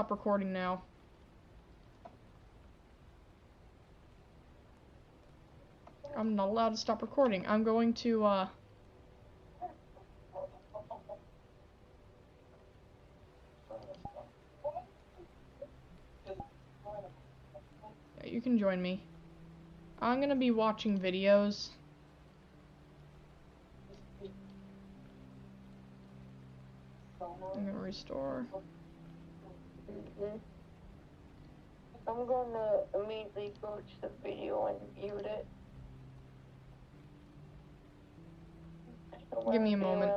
stop recording now. I'm not allowed to stop recording. I'm going to, you can join me. I'm gonna be watching videos. I'm gonna restore. I'm gonna immediately go to the video and mute it. Give me a moment.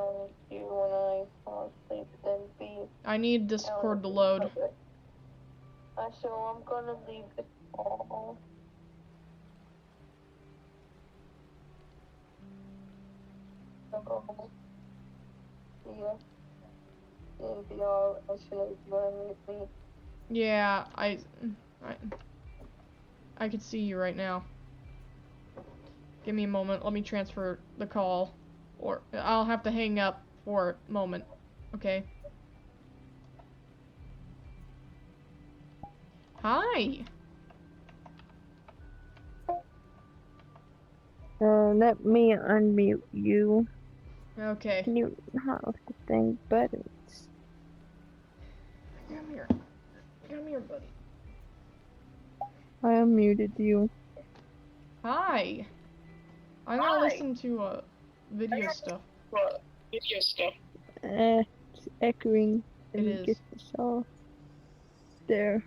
I need Discord to load. So I'm gonna leave the call. Yeah. If y'all actually join with me. Yeah, I can see you right now. Give me a moment. Let me transfer the call, or I'll have to hang up for a moment. Okay. Hi. Let me unmute you. Okay. Can you have the thing buttons? Come here. Come here, buddy. I unmuted you. Hi. I'm gonna listen to video stuff. It's echoing. Let It me is. get this off. There.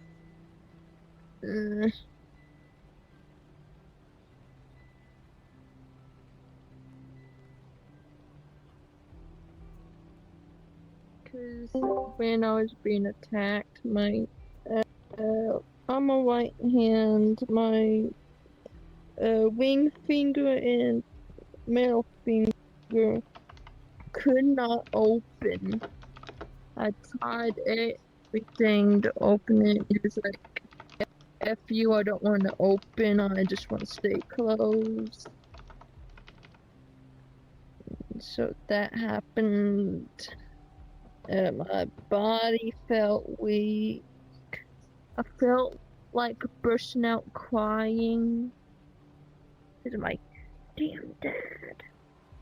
Because when I was being attacked, my on my right hand, my ring finger and middle finger could not open. I tried everything to open it. It was like, F you, I don't want to open, I just want to stay closed. So that happened. My body felt weak. I felt like bursting out crying. Because I'm like, damn dad.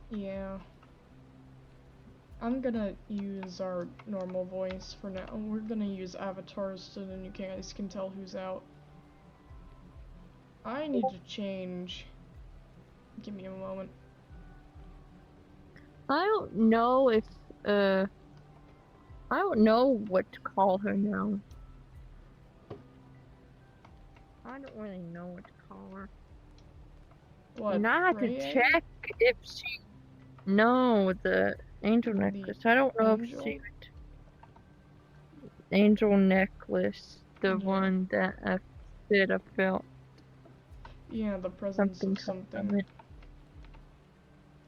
Yeah. I'm gonna use our normal voice for now. We're gonna use avatars so then you guys can tell who's out. I need to change. Give me a moment. I don't know if, I don't know what to call her now. I don't really know what to call her. What? And I have to Ray? check if she... No, the angel necklace. I don't know if Angel? she... Angel necklace. The Yeah. one that I said I felt Yeah, the presence of something. on it.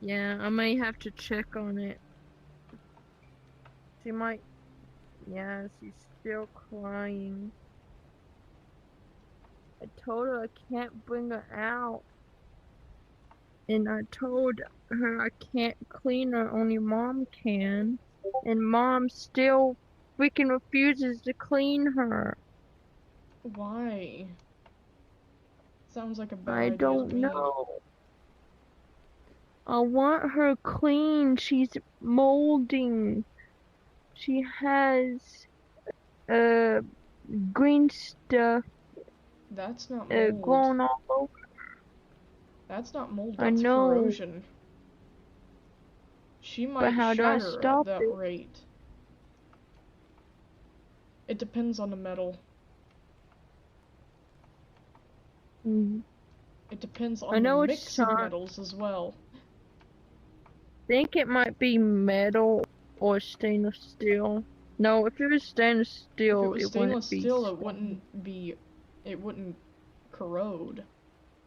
Yeah, I may have to check on it. She might... Yeah, she's still crying. I told her I can't bring her out. And I told her I can't clean her, only mom can. And mom still freaking refuses to clean her. Why? Sounds like a bad I idea to don't me. know. I want her clean. She's molding. She has green stuff That's not mold. growing all over. That's not mold, I that's know, corrosion. She but might how do I shatter at stop that it? rate. It depends on the metal. It depends I on the know it's mix of shine. metals as well. Think it might be metal or stainless steel. No, if it was stainless If it steel, was it stainless wouldn't be steel, stained. it wouldn't corrode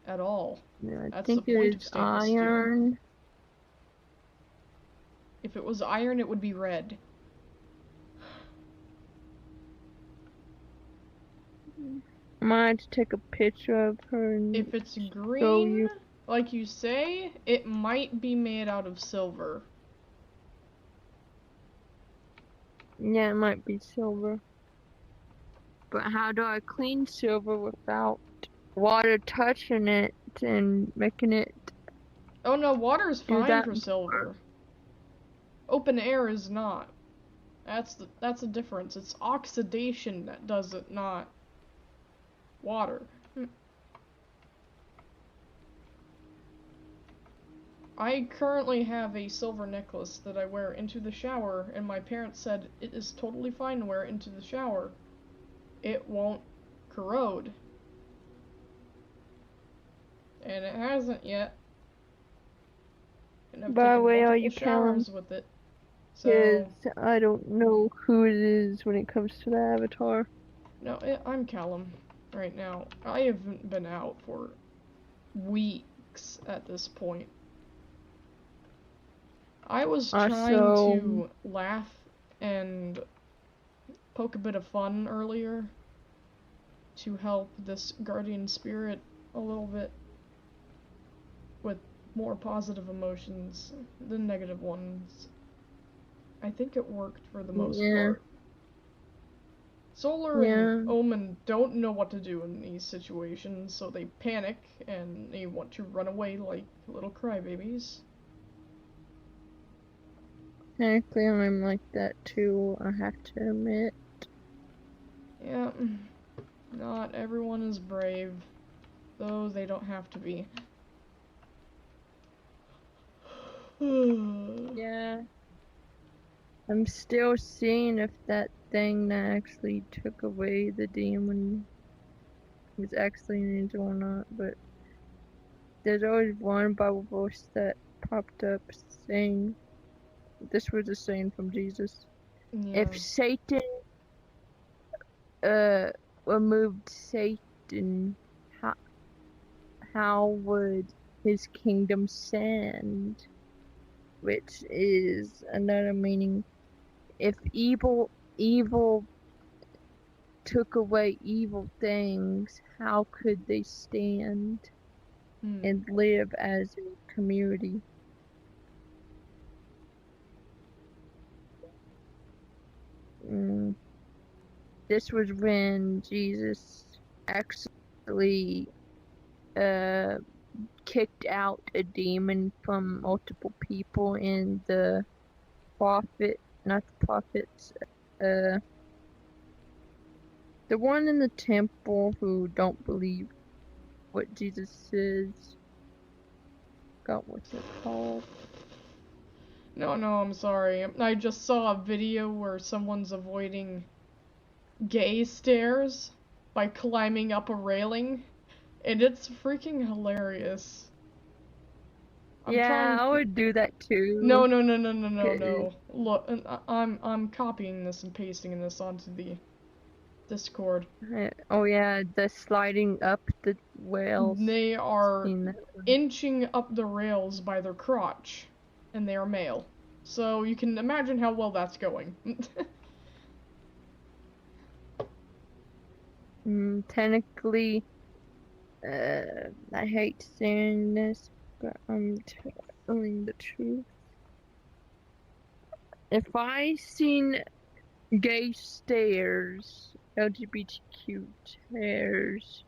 at all. Yeah, I That's the think it point of is stainless steel. iron. If it was iron, it would be red. I might have to take a picture of her and If it's show green, you. like you say, it might be made out of silver. Yeah, it might be silver. But how do I clean silver without water touching it and making it Oh no, water's do fine that? for silver. Open air is not. That's the difference. It's oxidation that does it, not water. I currently have a silver necklace that I wear into the shower, and my parents said it is totally fine to wear it into the shower. It won't corrode. And it hasn't yet. And I've By the taken way, are multiple you Callum? showers with it. Because So, I don't know who it is when it comes to the avatar. no, I'm Callum right now. I haven't been out for weeks at this point. I was trying So, to laugh and poke a bit of fun earlier to help this guardian spirit a little bit with more positive emotions than negative ones. I think it worked for the most yeah, part. Solar and yeah. Omen don't know what to do in these situations, so they panic and they want to run away like little crybabies. Technically, I'm like that too, I have to admit. Yeah, not everyone is brave, though they don't have to be. Yeah. I'm still seeing if that thing that actually took away the demon was actually an angel or not, but there's always one Bible verse that popped up saying, this was a saying from Jesus. Yeah. If Satan uh removed Satan, how would his kingdom stand? Which is another meaning. If evil took away evil things, how could they stand and live as a community? Mm. This was when Jesus actually uh kicked out a demon from multiple people in the prophet, not the prophets, uh, the one in the temple who don't believe what Jesus says. God, what's it called? No, I'm sorry. I just saw a video where someone's avoiding gay stares by climbing up a railing, and it's freaking hilarious. I'm Yeah, trying. I would do that No, too. no. Look, I'm copying this and pasting this onto the Discord. Oh yeah, the sliding up the rails. They are Seen that. inching up the rails by their crotch, and they are male. So you can imagine how well that's going. Technically, I hate saying this, but I'm telling the truth. If I seen gay stairs, LGBTQ stairs,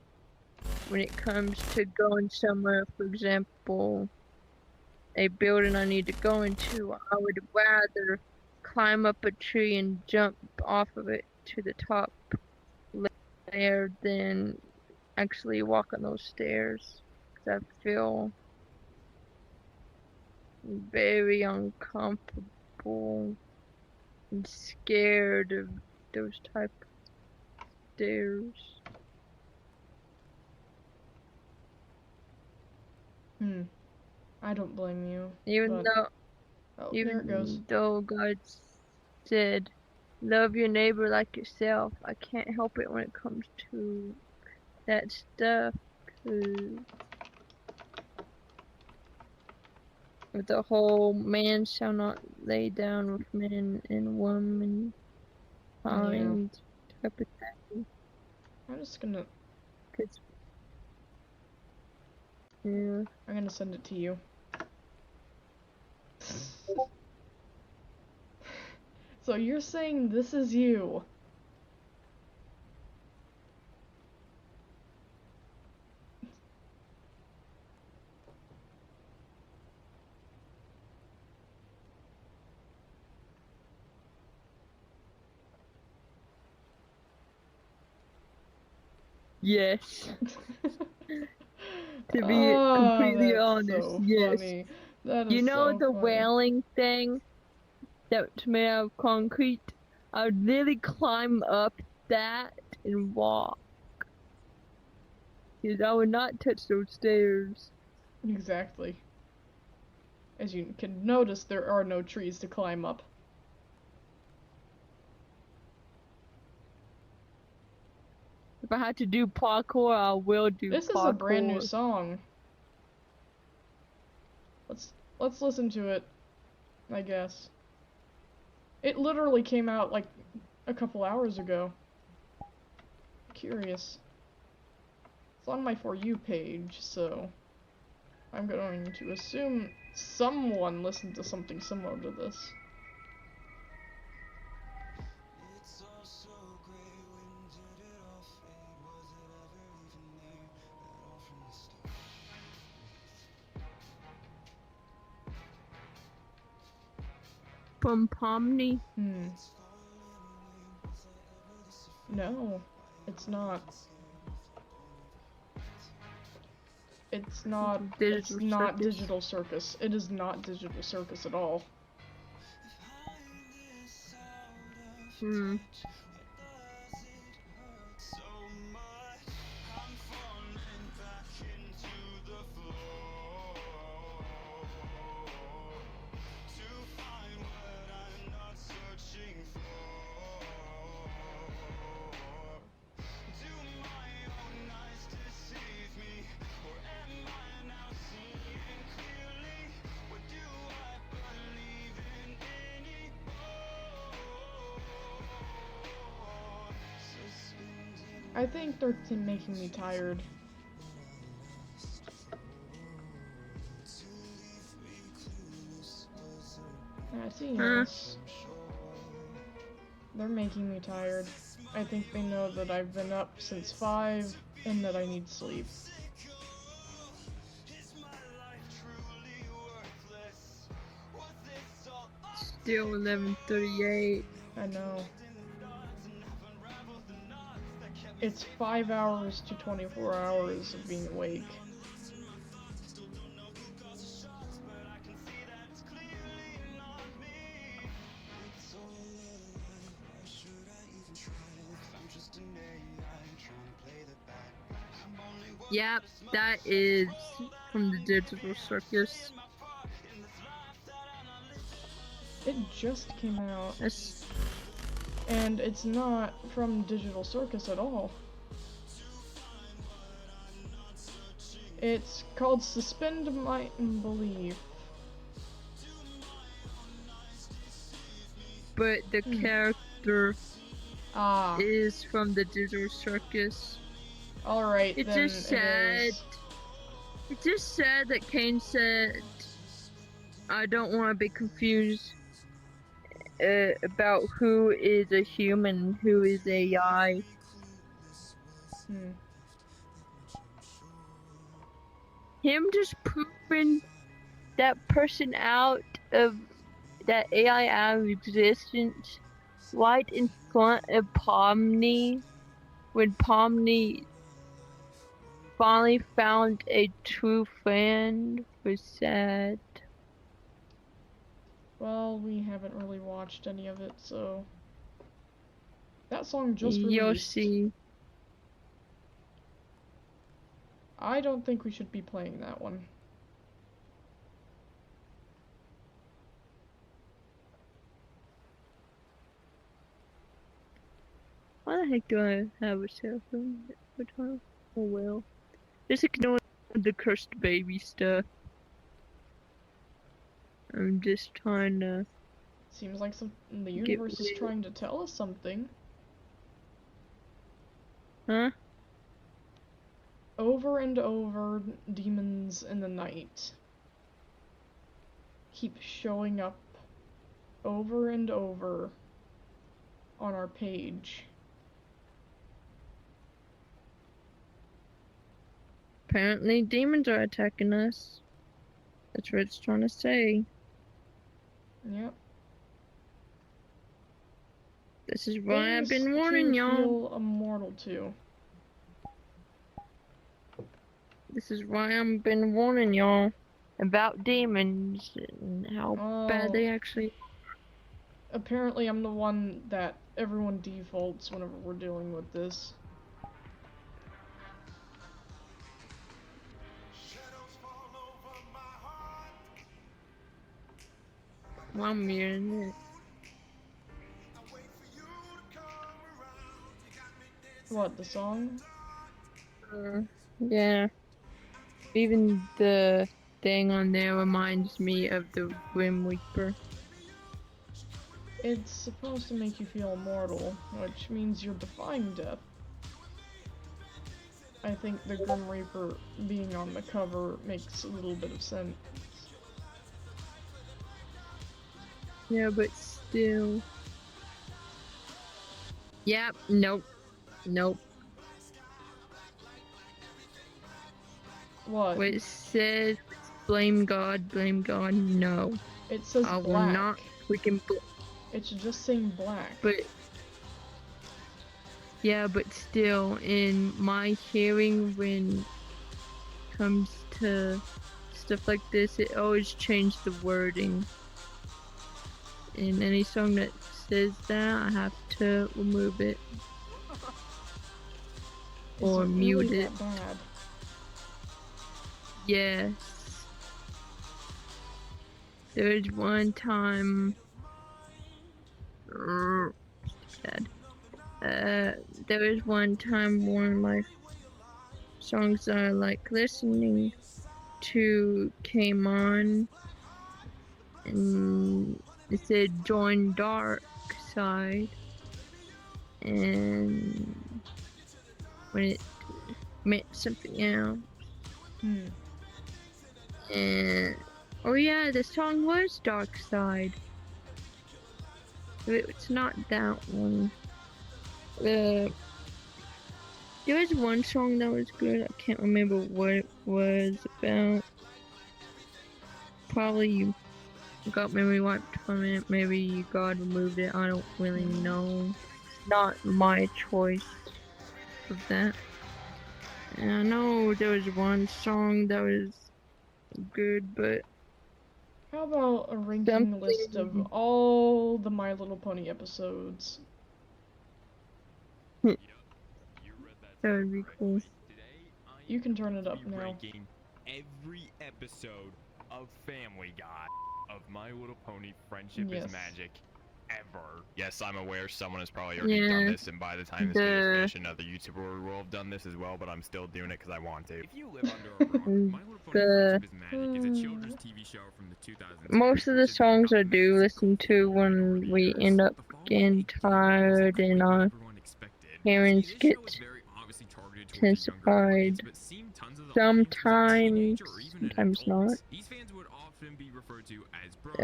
when it comes to going somewhere, for example, a building I need to go into, I would rather climb up a tree and jump off of it to the top layer than actually walk on those stairs. Because I feel very uncomfortable and scared of those type of stairs. I don't blame you, Even but though, oh, there it goes. even though God said, love your neighbor like yourself, I can't help it when it comes to that stuff. 'Cause with the whole man shall not lay down with men and women Yeah, kind type of thing. I'm just gonna 'Cause, yeah. I'm gonna send it to you. So you're saying this is you? Yes. To be Oh, completely that's honest, so yes. funny. That You is know so the funny. wailing thing that's made out of concrete? I would literally climb up that and walk. Because I would not touch those stairs. Exactly. As you can notice, there are no trees to climb up. If I had to do parkour, I will do This is a brand new parkour. song. Let's listen to it, I guess. It literally came out like a couple hours ago. Curious. It's on my For You page, so I'm going to assume someone listened to something similar to this. From Pomni? No, it's not. It's not. It's Digital not Circus. Digital Circus. It is not Digital Circus at all. Hmm. I think they're making me tired. Huh? Yes. They're making me tired. I think they know that I've been up since 5 and that I need sleep. Still 11:38. I know. It's 5 hours to 24 hours of being awake. Yep, that is from the Digital Circus. It just came out. That's And it's not from Digital Circus at all. It's called Suspend Might and Believe. but the character Ah. is from the Digital Circus. Alright, It's then just it sad. is. It's just sad that Kane said, I don't want to be confused about who is a human, who is AI. Him just proving that person out of that AI out of existence right in front of Pomni when Pomni finally found a true friend was sad. Well, we haven't really watched any of it, so. That song just You'll released. see. I don't think we should be playing that one. Why the heck do I have a cell phone at the time? Oh well. Just ignore the cursed baby stuff. I'm just trying to Seems like the get universe is rid. trying to tell us something. Huh? Over and over, demons in the night keep showing up over and over on our page. Apparently demons are attacking us. That's what it's trying to say. Yep. This is why I've Things been to warning y'all. feel immortal to. This is why I've been warning y'all about demons and how bad Oh, they actually. apparently I'm the one that everyone defaults whenever we're dealing with this. Well, I'm muting it. What, the song? Yeah. Even the thing on there reminds me of the Grim Reaper. It's supposed to make you feel immortal, which means you're defying death. I think the Grim Reaper being on the cover makes a little bit of sense. Yeah, but still. Yep, nope. Nope. What? What it says, blame God, no. It says I will black. not freaking It's just saying black. but yeah, but still, in my hearing, when it comes to stuff like this, it always changes the wording. In any song that says that, I have to remove it. Or Is it mute really it. that bad? Yes. There's one time. Sad. There was one time one of my songs that I like listening to came on, and it said "Join Dark Side," and when it meant something else. And oh yeah, the song was Dark Side. It's not that one. There was one song that was good. I can't remember what it was about. Probably you got memory wiped from it. Maybe God removed it. I don't really know. Not my choice of that. And I know there was one song that was good, but How about a ranking list of all the My Little Pony episodes? that would be cool. You can turn it up now. Ranking every episode of Family Guy of My Little Pony Friendship is Magic ever. Yes, I'm aware someone has probably already done this, and by the time this video is finished, another YouTuber will have done this as well, but I'm still doing it because I want to. If you live under a rock, My Little Pony Friendship is Magic is a children's TV show from the 2000s. Most of the songs I do listen to when we end up getting tired and our hearings get intensified. Sometimes not. These fans would often be referred to as bros,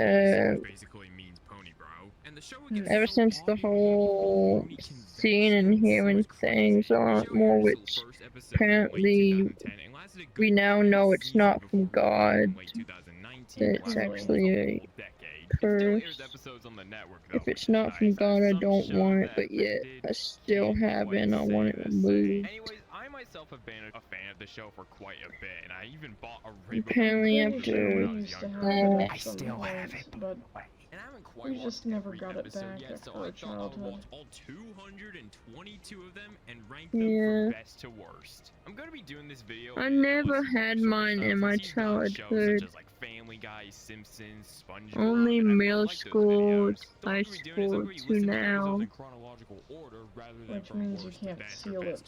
which basically means pony bro. And the show ever since the whole seeing and hearing things a lot more, which apparently we now know it's not from God, that it's actually a curse. If it's not from God, I don't want it, but yet I still have it and I want it removed. Anyways, I myself have been a fan of the show for quite a bit, and I even bought a Rainbow Apparently after I still have it, but we just never got it back after our childhood. All 222 of them and ranked them from best to worst. I'm gonna be doing this video. I never had mine in my childhood. Such as like Family Guy, Simpsons, SpongeBob. Only middle school, high school to now. Which means you can't seal it.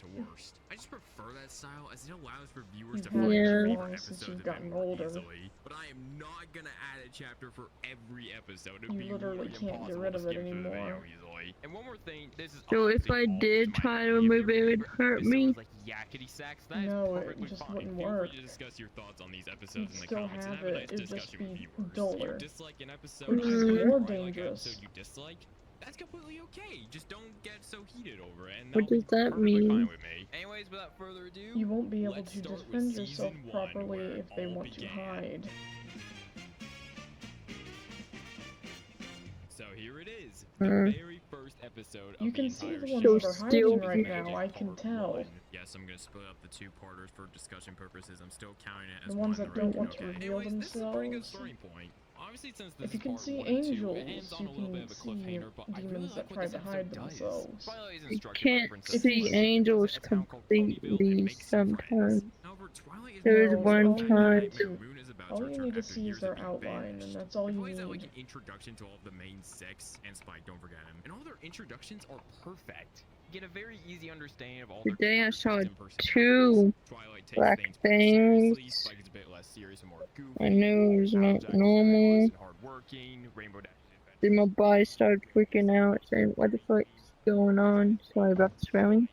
I just prefer that style as it allows for viewers to find it long since you've gotten older. Easily, but I am not gonna add a chapter for every episode. You literally can't get rid of it anymore. And one more thing, this is so if I did try to remove it, it would hurt me. No, it just wouldn't work. Discuss your thoughts on these episodes You'd in the still comments have and it, it'd just be viewers. duller. Which is more dangerous. You dislike? That's completely okay. Just don't get so heated over it. And what does that mean? Anyways, without further ado, you won't be able to defend yourself properly if they want to hide. So here it is, the very first episode of You the can see entire the show. ones that are hiding right Magic now, I can Part tell. 1. Yes, I'm gonna split up the two-parters for discussion purposes. I'm still counting it as The ones one. that don't want to Okay. reveal Anyways, this is a pretty good themselves. starting point. Obviously, since this If you is can part see 1 and 2, it angels, ends on you a little bit can of a see cliffhanger, but I really demons like that what try this to episode hide does. themselves. Twilight is You instructed by can't Princess see Celeste angels to visit a town called Ponyville and completely make some friends. sometimes. However, Twilight is There was No, one all you time need to, Moon is about all to you return need to after see is years their of being outline, banished. and that's all It you plays out like need. an introduction to all of the main six, and Spike, don't forget him. And all their introductions are perfect. You get a very easy understanding of all their Today I characters saw and personalities. 2 Twilight takes black things more seriously, things. Spike is a bit less serious and more goofy. I knew it was not Applejack is very normal. honest and hardworking. Rainbow Dash is Then my body started freaking out, saying, "What the fuck's going on?" Sorry about the swearing.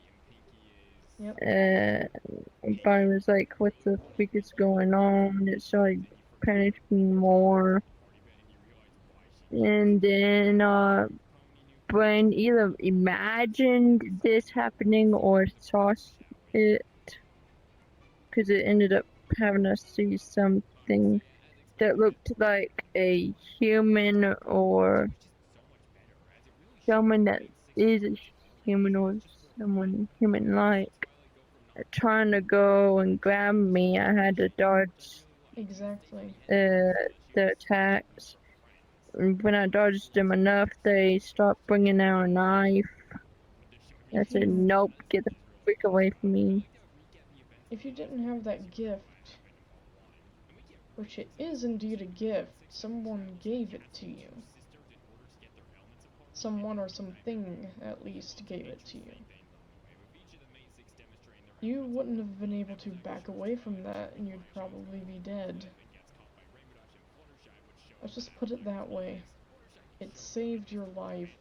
Yep. My body was like, "What the fuck is going on?" It started panicking more. And then, Brian either imagined this happening or saw it, because it ended up having us see something that looked like a human or someone that is a human or someone human-like trying to go and grab me. I had to dodge Exactly. the attacks. And when I dodged them enough, they stopped bringing out a knife. I If said, you "Nope, get the freak away from me." if you didn't have that gift, which it is indeed a gift, someone gave it to you. Someone or something at least gave it to you. You wouldn't have been able to back away from that, and you'd probably be dead. Let's just put it that way. It saved your life.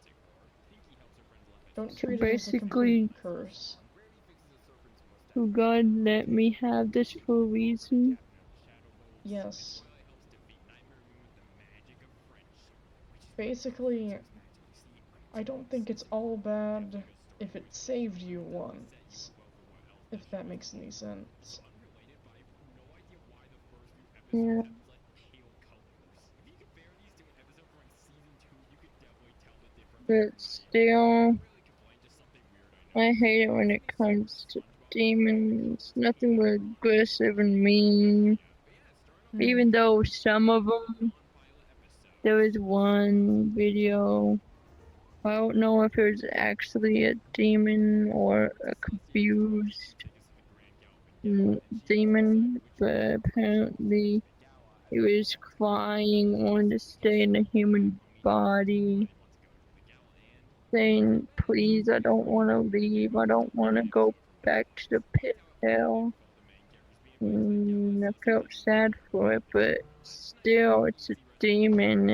Don't So treat it as a complete basically, curse. God let me have this for a reason. Yes. Basically, I don't think it's all bad if it saved you once. If that makes any sense. Yeah. But still, I hate it when it comes to demons. Nothing but aggressive and mean. Even though some of them, there was one video, I don't know if it was actually a demon or a confused demon, but apparently it was crying, wanting to stay in a human body, saying, "Please, I don't want to leave, I don't want to go back to the pit of hell." I felt sad for it, but still, it's a demon,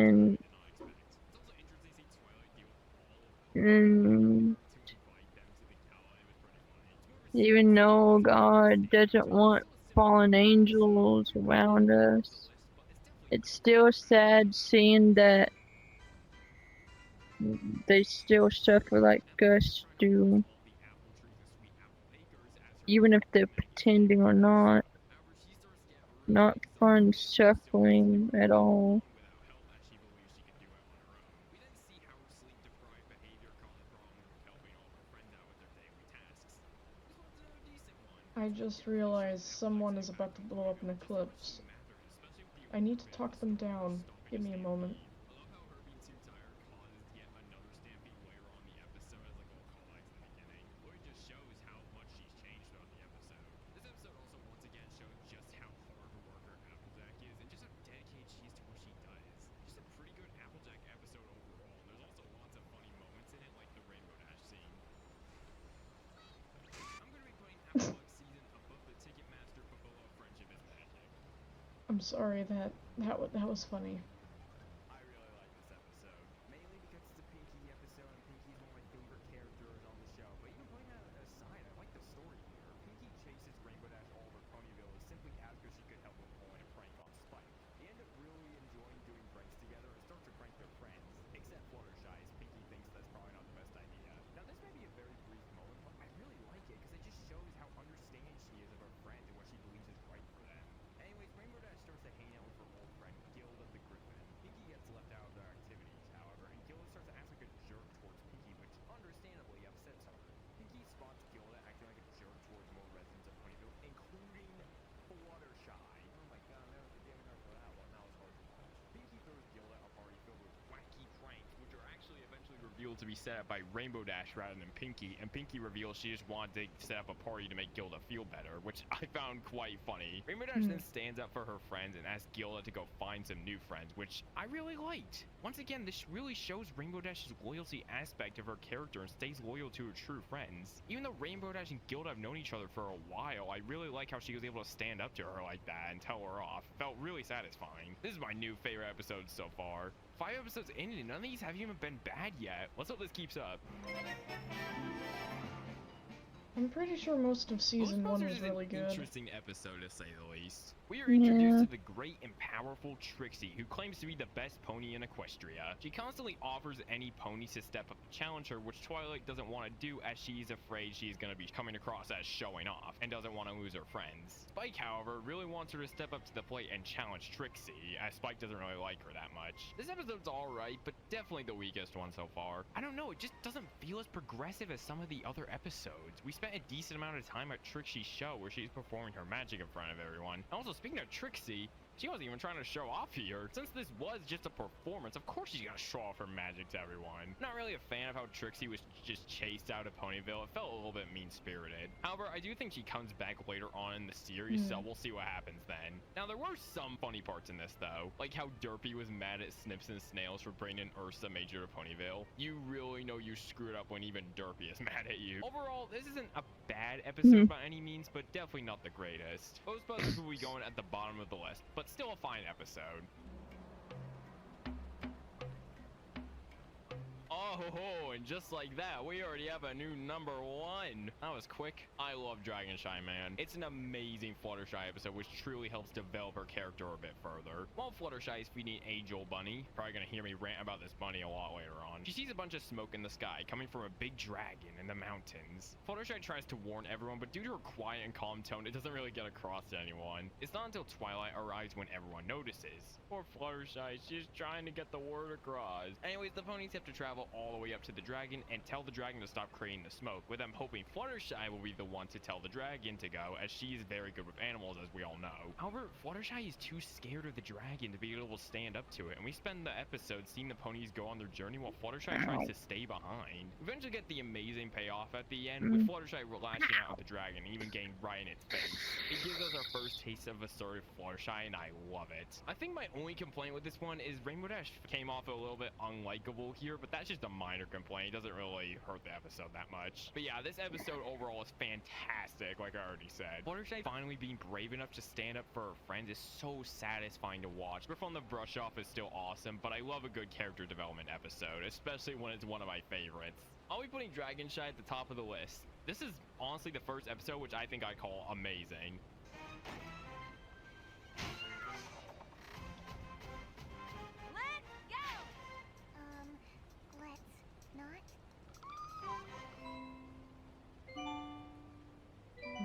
and even though God doesn't want fallen angels around us, it's still sad seeing that they still suffer like us do, even if they're pretending or not. Not fun suffering at all. I just realized someone is about to blow up an eclipse. I need to talk them down. Give me a moment. I'm sorry, that was funny. I really like this episode, mainly because it's a Pinky episode, and Pinky's one of my favorite characters on the show. But even putting that aside, I like the story here. Pinky chases Rainbow Dash all over Ponyville simply as because she could help with pulling a prank on Spike. They end up really enjoying doing pranks together and start to prank their friends, except Fluttershy, as Pinky thinks that's probably not the best idea. Now, this may be a very brief moment, but I really like it because it just shows how understanding she is of her friends and what she believes is right for them. Anyways, Rainbow Dash starts to hang out with her old friend Gilda the Griffin. be set up by Rainbow Dash rather than Pinky, and Pinky reveals she just wanted to set up a party to make Gilda feel better, which I found quite funny. Rainbow Dash then stands up for her friends and asks Gilda to go find some new friends, which I really liked. Once again, this really shows Rainbow Dash's loyalty aspect of her character and stays loyal to her true friends. Even though Rainbow Dash and Gilda have known each other for a while, I really like how she was able to stand up to her like that and tell her off. Felt really satisfying. This is my new favorite episode so far. 5 episodes in and none of these have even been bad yet. Let's hope this keeps up. I'm pretty sure most of season 1 was really good. Interesting episode to say the least. We are introduced to the great and powerful Trixie, who claims to be the best pony in Equestria. She constantly offers any ponies to step up to challenge her, which Twilight doesn't want to do as she's afraid she's going to be coming across as showing off and doesn't want to lose her friends. Spike, however, really wants her to step up to the plate and challenge Trixie, as Spike doesn't really like her that much. This episode's alright, but definitely the weakest one so far. I don't know, it just doesn't feel as progressive as some of the other episodes. We spent a decent amount of time at Trixie's show where she's performing her magic in front of everyone. And also, speaking of Trixie, she wasn't even trying to show off here. Since this was just a performance, of course she's gonna show off her magic to everyone. Not really a fan of how Trixie was just chased out of Ponyville. It felt a little bit mean-spirited. However, I do think she comes back later on in the series, so we'll see what happens then. Now, there were some funny parts in this, though. Like how Derpy was mad at Snips and Snails for bringing Ursa Major to Ponyville. You really know you screwed up when even Derpy is mad at you. Overall, this isn't a bad episode by any means, but definitely not the greatest. Ghostbusters will be going at the bottom of the list, but still a fine episode. Oh, and just like that, we already have a new #1. That was quick. I love Dragonshy, man. It's an amazing Fluttershy episode, which truly helps develop her character a bit further. While Fluttershy is feeding Angel Bunny, probably gonna hear me rant about this bunny a lot later on, she sees a bunch of smoke in the sky coming from a big dragon in the mountains. Fluttershy tries to warn everyone, but due to her quiet and calm tone, it doesn't really get across to anyone. It's not until Twilight arrives when everyone notices. Poor Fluttershy, she's trying to get the word across. Anyways, the ponies have to travel all the way up to the dragon and tell the dragon to stop creating the smoke, with them hoping Fluttershy will be the one to tell the dragon to go, as she is very good with animals, as we all know. However, Fluttershy is too scared of the dragon to be able to stand up to it, and we spend the episode seeing the ponies go on their journey while Fluttershy tries to stay behind. We eventually get the amazing payoff at the end, with Fluttershy lashing out at the dragon and even getting right in its face. It gives us our first taste of assertive Fluttershy, and I love it. I think my only complaint with this one is Rainbow Dash came off a little bit unlikable here, but that's just a minor complaint. It doesn't really hurt the episode that much. But yeah, this episode overall is fantastic, like I already said. Fluttershy finally being brave enough to stand up for her friends is so satisfying to watch. Riff on the Brush Off is still awesome, but I love a good character development episode, especially when it's one of my favorites. I'll be putting Dragonshy at the top of the list. This is honestly the first episode which I think I call amazing.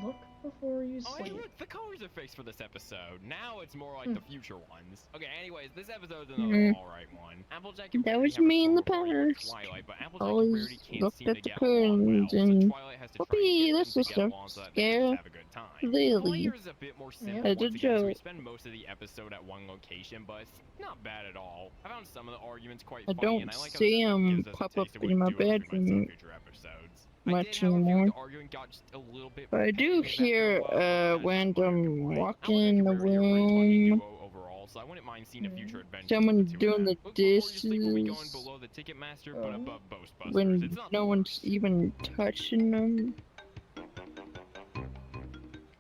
Look before you Oh, sleep. hey, look, the colors are fixed for this episode. Now it's more like the future ones. Okay, anyways, this episode's another alright one. Applejack and That Rarity was have a me in the summer party with past. Twilight, but Applejack and Always Rarity can't looked seem at to the get along well, curtains so and Twilight has to try whoopee, and this get is them to so get along so that they scary. can have a good time. The Really? play is a bit more simple As a once again, so we joke. spend most of the episode at one location, but it's not bad at all. I found some of the arguments quite I funny, don't and I like how see this 'em gives us a pop taste up of what in my to do in bedroom future episodes. much I did have a feeling anymore. the arguing got just a little bit But I do repetitive after a hear while, but not just random white. walking Applejack in and the Rarity are a pretty funny room. duo overall, so I wouldn't mind seeing a future adventure Someone with the two of doing them. the Look before you sleep will be going dishes below the Ticketmaster, but above Ghostbusters. when It's not no the one's worst. even touching them.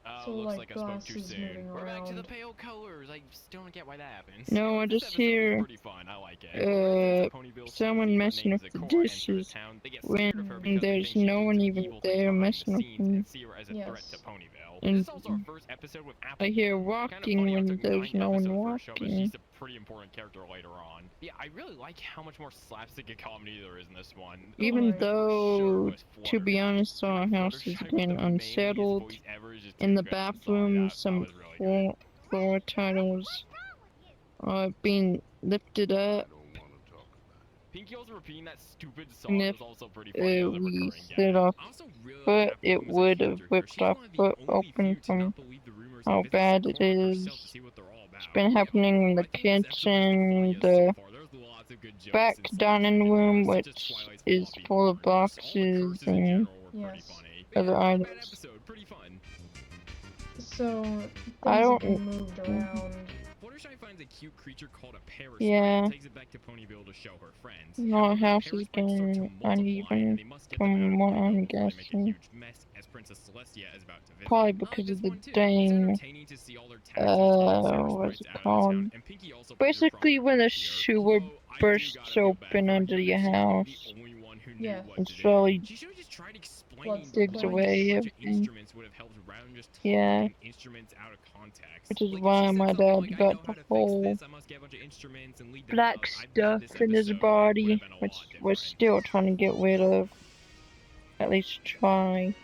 Oh, So, looks like, like I spoke too glasses soon. moving We're back to the around. pale colors. I still don't get why that happens. No, I This just episode is hear pretty fun. I like it. someone messing with the dishes when there's no one even there messing with them. See her as a threat to Yes. Ponyville. And This is also our first episode with Apple. I hear Kinda walking funny how it when took there's 9 no one episodes for a show, but walking. she's a pretty important character later on. Yeah, I really like how much more slapstick and comedy there is in this one. The Even only one for sure though, was to be Fluttershy. honest, our Dude, house is Fluttershy with getting the manliest unsettled. voice ever is just In too the good. I'm sorry, bathroom, that some was really good. floor titles are being lifted up. Pinky also repeating that stupid song And if was also pretty funny as a we recurring slid gag. off I also really foot, like it Apple would Bloom's have character. whipped She's our one of the foot only open few to from not believe the rumors how and visit bad the it corner herself to is. see what they're all It's about. been Yeah, happening in overall, the I think this episode was the kitchen, funniest so the far. There's lots of good jokes back and down in the room, such as which Twilight's is floppy full of parts. All the boxes curses in and general were pretty Yes. funny. But other yeah, not a bad items. episode, pretty fun. So I things have don't. been moved around. Fluttershy finds a cute creature called a parasprite Yeah. and takes it back to Ponyville to show her friends. My However, the house has parasprites start to been multiply, and uneven they must get them out of from what Ponyville I'm before they make a guessing. huge mess as Princess Celestia is about to visit. Probably I like because this of the one too. It's dang, entertaining to see all their taxes getting super what's sprites it out of the called? town, and Pinky also plays a Basically, prominent when role a here. sewer Although I do bursts gotta feel bad open for her under here, your she's really house, the only one who Yeah. knew what it to do. slowly She should have just tried explaining Floods the the digs place. place. away A bunch of everything. instruments would have helped rather than just Yeah. talking instruments out of context. Which is Like, if why she said my something dad like, I got know the how to fix whole this, I must get a bunch of instruments and lead them black out, I bet stuff this in his episode would body, have been a which lot we're different. still trying to get rid of. At least try.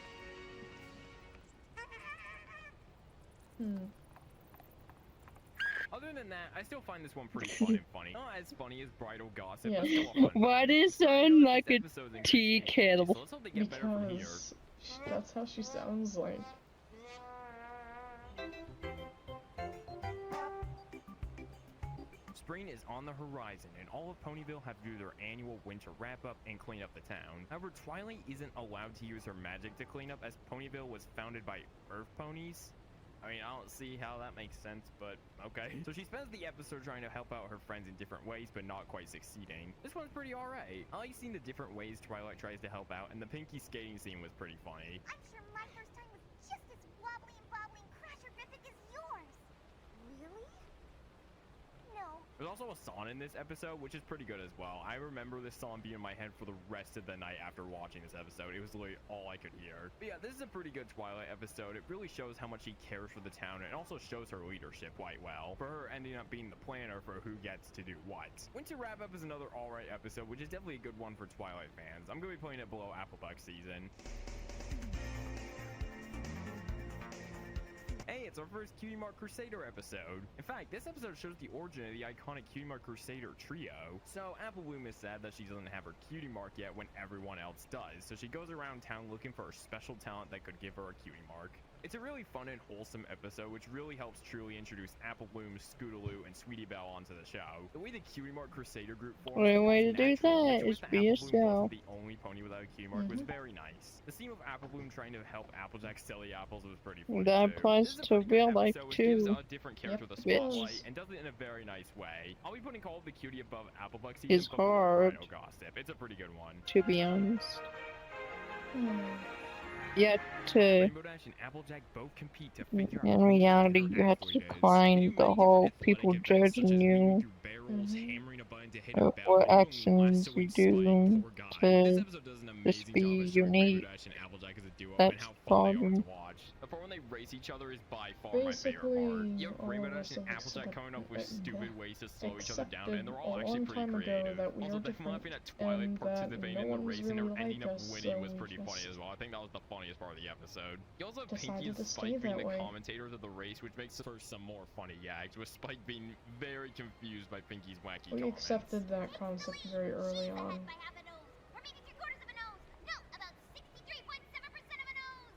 Other than that, I still find this one pretty fun and funny. Not as funny as Bridal Gossip, Yeah. but still a fun Why time. does it It's already sound known like this a episode's in good tea shape, kettle? so let's hope they get better from here. Because that's how she sounds like. Spring is on the horizon, and all of Ponyville have to do their annual winter wrap-up and clean up the town. However, Twilight isn't allowed to use her magic to clean up, as Ponyville was founded by Earth Ponies. I mean, I don't see how that makes sense, but okay. So she spends the episode trying to help out her friends in different ways, but not quite succeeding. This one's pretty alright. I like seeing the different ways Twilight tries to help out, and the Pinky skating scene was pretty funny. I'm sure my first time was just as wobbly and bobbly and crash-horrific as yours. Really? No. There's also a song in this episode, which is pretty good as well. I remember this song being in my head for the rest of the night after watching this episode. It was literally all I could hear. But yeah, this is a pretty good Twilight episode. It really shows how much she cares for the town, and it also shows her leadership quite well, for her ending up being the planner for who gets to do what. Winter Wrap Up is another alright episode, which is definitely a good one for Twilight fans. I'm going to be putting it below Applebuck season. Hey, it's our first Cutie Mark Crusader episode. In fact, this episode shows the origin of the iconic Cutie Mark Crusader trio. So, Apple Bloom is sad that she doesn't have her Cutie Mark yet when everyone else does, so she goes around town looking for a special talent that could give her a Cutie Mark. It's a really fun and wholesome episode, which really helps truly introduce Apple Bloom, Scootaloo, and Sweetie Belle onto the show. The way the Cutie Mark Crusader group forms Only way to feels do natural, that which is with be Apple Bloom yourself. wasn't the only pony without a Cutie Mark was very nice. The scene of Apple Bloom trying to help Applejack sell the apples was pretty funny That too. applies This is a to pretty good real life episode, which gives too. a different character with a Which spotlight and does it in a very nice way. I'll be putting Call of the Cutie above Applebuck season, is but below hard. Bridal Gossip. It's a pretty good one. To be honest. Hmm. Yet to, Rainbow Dash and Applejack both compete to figure out in who reality, the you have better to athlete is. decline They do the many whole different people athletic events, such as judging leaping you through barrels, hammering a button to hit a bell, what and even actions you lassoing Spike, do poor guy. This to episode does an just amazing be job of showing Rainbow unique. Dash and Applejack as a duo and That's how the fun they are problem. to watch. The part when they race each other is by far my favorite part. Basically, You have all Rainbow of Dash us and have Applejack coming up with accepted- stupid ways to slow each other down, and they're a all actually long pretty time ago creative. that we Also, are them different laughing at Twilight and that participating no in the one was race and really her ending like up us, winning so was we pretty funny just as well. I think that was the funniest part of the episode. You also have Pinky decided and to stay Spike being that the way. commentators of the race, which makes for some more funny gags, with Spike being very confused by Pinky's wacky We comments. accepted that concept very early on. By half a nose, or maybe 3/4 of a nose. No, about 63.7% of a nose.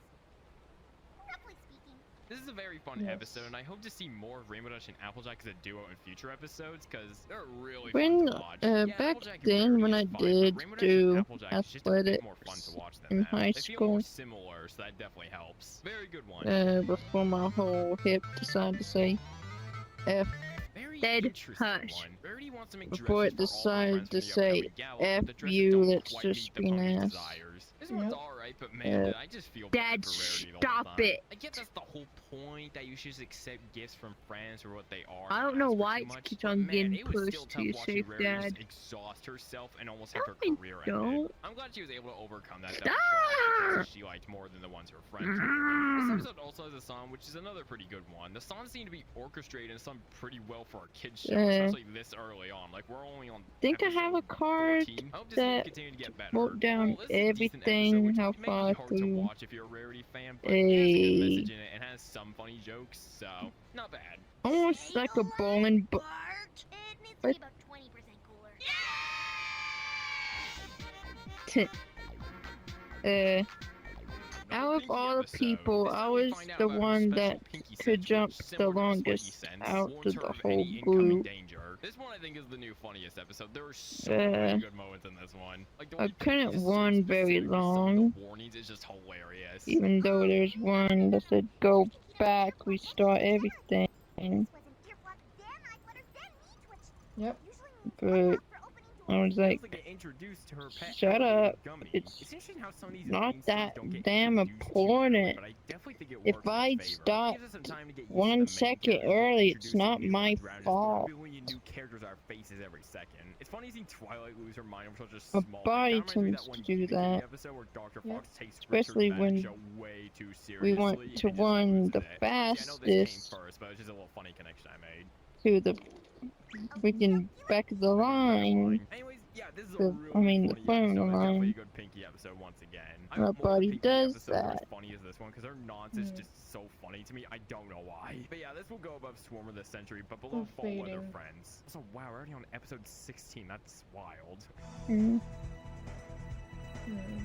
Roughly speaking. This is a very fun Yes. episode, and I hope to see more of Rainbow Dash and Applejack as a duo in future episodes, because they're really When, fun to watch. Yeah, back Applejack and then Rarity when is I fine, but did Rainbow Dash and do Applejack is just a bit athletics more fun to watch than in them. high They feel more school, similar, so that definitely helps. Very good one. before my whole hip decided to say F, Very dead interesting hush. one. Rarity wants to make before it dresses for all her decided friends to for the say upcoming gala, F but the dresses you, don't let's quite just meet the be pony's nice. desires. This one's Yep. alright, but man, I just feel bad Dad, for Rarity the whole stop time. it. I get that's the whole point, that you should just accept gifts from friends for what they are. I and don't know ask for why too it much, keeps but on man, getting it was still pushed tough to watching safe Rarity dad. just exhaust herself and almost have her I career don't. ended. I'm glad she was able to overcome that Ah! she liked more than the ones her friends were. This episode also has a song, which is another pretty good one. The song seemed to be orchestrated and sung pretty well for a kid's show, especially this early on. Like, we're only on Think I have a episode card 14. I hope this will that continue to get better. wrote down Overall, this is a decent everything, episode, which how may be far hard to through watch if you're a Rarity fan, but it has a good a message in it and has some funny jokes, so not bad. almost like a bowling ball. Bart. It needs to What? be about 20% cooler. another Out of Pinky all the episode. people, This I time we was find out the about her one special that pinky could sense, jump which, the similar to her spiky longest sense, out warns of her the of whole any incoming group. danger. This one I think is the new funniest episode. There are so many good moments in this one. Like the I way Pinky couldn't is so run very specific with some of long, the warnings is just hilarious. even though there's one that said go back, restart everything. Yep. But I was like, To get introduced to her pet shut alligator, up. Gummy. It's interesting how some of these not main series that don't get damn introduced too early, important. but I definitely think it If works in I its favor. It stopped gives us some time to get used to the 1 main second characters before early, it's introducing not new my ones rather than just fault. put a billion new characters on our faces every second. It's funny seeing Twilight lose her mind over such a My small body thing. Kinda reminds me of tends that one to do Human Kitty that, episode where Dr. Yep. Fox takes especially Richard's magic when show way too we seriously want and to just run loses the it. Honestly, I know this came fastest first, but it's just a little funny connection I made. to the freaking back of the line. Anyways, yeah, this is a The- really I mean, the funny front of episode. the It's definitely a line. good Pinky episode once again. I My hope more body Pinky does episodes are as that. funny as this one because her nonsense is Mm. just so funny to me. I don't know why. But yeah, this will go above Swarm of the Century, but below Fall Weather Fading. Friends. So wow, we're already on episode 16. That's wild. Mm. Hmm.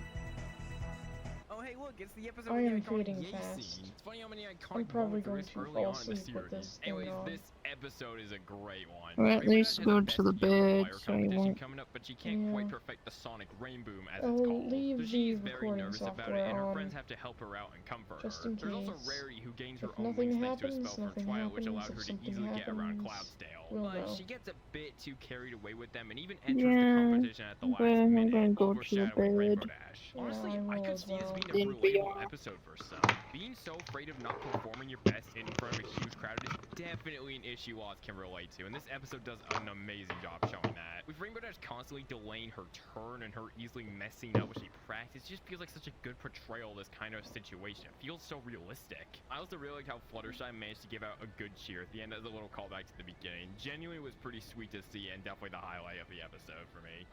Oh hey, look, it's the episode I with the am iconic fading Yay fast. scene. It's funny how many iconic I'm probably moments there going is to early fall on in the asleep with series. this thing Anyways, on. this episode is a great one. Or at Rainbow least Dash has go the to the best yellow bed fire so you competition won't. coming up, but she can't quite Yeah. perfect the Sonic Rain Boom as I'll it's called. leave So the she's very recording nervous about it, software and her on, friends have to help her out and comfort just her. in There's also case. Rarity, who gains her If own nothing wings thanks to a happens, spell nothing from Twilight, which happens. allows If her to something easily get around happens, Cloudsdale. we'll But know. she gets a bit too carried away with them and even enters the Yeah, competition at the last but I'm minute, gonna go to the overshadowing Rainbow bed. Dash. Yeah, Honestly, I I will could as see this well. being a Then relatable beyond. episode for some. Being so afraid of not performing your best in front of a huge crowd is definitely an issue Oz can relate to, and this episode does an amazing job showing that. With Rainbow Dash constantly delaying her turn and her easily messing up when she practices, it just feels like such a good portrayal of this kind of situation. It feels so realistic. I also really like how Fluttershy managed to give out a good cheer at the end as a little callback to the beginning. Genuinely was pretty sweet to see and definitely the highlight of the episode for me.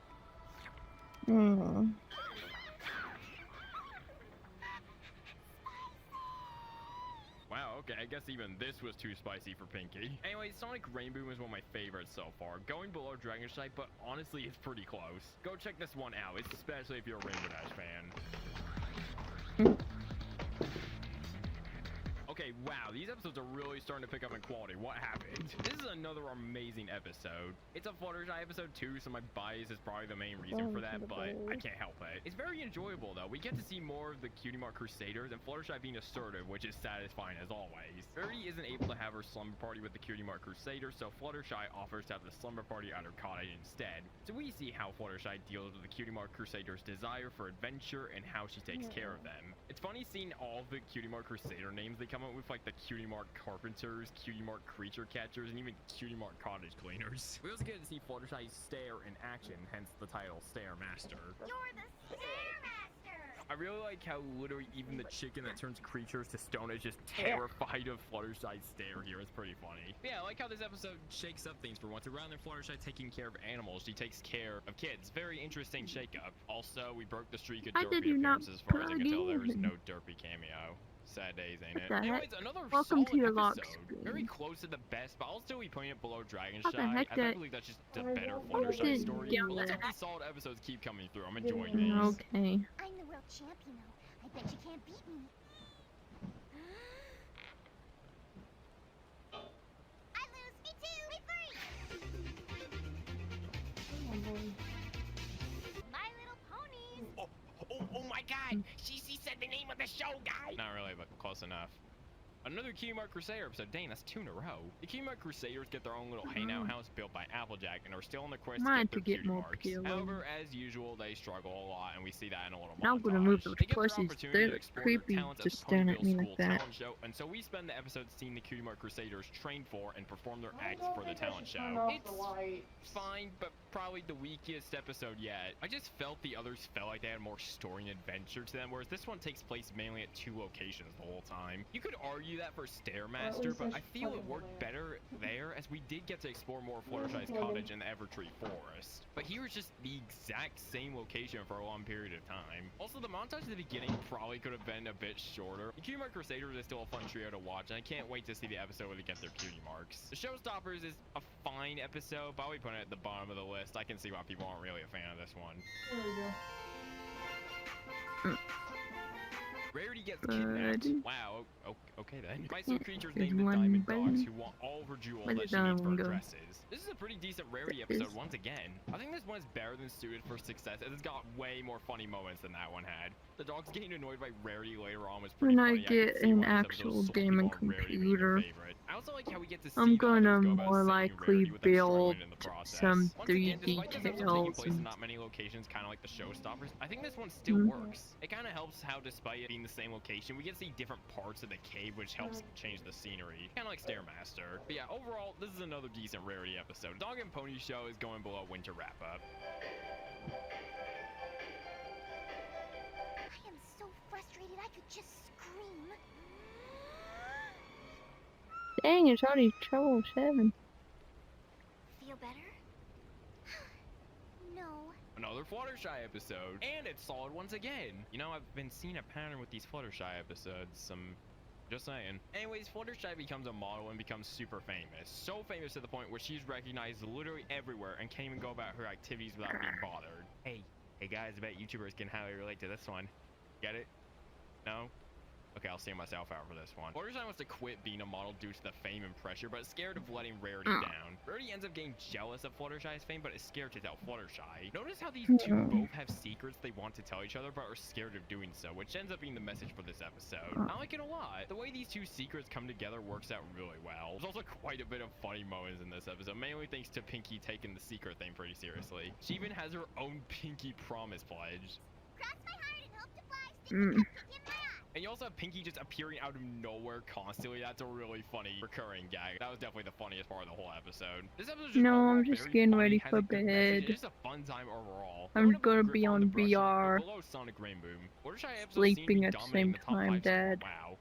Mm. Wow, okay, I guess even this was too spicy for Pinky. Anyway, Sonic Rainbow is one of my favorites so far. Going below Dragonshite, but honestly, it's pretty close. Go check this one out, especially if you're a Rainbow Dash fan. Okay, wow, these episodes are really starting to pick up in quality. What happened? This is another amazing episode. It's a Fluttershy episode too, so my bias is probably the main reason for that, but I can't help it. It's very enjoyable though. We get to see more of the Cutie Mark Crusaders and Fluttershy being assertive, which is satisfying as always. Rarity isn't able to have her slumber party with the Cutie Mark Crusaders, so Fluttershy offers to have the slumber party at her cottage instead. So we see how Fluttershy deals with the Cutie Mark Crusaders' desire for adventure and how she takes care of them. It's funny seeing all the Cutie Mark Crusader names they come up with, like the Cutie Mark Carpenters, Cutie Mark Creature Catchers, and even Cutie Mark Cottage Cleaners. We also get to see Fluttershy stare in action, hence the title Stare Master. You're the Stairmaster! I really like how literally even the chicken that turns creatures to stone is just terrified of Fluttershy's stare here. It's pretty funny. Yeah, I like how this episode shakes up things for once. Rather than Fluttershy taking care of animals, she takes care of kids. Very interesting shakeup. Also, we broke the streak of How did derpy you not appearances as far as I can plug tell. There was in? no derpy cameo. Sad days, ain't it? What the heck? Anyways, another Welcome to solid your lock episode. screen. Very close to the best, but I'll still be putting it below Dragonshire. How the heck I did- believe that's just a I better won't Fluttershy did story. you But let's hope that? these solid episodes keep coming through. I'm Yeah. enjoying these. Okay. I'm the world champion, though. I bet you can't beat me. I lose. Me too. Me free. My Little Ponies. Oh my god! She said the name of the show, guy! Not really, but close enough. Another Cutie Mark Crusader episode. Dang, that's 2 in a row. The Cutie Mark Crusaders get their own little hangout house built by Applejack and are still on the quest Mine to to get get their more cutie marks. kills. However, as usual, they struggle a lot, and we see that in a little Now I'm gonna move montage. those They get their plushies. opportunity to They're explore creepy their talents at just the staring at Ponyville me School like that. talent show, and so we spend the episode seeing the Cutie Mark Crusaders train for and perform their I acts don't for the think I talent should turn show. off It's the lights. fine, but probably the weakest episode yet. I just felt the others felt like they had more story and adventure to them, whereas this one takes place mainly at 2 locations the whole time. You could argue that for Stairmaster, least but I I should feel plug it in worked the better there, as we did get to explore more of Fluttershy's plug in. cottage and the Evertree Forest. But here is just the exact same location for a long period of time. Also, the montage at the beginning probably could have been a bit shorter. The Cutie Mark Crusaders is still a fun trio to watch, and I can't wait to see the episode where they get their cutie marks. The Showstoppers is a fine episode, but I'll be putting it at the bottom of the list. I can see why people aren't really a fan of this one. There we go. Rarity gets But kidnapped. Wow, okay then. By some creatures there's named the one Diamond button. Dogs who want all of her jewels Where that did she the needs other for one her go? dresses. This is a pretty decent Rarity That is- episode once again. I think this one is better than suited for success, as it's got way more funny moments than that one had. The dogs getting annoyed by Rarity later on was pretty When I funny. get could see an why this episode actual was sold gaming people on Rarity being their computer, favorite. I also like how we get to see I'm the gonna others go about more saving likely Rarity with them build struggling in the process. some Once again, 3D despite this episode taking tails place in and not many locations, kind of like the showstoppers, I think this one still Mhm. works. It kind of helps how, despite it being the same location, we get to see different parts of the cave, which helps change the scenery. Kind of like Stairmaster. But yeah, overall, this is another decent Rarity episode. Dog and Pony Show is going below winter wrap-up. I am so frustrated I could just scream. dang, it's already trouble 7. Feel better? No. Another Fluttershy episode, and it's solid once again. You know, I've been seeing a pattern with these Fluttershy episodes. Just saying. Anyways, Fluttershy becomes a model and becomes super famous. So famous to the point where she's recognized literally everywhere and can't even go about her activities without being bothered. Hey guys, I bet YouTubers can highly relate to this one. Get it? No? Okay, I'll see myself out for this one. Fluttershy wants to quit being a model due to the fame and pressure, but is scared of letting Rarity down. Rarity ends up getting jealous of Fluttershy's fame, but is scared to tell Fluttershy. Notice how these two both have secrets they want to tell each other, but are scared of doing so, which ends up being the message for this episode. I like it a lot. The way these two secrets come together works out really well. There's also quite a bit of funny moments in this episode, mainly thanks to Pinky taking the secret thing pretty seriously. She even has her own Pinky promise pledge. Cross my heart and hope to fly, stick the cupcake in my eye. And you also have Pinky just appearing out of nowhere constantly. That's a really funny recurring gag. That was definitely the funniest part of the whole episode. This episode is just No, overall I'm just very getting funny, ready has for a good message. bed. It's just a fun time overall. I'm Going above gonna be Griffon on the Brush, VR, but below Sonic Rainboom. Fluttershy episodes seem to sleeping be at the dominating same the top time, 5 spots. Dad. Wow.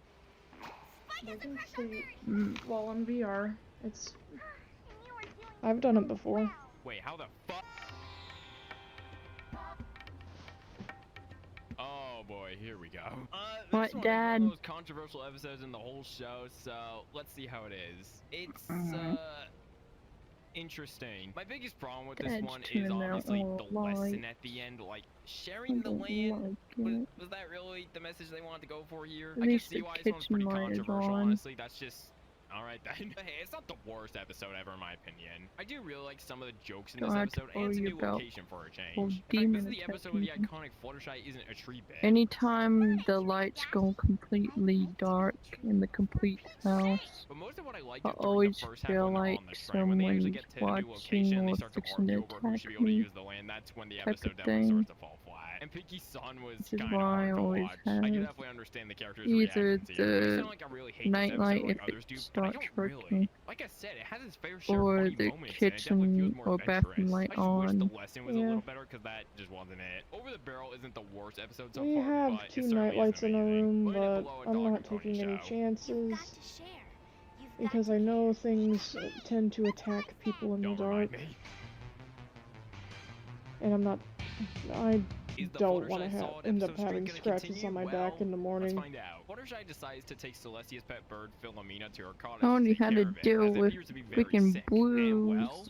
I can sleep Mm. while on VR. It's. And you are doing I've done it before. well. Wait, how the fuck? Oh boy, here we go. This What, one Dad? is one of the most controversial episodes in the whole show, so let's see how it is. It's interesting. My biggest problem with this Dad's one is turning out obviously all the lesson light. at the end, like I sharing the don't land. like it. Was that really the message they wanted to go for here? At I can least see the why this one's kitchen pretty light is controversial, on. honestly. That's just alright then. Hey, it's not the worst episode ever in my opinion. I do really like some of the jokes in this Don't have to episode, and it's a worry new about location for a change. old In fact, this demon is the episode where the attacking iconic Fluttershy isn't a tree bed. Anytime the lights go completely dark in the complete house, But most of what I like I is during always the first half feel when they're like on the train, when they actually someone's get to a new watching location and they or start to fixing to argue over who should be able to attack me use the land. That's when the type episode of definitely thing. starts to fall flat. And Pinky's son was Which is kind of why I hard to always watch. I can have definitely understand the character's either reactions here. It may the sound like I really hate this nightlight episode like if others it do, but I starts don't really. working, Like I said, it has its fair share of or funny the moments, and it definitely feels kitchen more or bathroom adventurous. light I just wish on. the lesson was a Yeah. little better, because that just wasn't it. Over the Barrel isn't the worst episode so We far, have but it 2 certainly nightlights isn't in our amazing. room, Putting it but below a I'm Dog not and Pony taking any show. chances. You've got to share. You've got Because to I know share. things tend to attack people in the Don't dark, remind me. and I'm not. I Is the don't want Fluttershy to solid end up episode streak having gonna scratches continue? on my Well, back in the let's morning. find out. Fluttershy decides to take Celestia's pet bird, Philomena, to her cottage I to only take had care to of it, deal as it with appears to be very freaking sick. And, blues. well,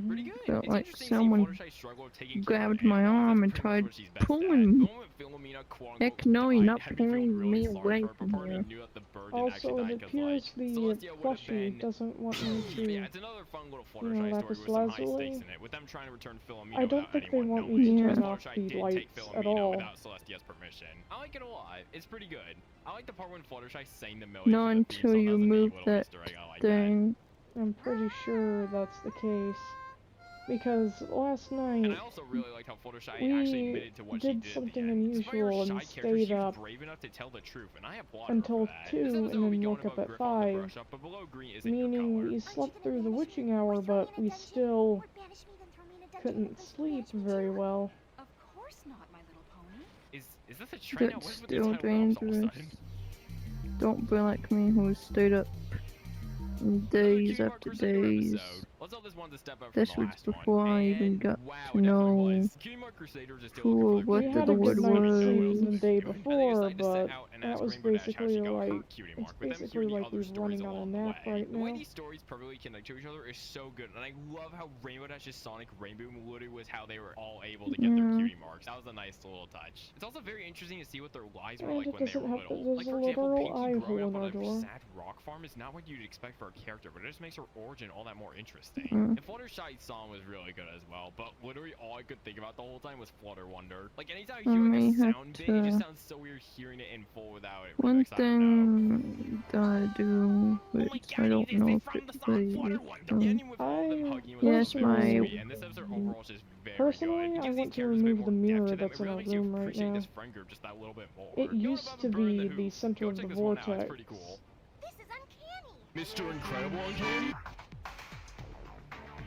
pretty good. Felt It's like interesting to see someone Fluttershy struggle with taking care of grabbed an my animal, arm that's and pretty much tried what she's best at. pulling The me. moment Philomena, quote-unquote, Heck no, you're died, not had me feeling pulling really me sorry away for her, from but part of me here. knew that the bird didn't Also, actually it die, 'cause, appears like, the Celestia would have plushie been... doesn't want me to. Yeah, it's another fun little You know, Fluttershy story lapis with some high lazuli. stakes in it, with them trying to return Philomena I don't without think they anyone want knowing. me to Yeah. turn off Fluttershy the did take lights at Philomena all. without Celestia's permission. I like it a lot. It's pretty good. I like the part when Fluttershy sang the melody Not for the theme until song. you That's a neat move little that Easter egg. I like that. thing. I'm pretty sure that's the case. Because last And night, I also really liked how Fluttershy we actually admitted to what she did did something at the end. Despite her unusual and shy character, stayed she was up brave enough to tell the truth, and I applaud until her for that. 2 This and episode will be then going woke up above at Griff on the 5, brush up, but below green isn't your meaning color. we Aren't slept you through gonna the banish witching me hour, or throw but me in a we dungeon? still Or banish me, then throw me in a dungeon couldn't and sleep banish me very too? well. Of course not, my little pony. Is this a trend now? That's What is with these still title drops all of a dangerous. sudden? Don't be like me who stayed up Another days cutie mark after for second days. episode. Let's hope this just wanted to step up from This the was last before one. I even And got wow, to it definitely know was. Cutie Mark Crusaders is still who looking or for the what We Cutie had the a Mark good Lord night's Crusaders. sleep was. the day I think it's before, decided to set but out and that ask was Rainbow Dash how basically she got her like, Cutie it's Mark, with them basically hearing the like other we're stories running on a along the nap way. right The way now. these stories perfectly connect to each other is so good, and I love how Rainbow Dash's Sonic Rainbow literally was how they were all able to get their Yeah. Cutie Marks. That was a nice little touch. It's also very interesting to see what their lives were And like it when they doesn't were have little. there's Like, a for example, literal Pinky eye growing hole up in on our a door. sad rock farm is not what you'd expect for a character, but it just makes her origin all that more interesting. Mm. And Fluttershy's song was really good as well, but literally all I could think about the whole time was Flutter Wonder. Like, anytime I I hear like may a have sound bit, it just to. sounds so weird hearing it in full without it One remixed. I don't know. thing that I do, Oh my which god, I don't is know it if from it the song really Flutter is. Wonder? The ending with all of them I hugging was Yes, also very my sweet, and this episode overall is just very good. Personally, It I gives these want to characters a bit remove more the depth mirror to them. that's It in really our makes you room right appreciate now. this friend group just that little bit more. It Going used above to and beyond be the the hoop. center Go of check the this one out, it's vortex. pretty cool. This is uncanny. Mr. Incredible Uncanny?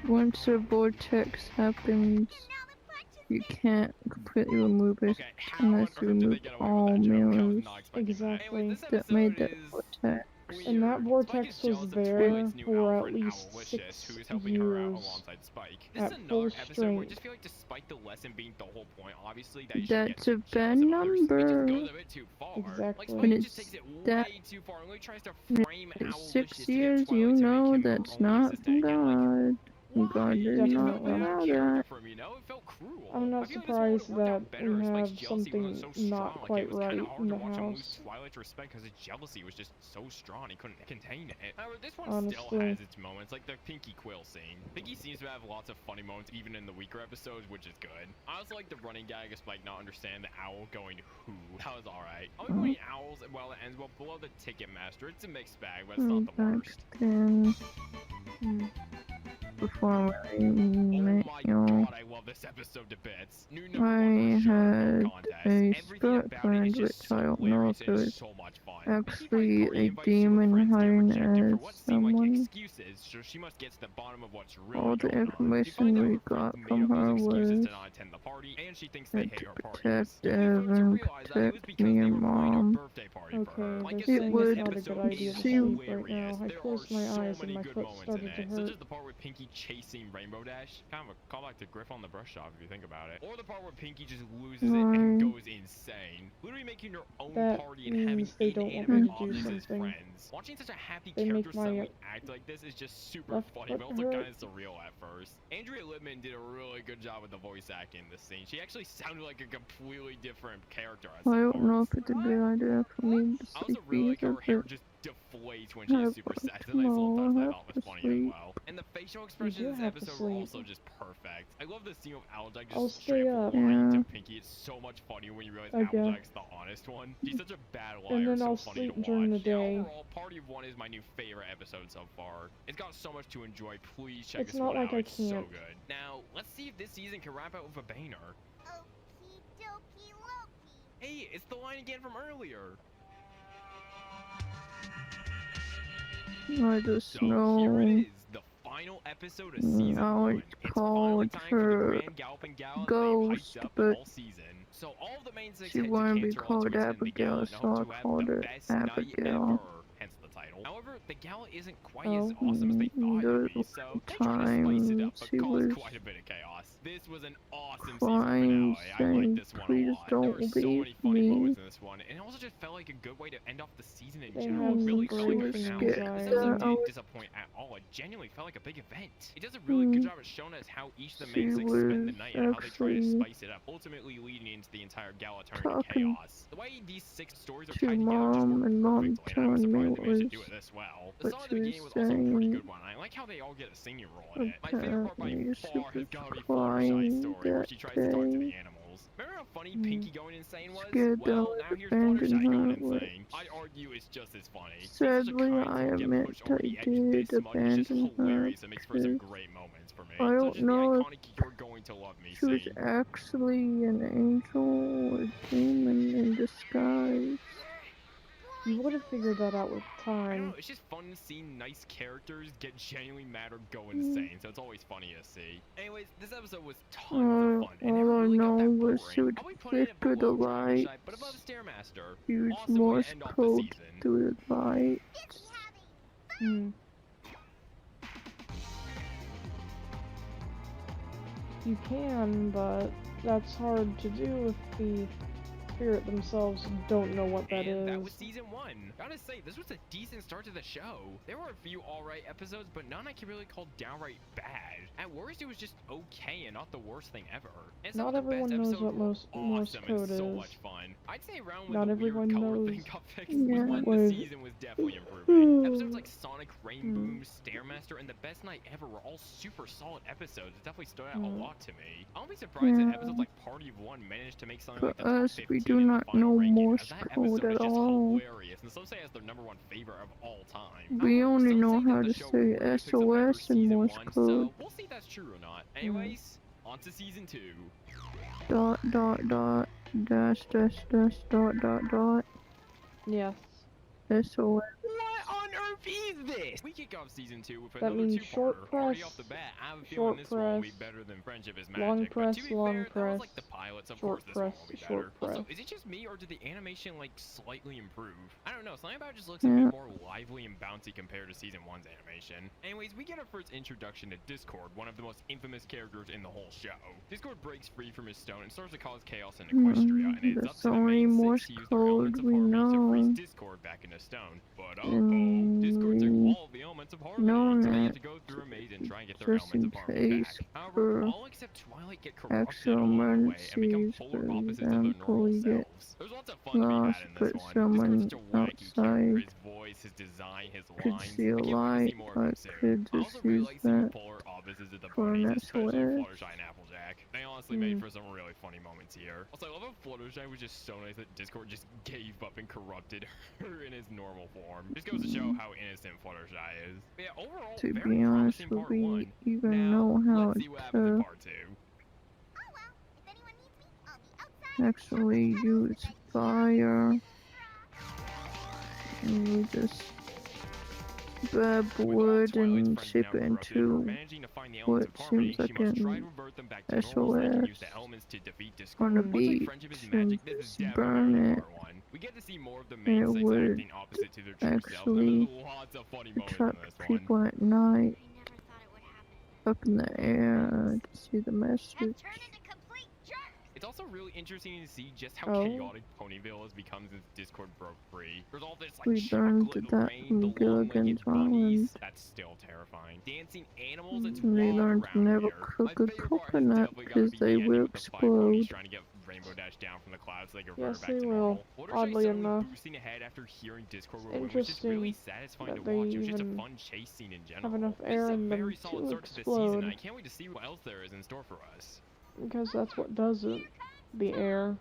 Once a vortex happens, Now the punches you can't completely remove it Okay, how unless on you earth did they remove get away with all that joke? I was mirrors not expecting that. Anyways, this that made episode that is vortex. And that weird. vortex Spike is was jealous of there Twilight's new for at Alfred least Owlicious, 6 who's helping her out years alongside Spike. This at is full another episode where I strength. just feel like despite the lesson being the whole point, obviously, that you should get That's too a bad jealous of others, it just number. goes a bit too far. Like, Exactly. When Spike just it's takes it that way too far and really tries to frame at Owlicious 6 to get years, Twilight you to make know him her that's only not assistant again. Like, God. why? God did It just not felt bad out allow of character that. for him, you know? It felt cruel. I'm I not feel like this one would've surprised worked that out better we if Spike's have jealousy wasn't something so not strong. Like, quite it was kind right of hard in to the watch him lose house. Twilight's respect because his jealousy was just so strong he couldn't contain it. However, this one still Honestly. has its moments, like the Pinky Quill scene. Pinky seems to have lots of funny moments even in the weaker episodes, which is good. I also like the running gag of Spike not understand the owl going who. That was alright. I'll be putting owls while it ends well below the Ticketmaster. It's a mixed bag, but it's not the worst. Then, before I met Oh my you, god, I love this episode to bits. New number I one for sure, no had contest. a Everything spirit about it friend, is just which so I don't know hilarious if and it it's was so much fun. actually Pinkie a Pie party invites demon super friends get hiring rejected for as what seem like someone. excuses, so she must get to the bottom of what's really All the going on. She information finds out we her friends got made from up those her excuses was to not attend the party, and she thinks they that hate to her parties. protect Only for her to Evan, realize that it was protect because me they and were planning a Mom. birthday party for her. Okay, Like I this said, thing this is not a good episode idea is to see sleep right hilarious. now. I There are closed my so eyes and many my good foot moments in started to it, such hurt. as the part with Pinky chasing Rainbow Dash. Kind of a callback to Griff on the brush shop if you think about it. Or the part where Pinky just loses it and goes insane. Literally making her own That party and having means they don't want me inanimate to do objects as something. friends. Watching such a happy They character make my suddenly act like this is just super left funny, foot but also hurt. kind of surreal at first. Andrea Lippman did a really good job with the voice acting in this scene. She actually sounded like a completely different character at I some don't know parts. if it's a good idea for me to I also sleep really like how either, her hair but just deflates when she I is super have sad. It's a to nice little touch that I have thought to was funny as sleep. well. And the facial You expressions do in this have to episode were sleep. also just perfect. I love the scene of Applejack I'll just straight stay up up. lying Yeah. to Pinky. It's so much funnier when you realize I guess. Applejack's the honest one. She's such a bad liar, And then so I'll funny to sleep during watch. the day. Yeah, overall, Party of One is my new favorite episode so far. It's got so much to enjoy. Please check It's this not one like out. I It's so can't. good. Now, let's see if this season can wrap out with a banger. Okie dokie Loki. Hey, it's the line again from earlier. I just So here know it is, the final episode of season now 1. it's It's finally called time for the her Grand Galloping Gala that Ghost, they've hyped up but all season. So all of the main six she head to wanted to be Canterlot called to attend the gala Abigail, and so hope I to have called the her best night Abigail. ever, hence the title. However, the gala isn't quite as Oh. awesome as they thought it There would be, was so they try to spice it time up, but she cause was quite a bit of chaos. This was an awesome season crying, finale. I like saying, this one a "Please lot. There don't were so leave many funny me." moments in this one, and it also just felt like a good way to end off the season in They general. have It really some felt like a great finale. things, This guys. episode I didn't was- disappoint at all. It genuinely felt like a big event. It does a really good job at showing us how each of the main She six spend the was night and how they try to actually spice it up, ultimately leading into the entire gala turning to talking chaos. The way these 6 stories are to tied together just Mom, work and Mom perfectly, and I was telling me surprised what they managed to do was it this well. The what song at she the was beginning was also a pretty saying. good one. I like how they all get a singing role in it. My favorite part by Apparently, she far has was got to be Fluttershy's crying story, where she that tries to talk to the day. animals. Remember how funny Pinky going insane was? Scared that I Well, would now here's abandon Fluttershy going her, insane. I'd argue it's just as funny. Being such a Sadly, kind I soul get admit pushed over I the edge this did much is just abandon her hilarious and makes for some because great moments for me. I Such don't as the know if iconic "You're Going to Love Me" she was scene. actually an angel or demon in disguise. You would have figured that out with I don't time. know, it's just fun seeing nice characters get genuinely mad or go insane, so it's always funny to see. Anyways, this episode was tons of fun, and it All I really got that know was she boring. would I'll be putting it flicker the below Dragonfly, light, but above Stairmaster. use Awesome way Morse to end off the code season. through the light. It's having Hmm. You can, but that's hard to do if the spirit themselves don't know what that is. And that was season 1. Gotta say, this was a decent start to the show. There were a few alright episodes, but none I can really call downright bad. At worst, it was just okay and not the worst thing ever. And some Not of the best everyone knows episodes what were Morse awesome code and so is. much fun. I'd say around when Not the weird everyone color knows. thing got fixed Yeah. was when the With- season was definitely improving. Episodes like Sonic, Rainboom, Stairmaster, and The Best Night Ever were all super solid episodes. It definitely stood out a lot to me. I'll be surprised that Yeah. episodes like Party of One managed to make something For like the top us, 15 we do in the not final know ranking, Morse as that code episode is at just all. hilarious, and some say it's their #1 favorite of all time. We However, only some know say that how the to show say really picks up after SOS in season Morse 1, code. so we'll see if that's true or not. Anyways, on to season 2. Dot dot dot dash dash dash dot Yes. SOS. What on earth is this? We kick off season 2 with That another means two-parter. short Already press, off the bat, I have a short feeling this one will be press, better than Friendship is long Magic. press, but to be long fair, that was like press, the pilots. Of short course, this one press, will be short better. Also, press. is it just me or did the animation like slightly improve? I don't know. Something about it just looks a Yeah. bit more lively and bouncy compared to season 1's animation. Anyways, we get our first introduction to Discord, one of the most infamous characters in the whole show. Discord breaks free from his stone and starts to cause chaos in Equestria, and it's up That's to the only main Morse six to use their elements code of we harmony to freeze know. Discord back into stone. But And Discord took we all of the elements of harmony, know so they that have to go through a maze and try and get their just elements in of harmony case back. However, for all except Twilight get corrupted actual along the way and become emergencies, polar for opposites of their example, normal you get selves. There's lots of fun to be lost, had in this but one. Discord's someone such a wacky character. outside His voice, his design, his could lines. see a I can't wait to see light, more of him but soon. could I just also really use like seeing the that polar opposites of the for an bunnies, especially SOS. Fluttershy and Applejack. They honestly made for some really funny moments here. Also, I love how Fluttershy was just so nice that Discord just gave up and corrupted her in his normal form. Just goes to show how innocent Fluttershy is. But yeah, overall, To very be honest, promising would part we 1. even Now, know how let's see what happens in to part 2. Oh well, if anyone needs me, I'll be outside. actually use fire? And we just grab With all wood Twilight's and friends shape now it corrupted, in her into managing to find the what elements of harmony, seems like she must try an to revert them back to normal so they can use the SOS elements to defeat on Discord. a Much like beach Friendship is and Magic, this is just definitely burn better than it. part 1. We get to see more of the And main it six would acting opposite to their true selves, and actually there's lots of funny moments in attract this one. people at night I never thought it would happen. up in the air to see the Have message. turned into complete jerks. It's also really interesting to see just how Oh. chaotic Ponyville has become since Discord broke free. There's all this like We learned chocolate that rain, from the long-legged Gilligan's bunnies. Island. That's still terrifying. Dancing animals, it's And we wild learned to around never here. cook My a favorite part has coconut definitely got to because be they the ending will with the 5 ponies explode. trying to get Rainbow Dash down from the clouds so they can Yes, revert back they to will. normal. Fluttershy Oddly suddenly enough. boosting ahead after hearing Discord It's would win was just really interesting satisfying to that they watch. It was just a even fun chase scene in general. have enough This air is a in them very solid to start to the season, and I explode. can't wait to see what else there is in store for us. Because that's what does it. The air.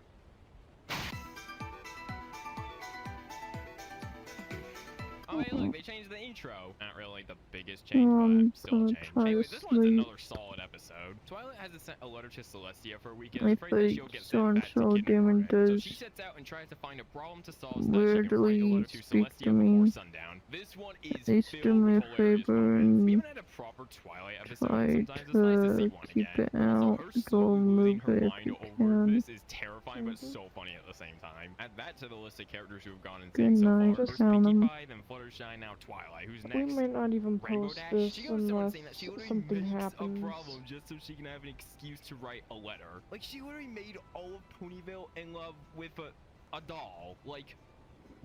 Oh, hey, look, they changed the intro. Not really the biggest change, but still a gonna change. try to Anyways, this one's sleep. another solid episode. Twilight has sent a letter to Celestia for a weekend, I afraid that think she'll get so sent and back so to demon kindergarten. So does she sets out and tries to find a problem to solve so that she can write a weirdly letter to speak Celestia to before me. sundown. This one is They filled do me a with hilarious favor moments. We and haven't had a proper Twilight episode, try and sometimes it's nice to see to one keep again. it Also, out. her Go slowly losing move her it if mind you over can. this is terrifying, but Mhm. so funny at the same time. Add that to the list of characters who have gone Good insane so night, far. First count Pinkie 'em. Pie, then Fluttershy, now Twilight. Who's We next? might not even Rainbow post Dash. this She goes so on unless saying that she literally something makes happens. a problem just so she can have an excuse to write a letter. Like, she literally made all of Ponyville in love with a doll. Like,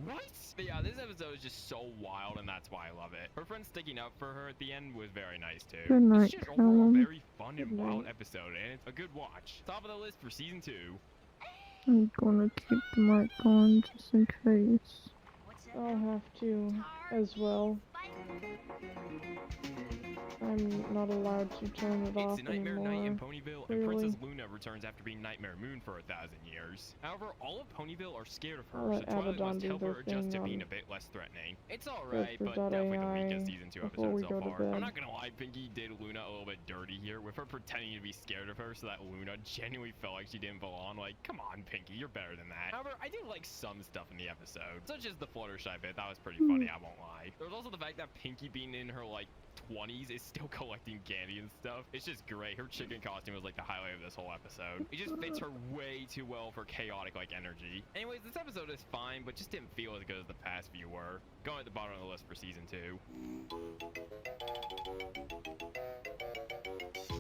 what? But yeah, this episode is just so wild, and that's why I love it. Her friend sticking up for her at the end was very nice too. Good night, It's just overall Callum. very fun and Good wild night. episode, and it's a good watch. Top of the list for season 2. I'm gonna keep the mic on just in case. What's that? I'll have to as well. I'm not allowed to turn it off It's a Nightmare Night anymore. in Ponyville, and Clearly. Princess Luna returns after being Nightmare Moon for 1,000 years. However, all of Ponyville are scared of her, I'll so let Twilight Abaddon must do help their her adjust to thing being on a bit less threatening. It's alright, but Filter.ai definitely the weakest season 2 before episode we so go to far. bed. I'm not gonna lie, Pinkie did Luna a little bit dirty here, with her pretending to be scared of her so that Luna genuinely felt like she didn't belong. Like, come on, Pinkie, you're better than that. However, I did like some stuff in the episode, such as the Fluttershy bit. That was pretty funny, I won't lie. There was also the fact that Pinkie, being in her like 20s, is still collecting candy and stuff. It's just great. Her chicken costume was like the highlight of this whole episode. It just fits her way too well for chaotic like energy. Anyways, this episode is fine, but just didn't feel as good as the past few were. Going at the bottom of the list for season 2.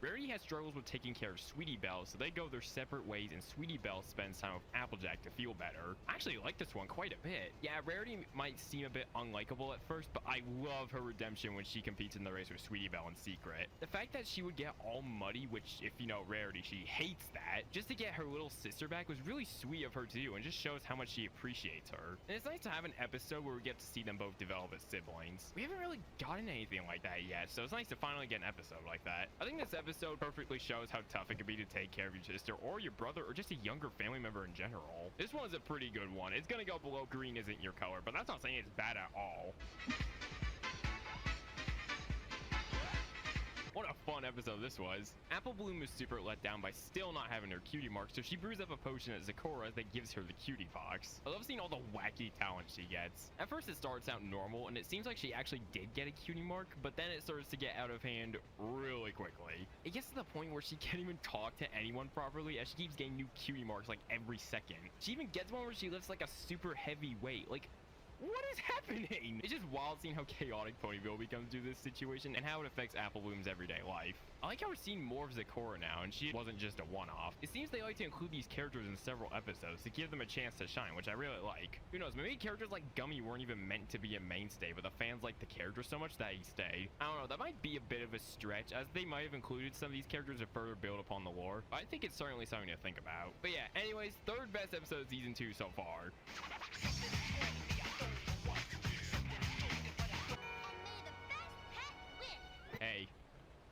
Rarity has struggles with taking care of Sweetie Belle, so they go their separate ways, and Sweetie Belle spends time with Applejack to feel better. I actually like this one quite a bit. Yeah, Rarity might seem a bit unlikable at first, but I love her redemption when she competes in the race with Sweetie Belle in secret. The fact that she would get all muddy, which if you know Rarity, she hates that, just to get her little sister back was really sweet of her to do, and just shows how much she appreciates her. And it's nice to have an episode where we get to see them both develop as siblings. We haven't really gotten anything like that yet, so it's nice to finally get an episode like that. I think this episode perfectly shows how tough it can be to take care of your sister or your brother or just a younger family member in general. This one's a pretty good one. It's gonna go below green isn't your color, but that's not saying it's bad at all. What a fun episode this was. Apple Bloom is super let down by still not having her cutie mark, so she brews up a potion at Zecora that gives her the cutie box. I love seeing all the wacky talents she gets. At first it starts out normal, and it seems like she actually did get a cutie mark, but then it starts to get out of hand really quickly. It gets to the point where she can't even talk to anyone properly, as she keeps getting new cutie marks like every second. She even gets one where she lifts like a super heavy weight. Like, what is happening? It's just wild seeing how chaotic Ponyville becomes due to this situation and how it affects Apple Bloom's everyday life. I like how we're seeing more of Zecora now, and she wasn't just a one-off. It seems they like to include these characters in several episodes to give them a chance to shine, which I really like. Who knows, maybe characters like Gummy weren't even meant to be a mainstay, but the fans like the character so much that he stayed. I don't know, that might be a bit of a stretch, as they might have included some of these characters to further build upon the lore. But I think it's certainly something to think about. But yeah, anyways, third best episode of season 2 so far.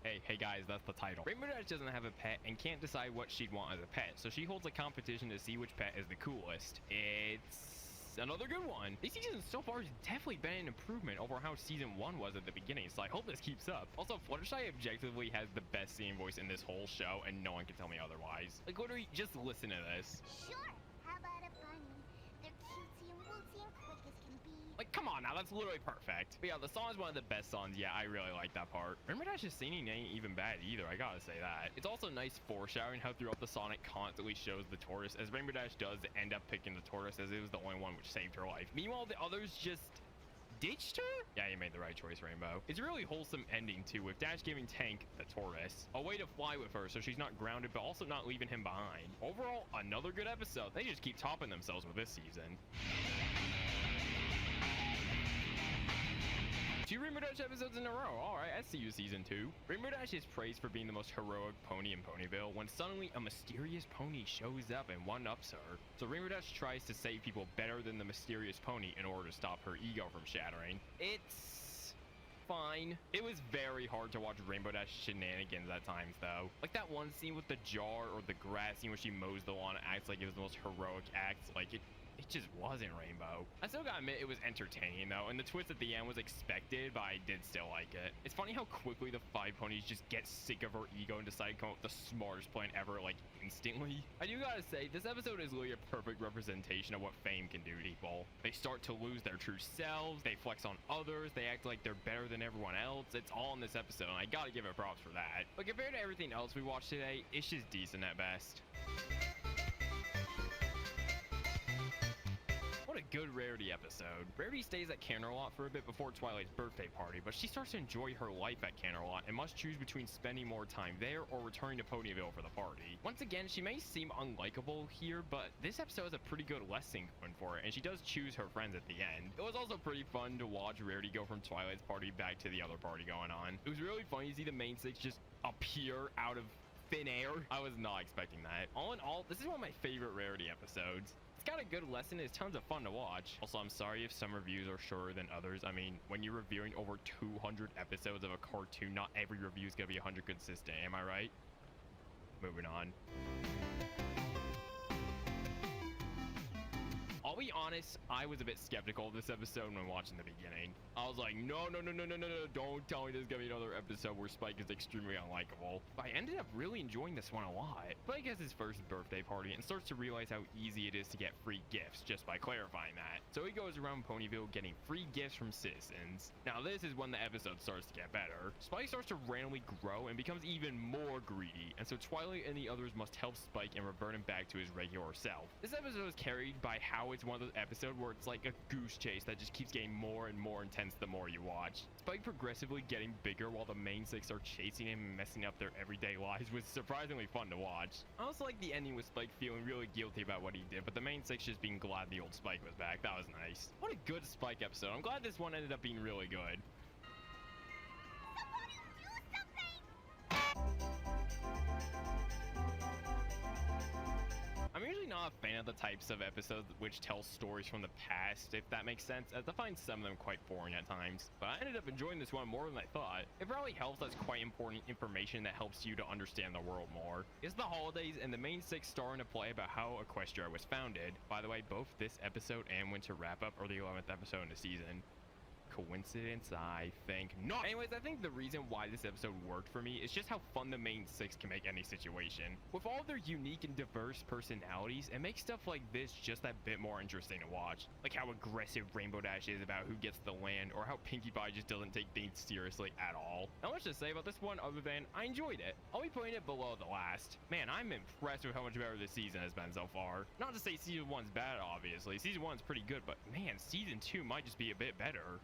Hey guys, that's the title. Rainbow Dash doesn't have a pet and can't decide what she'd want as a pet, so she holds a competition to see which pet is the coolest. It's another good one. This season so far has definitely been an improvement over how season 1 was at the beginning, so I hope this keeps up. Also, Fluttershy objectively has the best singing voice in this whole show, and no one can tell me otherwise. Like, literally, just listen to this. Sure, how about a bunny? They're cutesy and wootsy and quick as can be. Like, come on now, that's literally perfect. But yeah, the song is one of the best songs. Yeah, I really like that part. Rainbow Dash's singing ain't even bad either, I gotta say that. It's also nice foreshadowing how throughout the song it constantly shows the tortoise, as Rainbow Dash does end up picking the tortoise, as it was the only one which saved her life. Meanwhile, the others just ditched her? Yeah, you made the right choice, Rainbow. It's a really wholesome ending too, with Dash giving Tank, the tortoise, a way to fly with her so she's not grounded but also not leaving him behind. Overall, another good episode. They just keep topping themselves with this season. 2 Rainbow Dash episodes in a row. Alright, I see you, season 2. Rainbow Dash is praised for being the most heroic pony in Ponyville when suddenly a mysterious pony shows up and one-ups her. So Rainbow Dash tries to save people better than the mysterious pony in order to stop her ego from shattering. It's fine. It was very hard to watch Rainbow Dash shenanigans at times though. Like that one scene with the jar or the grass scene where she mows the lawn and acts like it was the most heroic act. Like it just wasn't Rainbow. I still gotta admit it was entertaining though, and the twist at the end was expected, but I did still like it. It's funny how quickly the 5 ponies just get sick of her ego and decide to come up with the smartest plan ever, like instantly. I do gotta say, this episode is really a perfect representation of what fame can do to people. They start to lose their true selves, they flex on others, they act like they're better than everyone else. It's all in this episode, and I gotta give it props for that. But compared to everything else we watched today, it's just decent at best. What a good Rarity episode. Rarity stays at Canterlot for a bit before Twilight's birthday party, but she starts to enjoy her life at Canterlot and must choose between spending more time there or returning to Ponyville for the party. Once again, she may seem unlikable here, but this episode has a pretty good lesson going for it, and she does choose her friends at the end. It was also pretty fun to watch Rarity go from Twilight's party back to the other party going on. It was really funny to see the main six just appear out of thin air. I was not expecting that. All in all, this is one of my favorite Rarity episodes. It's got a good lesson, it's tons of fun to watch. Also, I'm sorry if some reviews are shorter than others. I mean, when you're reviewing over 200 episodes of a cartoon, not every review is gonna be 100 consistent, am I right? Moving on. I'll be honest, I was a bit skeptical of this episode when watching the beginning. I was like, no, don't tell me there's gonna be another episode where Spike is extremely unlikable. But I ended up really enjoying this one a lot. Spike has his first birthday party and starts to realize how easy it is to get free gifts just by clarifying that. So he goes around Ponyville getting free gifts from citizens. Now this is when the episode starts to get better. Spike starts to randomly grow and becomes even more greedy, and so Twilight and the others must help Spike and revert him back to his regular self. This episode is carried by how it's one of those episodes where it's like a goose chase that just keeps getting more and more intense the more you watch. Spike progressively getting bigger while the main six are chasing him and messing up their everyday lives was surprisingly fun to watch. I also like the ending with Spike feeling really guilty about what he did, but the main six just being glad the old Spike was back. That was nice. What a good Spike episode. I'm glad this one ended up being really good. Somebody do something! I'm usually not a fan of the types of episodes which tell stories from the past, if that makes sense, as I find some of them quite boring at times. But I ended up enjoying this one more than I thought. It probably helps as quite important information that helps you to understand the world more. It's the holidays and the main six starring to play about how Equestria was founded. By the way, both this episode and Winter Wrap Up are the 11th episode in the season. Coincidence? I think not. Anyways, I think the reason why this episode worked for me is just how fun the main six can make any situation. With all of their unique and diverse personalities, it makes stuff like this just that bit more interesting to watch. Like how aggressive Rainbow Dash is about who gets the land, or how Pinkie Pie just doesn't take things seriously at all. Not much to say about this one other than I enjoyed it. I'll be putting it below the last. Man, I'm impressed with how much better this season has been so far. Not to say season 1's bad, obviously. Season 1's pretty good, but man, season 2 might just be a bit better.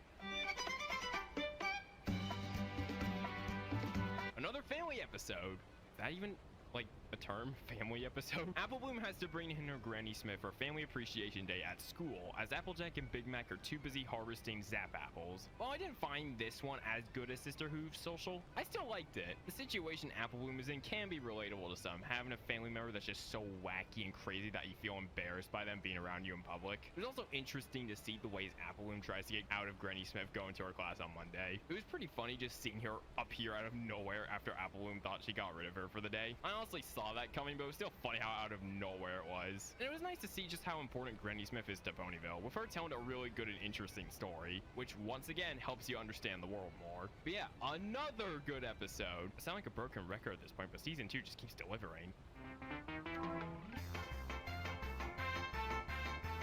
Another family episode. Is that even like a term? Family episode? Apple Bloom has to bring in her Granny Smith for Family Appreciation Day at school, as Applejack and Big Mac are too busy harvesting Zap apples. While I didn't find this one as good as Sister Hooves Social, I still liked it. The situation Apple Bloom is in can be relatable to some, having a family member that's just so wacky and crazy that you feel embarrassed by them being around you in public. It was also interesting to see the ways Apple Bloom tries to get out of Granny Smith going to her class on Monday. It was pretty funny just seeing her appear out of nowhere after Apple Bloom thought she got rid of her for the day. I honestly saw that coming, but it was still funny how out of nowhere it was. And it was nice to see just how important Granny Smith is to Ponyville, with her telling a really good and interesting story, which once again helps you understand the world more. But yeah, another good episode. I sound like a broken record at this point, but season 2 just keeps delivering.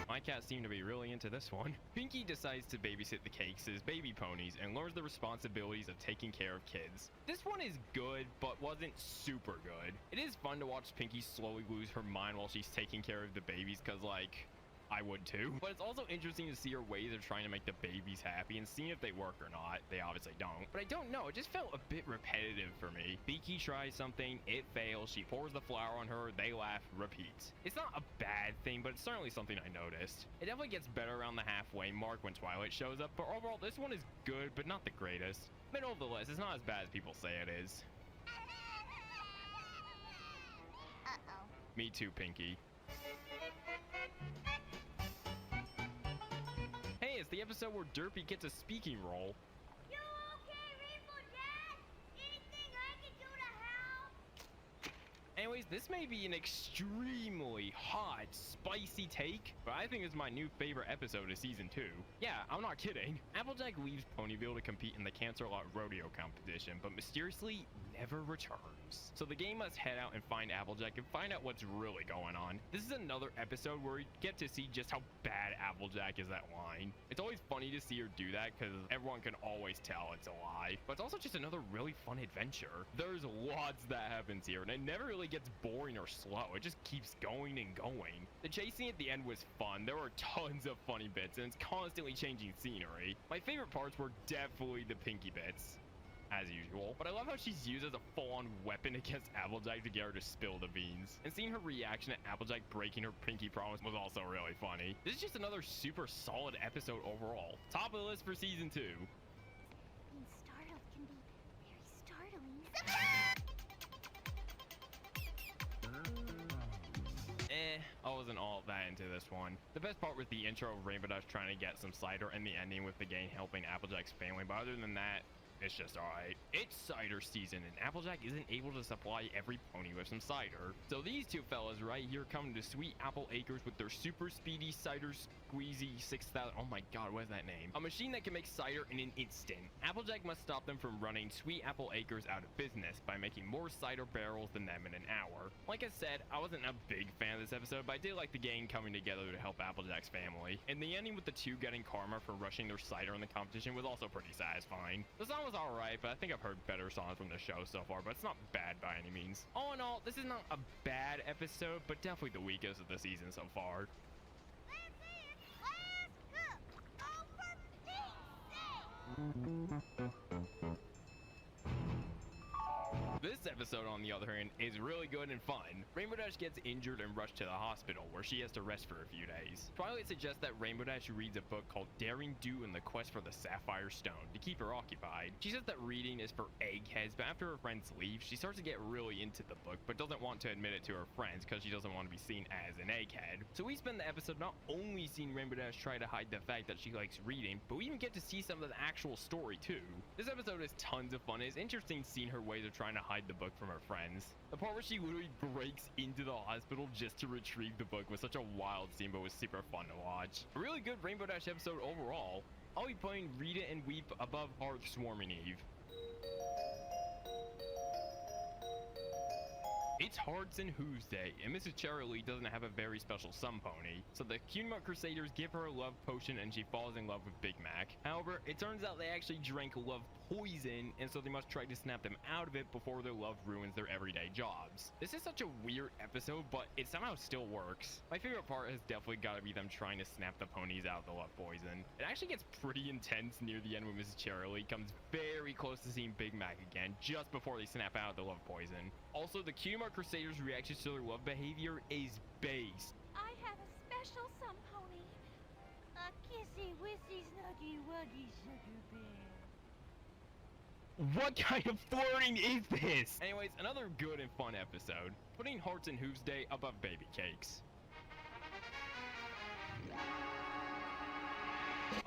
My cat seemed to be really into this one. Pinkie decides to babysit the Cakes' baby ponies and learns the responsibilities of taking care of kids. This one is good, but wasn't super good. It is fun to watch Pinkie slowly lose her mind while she's taking care of the babies, cause like, I would too. But it's also interesting to see her ways of trying to make the babies happy and seeing if they work or not. They obviously don't. But I don't know, it just felt a bit repetitive for me. Pinkie tries something, it fails, she pours the flour on her, they laugh, repeats. It's not a bad thing, but it's certainly something I noticed. It definitely gets better around the halfway mark when Twilight shows up, but overall this one is good, but not the greatest. Middle of the list, it's not as bad as people say it is. Uh-oh. Me too, Pinkie. Hey, it's the episode where Derpy gets a speaking role. You okay, Rainbow Dash? Anything I can do to help? Anyways, this may be an extremely hot, spicy take, but I think it's my new favorite episode of season 2. Yeah, I'm not kidding. Applejack leaves Ponyville to compete in the Cancer-Lot Rodeo competition, but mysteriously never returns. So the game must head out and find Applejack and find out what's really going on. This is another episode where we get to see just how bad Applejack is at lying. It's always funny to see her do that because everyone can always tell it's a lie, but it's also just another really fun adventure. There's lots that happens here and it never really gets boring or slow. It just keeps going and going. The chasing at the end was fun. There were tons of funny bits and it's constantly changing scenery. My favorite parts were definitely the Pinkie bits, as usual, but I love how she's used as a full-on weapon against Applejack to get her to spill the beans. And seeing her reaction to Applejack breaking her Pinkie promise was also really funny. This is just another super solid episode overall. Top of the list for season 2. Being startled can be very startling. I wasn't all that into this one. The best part was the intro of Rainbow Dash trying to get some cider and the ending with the gang helping Applejack's family, but other than that, it's just alright. It's cider season and Applejack isn't able to supply every pony with some cider. So these two fellas right here come to Sweet Apple Acres with their super speedy cider squeezy 6000. Oh my god, what is that name? A machine that can make cider in an instant. Applejack must stop them from running Sweet Apple Acres out of business by making more cider barrels than them in an hour. Like I said, I wasn't a big fan of this episode, but I did like the gang coming together to help Applejack's family. And the ending with the two getting karma for rushing their cider in the competition was also pretty satisfying. The song was alright, but I think I've heard better songs from the show so far, but it's not bad by any means. All in all, this is not a bad episode, but definitely the weakest of the season so far. Let's see, it's This episode, on the other hand, is really good and fun. Rainbow Dash gets injured and rushed to the hospital, where she has to rest for a few days. Twilight suggests that Rainbow Dash reads a book called Daring Do and the Quest for the Sapphire Stone to keep her occupied. She says that reading is for eggheads, but after her friends leave, she starts to get really into the book, but doesn't want to admit it to her friends because she doesn't want to be seen as an egghead. So we spend the episode not only seeing Rainbow Dash try to hide the fact that she likes reading, but we even get to see some of the actual story too. This episode is tons of fun. It's interesting seeing her ways of trying to hide the book from her friends. The part where she literally breaks into the hospital just to retrieve the book was such a wild scene, but was super fun to watch. A really good Rainbow Dash episode overall. I'll be playing Read It and Weep above Hearth Swarming Eve. It's Hearts and Who's Day, and Mrs. Cherry doesn't have a very special sun pony, so the Cutie Crusaders give her a love potion and she falls in love with Big Mac. However, it turns out they actually drank love poison, and so they must try to snap them out of it before their love ruins their everyday jobs. This is such a weird episode, but it somehow still works. My favorite part has definitely got to be them trying to snap the ponies out of the love poison. It actually gets pretty intense near the end when Mrs. Cherry comes very close to seeing Big Mac again, just before they snap out of the love poison. Also, the Cutie Crusaders' reactions to their love behavior is based. I have a special sun pony. A kissy wissy snuggy wuggy sugar bear. What kind of flirting is this? Anyways, another good and fun episode. Putting Hearts and Hooves Day above Baby Cakes.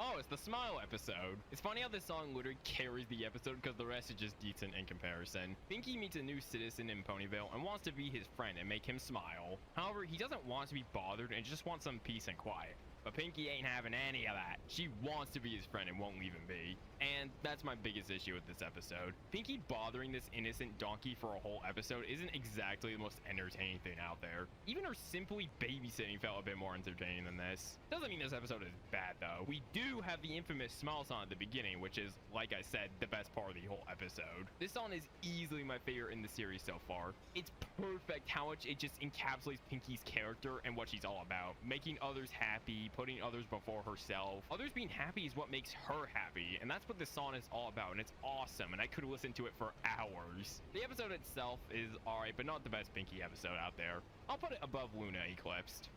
Oh, it's the Smile episode. It's funny how this song literally carries the episode because the rest is just decent in comparison. Pinky meets a new citizen in Ponyville and wants to be his friend and make him smile. However, he doesn't want to be bothered and just wants some peace and quiet. But Pinky ain't having any of that. She wants to be his friend and won't leave him be. And that's my biggest issue with this episode. Pinky bothering this innocent donkey for a whole episode isn't exactly the most entertaining thing out there. Even her simply babysitting felt a bit more entertaining than this. Doesn't mean this episode is bad though. We do have the infamous Smile song at the beginning, which is, like I said, the best part of the whole episode. This song is easily my favorite in the series so far. It's perfect how much it just encapsulates Pinky's character and what she's all about. Making others happy, putting others before herself. Others being happy is what makes her happy, and that's what this song is all about, and it's awesome, and I could listen to it for hours. The episode itself is alright, but not the best Pinky episode out there. I'll put it above Luna Eclipsed.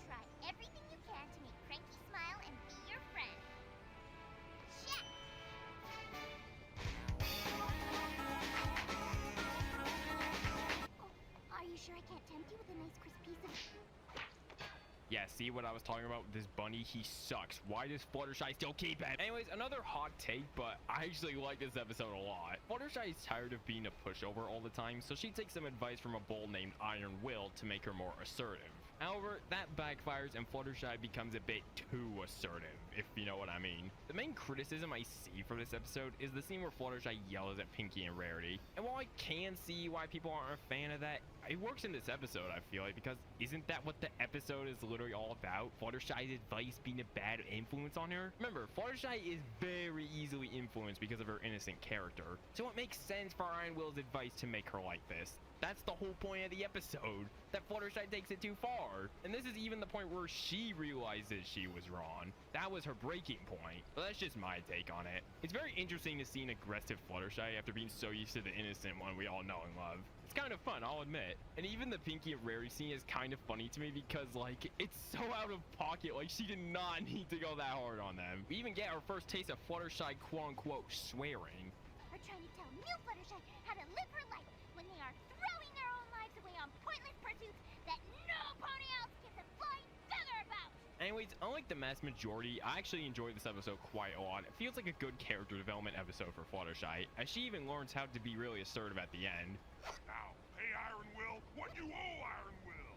Try everything you can to make Cranky smile and be your friend. Check! Oh, are you sure I can't tempt you with a nice crisp piece of... Yeah, see what I was talking about with this bunny? He sucks. Why does Fluttershy still keep him? Anyways, another hot take, but I actually like this episode a lot. Fluttershy is tired of being a pushover all the time, so she takes some advice from a bull named Iron Will to make her more assertive. However, that backfires and Fluttershy becomes a bit too assertive, if you know what I mean. The main criticism I see for this episode is the scene where Fluttershy yells at Pinky and Rarity. And while I can see why people aren't a fan of that, it works in this episode, I feel like, because isn't that what the episode is literally all about? Fluttershy's advice being a bad influence on her? Remember, Fluttershy is very easily influenced because of her innocent character, so it makes sense for Iron Will's advice to make her like this. That's the whole point of the episode, that Fluttershy takes it too far. And this is even the point where she realizes she was wrong. That was her breaking point. But that's just my take on it. It's very interesting to see an aggressive Fluttershy after being so used to the innocent one we all know and love. It's kind of fun, I'll admit. And even the Pinky and Rarity scene is kind of funny to me because, like, it's so out of pocket. Like, she did not need to go that hard on them. We even get our first taste of Fluttershy quote-unquote swearing. Are trying to tell new Fluttershy how to live her life when they are throwing their own lives away on pointless pursuits that no pony else gives a flying feather about. Anyways, unlike the mass majority, I actually enjoyed this episode quite a lot. It feels like a good character development episode for Fluttershy, as she even learns how to be really assertive at the end. Now, hey Iron Will, what you owe Iron Will?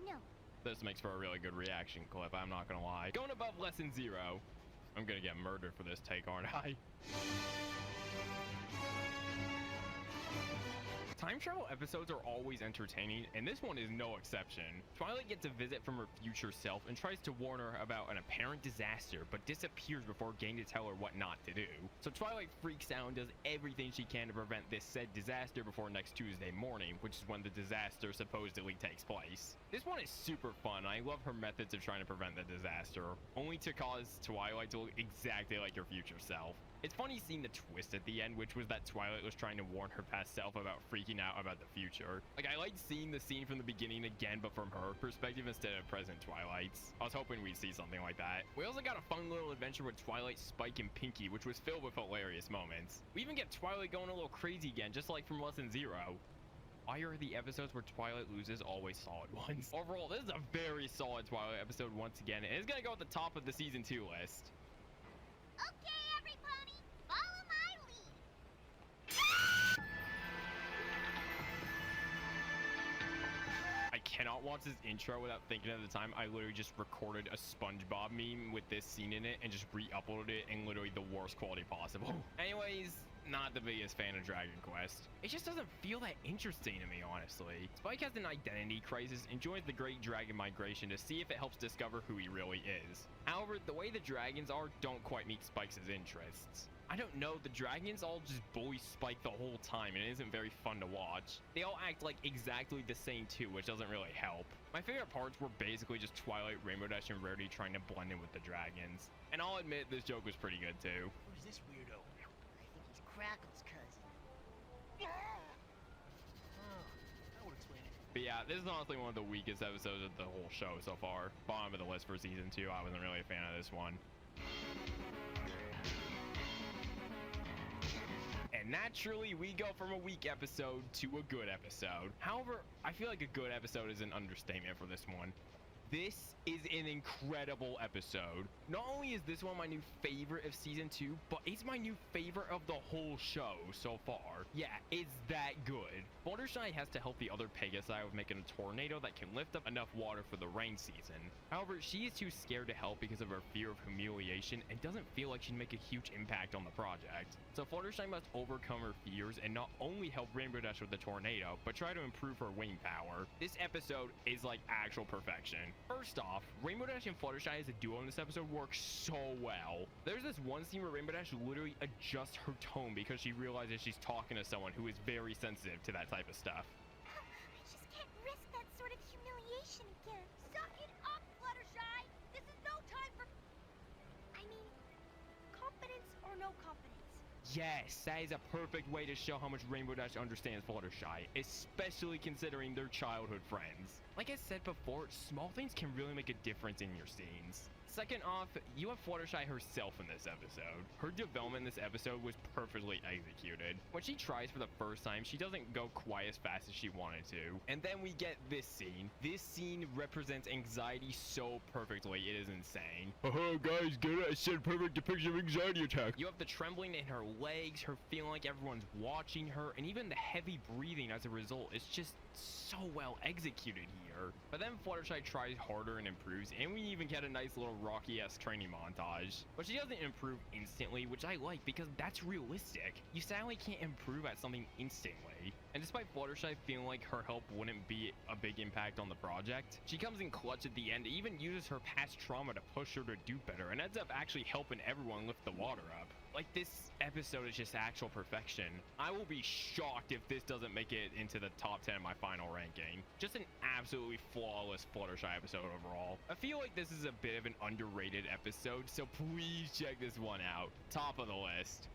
No. This makes for a really good reaction clip, I'm not gonna lie. Going above lesson 0. I'm gonna get murdered for this take, aren't I? Time travel episodes are always entertaining, and this one is no exception. Twilight gets a visit from her future self and tries to warn her about an apparent disaster, but disappears before getting to tell her what not to do. So Twilight freaks out and does everything she can to prevent this said disaster before next Tuesday morning, which is when the disaster supposedly takes place. This one is super fun. I love her methods of trying to prevent the disaster, only to cause Twilight to look exactly like her future self. It's funny seeing the twist at the end, which was that Twilight was trying to warn her past self about freaking out about the future. Like, I liked seeing the scene from the beginning again, but from her perspective instead of present Twilight's. I was hoping we'd see something like that. We also got a fun little adventure with Twilight, Spike, and Pinky, which was filled with hilarious moments. We even get Twilight going a little crazy again, just like from Lesson 0. Why are the episodes where Twilight loses always solid ones? Overall, this is a very solid Twilight episode once again, and it's gonna go at the top of the Season 2 list. Okay, every pony, follow my lead. I cannot watch this intro without thinking at the time I literally just recorded a SpongeBob meme with this scene in it and just re-uploaded it in literally the worst quality possible. Anyways, not the biggest fan of Dragon Quest. It just doesn't feel that interesting to me, honestly. Spike has an identity crisis and joins the Great Dragon Migration to see if it helps discover who he really is. However, the way the dragons are don't quite meet Spike's interests. I don't know, the dragons all just bully Spike the whole time and it isn't very fun to watch. They all act like exactly the same too, which doesn't really help. My favorite parts were basically just Twilight, Rainbow Dash, and Rarity trying to blend in with the dragons. And I'll admit, this joke was pretty good too. Who's this weirdo? I think he's Crackle's cousin. Oh, that would explain it. But yeah, this is honestly one of the weakest episodes of the whole show so far. Bottom of the list for Season 2, I wasn't really a fan of this one. And naturally, we go from a weak episode to a good episode. However, I feel like a good episode is an understatement for this one. This is an incredible episode. Not only is this one my new favorite of Season 2, but it's my new favorite of the whole show so far. Yeah, it's that good. Fluttershy has to help the other Pegasi with making a tornado that can lift up enough water for the rain season. However, she is too scared to help because of her fear of humiliation and doesn't feel like she'd make a huge impact on the project. So Fluttershy must overcome her fears and not only help Rainbow Dash with the tornado, but try to improve her wing power. This episode is like actual perfection. First off, Rainbow Dash and Fluttershy as a duo in this episode work so well. There's this one scene where Rainbow Dash literally adjusts her tone because she realizes she's talking to someone who is very sensitive to that type of stuff. I just can't risk that sort of humiliation again. Suck it up, Fluttershy! This is no time for... I mean, confidence or no confidence? Yes, that is a perfect way to show how much Rainbow Dash understands Fluttershy, especially considering they're childhood friends. Like I said before, small things can really make a difference in your scenes. Second off, you have Fluttershy herself in this episode. Her development in this episode was perfectly executed. When she tries for the first time, she doesn't go quite as fast as she wanted to. And then we get this scene. This scene represents anxiety so perfectly, it is insane. Haha, guys, get it? I said perfect depiction of anxiety attack. You have the trembling in her legs, her feeling like everyone's watching her, and even the heavy breathing as a result. It's just so well executed here. But then Fluttershy tries harder and improves, and we even get a nice little Rocky-esque training montage. But she doesn't improve instantly, which I like because that's realistic. You sadly can't improve at something instantly. And despite Fluttershy feeling like her help wouldn't be a big impact on the project, she comes in clutch at the end, even uses her past trauma to push her to do better, and ends up actually helping everyone lift the water up. Like, this episode is just actual perfection. I will be shocked if this doesn't make it into the top 10 of my final ranking. Just an absolutely flawless Fluttershy episode overall. I feel like this is a bit of an underrated episode, so please check this one out. Top of the list.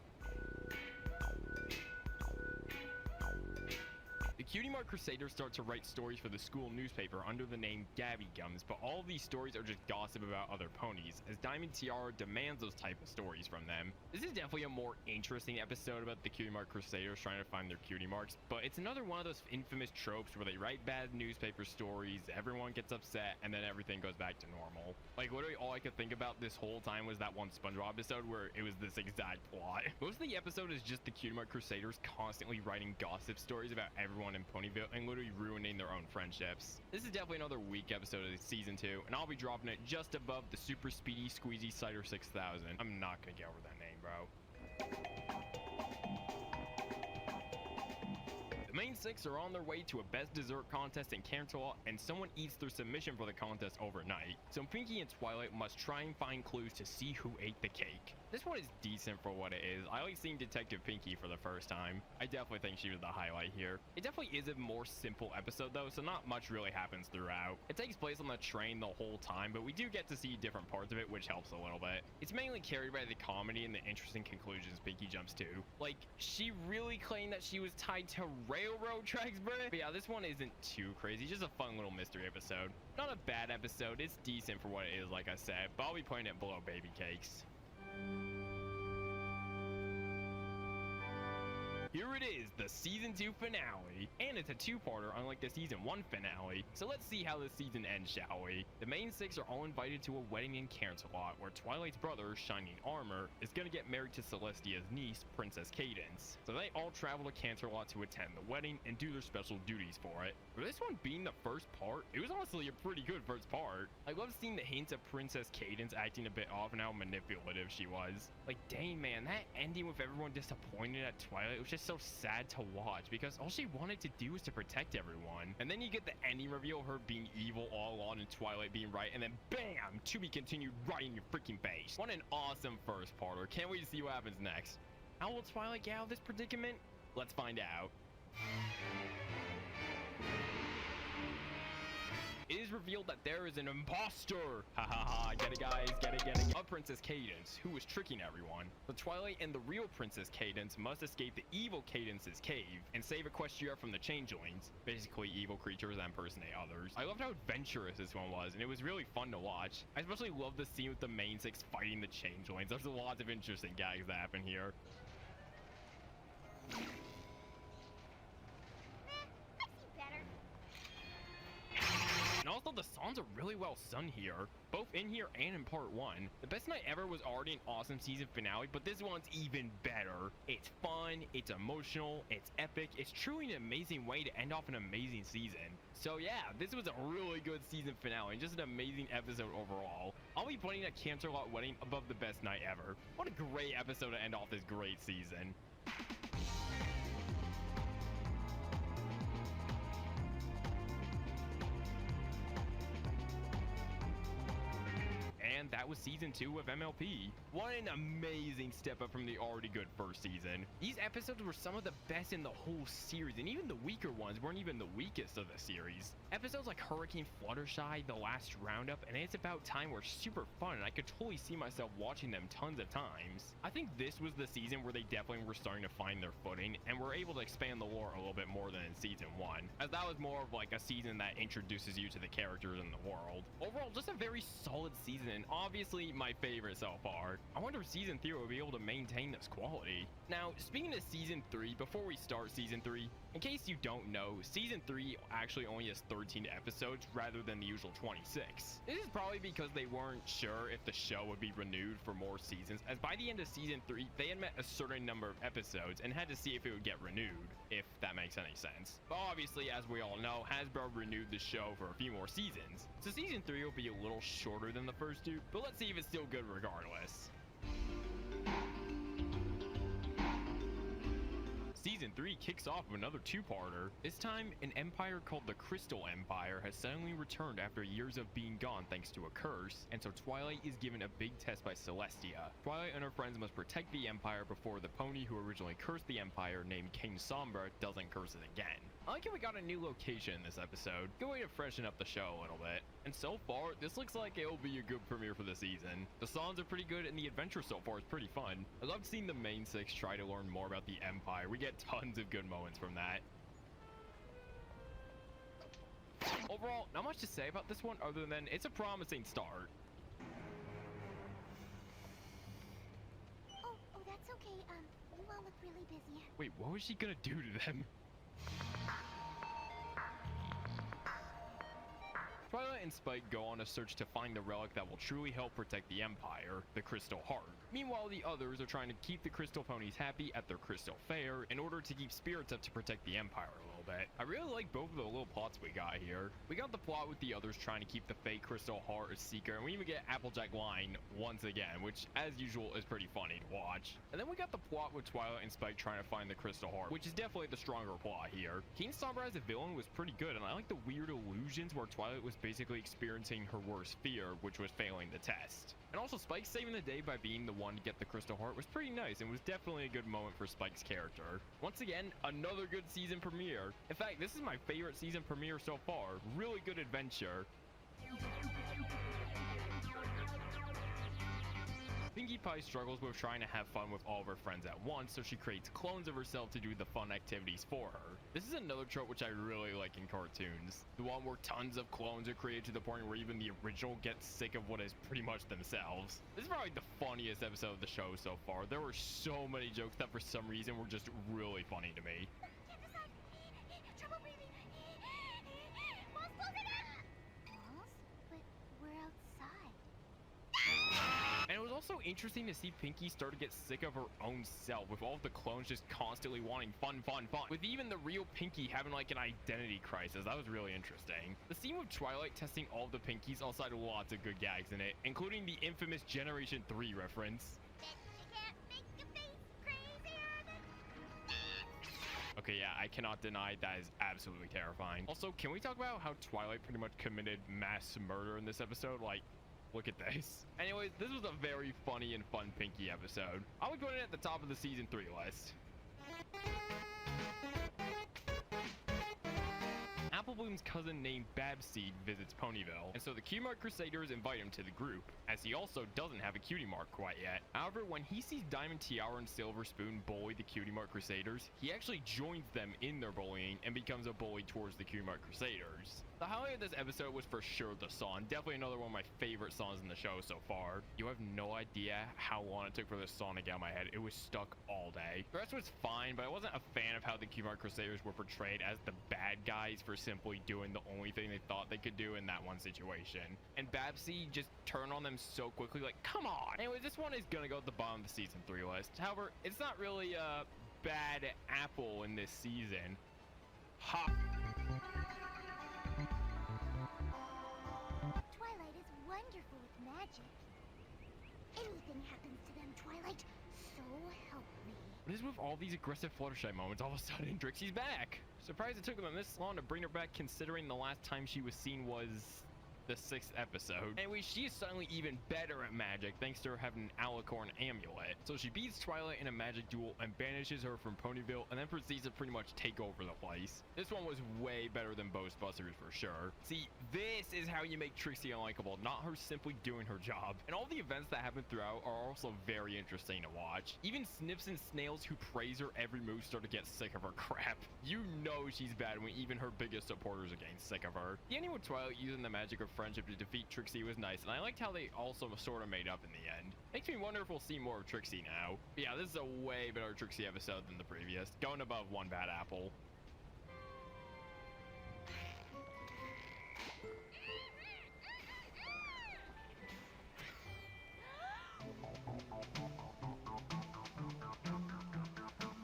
The Cutie Mark Crusaders start to write stories for the school newspaper under the name Gabby Gums, but all of these stories are just gossip about other ponies, as Diamond Tiara demands those type of stories from them. This is definitely a more interesting episode about the Cutie Mark Crusaders trying to find their cutie marks, but it's another one of those infamous tropes where they write bad newspaper stories, everyone gets upset, and then everything goes back to normal. Like, literally all I could think about this whole time was that one SpongeBob episode where it was this exact plot. Most of the episode is just the Cutie Mark Crusaders constantly writing gossip stories about everyone in Ponyville and literally ruining their own friendships. This is definitely another weak episode of season 2, and I'll be dropping it just above the Super Speedy Squeezy Cider 6000. I'm not gonna get over that name, bro. main six are on their way to a best dessert contest in Canterlot, and someone eats their submission for the contest overnight. So Pinky and Twilight must try and find clues to see who ate the cake. This one is decent for what it is. I like seeing Detective Pinky for the first time. I definitely think she was the highlight here. It definitely is a more simple episode though, so not much really happens throughout. It takes place on the train the whole time, but we do get to see different parts of it, which helps a little bit. It's mainly carried by the comedy and the interesting conclusions Pinky jumps to. Like, she really claimed that she was tied to railroad tracks, bruh. But yeah, this one isn't too crazy, just a fun little mystery episode. Not a bad episode, it's decent for what it is, like I said, but I'll be putting it below Baby Cakes. Here it is, the season 2 finale, and it's a two-parter unlike the season 1 finale, so let's see how this season ends, shall we? The main six are all invited to a wedding in Canterlot, where Twilight's brother, Shining Armor, is gonna get married to Celestia's niece, Princess Cadence. So they all travel to Canterlot to attend the wedding and do their special duties for it. For this one being the first part, it was honestly a pretty good first part. I love seeing the hints of Princess Cadence acting a bit off and how manipulative she was. Like, dang man, that ending with everyone disappointed at Twilight was just so sad to watch, because all she wanted to do was to protect everyone. And then you get the ending reveal of her being evil all along and Twilight being right, and then bam, to be continued right in your freaking face. What an awesome first parter. Can't wait to see what happens next. How will Twilight get out of this predicament? Let's find out. It is revealed that there is an imposter. Ha ha ha, get it guys, get it. Of Princess Cadence, who was tricking everyone. The Twilight and the real Princess Cadence must escape the evil Cadence's cave and save Equestria from the changelings, basically evil creatures that impersonate others. I loved how adventurous this one was, and it was really fun to watch. I especially love the scene with the main six fighting the changelings. There's lots of interesting gags that happen here. And also, the songs are really well sung here, both in here and in part 1. The Best Night Ever was already an awesome season finale, but this one's even better. It's fun, it's emotional, it's epic, it's truly an amazing way to end off an amazing season. So yeah, this was a really good season finale and just an amazing episode overall. I'll be putting a Canterlot wedding above The Best Night Ever. What a great episode to end off this great season. And that was season 2 of MLP. What an amazing step up from the already good first season. These episodes were some of the best in the whole series, and even the weaker ones weren't even the weakest of the series. Episodes like Hurricane Fluttershy, The Last Roundup, and It's About Time were super fun, and I could totally see myself watching them tons of times. I think this was the season where they definitely were starting to find their footing, and were able to expand the lore a little bit more than in season 1, as that was more of like a season that introduces you to the characters in the world. Overall, just a very solid season, and obviously my favorite so far. I wonder if season 3 will be able to maintain this quality. Now, speaking of season 3, before we start season 3, in case you don't know, season 3 actually only has 13 episodes rather than the usual 26. This is probably because they weren't sure if the show would be renewed for more seasons, as by the end of season 3, they had met a certain number of episodes and had to see if it would get renewed, if that makes any sense. But obviously, as we all know, Hasbro renewed the show for a few more seasons, so season 3 will be a little shorter than the first two, but let's see if it's still good regardless. Season 3 kicks off with another two-parter. This time, an empire called the Crystal Empire has suddenly returned after years of being gone thanks to a curse, and so Twilight is given a big test by Celestia. Twilight and her friends must protect the empire before the pony who originally cursed the empire, named King Sombra, doesn't curse it again. I like how we got a new location in this episode. Good way to freshen up the show a little bit. And so far, this looks like it'll be a good premiere for the season. The songs are pretty good and the adventure so far is pretty fun. I loved seeing the main six try to learn more about the Empire. We get tons of good moments from that. Overall, not much to say about this one other than it's a promising start. Oh, that's okay. You all look really busy. Wait, what was she gonna do to them? Twilight and Spike go on a search to find the relic that will truly help protect the Empire, the Crystal Heart. Meanwhile, the others are trying to keep the Crystal Ponies happy at their Crystal Fair in order to keep spirits up to protect the Empire a little bit. I really like both of the little plots we got here. We got the plot with the others trying to keep the fake crystal heart a secret, and we even get Applejack lying once again, which as usual is pretty funny to watch. And then we got the plot with Twilight and Spike trying to find the crystal heart, which is definitely the stronger plot here. King Sombra as a villain was pretty good, and I like the weird illusions where Twilight was basically experiencing her worst fear, which was failing the test. And also Spike saving the day by being the one to get the crystal heart was pretty nice and was definitely a good moment for Spike's character. Once again, another good season premiere. In fact, this is my favorite season premiere so far. Really good adventure. Pinkie Pie struggles with trying to have fun with all of her friends at once, so she creates clones of herself to do the fun activities for her. This is another trope which I really like in cartoons. The one where tons of clones are created to the point where even the original gets sick of what is pretty much themselves. This is probably the funniest episode of the show so far. There were so many jokes that for some reason were just really funny to me. Can't decide. Trouble breathing. Mom's closing it. Balls? But we're outside. And it was also interesting to see Pinkie start to get sick of her own self, with all of the clones just constantly wanting fun, with even the real Pinkie having like an identity crisis. That was really interesting. The scene with Twilight testing all of the Pinkies also had lots of good gags in it, including the infamous Generation 3 reference. Bet you can't make your face crazier than that. Okay, yeah, I cannot deny that is absolutely terrifying. Also, can we talk about how Twilight pretty much committed mass murder in this episode? Like, look at this. Anyways, this was a very funny and fun Pinkie episode. I'll be putting it at the top of the season 3 list. Applebloom's cousin named Babseed visits Ponyville, and so the Cutie Mark Crusaders invite him to the group, as he also doesn't have a cutie mark quite yet. However, when he sees Diamond Tiara and Silver Spoon bully the Cutie Mark Crusaders, he actually joins them in their bullying and becomes a bully towards the Cutie Mark Crusaders. The highlight of this episode was for sure the song. Definitely another one of my favorite songs in the show so far. You have no idea how long it took for this song to get out of my head. It was stuck all day. The rest was fine, but I wasn't a fan of how the Cutie Mark Crusaders were portrayed as the bad guys for simply doing the only thing they thought they could do in that one situation. And Babsy just turned on them so quickly, like, come on! Anyways, this one is gonna go at the bottom of the season 3 list. However, it's not really a bad apple in this season. Ha! Twilight is wonderful with magic. Anything happens to them, Twilight, so help me. What is with all these aggressive Fluttershy moments? All of a sudden, Trixie's back. Surprised it took them this long to bring her back, considering the last time she was seen was the 6th episode. Anyway, she is suddenly even better at magic thanks to her having an alicorn amulet. So she beats Twilight in a magic duel and banishes her from Ponyville, and then proceeds to pretty much take over the place. This one was way better than Ghostbusters for sure. See, this is how you make Trixie unlikable, not her simply doing her job. And all the events that happen throughout are also very interesting to watch. Even Snips and Snails, who praise her every move, start to get sick of her crap. You know she's bad when even her biggest supporters are getting sick of her. The ending with Twilight using the magic of friendship to defeat Trixie was nice, and I liked how they also sort of made up in the end. Makes me wonder if we'll see more of Trixie now. But yeah, this is a way better Trixie episode than the previous, going above One Bad Apple.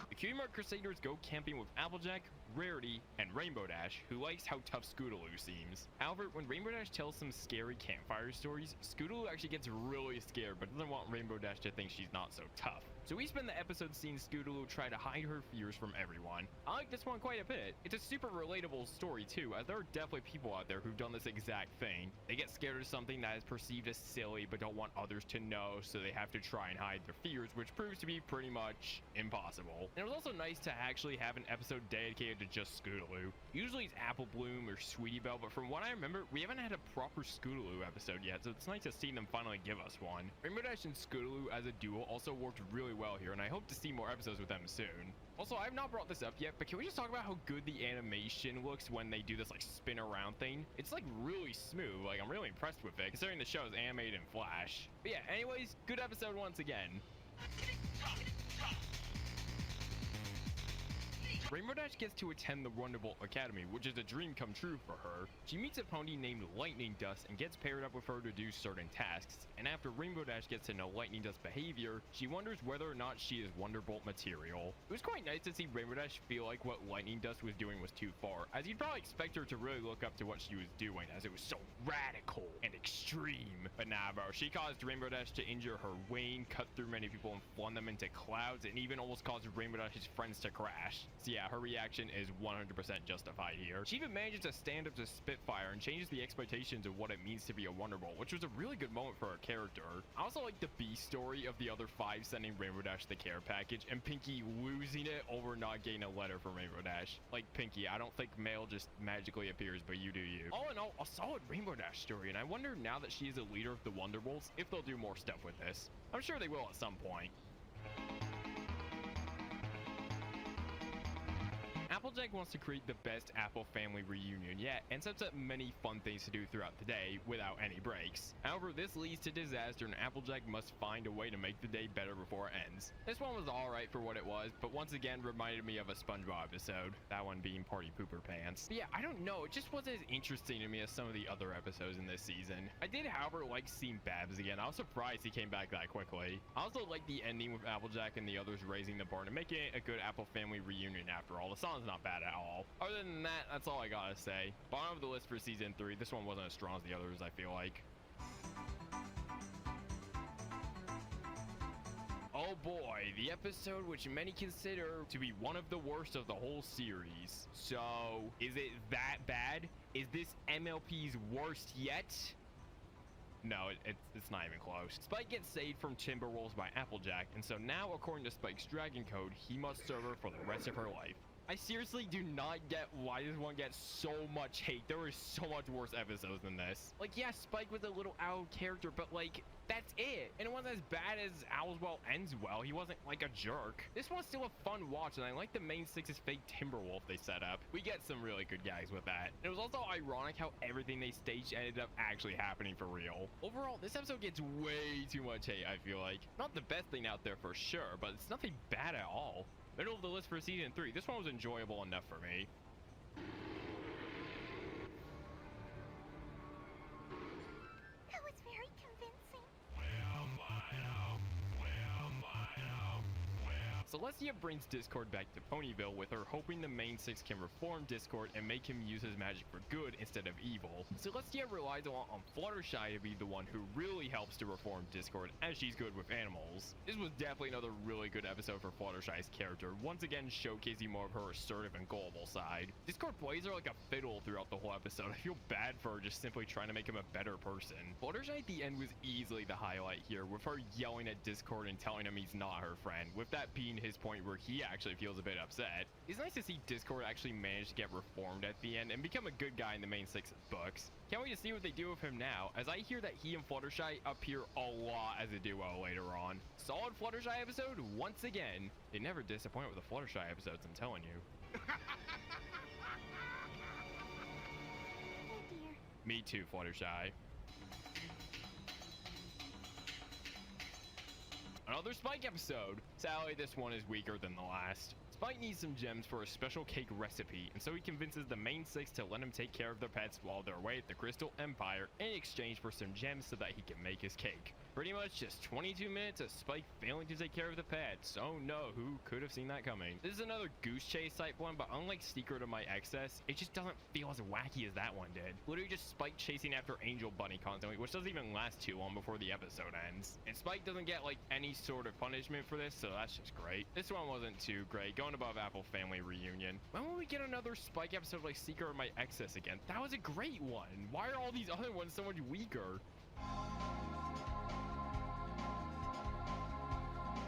The Cutie Mark Crusaders go camping with Applejack, Rarity, and Rainbow Dash, who likes how tough Scootaloo seems. However, when Rainbow Dash tells some scary campfire stories, Scootaloo actually gets really scared but doesn't want Rainbow Dash to think she's not so tough. So we spend the episode seeing Scootaloo try to hide her fears from everyone. I like this one quite a bit. It's a super relatable story too, as there are definitely people out there who've done this exact thing. They get scared of something that is perceived as silly but don't want others to know, so they have to try and hide their fears, which proves to be pretty much impossible. And it was also nice to actually have an episode dedicated to just Scootaloo. Usually it's Apple Bloom or Sweetie Belle, but from what I remember, we haven't had a proper Scootaloo episode yet, so it's nice to see them finally give us one. Rainbow Dash and Scootaloo as a duo also worked really well here, and I hope to see more episodes with them soon. Also, I have not brought this up yet, but can we just talk about how good the animation looks when they do this like spin around thing? It's like really smooth. Like, I'm really impressed with it, considering the show is animated in Flash. But yeah, anyways, good episode once again. Rainbow Dash gets to attend the Wonderbolt Academy, which is a dream come true for her. She meets a pony named Lightning Dust and gets paired up with her to do certain tasks, and after Rainbow Dash gets to know Lightning Dust's behavior, she wonders whether or not she is Wonderbolt material. It was quite nice to see Rainbow Dash feel like what Lightning Dust was doing was too far, as you'd probably expect her to really look up to what she was doing, as it was so radical and extreme. But nah bro, she caused Rainbow Dash to injure her wing, cut through many people and flung them into clouds, and even almost caused Rainbow Dash's friends to crash. So yeah, her reaction is 100% justified here. She even manages to stand up to Spitfire and changes the expectations of what it means to be a Wonderbolt, which was a really good moment for her character. I also like the B story of the other 5 sending Rainbow Dash the care package and Pinky losing it over not getting a letter from Rainbow Dash. Like, Pinky, I don't think mail just magically appears, but you do you. All in all, a solid Rainbow Dash story, and I wonder now that she is a leader of the Wonderbolts if they'll do more stuff with this. I'm sure they will at some point. Applejack wants to create the best Apple family reunion yet and sets up many fun things to do throughout the day without any breaks. However, this leads to disaster and Applejack must find a way to make the day better before it ends. This one was alright for what it was, but once again reminded me of a SpongeBob episode, that one being Party Pooper Pants. But yeah, I don't know, it just wasn't as interesting to me as some of the other episodes in this season. I did, however, like seeing Babs again. I was surprised he came back that quickly. I also like the ending with Applejack and the others raising the barn and making it a good Apple family reunion after all. The song's not bad at all. Other than that, that's all I gotta say. Bottom of the list for season 3. This one wasn't as strong as the others, I feel like. Oh boy, the episode which many consider to be one of the worst of the whole series. So, is it that bad? Is this MLP's worst yet? No, it's not even close. Spike gets saved from Timberwolves by Applejack, and so now, according to Spike's Dragon Code, he must serve her for the rest of her life. I seriously do not get why this one gets so much hate. There were so much worse episodes than this. Like, yeah, Spike was a little out of character, but like, that's it. And it wasn't as bad as Owl's Well Ends Well. He wasn't like a jerk. This one's still a fun watch, and I like the main 6's fake Timberwolf they set up. We get some really good guys with that. And it was also ironic how everything they staged ended up actually happening for real. Overall, this episode gets way too much hate, I feel like. Not the best thing out there for sure, but it's nothing bad at all. Middle of the list for season 3. This one was enjoyable enough for me. That was very convincing. Celestia brings Discord back to Ponyville with her hoping the main 6 can reform Discord and make him use his magic for good instead of evil. Celestia relies a lot on Fluttershy to be the one who really helps to reform Discord, as she's good with animals. This was definitely another really good episode for Fluttershy's character, once again showcasing more of her assertive and gullible side. Discord plays her like a fiddle throughout the whole episode. I feel bad for her just simply trying to make him a better person. Fluttershy at the end was easily the highlight here, with her yelling at Discord and telling him he's not her friend, with that being his point where he actually feels a bit upset. It's nice to see Discord actually manage to get reformed at the end and become a good guy in the main 6 books. Can't wait to see what they do with him now, as I hear that he and Fluttershy appear a lot as a duo later on. Solid Fluttershy episode once again. They never disappoint with the Fluttershy episodes, I'm telling you. Oh dear. Me too, Fluttershy. Another Spike episode. Sadly, this one is weaker than the last. Spike needs some gems for a special cake recipe, and so he convinces the main 6 to let him take care of their pets while they're away at the Crystal Empire in exchange for some gems so that he can make his cake. Pretty much just 22 minutes of Spike failing to take care of the pets. Oh no, who could have seen that coming? This is another Goose Chase type one, but unlike Secret of My Excess, it just doesn't feel as wacky as that one did. Literally just Spike chasing after Angel Bunny constantly, which doesn't even last too long before the episode ends. And Spike doesn't get like any sort of punishment for this, so that's just great. This one wasn't too great, going above Apple Family Reunion. When will we get another Spike episode like Secret of My Excess again? That was a great one. Why are all these other ones so much weaker?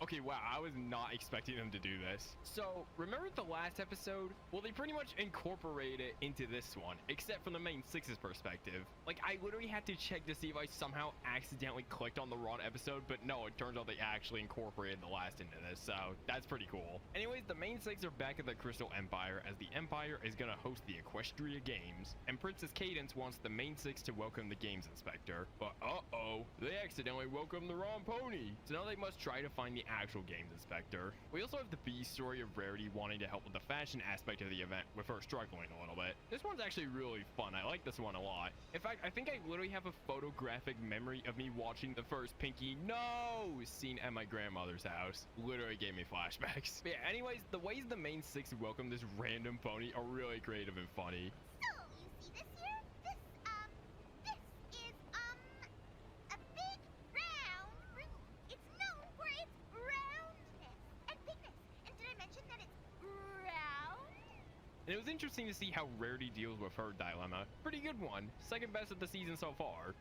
Okay, wow, I was not expecting them to do this. So, remember the last episode? Well, they pretty much incorporated it into this one, except from the main 6's perspective. Like, I literally had to check to see if I somehow accidentally clicked on the wrong episode, but no, it turns out they actually incorporated the last into this, so that's pretty cool. Anyways, the main 6 are back at the Crystal Empire, as the Empire is gonna host the Equestria Games, and Princess Cadence wants the main 6 to welcome the Games Inspector. But uh-oh, they accidentally welcomed the wrong pony, so now they must try to find the actual games inspector. We also have the B story of Rarity wanting to help with the fashion aspect of the event, with her struggling a little bit. This one's actually really fun. I like this one a lot. In fact, I think I literally have a photographic memory of me watching the first Pinky No scene at my grandmother's house. Literally gave me flashbacks. But yeah, anyways, the ways the main six welcome this random pony are really creative and funny. So, you see this here? This is, a big, round fruit. It's known for its roundness and bigness. And did I mention that it's round? And it was interesting to see how Rarity deals with her dilemma. Pretty good one. Second best of the season so far.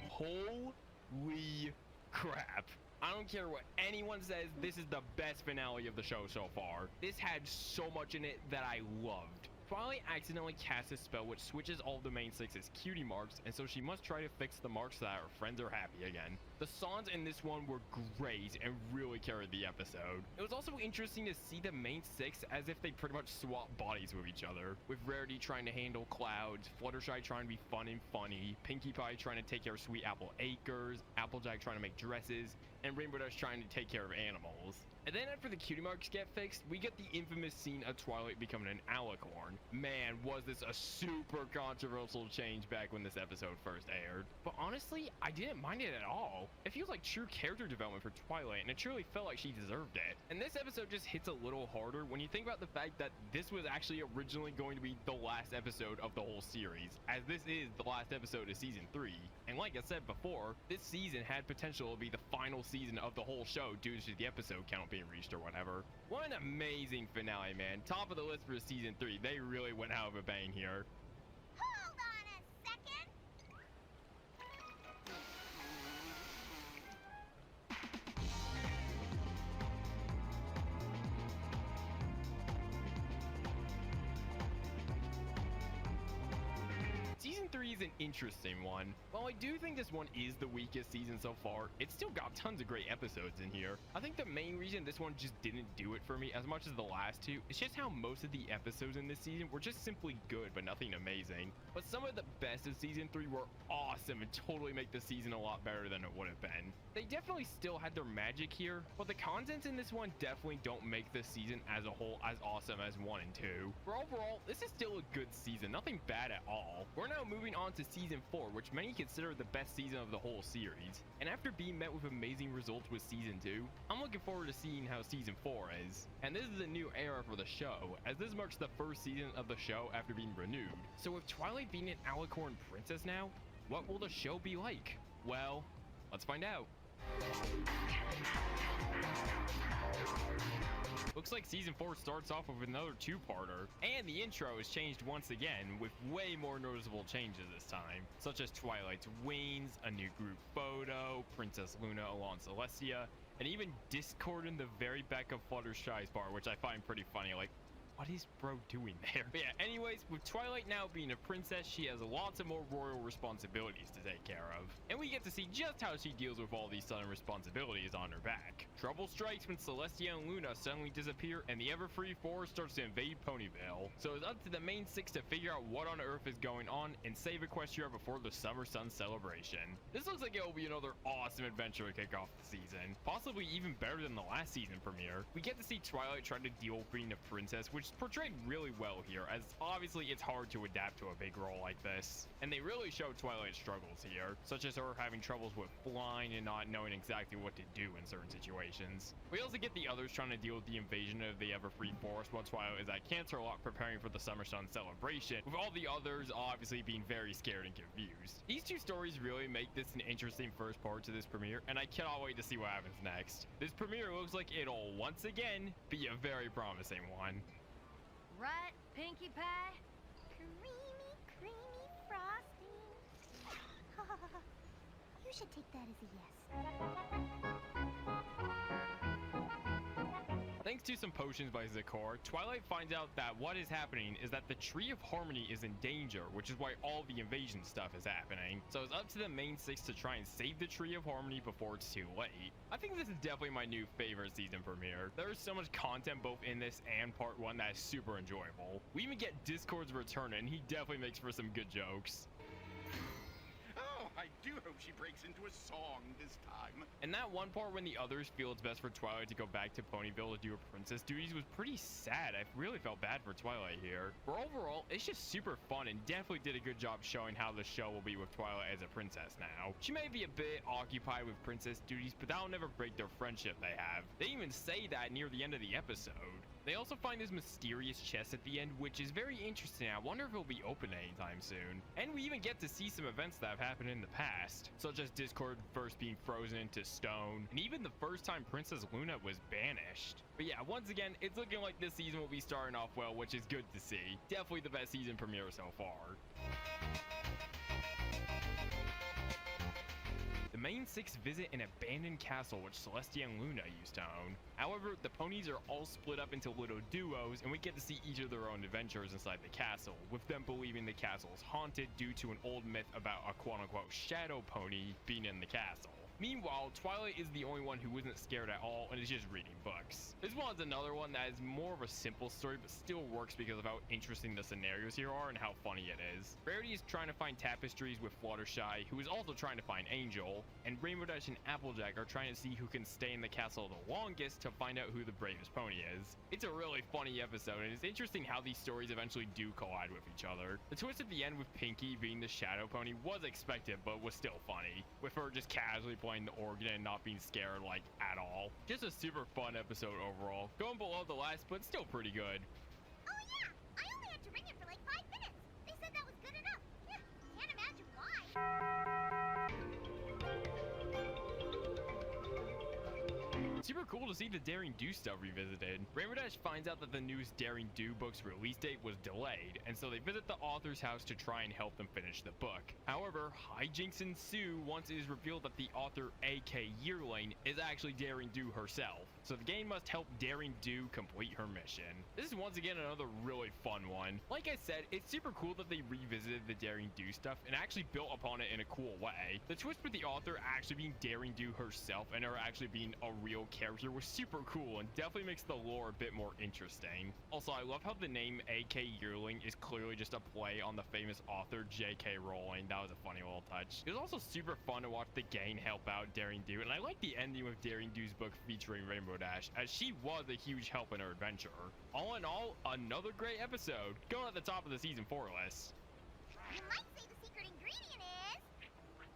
Holy crap. I don't care what anyone says, this is the best finale of the show so far. This had so much in it that I loved. Twilight accidentally casts a spell which switches all of the main six as cutie marks, and so she must try to fix the marks so that her friends are happy again. The songs in this one were great and really carried the episode. It was also interesting to see the main six as if they pretty much swap bodies with each other, with Rarity trying to handle clouds, Fluttershy trying to be fun and funny, Pinkie Pie trying to take care of Sweet Apple Acres, Applejack trying to make dresses, and Rainbow Dash trying to take care of animals. And then after the cutie marks get fixed, we get the infamous scene of Twilight becoming an alicorn. Man, was this a super controversial change back when this episode first aired. But honestly, I didn't mind it at all. It feels like true character development for Twilight, and it truly felt like she deserved it. And this episode just hits a little harder when you think about the fact that this was actually originally going to be the last episode of the whole series, as this is the last episode of season 3. And like I said before, this season had potential to be the final season of the whole show due to the episode count being reached or whatever. What an amazing finale, man. Top of the list for season 3. They really went out with a bang here. Hold on a second. Season 3 is an interesting one. While I do think this one is the weakest season so far, it's still got tons of great episodes in here. I think the main reason this one just didn't do it for me as much as the last two is just how most of the episodes in this season were just simply good but nothing amazing. But some of the best of season 3 were awesome and totally make the season a lot better than it would have been. They definitely still had their magic here, but the content in this one definitely don't make this season as a whole as awesome as 1 and 2. But overall, this is still a good season, nothing bad at all. We're now moving on to season 4, which many consider the best season of the whole series. And after being met with amazing results with season 2, I'm looking forward to seeing how season 4 is. And this is a new era for the show, as this marks the first season of the show after being renewed. So with Twilight being an alicorn princess now, what will the show be like? Well, let's find out. Looks like season 4 starts off with another two-parter, and the intro is changed once again with way more noticeable changes this time, such as Twilight's wings, a new group photo, Princess Luna along Celestia, and even Discord in the very back of Fluttershy's bar, which I find pretty funny. Like, what is bro doing there? But yeah, anyways, with Twilight now being a princess, she has lots of more royal responsibilities to take care of. And we get to see just how she deals with all these sudden responsibilities on her back. Trouble strikes when Celestia and Luna suddenly disappear, and the Everfree Forest starts to invade Ponyville. So it's up to the main six to figure out what on earth is going on and save Equestria before the Summer Sun celebration. This looks like it will be another awesome adventure to kick off the season, possibly even better than the last season premiere. We get to see Twilight try to deal with being a princess, which is portrayed really well here, as obviously it's hard to adapt to a big role like this. And they really show Twilight's struggles here, such as her having troubles with flying and not knowing exactly what to do in certain situations. We also get the others trying to deal with the invasion of the Everfree Forest while Twilight is at Canterlot preparing for the Summer Sun celebration, with all the others obviously being very scared and confused. These two stories really make this an interesting first part to this premiere, and I cannot wait to see what happens next. This premiere looks like it'll once again be a very promising one. Right, Pinkie Pie? Creamy, creamy frosting. You should take that as a yes. Thanks to some potions by Zakor, Twilight finds out that what is happening is that the Tree of Harmony is in danger, which is why all the invasion stuff is happening. So it's up to the main six to try and save the Tree of Harmony before it's too late. I think this is definitely my new favorite season premiere. There is so much content both in this and part 1 that is super enjoyable. We even get Discord's return, and he definitely makes for some good jokes. Oh, I do hope she breaks into a song this time. And that one part when the others feel it's best for Twilight to go back to Ponyville to do her princess duties was pretty sad. I really felt bad for Twilight here. But overall, it's just super fun and definitely did a good job showing how the show will be with Twilight as a princess now. She may be a bit occupied with princess duties, but that'll never break their friendship they have. They even say that near the end of the episode. They also find this mysterious chest at the end, which is very interesting. I wonder if it'll be open anytime soon. And we even get to see some events that have happened in the past, such as Discord first being frozen into stone, and even the first time Princess Luna was banished. But yeah, once again, it's looking like this season will be starting off well, which is good to see. Definitely the best season premiere so far. The main six visit an abandoned castle which Celestia and Luna used to own. However, the ponies are all split up into little duos, and we get to see each of their own adventures inside the castle, with them believing the castle is haunted due to an old myth about a quote-unquote shadow pony being in the castle. Meanwhile, Twilight is the only one who isn't scared at all and is just reading books. This one's another one that is more of a simple story but still works because of how interesting the scenarios here are and how funny it is. Rarity is trying to find tapestries with Fluttershy, who is also trying to find Angel, and Rainbow Dash and Applejack are trying to see who can stay in the castle the longest to find out who the bravest pony is. It's a really funny episode, and it's interesting how these stories eventually do collide with each other. The twist at the end with Pinkie being the shadow pony was expected but was still funny, with her just casually playing the organ and not being scared like at all. Just a super fun episode overall. Going below the last, but still pretty good. Oh yeah, I only had to ring it for like 5 minutes. They said that was good enough. Yeah, can't imagine why. Super cool to see the Daring Do stuff revisited. Rainbow Dash finds out that the newest Daring Do book's release date was delayed, and so they visit the author's house to try and help them finish the book. However, hijinks ensue once it is revealed that the author, A.K. Yearling, is actually Daring Do herself. So the game must help Daring Do complete her mission. This is once again another really fun one. Like I said, it's super cool that they revisited the Daring Do stuff and actually built upon it in a cool way. The twist with the author actually being Daring Do herself and her actually being a real character was super cool and definitely makes the lore a bit more interesting. Also, I love how the name A.K. Yearling is clearly just a play on the famous author J.K. Rowling. That was a funny little touch. It was also super fun to watch the gang help out Daring Do, and I like the ending with Daring Do's book featuring Rainbow Dash, as she was a huge help in her adventure. All in all, another great episode, going at the top of the season 4 list. You might say the secret ingredient is a secret.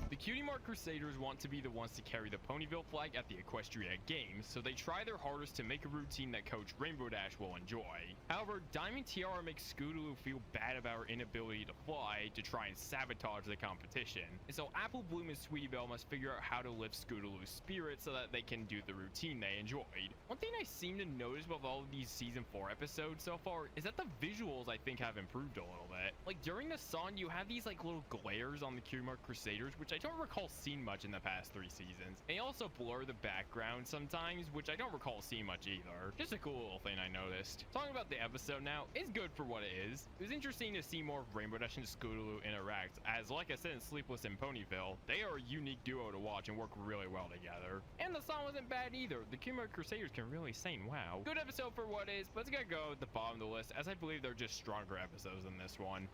The Cutie Mark Crusaders want to be the ones to carry the Ponyville flag at the Equestria Games, so they try their hardest to make a routine that Coach Rainbow Dash will enjoy. However, Diamond Tiara makes Scootaloo feel bad about her inability to fly to try and sabotage the competition, and so Apple Bloom and Sweetie Belle must figure out how to lift Scootaloo's spirit so that they can do the routine they enjoyed. One thing I seem to notice with all of these season 4 episodes so far is that the visuals I think have improved a little bit. Like during the song, you have these like little glares on the Cutie Mark Crusaders, which I don't recall seeing much in the past 3 seasons. They also blur the background sometimes, which I don't recall seeing much either. Just a cool little thing I noticed. Talking about the episode now, it's good for what it is. It was interesting to see more of Rainbow Dash and Scootaloo interact, as like I said in Sleepless in Ponyville, they are a unique duo to watch and work really well together. And the song wasn't bad either. The Cutie Mark Crusaders can really sing wow. Good episode for what is, but it's gonna go at the bottom of the list, as I believe they're just stronger episodes than this one.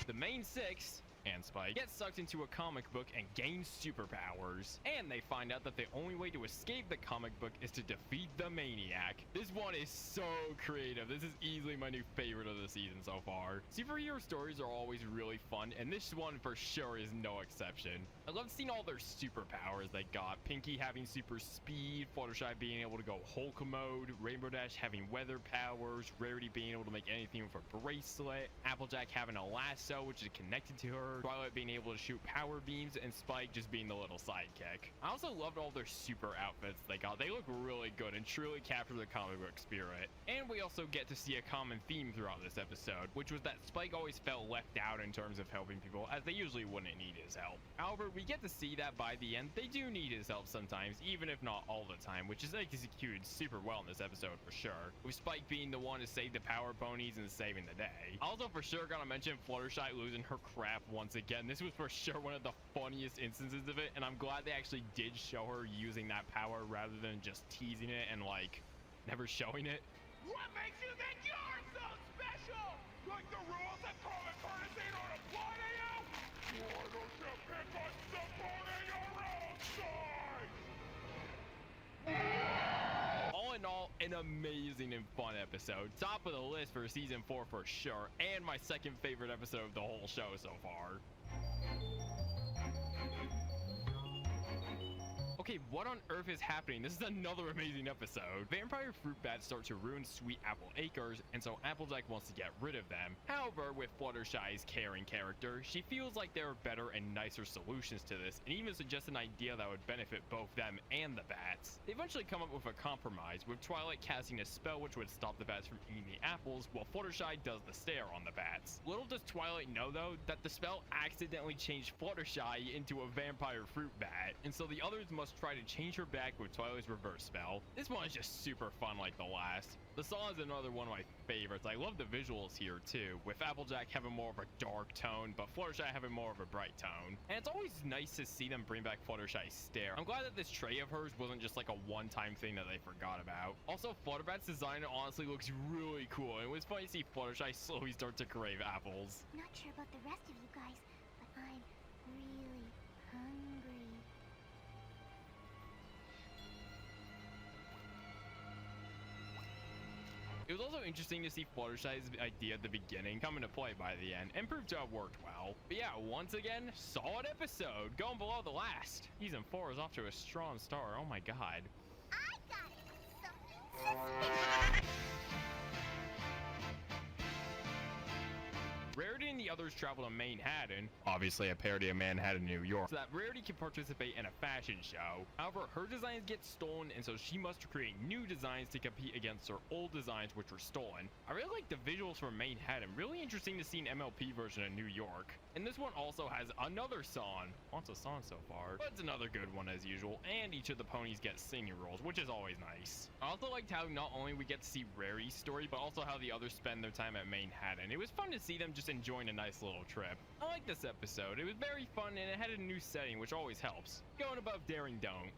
The main six, and Spike, get sucked into a comic book and gain superpowers. And they find out that the only way to escape the comic book is to defeat the Maniac. This one is so creative. This is easily my new favorite of the season so far. Superhero stories are always really fun, and this one for sure is no exception. I love seeing all their superpowers they got. Pinkie having super speed, Fluttershy being able to go Hulk mode, Rainbow Dash having weather powers, Rarity being able to make anything with a bracelet, Applejack having a lasso which is connected to her, her, Twilight being able to shoot power beams, and Spike just being the little sidekick. I also loved all their super outfits they got. They look really good and truly capture the comic book spirit. And we also get to see a common theme throughout this episode, which was that Spike always felt left out in terms of helping people, as they usually wouldn't need his help. However, we get to see that by the end, they do need his help sometimes, even if not all the time, which is executed super well in this episode for sure, with Spike being the one to save the power ponies and saving the day. Also, for sure, gotta mention Fluttershy losing her crap once again. This was for sure one of the funniest instances of it, and I'm glad they actually did show her using that power rather than just teasing it and like never showing it. What makes you think you're so special? Like the rules that common courtesy don't apply to you? Why don't you pick a supporting your own side? All in all, an amazing and fun episode. Top of the list for season 4 for sure, and my second favorite episode of the whole show so far. Okay, what on earth is happening? This is another amazing episode. Vampire fruit bats start to ruin Sweet Apple Acres, and so Applejack wants to get rid of them. However, with Fluttershy's caring character, she feels like there are better and nicer solutions to this, and even suggests an idea that would benefit both them and the bats. They eventually come up with a compromise, with Twilight casting a spell which would stop the bats from eating the apples, while Fluttershy does the stare on the bats. Little does Twilight know, though, that the spell accidentally changed Fluttershy into a vampire fruit bat, and so the others must try to change her back with Twilight's reverse spell. This one is just super fun like the last. The song is another one of my favorites. I love the visuals here too, with Applejack having more of a dark tone, but Fluttershy having more of a bright tone. And it's always nice to see them bring back Fluttershy's stare. I'm glad that this tray of hers wasn't just like a one-time thing that they forgot about. Also, Flutterbat's design honestly looks really cool, and it was funny to see Fluttershy slowly start to crave apples. Not sure about the rest of you guys, but I'm really hungry. It was also interesting to see Fluttershy's idea at the beginning come into play by the end, and proved to have worked well. But yeah, once again, solid episode, going below the last. Season 4 is off to a strong start, oh my god. I got something suspicious. Rarity and the others travel to Manhattan, obviously a parody of Manhattan, New York, so that Rarity can participate in a fashion show. However, her designs get stolen, and so she must create new designs to compete against her old designs which were stolen. I really like the visuals from Manhattan, really interesting to see an MLP version of New York. And this one also has another song. Lots of songs so far, but it's another good one as usual, and each of the ponies get singing roles, which is always nice. I also liked how not only we get to see Rarity's story, but also how the others spend their time at Manhattan. It was fun to see them just enjoying a nice little trip. I like this episode. It was very fun, and it had a new setting, which always helps. Going above daring don't.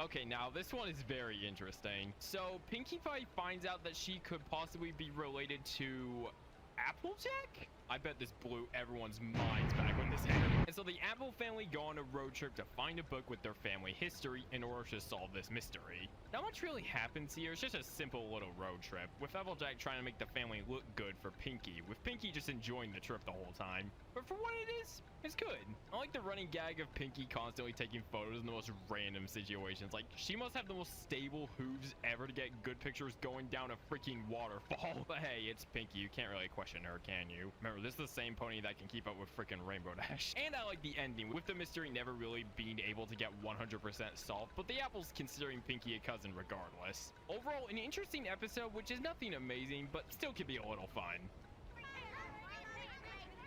Okay, now this one is very interesting. So Pinkie Pie finds out that she could possibly be related to Applejack? I bet this blew everyone's minds back when this happened. And so the Apple family go on a road trip to find a book with their family history in order to solve this mystery. Not much really happens here. It's just a simple little road trip, with Applejack trying to make the family look good for Pinkie, with Pinkie just enjoying the trip the whole time. But for what it is, it's good. I like the running gag of Pinkie constantly taking photos in the most random situations. Like, she must have the most stable hooves ever to get good pictures going down a freaking waterfall. But hey, it's Pinkie. You can't really question her, can you? Remember, this is the same pony that can keep up with freaking Rainbow Dash. And I like the ending, with the mystery never really being able to get 100% solved, but the Apple's considering Pinkie a cousin regardless. Overall, an interesting episode, which is nothing amazing, but still can be a little fun.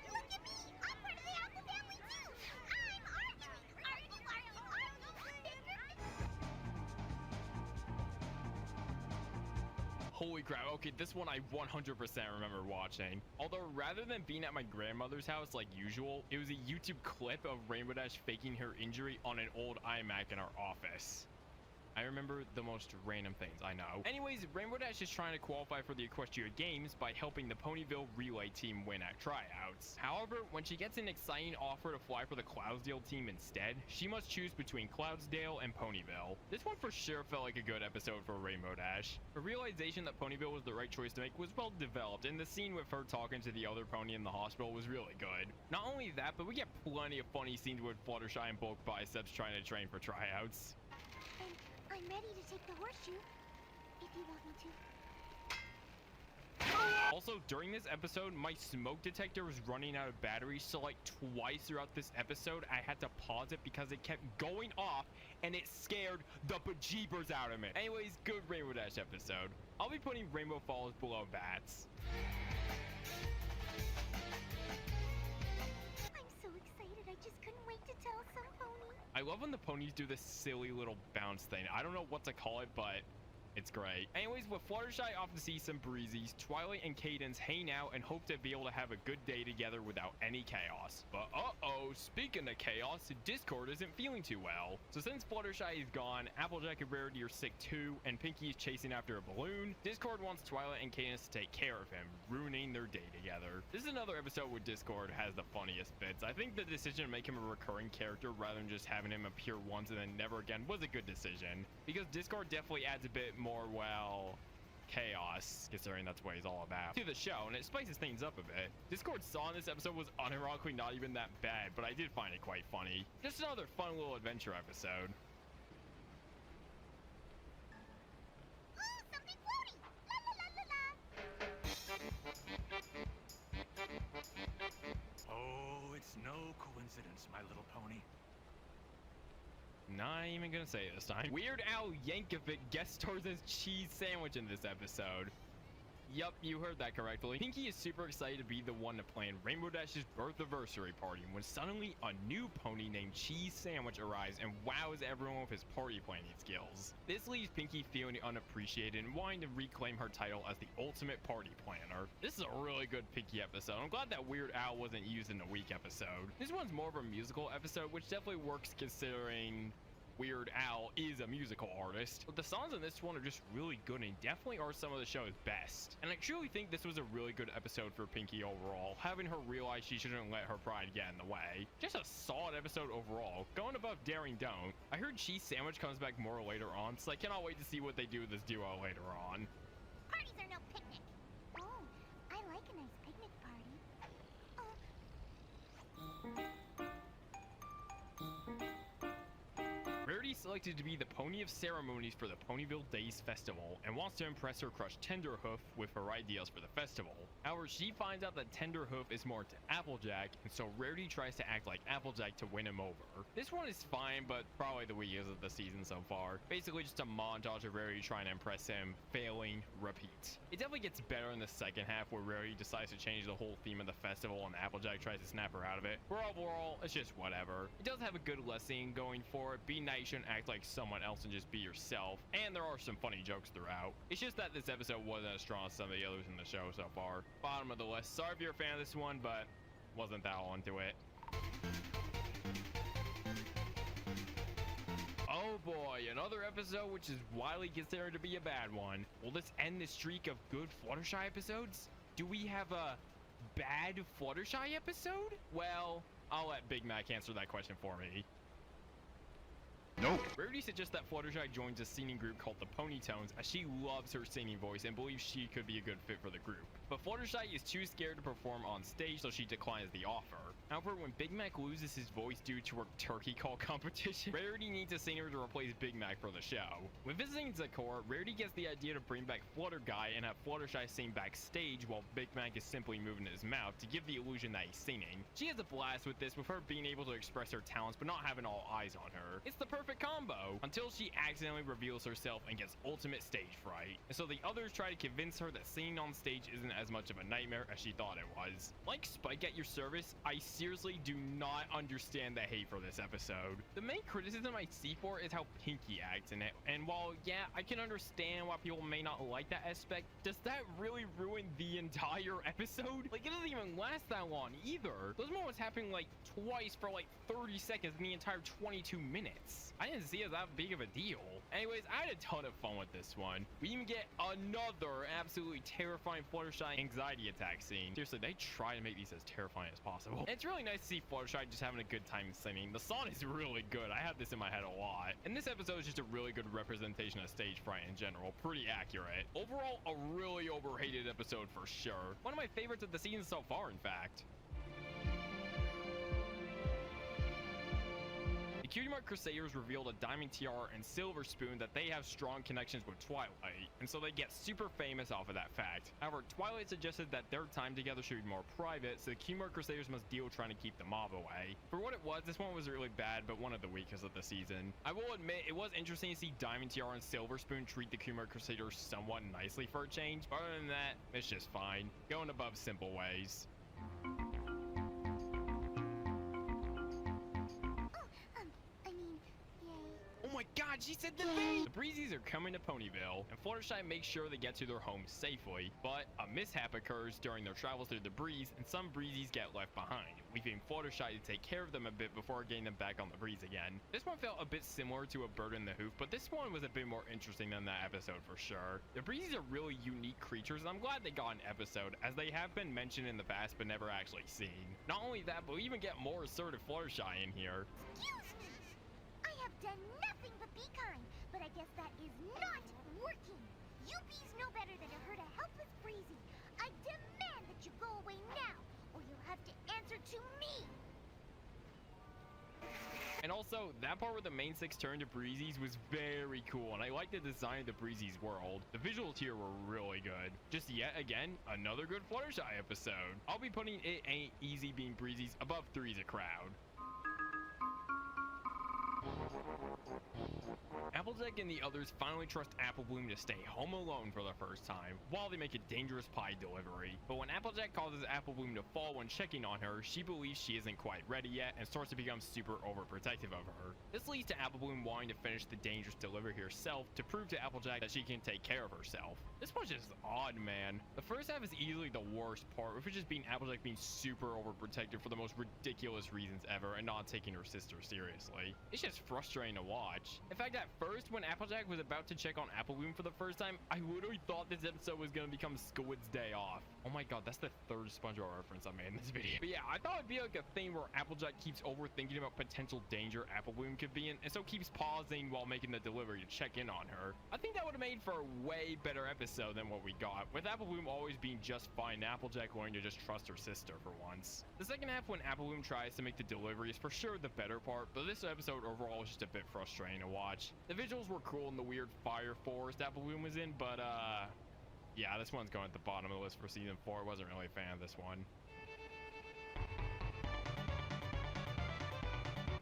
Look at me! I'm part of the Apple family too! I'm arguing! Holy crap, okay, this one I 100% remember watching. Although rather than being at my grandmother's house like usual, it was a YouTube clip of Rainbow Dash faking her injury on an old iMac in our office. I remember the most random things, I know. Anyways, Rainbow Dash is trying to qualify for the Equestria Games by helping the Ponyville Relay team win at tryouts. However, when she gets an exciting offer to fly for the Cloudsdale team instead, she must choose between Cloudsdale and Ponyville. This one for sure felt like a good episode for Rainbow Dash. The realization that Ponyville was the right choice to make was well developed, and the scene with her talking to the other pony in the hospital was really good. Not only that, but we get plenty of funny scenes with Fluttershy and Bulk Biceps trying to train for tryouts. And I'm ready to take the horseshoe, if you want me to. Also, during this episode, my smoke detector was running out of batteries, so like twice throughout this episode, I had to pause it because it kept going off and it scared the bejeebers out of me. Anyways, good Rainbow Dash episode. I'll be putting Rainbow Falls below Bats. I'm so excited, I just couldn't wait to tell some pony. I love when the ponies do this silly little bounce thing. I don't know what to call it, but it's great. Anyways, with Fluttershy off to see some breezies, Twilight and Cadence hang out and hope to be able to have a good day together without any chaos. But uh-oh, speaking of chaos, Discord isn't feeling too well. So since Fluttershy is gone, Applejack and Rarity are sick too, and Pinky is chasing after a balloon, Discord wants Twilight and Cadence to take care of him, ruining their day together. This is another episode where Discord has the funniest bits. I think the decision to make him a recurring character rather than just having him appear once and then never again was a good decision, because Discord definitely adds a bit more, well, chaos, considering that's what he's all about, to the show, and it spices things up a bit. Discord's song in this episode was unironically not even that bad, but I did find it quite funny. Just another fun little adventure episode. Ooh, something floaty! La la la la la! Oh, it's no coincidence, my little pony. Not even gonna say it this time. Weird Al Yankovic guest stars as Cheese Sandwich in this episode. Yup, you heard that correctly. Pinky is super excited to be the one to plan Rainbow Dash's birth anniversary party when suddenly a new pony named Cheese Sandwich arrives and wows everyone with his party planning skills. This leaves Pinky feeling unappreciated and wanting to reclaim her title as the ultimate party planner. This is a really good Pinky episode. I'm glad that Weird Al wasn't used in the week episode. This one's more of a musical episode, which definitely works considering Weird Al is a musical artist, but the songs in this one are just really good and definitely are some of the show's best. And I truly think this was a really good episode for Pinky overall, having her realize she shouldn't let her pride get in the way. Just a solid episode overall, going above Daring Don't. I heard Cheese Sandwich comes back more later on, so I cannot wait to see what they do with this duo later on. Parties are no picnic. Oh, I like a nice picnic party. Rarity selected to be the pony of ceremonies for the Ponyville Days Festival and wants to impress her crush Tenderhoof with her ideas for the festival. However, she finds out that Tenderhoof is more into Applejack, and so Rarity tries to act like Applejack to win him over. This one is fine, but probably the weakest of the season so far. Basically just a montage of Rarity trying to impress him, failing, repeat. It definitely gets better in the second half where Rarity decides to change the whole theme of the festival and Applejack tries to snap her out of it. But overall, it's just whatever. It does have a good lesson going for it. Be nice, you shouldn't act like someone else and just be yourself, and there are some funny jokes throughout. It's just that this episode wasn't as strong as some of the others in the show so far. Bottom of the list. Sorry if you're a fan of this one, but wasn't that all into it. Oh boy, another episode which is widely considered to be a bad one. Will this end the streak of good Fluttershy episodes? Do we have a bad Fluttershy episode? Well, I'll let Big Mac answer that question for me. Nope. Rarity suggests that Fluttershy joins a singing group called the Ponytones as she loves her singing voice and believes she could be a good fit for the group. But Fluttershy is too scared to perform on stage, so she declines the offer. However, when Big Mac loses his voice due to her turkey call competition, Rarity needs a singer to replace Big Mac for the show. When visiting Zakor, Rarity gets the idea to bring back Flutter Guy and have Fluttershy sing backstage while Big Mac is simply moving his mouth to give the illusion that he's singing. She has a blast with this, with her being able to express her talents but not having all eyes on her. It's the perfect combo, until she accidentally reveals herself and gets ultimate stage fright. And so the others try to convince her that singing on stage isn't as much of a nightmare as she thought it was. Like Spike at your service, I seriously do not understand the hate for this episode. The main criticism I see for it is how Pinky acts in it, and while yeah, I can understand why people may not like that aspect, does that really ruin the entire episode? Like, it doesn't even last that long either. Those moments happening like twice for like 30 seconds in the entire 22 minutes. I didn't see it as that big of a deal. Anyways, I had a ton of fun with this one. We even get another absolutely terrifying Fluttershy anxiety attack scene. Seriously, they try to make these as terrifying as possible. And it's really nice to see Fluttershy just having a good time singing. The song is really good. I had this in my head a lot. And this episode is just a really good representation of stage fright in general. Pretty accurate. Overall, a really overhated episode for sure. One of my favorites of the season so far, in fact. The Cutie Mark Crusaders revealed a Diamond Tiara and Silver Spoon that they have strong connections with Twilight, and so they get super famous off of that fact. However, Twilight suggested that their time together should be more private, so the Cutie Mark Crusaders must deal trying to keep the mob away. For what it was, this one was really bad, but one of the weakest of the season. I will admit, it was interesting to see Diamond Tiara and Silver Spoon treat the Cutie Mark Crusaders somewhat nicely for a change, but other than that, it's just fine. Going above simple ways. Oh my god, she said the V! The Breezies are coming to Ponyville, and Fluttershy makes sure they get to their home safely, but a mishap occurs during their travels through the breeze, and some Breezies get left behind, leaving Fluttershy to take care of them a bit before getting them back on the breeze again. This one felt a bit similar to A Bird in the Hoof, but this one was a bit more interesting than that episode for sure. The Breezies are really unique creatures, and I'm glad they got an episode, as they have been mentioned in the past but never actually seen. Not only that, but we even get more assertive Fluttershy in here. Excuse me! I have done nothing but be kind, but I guess that is not working. You bees know better than to hurt a helpless Breezy. I demand that you go away now, or you'll have to answer to me. And also, that part where the main six turned to Breezies was very cool, and I like the design of the Breezies world. The visuals here were really good. Just yet again, another good Fluttershy episode. I'll be putting It Ain't Easy Being Breezies above Three's a Crowd. Applejack and the others finally trust Apple Bloom to stay home alone for the first time, while they make a dangerous pie delivery. But when Applejack causes Apple Bloom to fall when checking on her, she believes she isn't quite ready yet and starts to become super overprotective of her. This leads to Apple Bloom wanting to finish the dangerous delivery herself to prove to Applejack that she can take care of herself. This was just odd, man. The first half is easily the worst part, which is just being Applejack being super overprotective for the most ridiculous reasons ever and not taking her sister seriously. It's just frustrating to watch. In fact, at first, when Applejack was about to check on Apple Bloom for the first time, I literally thought this episode was gonna become Squid's Day Off. Oh my god, that's the third SpongeBob reference I made in this video. But yeah, I thought it'd be like a thing where Applejack keeps overthinking about potential danger Apple Bloom could be in, and so keeps pausing while making the delivery to check in on her. I think that would have made for a way better episode than what we got, with Apple Bloom always being just fine and Applejack learning to just trust her sister for once. The second half, when Apple Bloom tries to make the delivery, is for sure the better part, but this episode overall is just a bit frustrating to watch. The visuals were cool in the weird fire forest Apple Bloom was in, but yeah, this one's going at the bottom of the list for season 4. I wasn't really a fan of this one.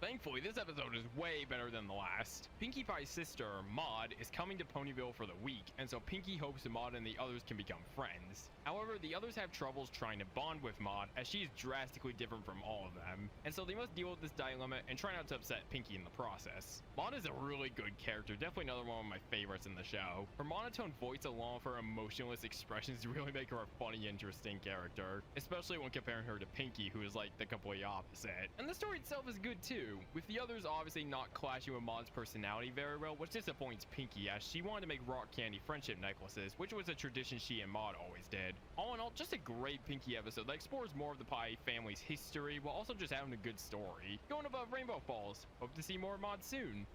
Thankfully, this episode is way better than the last. Pinkie Pie's sister, Maud, is coming to Ponyville for the week, and so Pinkie hopes Maud and the others can become friends. However, the others have troubles trying to bond with Maud, as she is drastically different from all of them, and so they must deal with this dilemma and try not to upset Pinkie in the process. Maud is a really good character, definitely another one of my favorites in the show. Her monotone voice along with her emotionless expressions really make her a funny, interesting character, especially when comparing her to Pinkie, who is like the complete opposite. And the story itself is good too, with the others obviously not clashing with Maud's personality very well, which disappoints Pinkie, as she wanted to make rock candy friendship necklaces, which was a tradition she and Maud always did. All in all, just a great Pinkie episode that explores more of the Pie family's history while also just having a good story. Going above Rainbow Falls. Hope to see more Maud soon.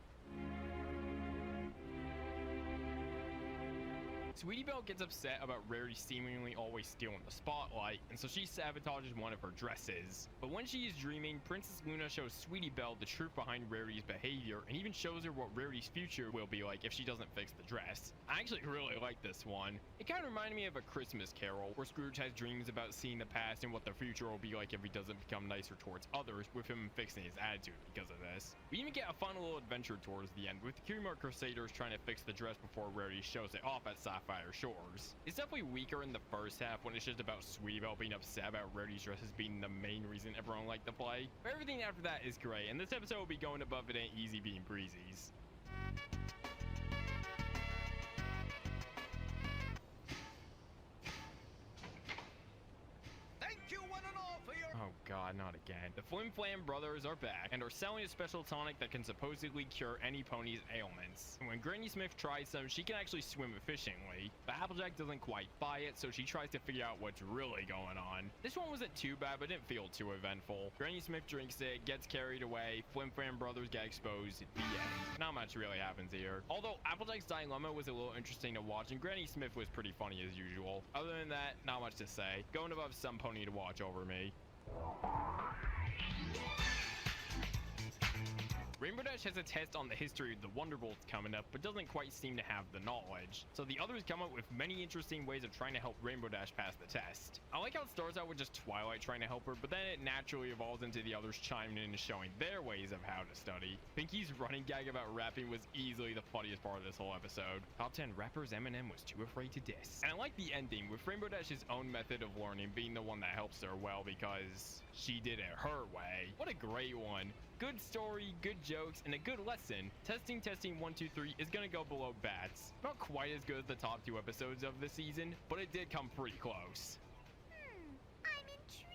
Sweetie Belle gets upset about Rarity seemingly always stealing the spotlight, and so she sabotages one of her dresses. But when she is dreaming, Princess Luna shows Sweetie Belle the truth behind Rarity's behavior, and even shows her what Rarity's future will be like if she doesn't fix the dress. I actually really like this one. It kind of reminded me of A Christmas Carol, where Scrooge has dreams about seeing the past and what the future will be like if he doesn't become nicer towards others, with him fixing his attitude because of this. We even get a fun little adventure towards the end, with the Cutie Mark Crusaders trying to fix the dress before Rarity shows it off at Sapphire Shores. It's definitely weaker in the first half when it's just about Sweetie Belle being upset about Rarity's dresses being the main reason everyone liked the play. But everything after that is great, and this episode will be going above It Ain't Easy Being Breezies. Oh god, not again. The Flim Flam brothers are back and are selling a special tonic that can supposedly cure any pony's ailments. And when Granny Smith tries some, she can actually swim efficiently, but Applejack doesn't quite buy it, so she tries to figure out what's really going on. This one wasn't too bad, but didn't feel too eventful. Granny Smith drinks it, gets carried away, Flim Flam brothers get exposed, the end. Not much really happens here. Although Applejack's dilemma was a little interesting to watch, and Granny Smith was pretty funny as usual. Other than that, not much to say. Going above Some Pony to watch over me. Rainbow Dash has a test on the history of the Wonderbolts coming up, but doesn't quite seem to have the knowledge. So the others come up with many interesting ways of trying to help Rainbow Dash pass the test. I like how it starts out with just Twilight trying to help her, but then it naturally evolves into the others chiming in and showing their ways of how to study. Pinky's running gag about rapping was easily the funniest part of this whole episode. Top 10 rappers Eminem was too afraid to diss. And I like the ending, with Rainbow Dash's own method of learning being the one that helps her well because she did it her way. What a great one. Good story, good jokes, and a good lesson. Testing 1, 2, 3 is gonna go below bats. Not quite as good as the top 2 episodes of the season, but it did come pretty close. I'm intrigued.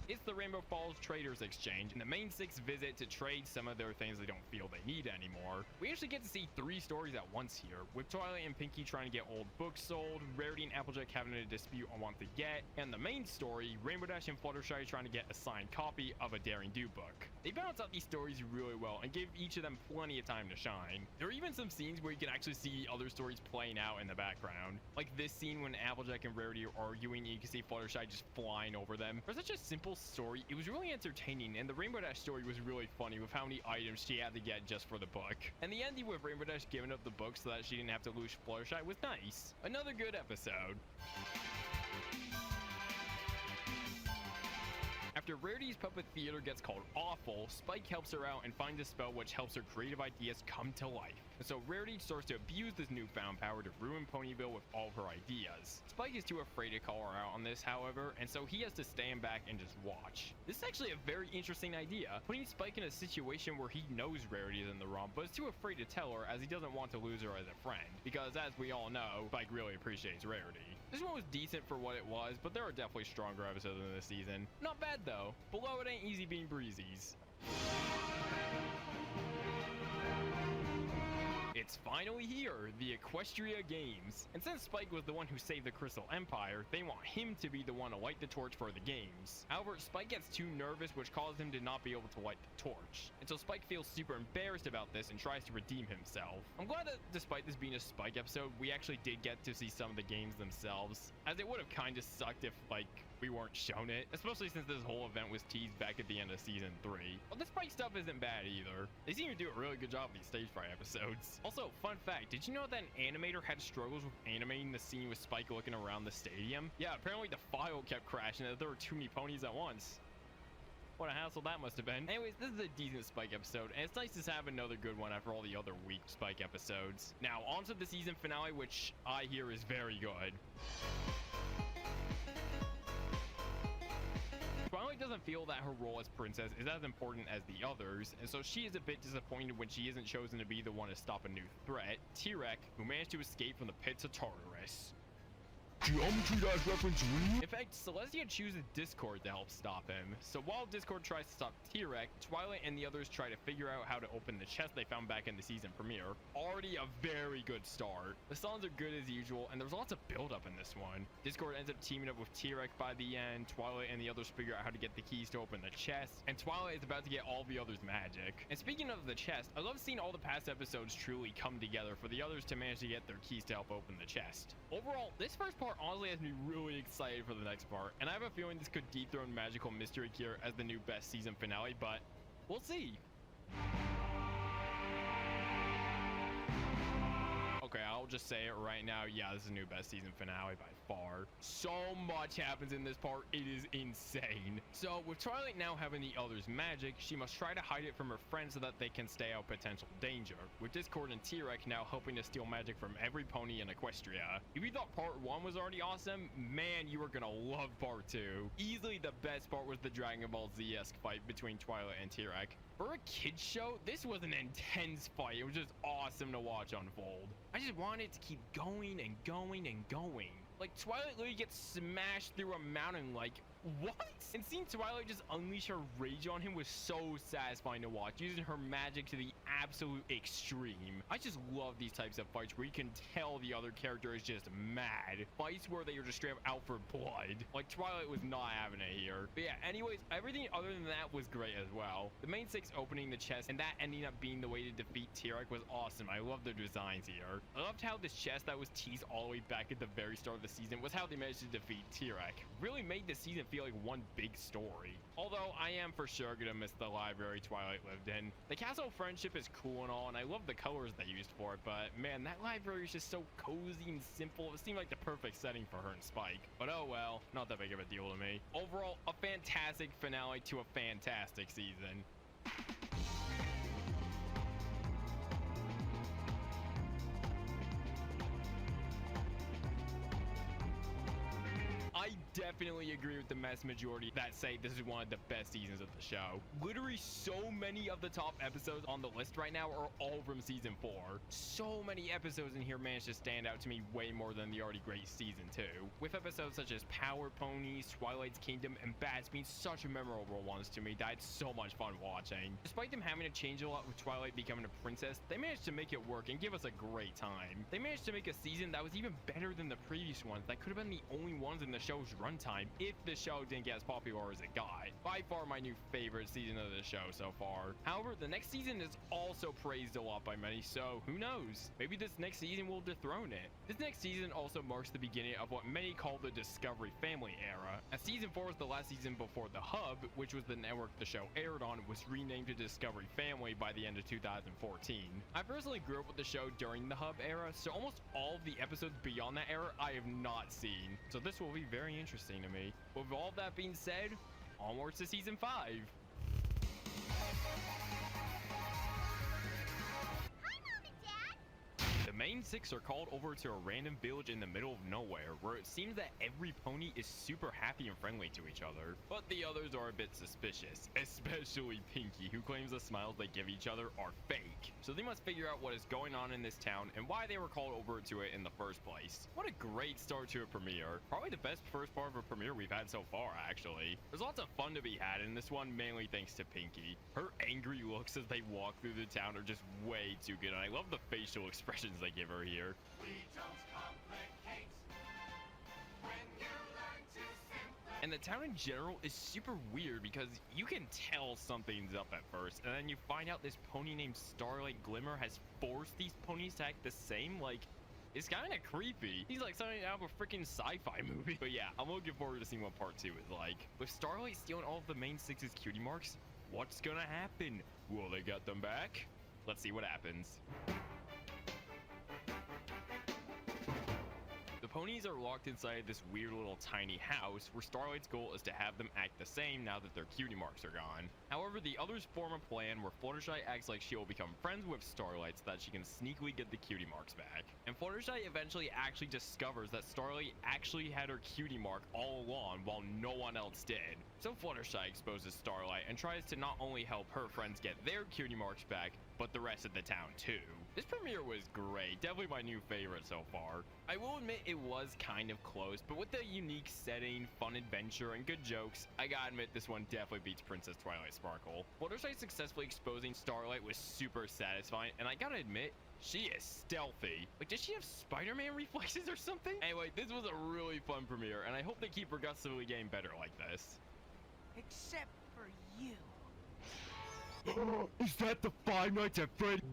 It's the Rainbow Falls Traders Exchange, and the main 6 visit to trade some of their things they don't feel they need anymore. We actually get to see 3 stories at once here, with Twilight and Pinky trying to get old books sold, Rarity and Applejack having a dispute on what to get, and the main story, Rainbow Dash and Fluttershy trying to get a signed copy of a Daring Do book. They balanced out these stories really well and gave each of them plenty of time to shine. There are even some scenes where you can actually see other stories playing out in the background, like this scene when Applejack and Rarity are arguing and you can see Fluttershy just flying over them. For such a simple story, it was really entertaining, and the Rainbow Dash story was really funny with how many items she had to get just for the book. And the ending with Rainbow Dash giving up the book so that she didn't have to lose Fluttershy was nice. Another good episode. After Rarity's puppet theater gets called awful, Spike helps her out and finds a spell which helps her creative ideas come to life. And so Rarity starts to abuse this newfound power to ruin Ponyville with all of her ideas. Spike is too afraid to call her out on this, however, and so he has to stand back and just watch. This is actually a very interesting idea, putting Spike in a situation where he knows Rarity is in the wrong, but is too afraid to tell her as he doesn't want to lose her as a friend. Because as we all know, Spike really appreciates Rarity. This one was decent for what it was, but there are definitely stronger episodes in this season. Not bad though. Below it ain't easy being breezies. It's finally here, the Equestria Games. And since Spike was the one who saved the Crystal Empire, they want him to be the one to light the torch for the games. However, Spike gets too nervous, which causes him to not be able to light the torch. And so Spike feels super embarrassed about this and tries to redeem himself. I'm glad that despite this being a Spike episode, we actually did get to see some of the games themselves, as it would have kind of sucked if, like, we weren't shown it, especially since this whole event was teased back at the end of season 3. But the Spike stuff isn't bad either. They seem to do a really good job of these stage fright episodes. Also, fun fact, did you know that an animator had struggles with animating the scene with Spike looking around the stadium? Yeah, apparently the file kept crashing as there were too many ponies at once. What a hassle that must have been. Anyways, this is a decent Spike episode, and it's nice to have another good one after all the other weak Spike episodes. Now, on to the season finale, which I hear is very good. Twilight doesn't feel that her role as princess is as important as the others, and so she is a bit disappointed when she isn't chosen to be the one to stop a new threat, T-Rex, who managed to escape from the pits of Tartarus. Geometry Dash reference read? In fact, Celestia chooses Discord to help stop him. So while Discord tries to stop T-Rex, Twilight and the others try to figure out how to open the chest they found back in the season premiere. Already a very good start. The songs are good as usual, and there's lots of build-up in this one. Discord ends up teaming up with T-Rex by the end, Twilight and the others figure out how to get the keys to open the chest, and Twilight is about to get all the others' magic. And speaking of the chest, I love seeing all the past episodes truly come together for the others to manage to get their keys to help open the chest. Overall, this first part honestly has me really excited for the next part, and I have a feeling this could dethrone Magical Mystery Cure as the new best season finale, but we'll see. Okay, I'll just say it right now. Yeah, this is the new best season finale by far. So much happens in this part. It is insane. So with Twilight now having the others' magic, she must try to hide it from her friends so that they can stay out potential danger. With Discord and T-Rex now helping to steal magic from every pony in Equestria. If you thought part 1 was already awesome, man, you are gonna love part 2. Easily the best part was the Dragon Ball Z-esque fight between Twilight and T-Rex. For a kid's show, this was an intense fight. It was just awesome to watch unfold. I just wanted it to keep going and going and going. Like, Twilight literally gets smashed through a mountain, like, what? And seeing Twilight just unleash her rage on him was so satisfying to watch, using her magic to the absolute extreme. I just love these types of fights where you can tell the other character is just mad. Fights where they are just straight up out for blood. Like, Twilight was not having it here. But yeah, anyways, everything other than that was great as well. The main 6 opening the chest and that ending up being the way to defeat T-Rex was awesome. I love the designs here. I loved how this chest that was teased all the way back at the very start of the season was how they managed to defeat T-Rex. Really made the season feel like one big story. Although I am for sure gonna miss the library Twilight lived in. The Castle of Friendship is cool and all, and I love the colors they used for it, but man, that library is just so cozy and simple. It seemed like the perfect setting for her and Spike. But oh well, not that big of a deal to me. Overall, a fantastic finale to a fantastic season. I definitely agree with the mass majority that say this is one of the best seasons of the show. Literally so many of the top episodes on the list right now are all from season 4. So many episodes in here managed to stand out to me way more than the already great season 2. With episodes such as Power Ponies, Twilight's Kingdom, and Bats being such memorable ones to me that I had so much fun watching. Despite them having to change a lot with Twilight becoming a princess, they managed to make it work and give us a great time. They managed to make a season that was even better than the previous ones that could have been the only ones in the show's runtime if the show didn't get as popular as it got. By far my new favorite season of the show so far. However, the next season is also praised a lot by many, so who knows? Maybe this next season will dethrone it. This next season also marks the beginning of what many call the Discovery Family era. As season 4 was the last season before the Hub, which was the network the show aired on, was renamed to Discovery Family by the end of 2014. I personally grew up with the show during the Hub era, so almost all of the episodes beyond that era I have not seen. So this will be very interesting to me. With all that being said, onwards to season 5. Hi, Mom and Dad! The main 6 are called over to a random village in the middle of nowhere, where it seems that every pony is super happy and friendly to each other. But the others are a bit suspicious, especially Pinky, who claims the smiles they give each other are fake. So they must figure out what is going on in this town and why they were called over to it in the first place. What a great start to a premiere. Probably the best first part of a premiere we've had so far, actually. There's lots of fun to be had in this one, mainly thanks to Pinky. Her angry looks as they walk through the town are just way too good, and I love the facial expressions they give her here. And the town in general is super weird because you can tell something's up at first, and then you find out this pony named Starlight Glimmer has forced these ponies to act the same. Like, it's kind of creepy. He's like something out of a freaking sci-fi movie. But yeah, I'm looking forward to seeing what part 2 is like. With Starlight stealing all of the main 6's cutie marks, what's gonna happen? Will they get them back? Let's see what happens. The ponies are locked inside this weird little tiny house where Starlight's goal is to have them act the same now that their cutie marks are gone. However, the others form a plan where Fluttershy acts like she will become friends with Starlight so that she can sneakily get the cutie marks back. And Fluttershy eventually actually discovers that Starlight actually had her cutie mark all along while no one else did. So Fluttershy exposes Starlight and tries to not only help her friends get their cutie marks back, but the rest of the town too. This premiere was great, definitely my new favorite so far. I will admit it was kind of close, but with the unique setting, fun adventure, and good jokes, I gotta admit this one definitely beats Princess Twilight Sparkle. Fluttershy successfully exposing Starlight was super satisfying, and I gotta admit, she is stealthy. Like, does she have Spider-Man reflexes or something? Anyway, this was a really fun premiere, and I hope they keep progressively getting better like this. Except for you. Is that the Five Nights at Freddy's?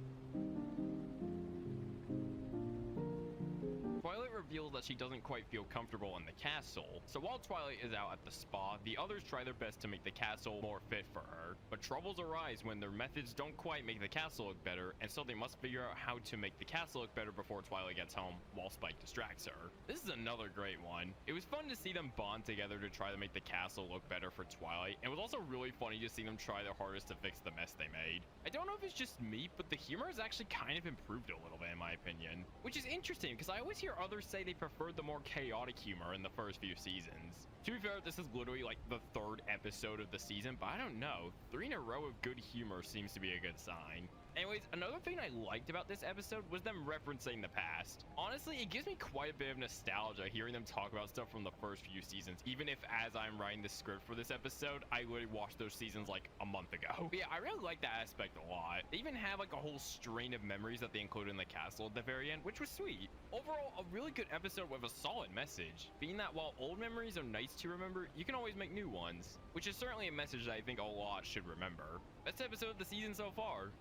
Twilight reveals that she doesn't quite feel comfortable in the castle, so while Twilight is out at the spa, the others try their best to make the castle more fit for her. But troubles arise when their methods don't quite make the castle look better, and so they must figure out how to make the castle look better before Twilight gets home, while Spike distracts her. This is another great one. It was fun to see them bond together to try to make the castle look better for Twilight, and it was also really funny to see them try their hardest to fix the mess they made. I don't know if it's just me, but the humor has actually kind of improved a little bit in my opinion, which is interesting because I always hear others say they preferred the more chaotic humor in the first few seasons. To be fair, this is literally like the 3rd episode of the season, but I don't know. 3 in a row of good humor seems to be a good sign. Anyways, another thing I liked about this episode was them referencing the past. Honestly, it gives me quite a bit of nostalgia hearing them talk about stuff from the first few seasons, even if as I'm writing the script for this episode, I literally watched those seasons like a month ago. But yeah, I really like that aspect a lot. They even have like a whole strain of memories that they included in the castle at the very end, which was sweet. Overall, a really good episode with a solid message, being that while old memories are nice to remember, you can always make new ones, which is certainly a message that I think a lot should remember. Best episode of the season so far.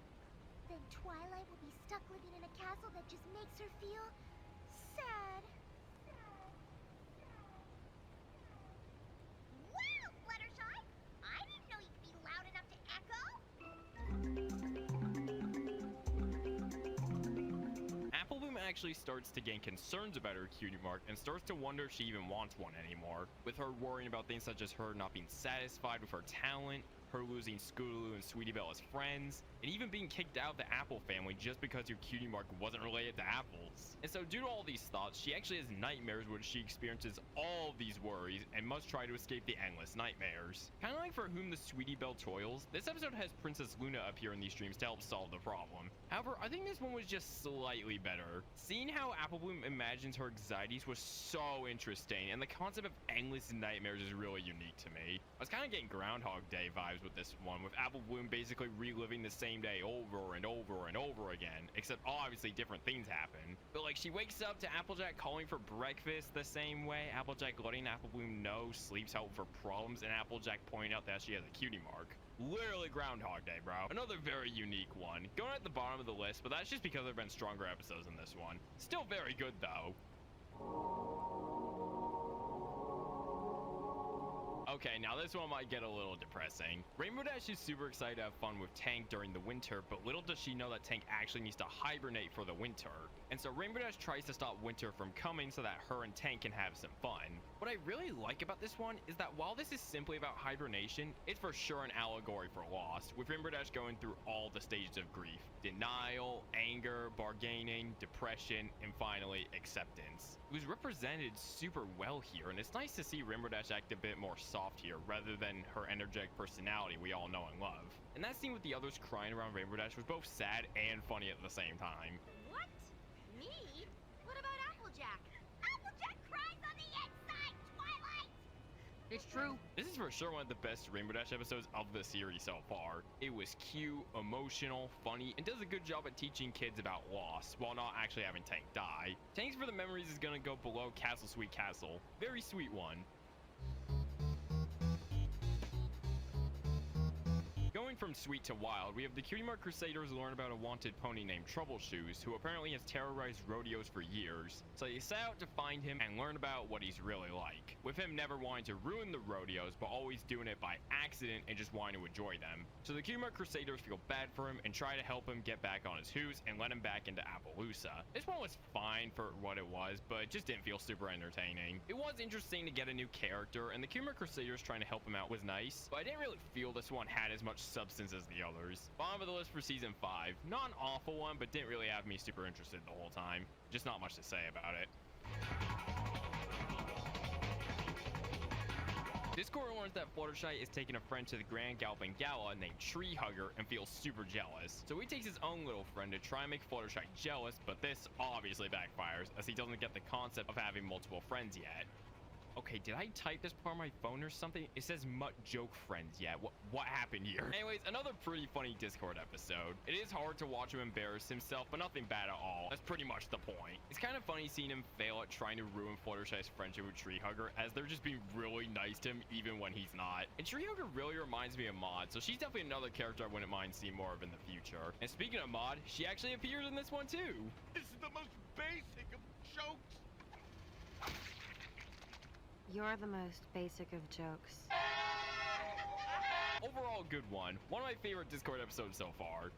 Then Twilight will be stuck living in a castle that just makes her feel sad. Wow! actually starts to gain concerns about her cutie mark and starts to wonder if she even wants one anymore, with her worrying about things such as her not being satisfied with her talent, her losing Scootaloo and Sweetie Belle as friends, and even being kicked out of the Apple family just because your cutie mark wasn't related to apples. And so due to all these thoughts, she actually has nightmares where she experiences all of these worries and must try to escape the endless nightmares. Kind of like For Whom the Sweetie Belle Toils, this episode has Princess Luna appear in these dreams to help solve the problem. However, I think this one was just slightly better. Seeing how Apple Bloom imagines her anxieties was so interesting, and the concept of endless nightmares is really unique to me. I was kind of getting Groundhog Day vibes with this one, with Apple Bloom basically reliving the same day over and over and over again, except obviously different things happen. But like, she wakes up to Applejack calling for breakfast the same way, Applejack letting Apple Bloom know sleep's help for problems, and Applejack pointing out that she has a cutie mark. Literally Groundhog Day, bro. Another very unique one. Going at the bottom of the list, but that's just because there have been stronger episodes than this one. Still very good though. Okay, now this one might get a little depressing. Rainbow Dash is super excited to have fun with Tank during the winter, but little does she know that Tank actually needs to hibernate for the winter. And so Rainbow Dash tries to stop winter from coming so that her and Tank can have some fun. What I really like about this one is that while this is simply about hibernation, it's for sure an allegory for loss, with Rainbow Dash going through all the stages of grief: denial, anger, bargaining, depression, and finally acceptance. It was represented super well here, and it's nice to see Rainbow Dash act a bit more soft here rather than her energetic personality we all know and love. And that scene with the others crying around Rainbow Dash was both sad and funny at the same time. What? Me? What about Applejack? Applejack cries on the inside, Twilight! It's true. This is for sure one of the best Rainbow Dash episodes of the series so far. It was cute, emotional, funny, and does a good job at teaching kids about loss while not actually having Tank die. Thanks for the Memories is gonna go below Castle Sweet Castle. Very sweet one. Going from sweet to wild, we have the Cutie Mark Crusaders learn about a wanted pony named Troubleshoes, who apparently has terrorized rodeos for years. So they set out to find him and learn about what he's really like, with him never wanting to ruin the rodeos, but always doing it by accident and just wanting to enjoy them. So the Cutie Mark Crusaders feel bad for him and try to help him get back on his hooves and let him back into Appaloosa. This one was fine for what it was, but it just didn't feel super entertaining. It was interesting to get a new character, and the Cutie Mark Crusaders trying to help him out was nice, but I didn't really feel this one had as much substance as the others. Bottom of the list for season 5. Not an awful one, but didn't really have me super interested the whole time. Just not much to say about it. Discord learns that Fluttershy is taking a friend to the Grand Galloping Gala named Tree Hugger and feels super jealous. So he takes his own little friend to try and make Fluttershy jealous, but this obviously backfires as he doesn't get the concept of having multiple friends yet. Okay, did I type this part on my phone or something? It says Mutt Joke Friends. Yeah, what happened here? Anyways, another pretty funny Discord episode. It is hard to watch him embarrass himself, but nothing bad at all. That's pretty much the point. It's kind of funny seeing him fail at trying to ruin Fluttershy's friendship with Tree Hugger, as they're just being really nice to him even when he's not. And Tree Hugger really reminds me of Maud, so she's definitely another character I wouldn't mind seeing more of in the future. And speaking of Maud, she actually appears in this one too. This is the most basic of jokes. You're the most basic of jokes. Overall, good one. One of my favorite Discord episodes so far.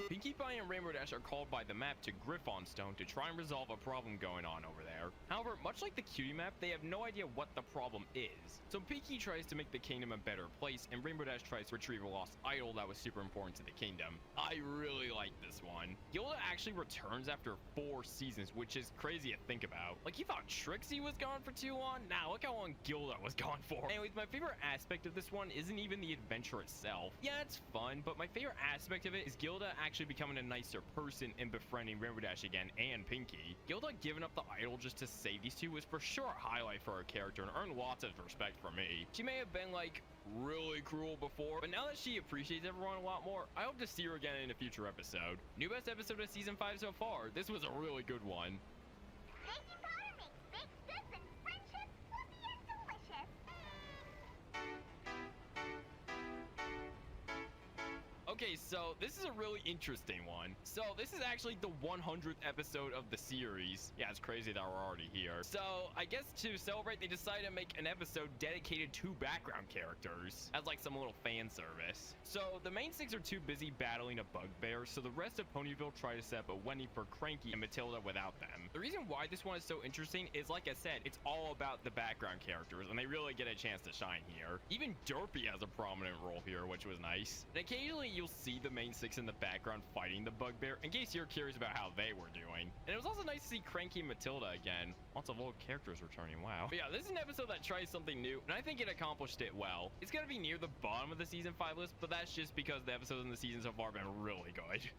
Pinkie Pie and Rainbow Dash are called by the map to Griffonstone to try and resolve a problem going on over there. However, much like the Cutie map, they have no idea what the problem is. So Pinkie tries to make the kingdom a better place, and Rainbow Dash tries to retrieve a lost idol that was super important to the kingdom. I really like this one. Gilda actually returns after 4 seasons, which is crazy to think about. Like, you thought Trixie was gone for too long? Nah, look how long Gilda was gone for. Anyways, my favorite aspect of this one isn't even the adventure itself. Yeah, it's fun, but my favorite aspect of it is Gilda actually becoming a nicer person and befriending Rainbow Dash again and Pinkie. Gilda giving up the idol just to save these two was for sure a highlight for her character and earned lots of respect from me. She may have been like really cruel before, but now that she appreciates everyone a lot more, I hope to see her again in a future episode. New best episode of season 5 so far. This was a really good one. Baking powder makes baked goods and friendship fluffy and delicious. Okay, so this is a really interesting one. So this is actually the 100th episode of the series. Yeah, it's crazy that we're already here. So I guess to celebrate, they decided to make an episode dedicated to background characters as like some little fan service. So the main six are too busy battling a bugbear, so the rest of Ponyville try to set up a wedding for Cranky and Matilda without them. The reason why this one is so interesting is, like I said, it's all about the background characters, and they really get a chance to shine here. Even Derpy has a prominent role here, which was nice. And occasionally you'll see the main six in the background fighting the bugbear, in case you're curious about how they were doing. And it was also nice to see Cranky and Matilda again. Lots of old characters returning, wow. But yeah, this is an episode that tries something new, and I think it accomplished it well. It's gonna be near the bottom of the season 5 list, but that's just because the episodes in the season so far have been really good.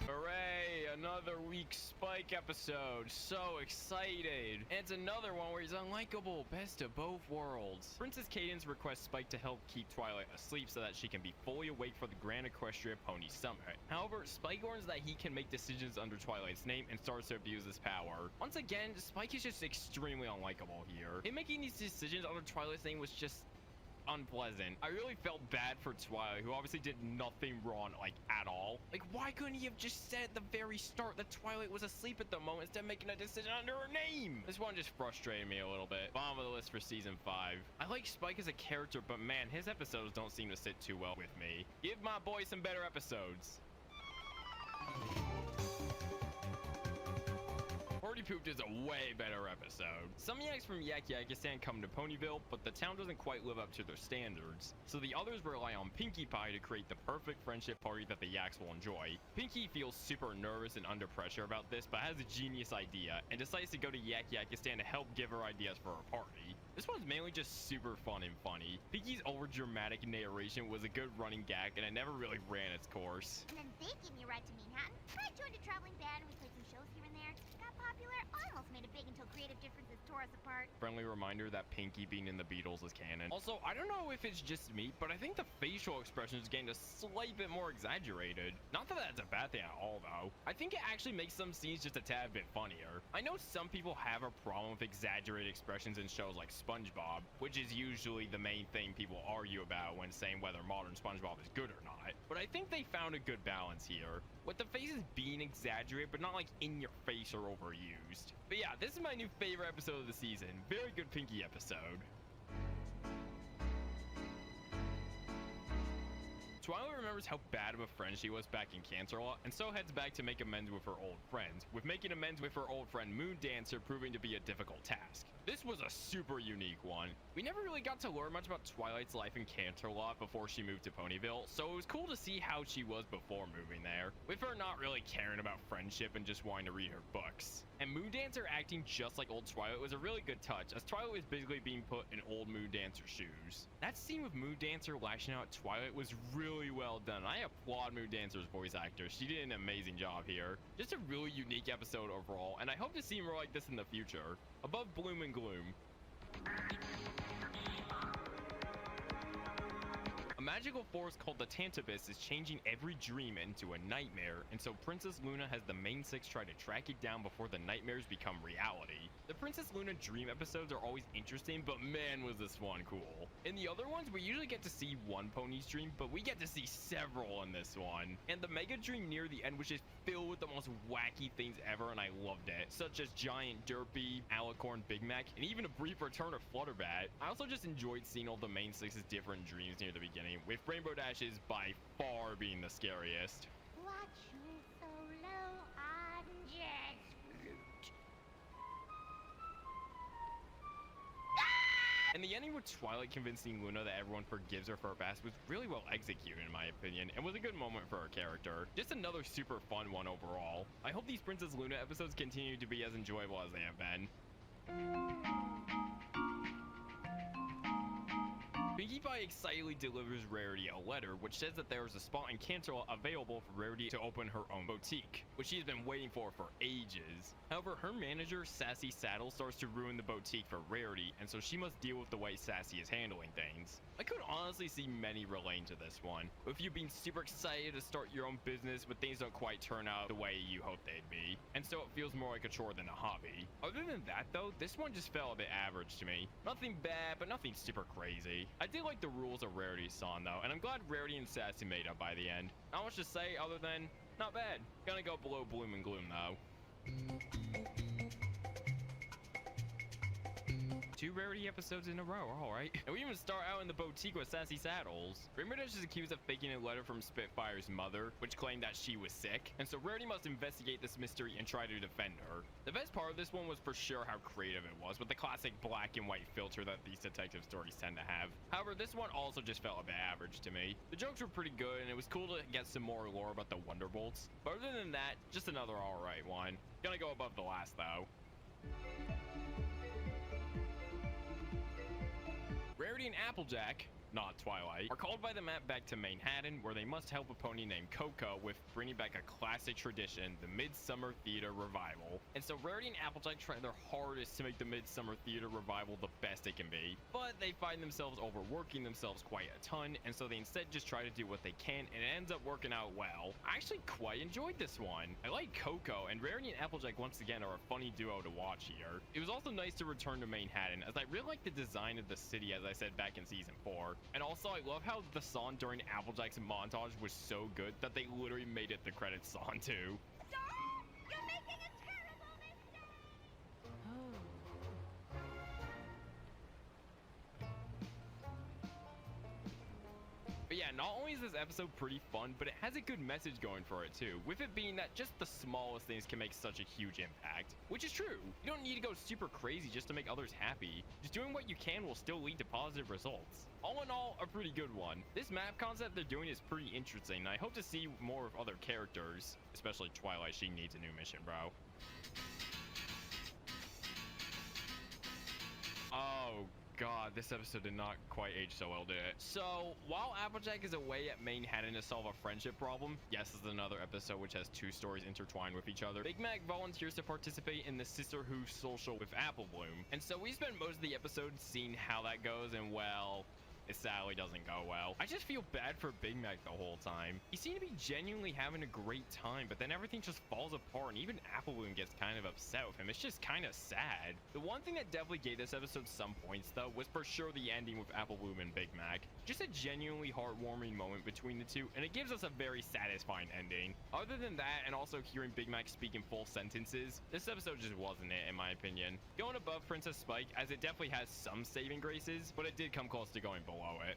Hooray, another week Spike episode. So excited. And it's another one where he's unlikable. Best of both worlds. Princess Cadence requests Spike to help keep Twilight asleep so that she can be fully awake for the Grand Equestria Pony Summit. However, Spike learns that he can make decisions under Twilight's name and starts to abuse his power. Once again, Spike is just extremely unlikable here. Him making these decisions under Twilight's name was just unpleasant. I really felt bad for Twilight, who obviously did nothing wrong, like, at all. Like, why couldn't he have just said at the very start that Twilight was asleep at the moment instead of making a decision under her name? This one just frustrated me a little bit. Bottom of the list for season 5. I like Spike as a character, but man, his episodes don't seem to sit too well with me. Give my boy some better episodes. Party Pooped is a way better episode. Some yaks from Yak-Yakistan come to Ponyville, but the town doesn't quite live up to their standards. So the others rely on Pinkie Pie to create the perfect friendship party that the yaks will enjoy. Pinkie feels super nervous and under pressure about this, but has a genius idea and decides to go to Yak-Yakistan to help give her ideas for her party. This one's mainly just super fun and funny. Pinkie's over-dramatic narration was a good running gag, and it never really ran its course. And then they gave me a ride to Manhattan. I joined a traveling band and we played some shows here and there. Got popular, almost made it big until creative differences tore us apart. Friendly reminder that Pinkie being in the Beatles is canon. Also, I don't know if it's just me, but I think the facial expressions gained a slight bit more exaggerated. Not that that's a bad thing at all, though. I think it actually makes some scenes just a tad bit funnier. I know some people have a problem with exaggerated expressions in shows like SpongeBob, which is usually the main thing people argue about when saying whether modern SpongeBob is good or not. But I think they found a good balance here, with the faces being exaggerated, but not like in your face or overused. But yeah, this is my new favorite episode of the season. Very good Pinkie episode. Twilight remembers how bad of a friend she was back in Canterlot, and so heads back to make amends with her old friends, with making amends with her old friend Moon Dancer proving to be a difficult task. This was a super unique one. We never really got to learn much about Twilight's life in Canterlot before she moved to Ponyville, so it was cool to see how she was before moving there, with her not really caring about friendship and just wanting to read her books. And Moon Dancer acting just like old Twilight was a really good touch, as Twilight was basically being put in old Moon Dancer's shoes. That scene with Moon Dancer lashing out at Twilight was really well done. I applaud Moon Dancer's voice actor. She did an amazing job here. Just a really unique episode overall, and I hope to see more like this in the future. Above Bloom and Gloom. A magical force called the Tantabus is changing every dream into a nightmare, and so Princess Luna has the main six try to track it down before the nightmares become reality. The Princess Luna dream episodes are always interesting, but man was this one cool. In the other ones, we usually get to see one pony's dream, but we get to see several in this one. And the mega dream near the end was just filled with the most wacky things ever, and I loved it, such as Giant Derpy, Alicorn Big Mac, and even a brief return of Flutterbat. I also just enjoyed seeing all the main six's different dreams near the beginning, with Rainbow Dash's by far being the scariest. Watch me solo on Jet's flute. And the ending with Twilight convincing Luna that everyone forgives her for her past was really well executed in my opinion, and was a good moment for her character. Just another super fun one overall. I hope these Princess Luna episodes continue to be as enjoyable as they have been. Pinkie Pie excitedly delivers Rarity a letter which says that there is a spot in Canterlot available for Rarity to open her own boutique, which she has been waiting for ages. However, her manager, Sassy Saddle, starts to ruin the boutique for Rarity, and so she must deal with the way Sassy is handling things. I could honestly see many relating to this one, with you being super excited to start your own business, but things don't quite turn out the way you hoped they'd be, and so it feels more like a chore than a hobby. Other than that though, this one just felt a bit average to me. Nothing bad, but nothing super crazy. I did like the rules of Rarity's song though, and I'm glad Rarity and Sassy made up by the end. Not much to say other than not bad. Gonna go below Bloom and Gloom though. 2 Rarity episodes in a row, alright. And we even start out in the boutique with Sassy Saddles. Rainbow Dash is accused of faking a letter from Spitfire's mother, which claimed that she was sick, and so Rarity must investigate this mystery and try to defend her. The best part of this one was for sure how creative it was, with the classic black and white filter that these detective stories tend to have. However, this one also just felt a bit average to me. The jokes were pretty good, and it was cool to get some more lore about the Wonderbolts. But other than that, just another alright one. Gonna go above the last though. Rarity and Applejack, not Twilight, are called by the map back to Manhattan, where they must help a pony named Coco with bringing back a classic tradition, the Midsummer Theater Revival. And so Rarity and Applejack try their hardest to make the Midsummer Theater Revival the best it can be, but they find themselves overworking themselves quite a ton, and so they instead just try to do what they can, and it ends up working out well. I actually quite enjoyed this one. I like Coco, and Rarity and Applejack once again are a funny duo to watch here. It was also nice to return to Manhattan, as I really like the design of the city, as I said back in season 4. And also, I love how the song during Applejack's montage was so good that they literally made it the credits song too. Sir, you're making a terrible mistake! But yeah, not only is this episode pretty fun, but it has a good message going for it too, with it being that just the smallest things can make such a huge impact, which is true. You don't need to go super crazy just to make others happy. Just doing what you can will still lead to positive results. All in all, a pretty good one. This map concept they're doing is pretty interesting, and I hope to see more of other characters, especially Twilight. She needs a new mission, bro. Oh God, this episode did not quite age so well, did it? So, while Applejack is away at Manhattan to solve a friendship problem, yes, this is another episode which has 2 stories intertwined with each other, Big Mac volunteers to participate in the Sisterhood social with Apple Bloom. And so we spend most of the episode seeing how that goes, and well, it sadly doesn't go well. I just feel bad for Big Mac the whole time. He seemed to be genuinely having a great time, but then everything just falls apart, and even Apple Bloom gets kind of upset with him. It's just kind of sad. The one thing that definitely gave this episode some points, though, was for sure the ending with Apple Bloom and Big Mac. Just a genuinely heartwarming moment between the two, and it gives us a very satisfying ending. Other than that, and also hearing Big Mac speak in full sentences, this episode just wasn't it, in my opinion. Going above Princess Spike, as it definitely has some saving graces, but it did come close to going below it.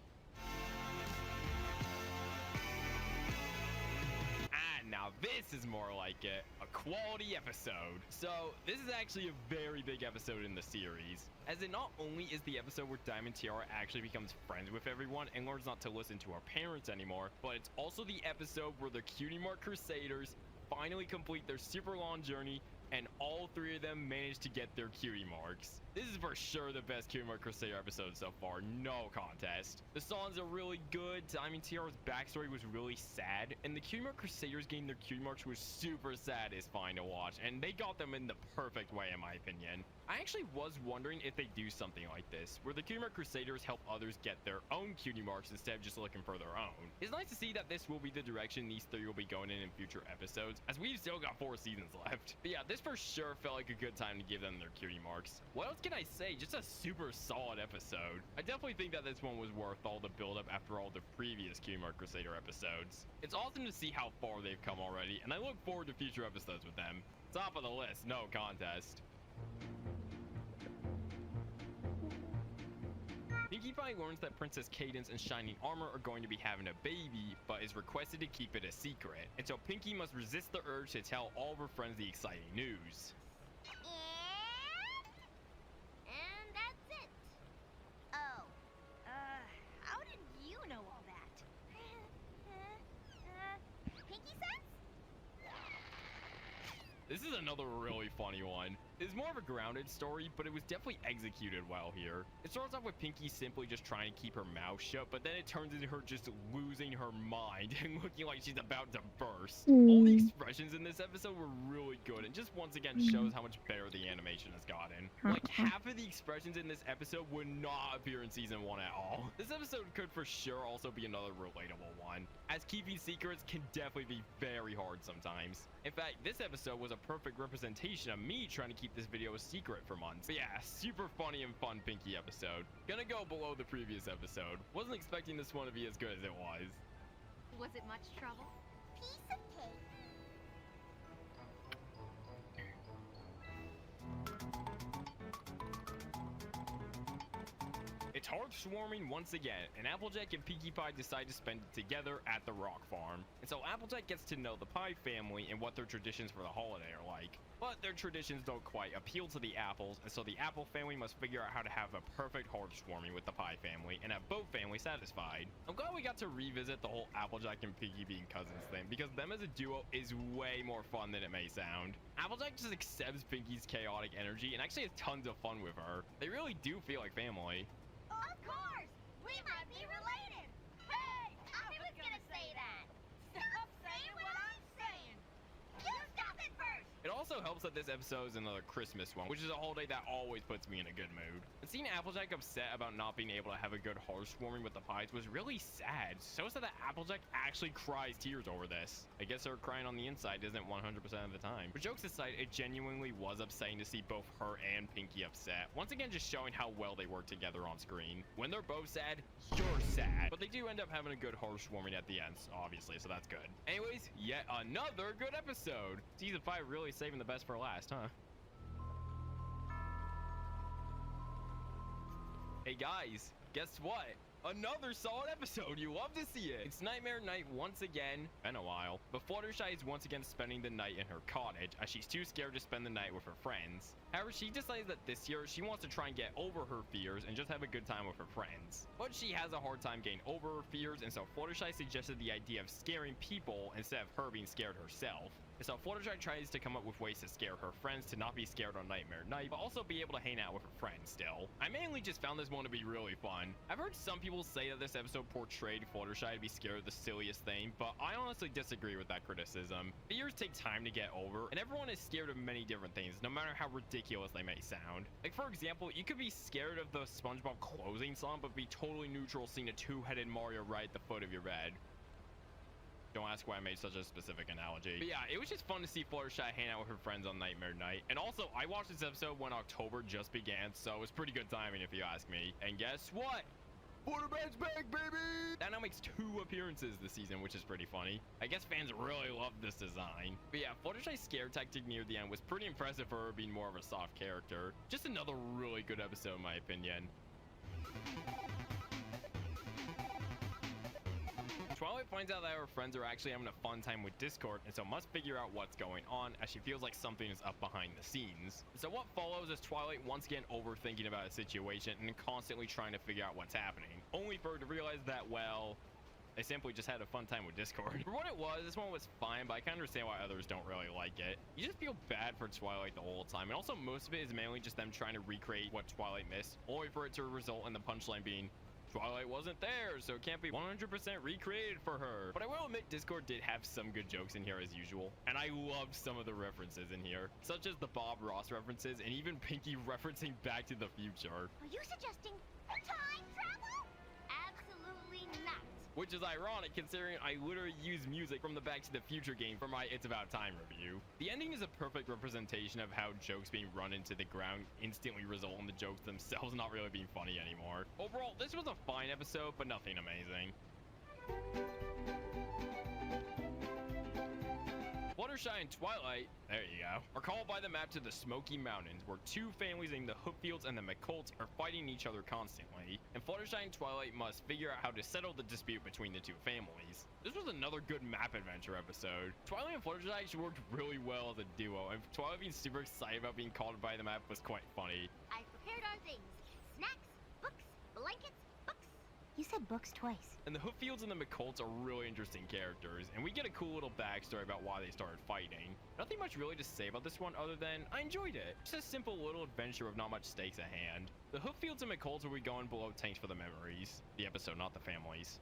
Now this is more like it, a quality episode. So this is actually a very big episode in the series, as it not only is the episode where Diamond Tiara actually becomes friends with everyone and learns not to listen to her parents anymore, but it's also the episode where the Cutie Mark Crusaders finally complete their super long journey, and all 3 of them manage to get their cutie marks. This is for sure the best Cutie Mark Crusader episode so far, no contest. The songs are really good, Diamond Tiara's backstory was really sad, and the Cutie Mark Crusaders getting their cutie marks was super satisfying to watch, and they got them in the perfect way in my opinion. I actually was wondering if they do something like this, where the Cutie Mark Crusaders help others get their own cutie marks instead of just looking for their own. It's nice to see that this will be the direction these 3 will be going in future episodes, as we've still got 4 seasons left. But yeah, this for sure felt like a good time to give them their cutie marks. What else can I say? Just a super solid episode. I definitely think that this one was worth all the build up after all the previous Cutie Mark Crusader episodes. It's awesome to see how far they've come already, and I look forward to future episodes with them. Top of the list, no contest. Pinkie Pie learns that Princess Cadance and Shining Armor are going to be having a baby, but is requested to keep it a secret. And so Pinkie must resist the urge to tell all of her friends the exciting news. And that's it. Oh, how did you know all that? Pinky sense? This is another really funny one. It's more of a grounded story, but it was definitely executed well here. It starts off with Pinkie simply just trying to keep her mouth shut, but then it turns into her just losing her mind and looking like she's about to burst. All the expressions in this episode were really good, and just once again shows how much better the animation has gotten. Like half of the expressions in this episode would not appear in season 1 at all. This episode could for sure also be another relatable one, as keeping secrets can definitely be very hard sometimes. In fact, this episode was a perfect representation of me trying to keep keep this video a secret for months. But yeah, super funny and fun Pinky episode. Gonna go below the previous episode. Wasn't expecting this one to be as good as it was. Was it much trouble? Piece of cake. It's hearth-warming once again, and Applejack and Pinkie Pie decide to spend it together at the rock farm. And so Applejack gets to know the Pie family and what their traditions for the holiday are like. But their traditions don't quite appeal to the Apples, and so the Apple family must figure out how to have a perfect hearth-warming with the Pie family and have both families satisfied. I'm glad we got to revisit the whole Applejack and Pinkie being cousins thing, because them as a duo is way more fun than it may sound. Applejack just accepts Pinkie's chaotic energy and actually has tons of fun with her. They really do feel like family. Of course! We might be related! Hey! I was gonna say that! Stop saying what I'm saying! You stop it first! It also helps that this episode is another Christmas one, which is a holiday that always puts me in a good mood. And seeing Applejack upset about not being able to have a good hearth-warming with the Pies was really sad. So sad that Applejack actually cries tears over this. I guess her crying on the inside isn't 100% of the time. But jokes aside, it genuinely was upsetting to see both her and Pinkie upset. Once again, just showing how well they work together on screen. When they're both sad, you're sad. But they do end up having a good hearth-warming at the end, obviously, so that's good. Anyways, yet another good episode. Season 5 really saving the best for last, huh? Hey guys, guess what? Another solid episode. You love to see it. It's Nightmare Night once again. Been a while. But Fluttershy is once again spending the night in her cottage as she's too scared to spend the night with her friends. However, she decides that this year she wants to try and get over her fears and just have a good time with her friends. But she has a hard time getting over her fears, and so Fluttershy suggested the idea of scaring people instead of her being scared herself. And so Fluttershy tries to come up with ways to scare her friends to not be scared on Nightmare Night, but also be able to hang out with her friends still. I mainly just found this one to be really fun. I've heard some people say that this episode portrayed Fluttershy to be scared of the silliest thing, but I honestly disagree with that criticism. Fears take time to get over, and everyone is scared of many different things, no matter how ridiculous they may sound. Like, for example, you could be scared of the SpongeBob closing song, but be totally neutral seeing a two-headed Mario right at the foot of your bed. Don't ask why I made such a specific analogy. But yeah, it was just fun to see Fluttershy hang out with her friends on Nightmare Night. And also, I watched this episode when October just began, so it was pretty good timing if you ask me. And guess what? Flutterman's back, baby! That now makes 2 appearances this season, which is pretty funny. I guess fans really love this design. But yeah, Fluttershy's scare tactic near the end was pretty impressive for her being more of a soft character. Just another really good episode in my opinion. Twilight finds out that her friends are actually having a fun time with Discord, and so must figure out what's going on as she feels like something is up behind the scenes. So what follows is Twilight once again overthinking about a situation and constantly trying to figure out what's happening, only for her to realize that, well, they simply just had a fun time with Discord. For what it was, this one was fine, but I can understand why others don't really like it. You just feel bad for Twilight the whole time, and also most of it is mainly just them trying to recreate what Twilight missed, only for it to result in the punchline being, Twilight wasn't there, so it can't be 100% recreated for her. But I will admit Discord did have some good jokes in here as usual, and I loved some of the references in here, such as the Bob Ross references and even Pinkie referencing Back to the Future. Are you suggesting time travel? Absolutely not. Which is ironic considering I literally use music from the Back to the Future game for my It's About Time review. The ending is a perfect representation of how jokes being run into the ground instantly result in the jokes themselves not really being funny anymore. Overall, this was a fine episode, but nothing amazing. Fluttershy and Twilight, there you go, are called by the map to the Smoky Mountains, where 2 families named the Hookfields and the McColts are fighting each other constantly, and Fluttershy and Twilight must figure out how to settle the dispute between the 2 families. This was another good map adventure episode. Twilight and Fluttershy actually worked really well as a duo, and Twilight being super excited about being called by the map was quite funny. I prepared our things. Snacks, books, blankets, books. You said books twice. And the Hookfields and the McColts are really interesting characters, and we get a cool little backstory about why they started fighting. Nothing much really to say about this one other than I enjoyed it. Just a simple little adventure with not much stakes at hand. The Hookfields and McColts will be going below tanks for the memories. The episode, not the families.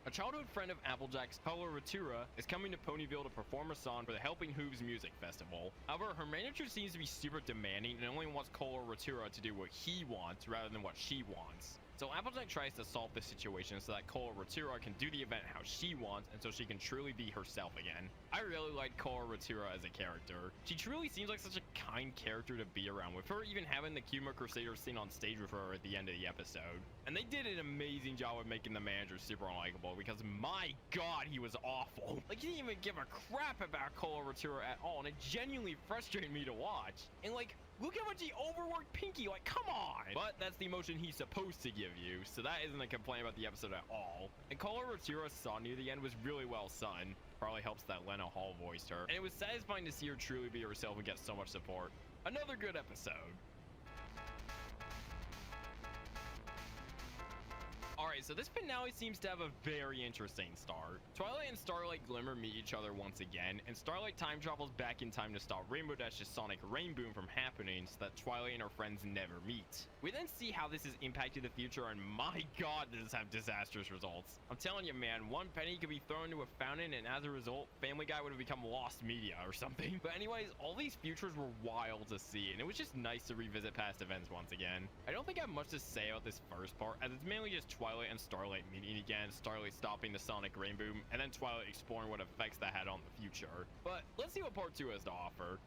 A childhood friend of Applejack's, Coloratura, is coming to Ponyville to perform a song for the Helping Hooves Music Festival. However, her manager seems to be super demanding and only wants Coloratura to do what he wants rather than what she wants. So Applejack tries to solve this situation so that Coloratura can do the event how she wants and so she can truly be herself again. I really like Coloratura as a character. She truly seems like such a kind character to be around, with her even having the Kuma Crusader scene on stage with her at the end of the episode. And they did an amazing job of making the manager super unlikable because my god, he was awful. Like, he didn't even give a crap about Coloratura at all, and it genuinely frustrated me to watch. And like, look how much he overworked Pinky, like, come on! But that's the emotion he's supposed to give you, so that isn't a complaint about the episode at all. And Coloratura's song near the end was really well sung. Probably helps that Lena Hall voiced her. And it was satisfying to see her truly be herself and get so much support. Another good episode. Alright, so this finale seems to have a very interesting start. Twilight and Starlight Glimmer meet each other once again, and Starlight time travels back in time to stop Rainbow Dash's sonic rain boom from happening so that Twilight and her friends never meet. We then see how this has impacted the future, and my god, does this have disastrous results. I'm telling you, man, one penny could be thrown into a fountain, and as a result, Family Guy would have become lost media or something. But anyways, all these futures were wild to see, and it was just nice to revisit past events once again. I don't think I have much to say about this first part, as it's mainly just Twilight and Starlight meeting again, Starlight stopping the sonic rain boom, and then Twilight exploring what effects that had on the future. But let's see what part 2 has to offer.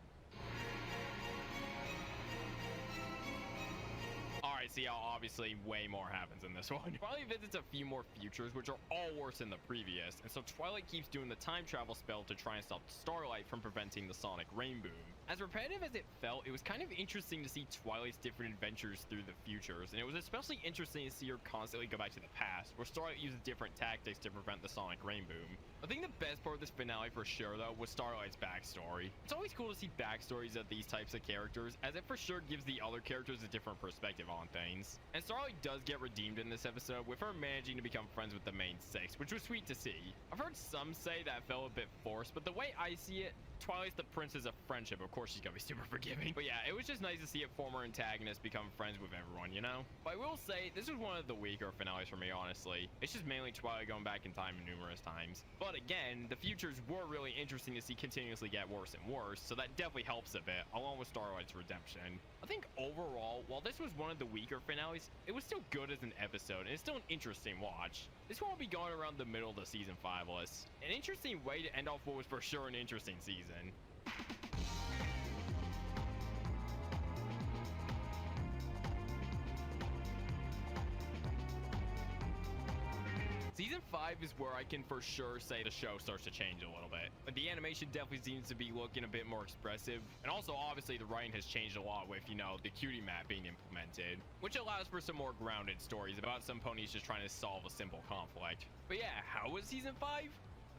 Alright, see how obviously way more happens in this one. Twilight visits a few more futures, which are all worse than the previous, and so Twilight keeps doing the time travel spell to try and stop Starlight from preventing the sonic rain boom. As repetitive as it felt, it was kind of interesting to see Twilight's different adventures through the futures, and it was especially interesting to see her constantly go back to the past, where Starlight uses different tactics to prevent the sonic rain boom. I think the best part of this finale for sure though was Starlight's backstory. It's always cool to see backstories of these types of characters, as it for sure gives the other characters a different perspective on things. And Starlight does get redeemed in this episode, with her managing to become friends with the main six, which was sweet to see. I've heard some say that felt a bit forced, but the way I see it, Twilight's the princess of friendship. Of course she's gonna be super forgiving. But yeah, it was just nice to see a former antagonist become friends with everyone, you know? But I will say, this was one of the weaker finales for me, honestly. It's just mainly Twilight going back in time numerous times. But again, the futures were really interesting to see continuously get worse and worse, so that definitely helps a bit, along with Starlight's redemption. I think overall, while this was one of the weaker finales, it was still good as an episode, and it's still an interesting watch. This one will be going around the middle of the season 5 list. An interesting way to end off what was for sure an interesting season. Season 5 is where I can for sure say the show starts to change a little bit. The animation definitely seems to be looking a bit more expressive, and also obviously the writing has changed a lot with, you know, the cutie map being implemented, which allows for some more grounded stories about some ponies just trying to solve a simple conflict. But yeah, how was Season 5?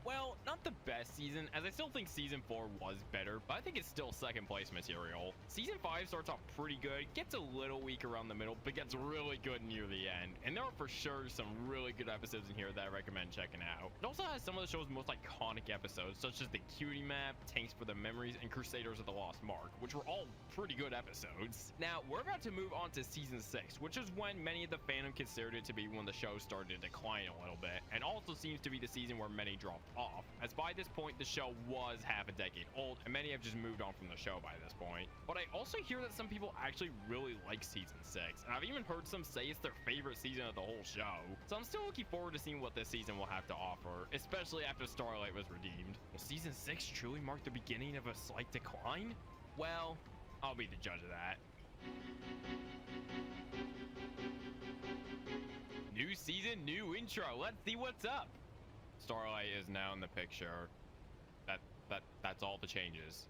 Well, not the best season, as I still think Season 4 was better, but I think it's still second place material. Season 5 starts off pretty good, gets a little weak around the middle, but gets really good near the end. And there are for sure some really good episodes in here that I recommend checking out. It also has some of the show's most iconic episodes, such as the Cutie Map, Tanks for the Memories, and Crusaders of the Lost Mark, which were all pretty good episodes. Now, we're about to move on to Season 6, which is when many of the fandom considered it to be when the show started to decline a little bit, and also seems to be the season where many dropped off, as by this point the show was half a decade old and many have just moved on from the show by this point. But I also hear that some people actually really like Season 6, and I've even heard some say it's their favorite season of the whole show. So I'm still looking forward to seeing what this season will have to offer, especially after Starlight was redeemed. Will Season 6 truly mark the beginning of a slight decline? Well, I'll be the judge of that. New season, new intro. Let's see what's up. Starlight is now in the picture. That's all the changes.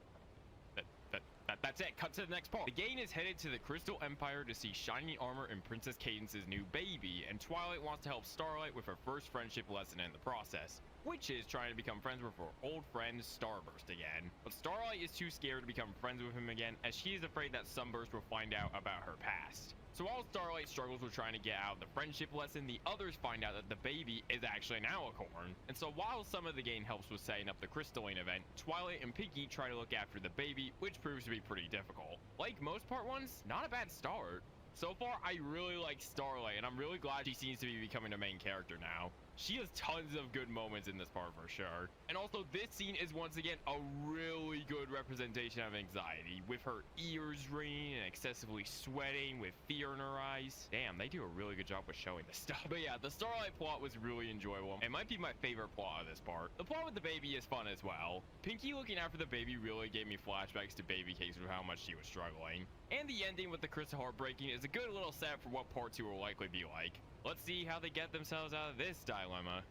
That's it. Cut to the next part. The gang is headed to the Crystal Empire to see shiny armor and Princess Cadence's new baby, and Twilight wants to help Starlight with her first friendship lesson in the process, which is trying to become friends with her old friend Starburst again. But Starlight is too scared to become friends with him again, as she is afraid that Sunburst will find out about her past. So while Starlight struggles with trying to get out of the friendship lesson, the others find out that the baby is actually an alicorn. And so while some of the gang helps with setting up the crystalline event, Twilight and Pinky try to look after the baby, which proves to be pretty difficult. Like most part 1s, not a bad start. So far, I really like Starlight, and I'm really glad she seems to be becoming a main character now. She has tons of good moments in this part for sure. And also this scene is once again a really good representation of anxiety, with her ears ringing and excessively sweating with fear in her eyes. Damn, they do a really good job with showing this stuff. But yeah, the Starlight plot was really enjoyable. It might be my favorite plot of this part. The plot with the baby is fun as well. Pinky looking after the baby really gave me flashbacks to Baby Cakes with how much she was struggling. And the ending with the crystal heartbreaking is a good little setup for what part 2 will likely be like. Let's see how they get themselves out of this dilemma.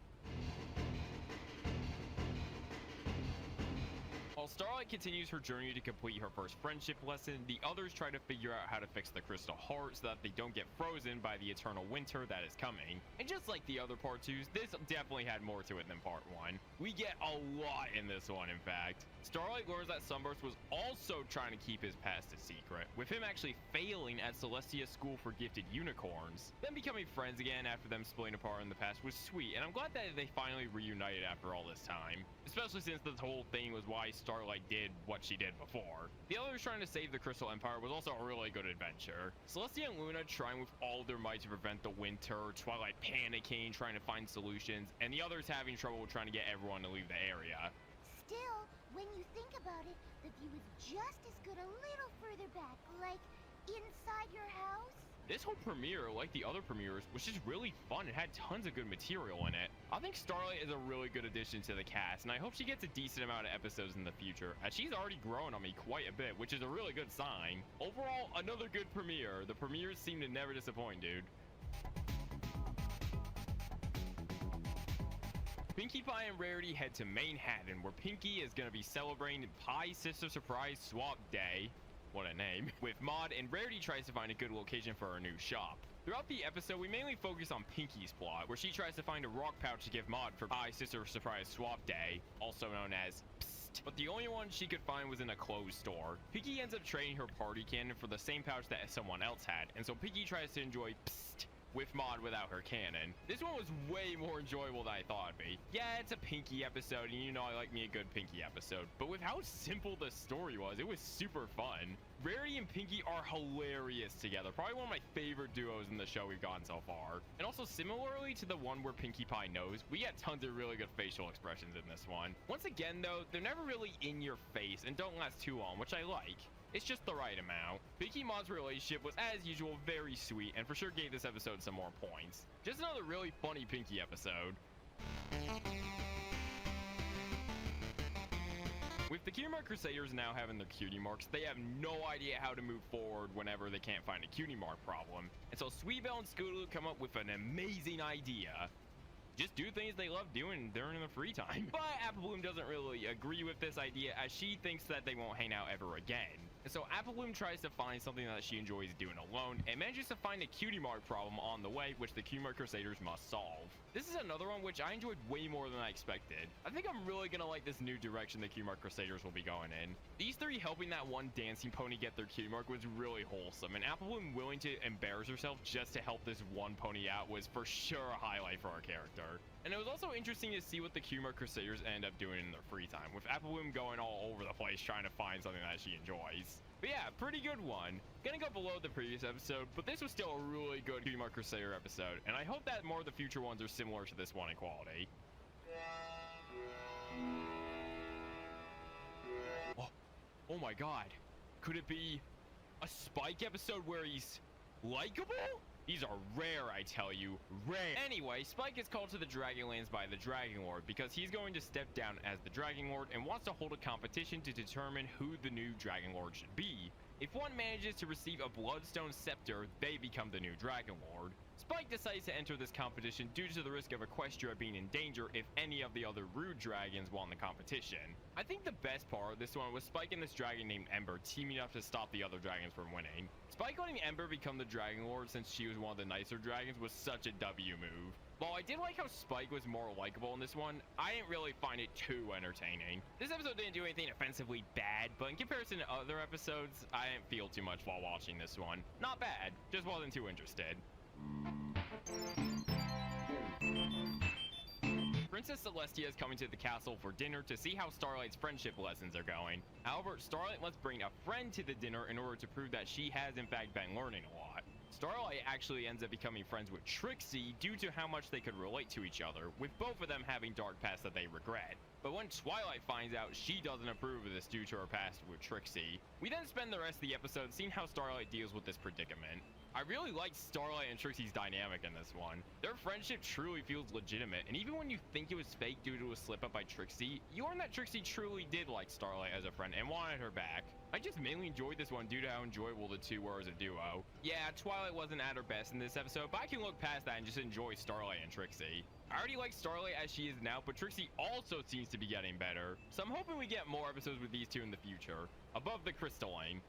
While Starlight continues her journey to complete her first friendship lesson, the others try to figure out how to fix the crystal heart so that they don't get frozen by the eternal winter that is coming. And just like the other part 2s, this definitely had more to it than part 1. We get a lot in this one, in fact. Starlight learns that Sunburst was also trying to keep his past a secret, with him actually failing at Celestia's School for Gifted Unicorns. Them becoming friends again after them splitting apart in the past was sweet, and I'm glad that they finally reunited after all this time. Especially since this whole thing was why Starlight did what she did before. The others trying to save the Crystal Empire was also a really good adventure. Celestia and Luna trying with all their might to prevent the winter, Twilight panicking, trying to find solutions, and the others having trouble trying to get everyone to leave the area. Still, when you think about it, the view is just as good a little further back, like inside your house. This whole premiere, like the other premieres, was just really fun and had tons of good material in it. I think Starlight is a really good addition to the cast, and I hope she gets a decent amount of episodes in the future, as she's already grown on me quite a bit, which is a really good sign. Overall, another good premiere. The premieres seem to never disappoint, dude. Pinkie Pie and Rarity head to Manhattan, where Pinkie is going to be celebrating Pie Sister Surprise Swap Day. What a name. With Maud, and Rarity tries to find a good location for her new shop. Throughout the episode, we mainly focus on Pinkie's plot, where she tries to find a rock pouch to give Maud for Pie Sister Surprise Swap Day, also known as Psst. But the only one she could find was in a closed store. Pinkie ends up trading her party cannon for the same pouch that someone else had, and so Pinkie tries to enjoy Psst with Maud without her cannon. This one was way more enjoyable than I thought it'd be. Yeah, it's a Pinkie episode, and you know I like me a good Pinkie episode, but with how simple the story was, it was super fun. Rarity and Pinkie are hilarious together, probably one of my favorite duos in the show we've gotten so far. And also similarly to the one where Pinkie Pie knows, we get tons of really good facial expressions in this one. Once again though, they're never really in your face and don't last too long, which I like. It's just the right amount. Pinkie and Maud's relationship was, as usual, very sweet, and for sure gave this episode some more points. Just another really funny Pinkie episode. With the Cutie Mark Crusaders now having their cutie marks, they have no idea how to move forward whenever they can't find a cutie mark problem. And so Sweetbelle and Scootaloo come up with an amazing idea. Just do things they love doing during their free time. But Apple Bloom doesn't really agree with this idea, as she thinks that they won't hang out ever again. And so Apple Bloom tries to find something that she enjoys doing alone, and manages to find a cutie mark problem on the way, which the Cutie Mark Crusaders must solve. This is another one which I enjoyed way more than I expected. I think I'm really gonna like this new direction the Cutie Mark Crusaders will be going in. These three helping that one dancing pony get their cutie mark was really wholesome, and Apple Bloom willing to embarrass herself just to help this one pony out was for sure a highlight for our character. And it was also interesting to see what the Cutie Mark Crusaders end up doing in their free time, with Apple Bloom going all over the place trying to find something that she enjoys. But yeah, pretty good one. Gonna go below the previous episode, but this was still a really good Cutie Mark Crusader episode, and I hope that more of the future ones are similar to this one in quality. Oh my god. Could it be a Spike episode where he's likable? These are rare, I tell you. Rare. Anyway, Spike is called to the Dragonlands by the Dragon Lord because he's going to step down as the Dragon Lord and wants to hold a competition to determine who the new Dragon Lord should be. If one manages to receive a Bloodstone Scepter, they become the new Dragon Lord. Spike decides to enter this competition due to the risk of Equestria being in danger if any of the other rude dragons won the competition. I think the best part of this one was Spike and this dragon named Ember teaming up to stop the other dragons from winning. Spike letting Ember become the Dragon Lord since she was one of the nicer dragons was such a W move. While I did like how Spike was more likable in this one, I didn't really find it too entertaining. This episode didn't do anything offensively bad, but in comparison to other episodes, I didn't feel too much while watching this one. Not bad, just wasn't too interested. Princess Celestia is coming to the castle for dinner to see how Starlight's friendship lessons are going. However, Starlight must bring a friend to the dinner in order to prove that she has in fact been learning a lot. Starlight actually ends up becoming friends with Trixie due to how much they could relate to each other, with both of them having dark pasts that they regret. But when Twilight finds out, she doesn't approve of this due to her past with Trixie. We then spend the rest of the episode seeing how Starlight deals with this predicament. I really like Starlight and Trixie's dynamic in this one. Their friendship truly feels legitimate, and even when you think it was fake due to a slip up by Trixie, you learn that Trixie truly did like Starlight as a friend and wanted her back. I just mainly enjoyed this one due to how enjoyable the two were as a duo. Yeah, Twilight wasn't at her best in this episode, but I can look past that and just enjoy Starlight and Trixie. I already like Starlight as she is now, but Trixie also seems to be getting better. So I'm hoping we get more episodes with these two in the future. Above the crystalline.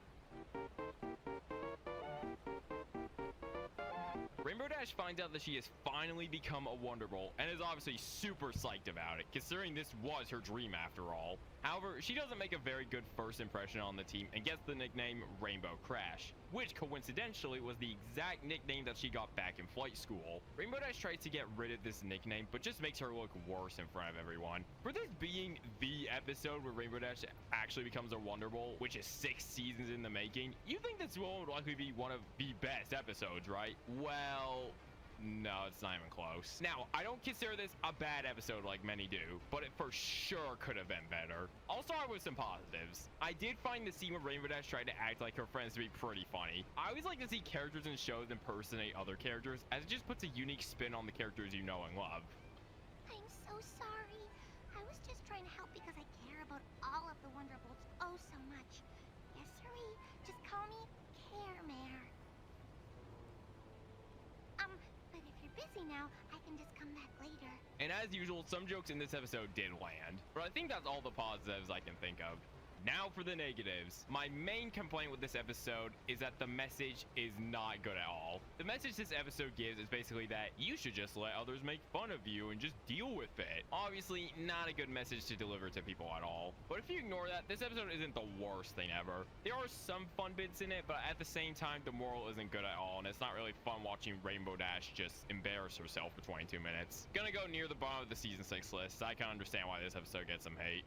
Rainbow Dash finds out that she has finally become a Wonderbolt and is obviously super psyched about it, considering this was her dream after all. However, she doesn't make a very good first impression on the team and gets the nickname Rainbow Crash, which coincidentally was the exact nickname that she got back in flight school. Rainbow Dash tries to get rid of this nickname, but just makes her look worse in front of everyone. For this being the episode where Rainbow Dash actually becomes a Wonderbolt, which is 6 seasons in the making, you think this one would likely be one of the best episodes, right? Well, no, it's not even close. Now, I don't consider this a bad episode like many do, but it for sure could have been better. I'll start with some positives. I did find the scene where Rainbow Dash tried to act like her friends to be pretty funny. I always like to see characters in shows impersonate other characters, as it just puts a unique spin on the characters you know and love. I'm so sorry. I was just trying to help because I care about all of the Wonderbolts oh so much. Yes, sirree. Just call me Care Mare. But if you're busy now, I can just come back later. And as usual, some jokes in this episode did land, but I think that's all the positives I can think of. Now for the negatives. My main complaint with this episode is that the message is not good at all. The message this episode gives is basically that you should just let others make fun of you and just deal with it. Obviously, not a good message to deliver to people at all. But if you ignore that, this episode isn't the worst thing ever. There are some fun bits in it, but at the same time, the moral isn't good at all, and it's not really fun watching Rainbow Dash just embarrass herself for 22 minutes. Gonna go near the bottom of the season 6 list. I can understand why this episode gets some hate.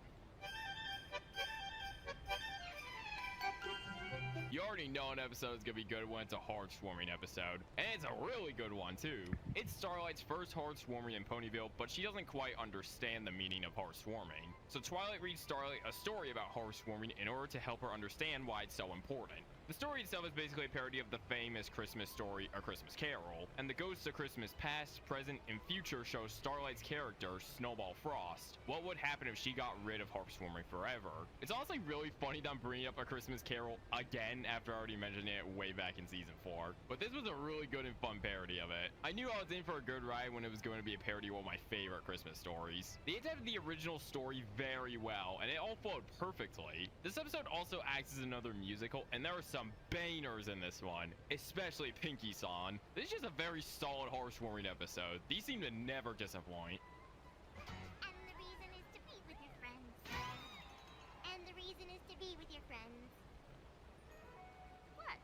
You already know an episode is gonna be good when it's a heartwarming episode, and it's a really good one too. It's Starlight's first heartwarming in Ponyville, but she doesn't quite understand the meaning of heartwarming. So Twilight reads Starlight a story about heartwarming in order to help her understand why it's so important. The story itself is basically a parody of the famous Christmas story, A Christmas Carol, and the ghosts of Christmas past, present, and future shows Starlight's character, Snowball Frost. What would happen if she got rid of heartwarming forever? It's honestly really funny that I'm bringing up A Christmas Carol again after already mentioning it way back in season 4. But this was a really good and fun parody of it. I knew I was in for a good ride when it was going to be a parody of one of my favorite Christmas stories. They adapted the original story very well, and it all flowed perfectly. This episode also acts as another musical, and there are some bangers in this one, especially Pinky-san. This is just a very solid heartwarming episode. These seem to never disappoint. And the reason is to be with your friends. And the reason is to be with your friends. What?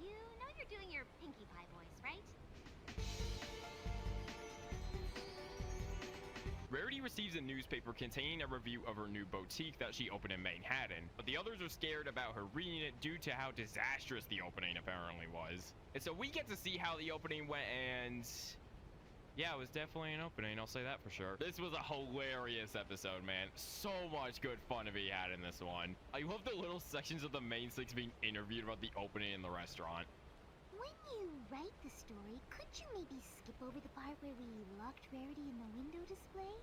You know you're doing your Pinkie Pie voice, right? Rarity receives a newspaper containing a review of her new boutique that she opened in Manhattan, but the others are scared about her reading it due to how disastrous the opening apparently was. And so we get to see how the opening went, and yeah, it was definitely an opening, I'll say that for sure. This was a hilarious episode, man. So much good fun to be had in this one. I love the little sections of the main six being interviewed about the opening in the restaurant. When you write the story, could you maybe skip over the part where we locked Rarity in the window display?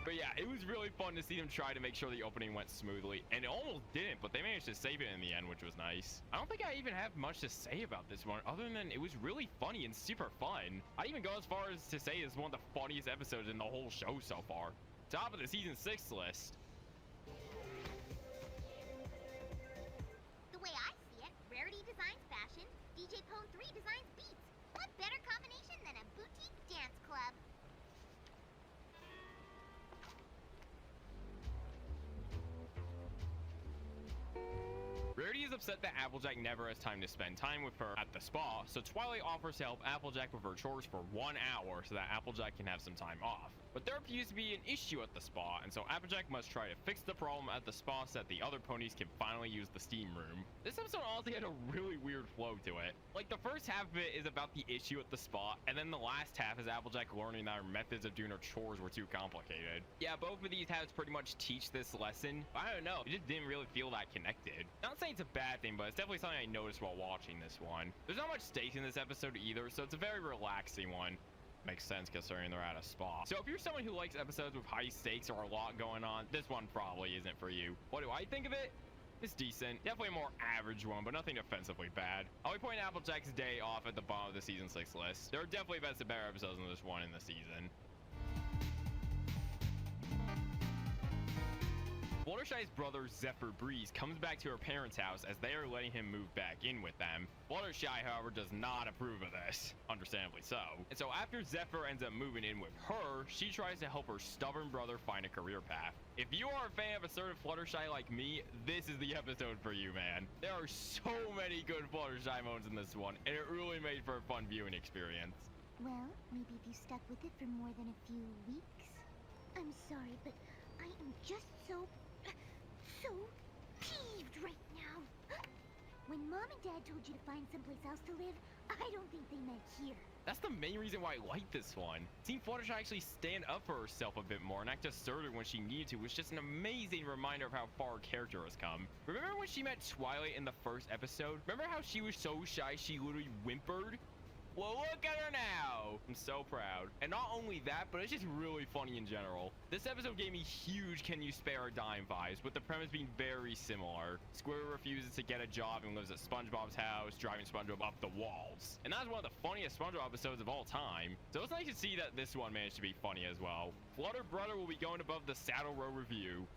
But yeah, it was really fun to see them try to make sure the opening went smoothly, and it almost didn't, but they managed to save it in the end, which was nice. I don't think I even have much to say about this one, other than it was really funny and super fun. I'd even go as far as to say it's one of the funniest episodes in the whole show so far. Top of the season 6 list. The way I see it, Rarity designs fashion, DJ Pone 3 designs beats. What better combination than a boutique dance club? Rarity is upset that Applejack never has time to spend time with her at the spa, so Twilight offers to help Applejack with her chores for 1 hour so that Applejack can have some time off. But there appears to be an issue at the spa, and so Applejack must try to fix the problem at the spa so that the other ponies can finally use the steam room. This episode honestly had a really weird flow to it. Like, the first half of it is about the issue at the spa, and then the last half is Applejack learning that her methods of doing her chores were too complicated. Yeah, both of these halves pretty much teach this lesson, but I don't know, it just didn't really feel that connected. Not saying it's a bad thing, but it's definitely something I noticed while watching this one. There's not much stakes in this episode either, so it's a very relaxing one. Makes sense considering they're at a spa. So if you're someone who likes episodes with high stakes or a lot going on, this one probably isn't for you. What do I think of it? It's decent. Definitely a more average one, but nothing offensively bad. I'll be putting Applejack's Day off at the bottom of the season 6 list. There are definitely better and better episodes than this one in the season. Fluttershy's brother Zephyr Breeze comes back to her parents' house as they are letting him move back in with them. Fluttershy, however, does not approve of this, understandably so. And so after Zephyr ends up moving in with her, she tries to help her stubborn brother find a career path. If you are a fan of a certain Fluttershy like me, this is the episode for you, man. There are so many good Fluttershy moments in this one, and it really made for a fun viewing experience. Well, maybe if you stuck with it for more than a few weeks. I'm sorry, but I am just so peeved right now. When Mom and Dad told you to find someplace else to live, I don't think they meant here. That's the main reason why I like this one. Seeing Fluttershy actually stand up for herself a bit more and act assertive when she needed to was just an amazing reminder of how far her character has come. Remember when she met Twilight in the first episode? Remember how she was so shy she literally whimpered? Well, look at her now. I'm so proud. And not only that, but it's just really funny in general. This episode gave me huge can you spare a dime vibes, with the premise being very similar. Squirrel refuses to get a job and lives at SpongeBob's house, driving SpongeBob up the walls. And that's one of the funniest SpongeBob episodes of all time. So it's nice to see that this one managed to be funny as well. Flutter Brother will be going above the Saddle Row review.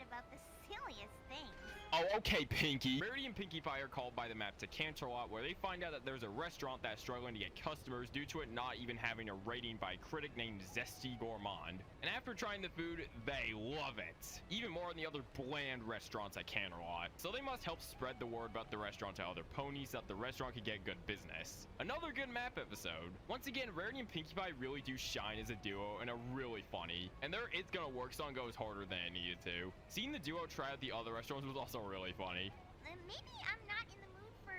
About the silliest things. Oh, okay, Pinky. Rarity and Pinkie Pie are called by the map to Canterlot, where they find out that there's a restaurant that's struggling to get customers due to it not even having a rating by a critic named Zesty Gourmand. And after trying the food, they love it. Even more than the other bland restaurants at Canterlot. So they must help spread the word about the restaurant to other ponies so that the restaurant can get good business. Another good map episode. Once again, Rarity and Pinkie Pie really do shine as a duo and are really funny. And their It's Gonna Work song goes harder than it needed to. Seeing the duo try out the other restaurants was also really funny. Maybe I'm not in the mood for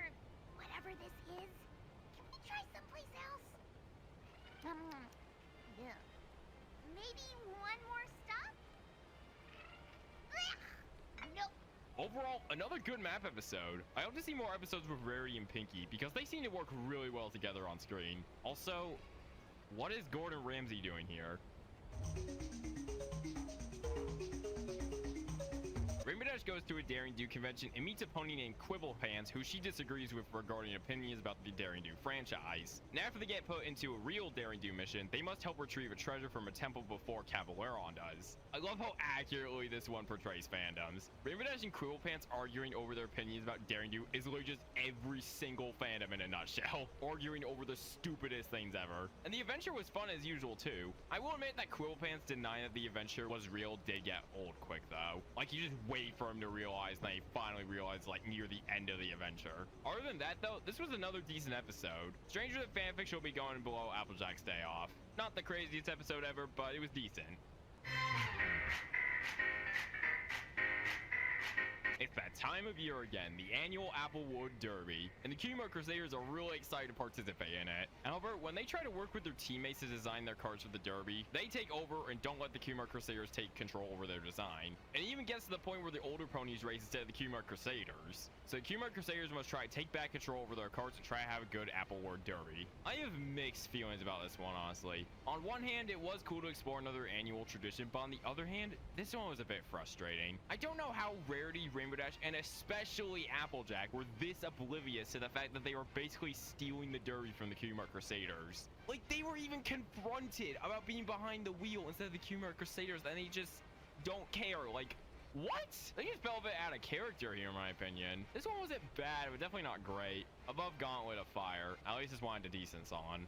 whatever this is. Can we try someplace else? Yeah. Maybe one more stop? Nope. Overall, another good map episode. I hope to see more episodes with Rarity and Pinky because they seem to work really well together on screen. Also, what is Gordon Ramsay doing here? Rainbow Dash goes to a Daring Do convention and meets a pony named Quibble Pants who she disagrees with regarding opinions about the Daring Do franchise. And after they get put into a real Daring Do mission, they must help retrieve a treasure from a temple before Cabaleron does. I love how accurately this one portrays fandoms. Rainbow Dash and Quibble Pants arguing over their opinions about Daring Do is literally just every single fandom in a nutshell, arguing over the stupidest things ever. And the adventure was fun as usual too. I will admit that Quibble Pants denying that the adventure was real did get old quick though. Like you just wait for him to realize, and then he finally realized like near the end of the adventure. Other than that though, this was another decent episode. Stranger Than Fanfiction will be going below Applejack's Day Off. Not the craziest episode ever, but it was decent. It's that time of year again, the annual Applewood Derby, and the Cutie Mark Crusaders are really excited to participate in it. However, when they try to work with their teammates to design their cards for the Derby, they take over and don't let the Cutie Mark Crusaders take control over their design. And it even gets to the point where the older ponies race instead of the Cutie Mark Crusaders. So the Cutie Mark Crusaders must try to take back control over their cards to try to have a good Applewood Derby. I have mixed feelings about this one, honestly. On one hand, it was cool to explore another annual tradition, but on the other hand, this one was a bit frustrating. I don't know how Rarity, Rainbow Dash, and especially Applejack were this oblivious to the fact that they were basically stealing the Derby from the Cutie Mark Crusaders. Like, they were even confronted about being behind the wheel instead of the Cutie Mark Crusaders, and they just don't care. Like, what? They just fell a bit out of character here, in my opinion. This one wasn't bad, but definitely not great. Above Gauntlet of Fire. At least this one had a decent song.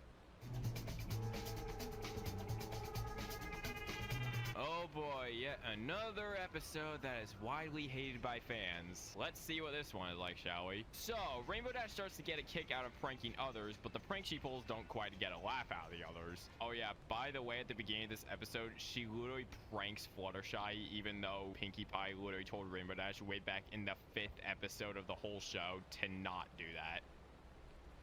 Oh boy, yet another episode that is widely hated by fans. Let's see what this one is like, shall we? So, Rainbow Dash starts to get a kick out of pranking others, but the prank she pulls don't quite get a laugh out of the others. Oh yeah, by the way, at the beginning of this episode, she literally pranks Fluttershy, even though Pinkie Pie literally told Rainbow Dash way back in the 5th episode of the whole show to not do that.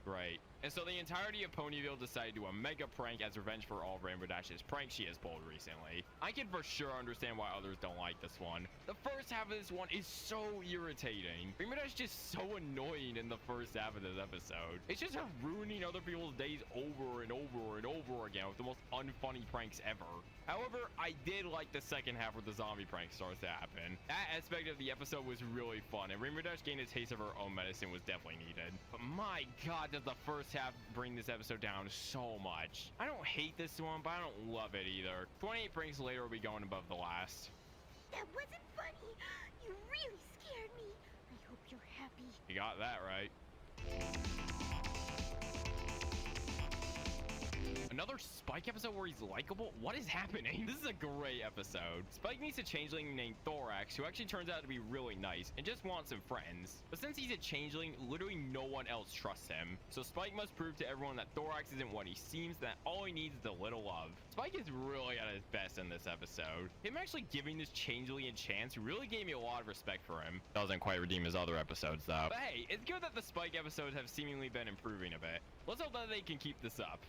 Right. And so the entirety of Ponyville decided to do a mega prank as revenge for all Rainbow Dash's pranks she has pulled recently. I can for sure understand why others don't like this one. The first half of this one is so irritating. Rainbow Dash is just so annoying in the first half of this episode. It's just her ruining other people's days over and over and over again with the most unfunny pranks ever. However, I did like the second half where the zombie prank starts to happen. That aspect of the episode was really fun, and Rainbow Dash gained a taste of her own medicine was definitely needed. But my god, does the first half bring this episode down so much. I don't hate this one, but I don't love it either. 28 pranks later will be going above the last. That wasn't funny. You really scared me. I hope you're happy. You got that right. Another Spike episode where he's likable? What is happening? This is a great episode. Spike meets a changeling named Thorax, who actually turns out to be really nice and just wants some friends. But since he's a changeling, literally no one else trusts him. So Spike must prove to everyone that Thorax isn't what he seems, that all he needs is a little love. Spike is really at his best in this episode. Him actually giving this changeling a chance really gave me a lot of respect for him. Doesn't quite redeem his other episodes though. But hey, it's good that the Spike episodes have seemingly been improving a bit. Let's hope that they can keep this up.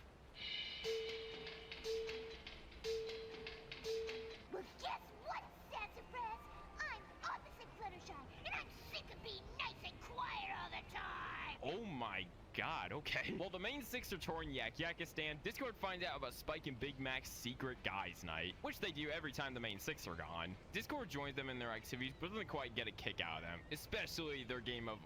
Well, guess what, Sassafras? I'm opposite Fluttershy, and I'm sick of being nice and quiet all the time. Oh my god, okay. Well, the main six are touring Yakistan. Discord finds out about Spike and Big Mac's secret guys night, which they do every time the main six are gone. Discord joins them in their activities, but doesn't quite get a kick out of them, especially their game of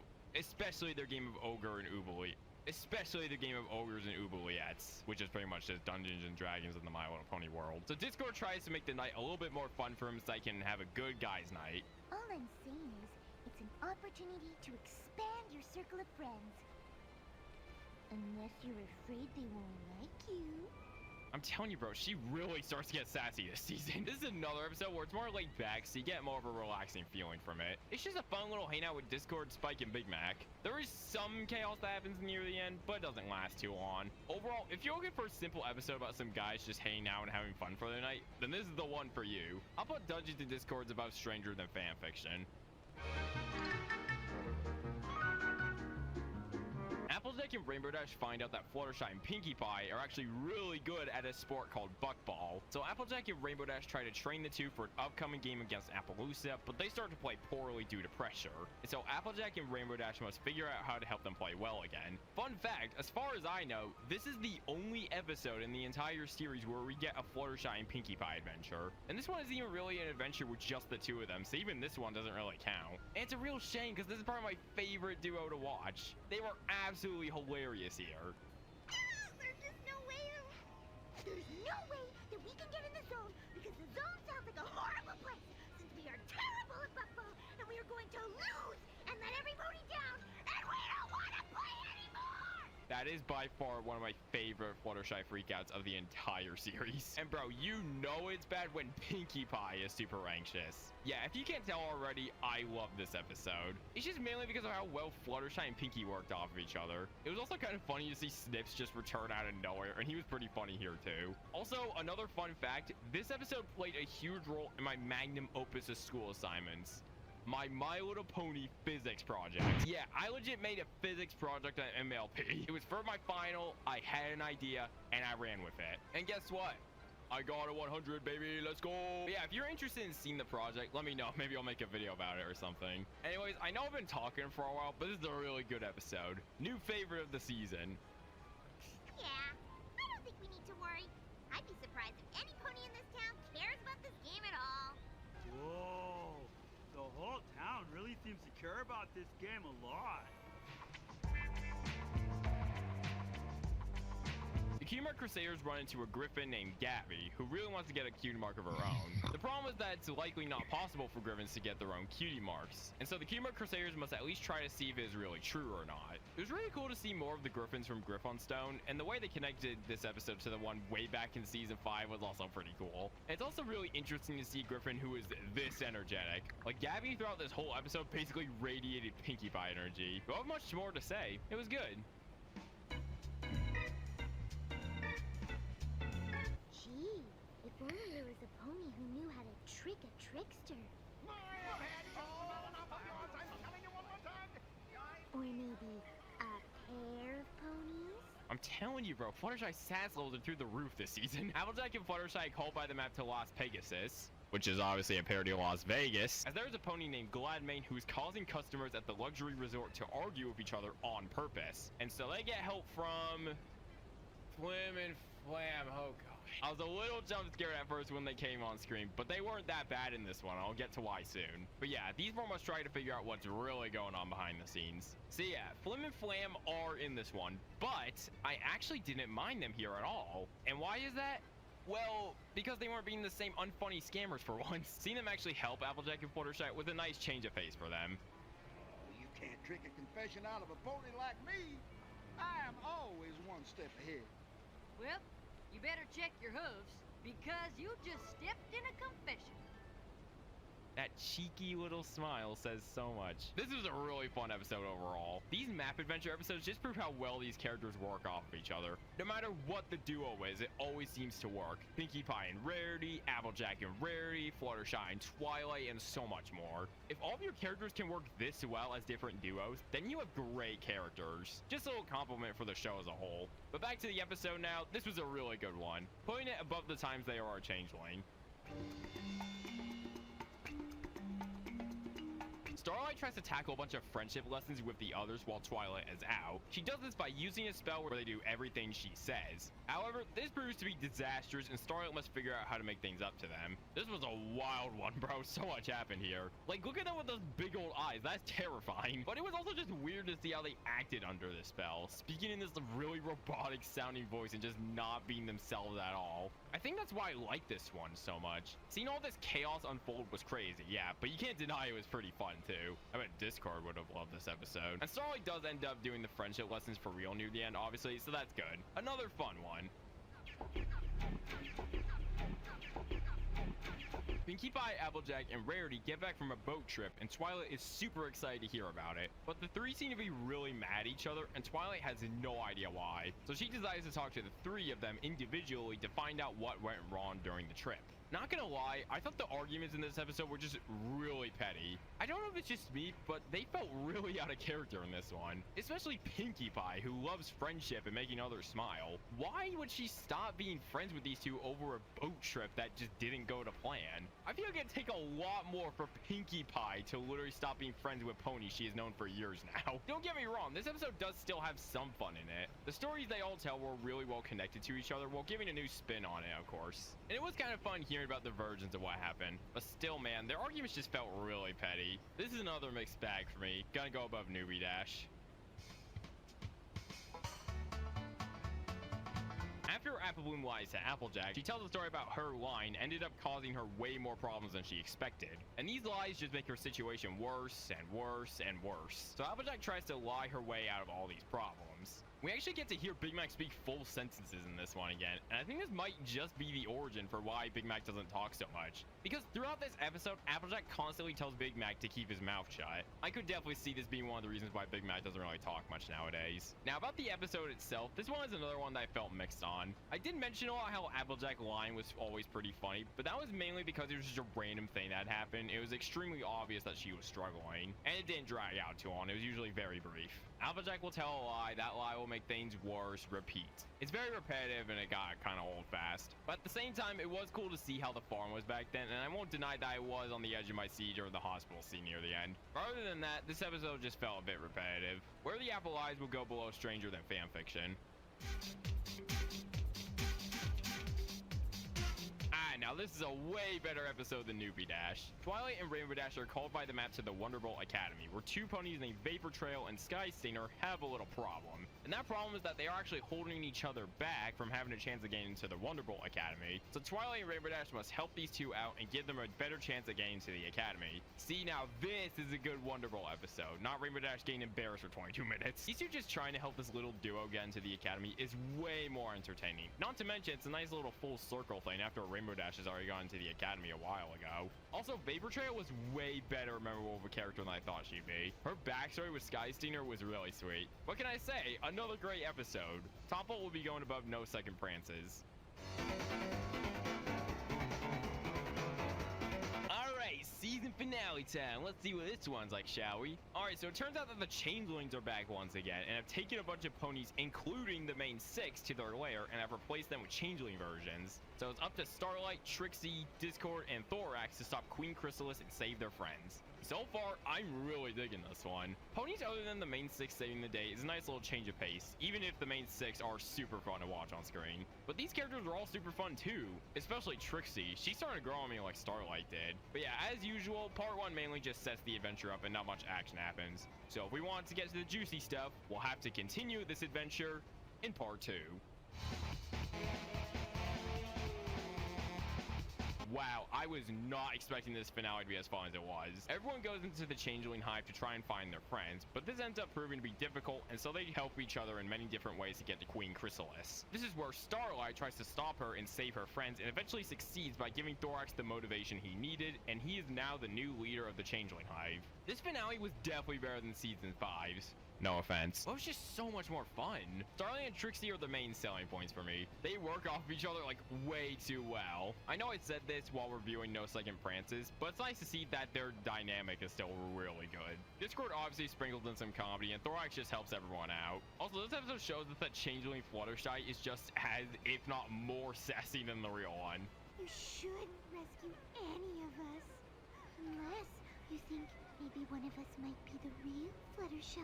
Ogre and Oobly. Especially the game of Ogres and Oubliettes, which is pretty much just Dungeons and Dragons in the My Little Pony world. So Discord tries to make the night a little bit more fun for him so they can have a good guys night. All I'm saying is, it's an opportunity to expand your circle of friends. Unless you're afraid they won't like you. I'm telling you, bro, she really starts to get sassy this season. This is another episode where it's more laid back, so you get more of a relaxing feeling from it. It's just a fun little hangout with Discord, Spike, and Big Mac. There is some chaos that happens near the end, but it doesn't last too long. Overall, if you're looking for a simple episode about some guys just hanging out and having fun for the night, then this is the one for you. I'll put Dungeons and Discords above Stranger Than fan fiction. Applejack and Rainbow Dash find out that Fluttershy and Pinkie Pie are actually really good at a sport called buckball. So Applejack and Rainbow Dash try to train the two for an upcoming game against Appaloosa, but they start to play poorly due to pressure. And so Applejack and Rainbow Dash must figure out how to help them play well again. Fun fact, as far as I know, this is the only episode in the entire series where we get a Fluttershy and Pinkie Pie adventure. And this one isn't even really an adventure with just the two of them, so even this one doesn't really count. And it's a real shame because this is probably my favorite duo to watch. They were absolutely hilarious here. There's just no way. There's no way that we can get in the zone because the zone sounds like a horrible place since we are terrible at football and we are going to lose and let everybody down and we don't want to play anymore. That is by far one of my favorite Fluttershy freakouts of the entire series. And bro, you know it's bad when Pinkie Pie is super anxious. Yeah, if you can't tell already, I love this episode. It's just mainly because of how well Fluttershy and Pinkie worked off of each other. It was also kind of funny to see Snips just return out of nowhere, and he was pretty funny here too. Also, another fun fact, this episode played a huge role in my magnum opus of school assignments. My Little Pony physics project. Yeah, I legit made a physics project on MLP. It was for my final, I had an idea, and I ran with it. And guess what? I got a 100, baby. Let's go. But yeah, if you're interested in seeing the project, let me know. Maybe I'll make a video about it or something. Anyways, I know I've been talking for a while, but this is a really good episode. New favorite of the season. Yeah, I don't think we need to worry. I'd be surprised if any pony in this town cares about this game at all. Whoa, the whole town really seems to care about this game a lot. Cutie Mark Crusaders run into a griffin named Gabby, who really wants to get a cutie mark of her own. The problem is that it's likely not possible for griffins to get their own cutie marks, and so the Cutie Mark Crusaders must at least try to see if it is really true or not. It was really cool to see more of the griffins from Griffonstone, and the way they connected this episode to the one way back in season 5 was also pretty cool. It's also really interesting to see a griffin who is this energetic. Like, Gabby throughout this whole episode basically radiated Pinkie Pie energy. Don't have much more to say. It was good. Gee, if only there was a pony who knew how to trick a trickster. Or maybe a pair of ponies? I'm telling you, bro, Fluttershy stats levels are through the roof this season. Applejack and Fluttershy called by the map to Las Pegasus, which is obviously a parody of Las Vegas, as there is a pony named Gladmane who is causing customers at the luxury resort to argue with each other on purpose. And so they get help from Flim and Flam. Oh god. I was a little jump scared at first when they came on screen, but they weren't that bad in this one. I'll get to why soon. But yeah, these four must try to figure out what's really going on behind the scenes. So yeah, Flim and Flam are in this one, but I actually didn't mind them here at all. And why is that? Well, because they weren't being the same unfunny scammers for once. Seeing them actually help Applejack and Fluttershy was a nice change of pace for them. You can't trick a confession out of a pony like me. I am always one step ahead. Well, you better check your hooves, because you just stepped in a confession. That cheeky little smile says so much. This was a really fun episode overall. These map adventure episodes just prove how well these characters work off of each other. No matter what the duo is, it always seems to work. Pinkie Pie and Rarity, Applejack and Rarity, Fluttershy and Twilight, and so much more. If all of your characters can work this well as different duos, then you have great characters. Just a little compliment for the show as a whole. But back to the episode now, this was a really good one. Putting it above the times they are a changeling. Starlight tries to tackle a bunch of friendship lessons with the others while Twilight is out. She does this by using a spell where they do everything she says. However, this proves to be disastrous and Starlight must figure out how to make things up to them. This was a wild one, bro. So much happened here. Like, look at them with those big old eyes. That's terrifying. But it was also just weird to see how they acted under this spell, speaking in this really robotic sounding voice and just not being themselves at all. I think that's why I like this one so much. Seeing all this chaos unfold was crazy, yeah, but you can't deny it was pretty fun too. I bet Discord would have loved this episode. And Starlight does end up doing the friendship lessons for real near the end, obviously, so that's good. Another fun one. Pinkie Pie, Applejack, and Rarity get back from a boat trip, and Twilight is super excited to hear about it. But the three seem to be really mad at each other, and Twilight has no idea why. So she decides to talk to the three of them individually to find out what went wrong during the trip. Not gonna lie, I thought the arguments in this episode were just really petty. I don't know if it's just me, but they felt really out of character in this one. Especially Pinkie Pie, who loves friendship and making others smile. Why would she stop being friends with these two over a boat trip that just didn't go to plan? I feel like it'd take a lot more for Pinkie Pie to literally stop being friends with ponies she has known for years now. Don't get me wrong, this episode does still have some fun in it. The stories they all tell were really well connected to each other while giving a new spin on it, of course. And it was kind of fun hearing about the versions of what happened. But still, man, their arguments just felt really petty. This is another mixed bag for me. Gonna go above Newbie Dash. After Applebloom lies to Applejack, she tells a story about her lying ended up causing her way more problems than she expected. And these lies just make her situation worse and worse and worse. So Applejack tries to lie her way out of all these problems. We actually get to hear Big Mac speak full sentences in this one again, and I think this might just be the origin for why Big Mac doesn't talk so much. Because throughout this episode, Applejack constantly tells Big Mac to keep his mouth shut. I could definitely see this being one of the reasons why Big Mac doesn't really talk much nowadays. Now about the episode itself, this one is another one that I felt mixed on. I did mention a lot how Applejack lying was always pretty funny, but that was mainly because it was just a random thing that happened. It was extremely obvious that she was struggling, and it didn't drag out too long. It was usually very brief. Applejack will tell a lie, that lie will make things worse, repeat. It's very repetitive and it got kind of old fast. But at the same time, it was cool to see how the farm was back then, and I won't deny that I was on the edge of my seat or the hospital scene near the end. But other than that, this episode just felt a bit repetitive. Where the Apple Eyes will go below Stranger Than fanfiction. Now this is a way better episode than Newbie Dash. Twilight and Rainbow Dash are called by the map to the Wonderbolt Academy, where two ponies named Vapor Trail and Sky Stinger have a little problem. And that problem is that they are actually holding each other back from having a chance of getting into the Wonderbolt Academy. So Twilight and Rainbow Dash must help these two out and give them a better chance of getting to the Academy. See, now this is a good Wonderbolt episode, not Rainbow Dash getting embarrassed for 22 minutes. These two just trying to help this little duo get into the Academy is way more entertaining. Not to mention, it's a nice little full circle thing after Rainbow Dash has already gone to the Academy a while ago. Also, Vapor Trail was way better memorable of a character than I thought she'd be. Her backstory with Sky Stinger was really sweet. What can I say? Another great episode. Topple will be going above No Second Prances. Alright, season finale time. Let's see what this one's like, shall we? Alright, so it turns out that the Changelings are back once again and have taken a bunch of ponies, including the main 6, to their lair and have replaced them with Changeling versions. So it's up to Starlight, Trixie, Discord, and Thorax to stop Queen Chrysalis and save their friends. So far, I'm really digging this one. Ponies other than the main 6 saving the day is a nice little change of pace, even if the main 6 are super fun to watch on screen. But these characters are all super fun too, especially Trixie. She's starting to grow on me like Starlight did. But yeah, as usual, part 1 mainly just sets the adventure up and not much action happens. So if we want to get to the juicy stuff, we'll have to continue this adventure in part 2. Wow, I was not expecting this finale to be as fun as it was. Everyone goes into the Changeling Hive to try and find their friends, but this ends up proving to be difficult, and so they help each other in many different ways to get to Queen Chrysalis. This is where Starlight tries to stop her and save her friends, and eventually succeeds by giving Thorax the motivation he needed, and he is now the new leader of the Changeling Hive. This finale was definitely better than Season 5's. No offense. But it was just so much more fun. Starlight and Trixie are the main selling points for me. They work off of each other like way too well. I know I said this while reviewing No Second Prances, but it's nice to see that their dynamic is still really good. Discord obviously sprinkles in some comedy, and Thorax just helps everyone out. Also, this episode shows that the Changeling Fluttershy is just as, if not more, sassy than the real one. You shouldn't rescue any of us. Unless you think maybe one of us might be the real Fluttershy.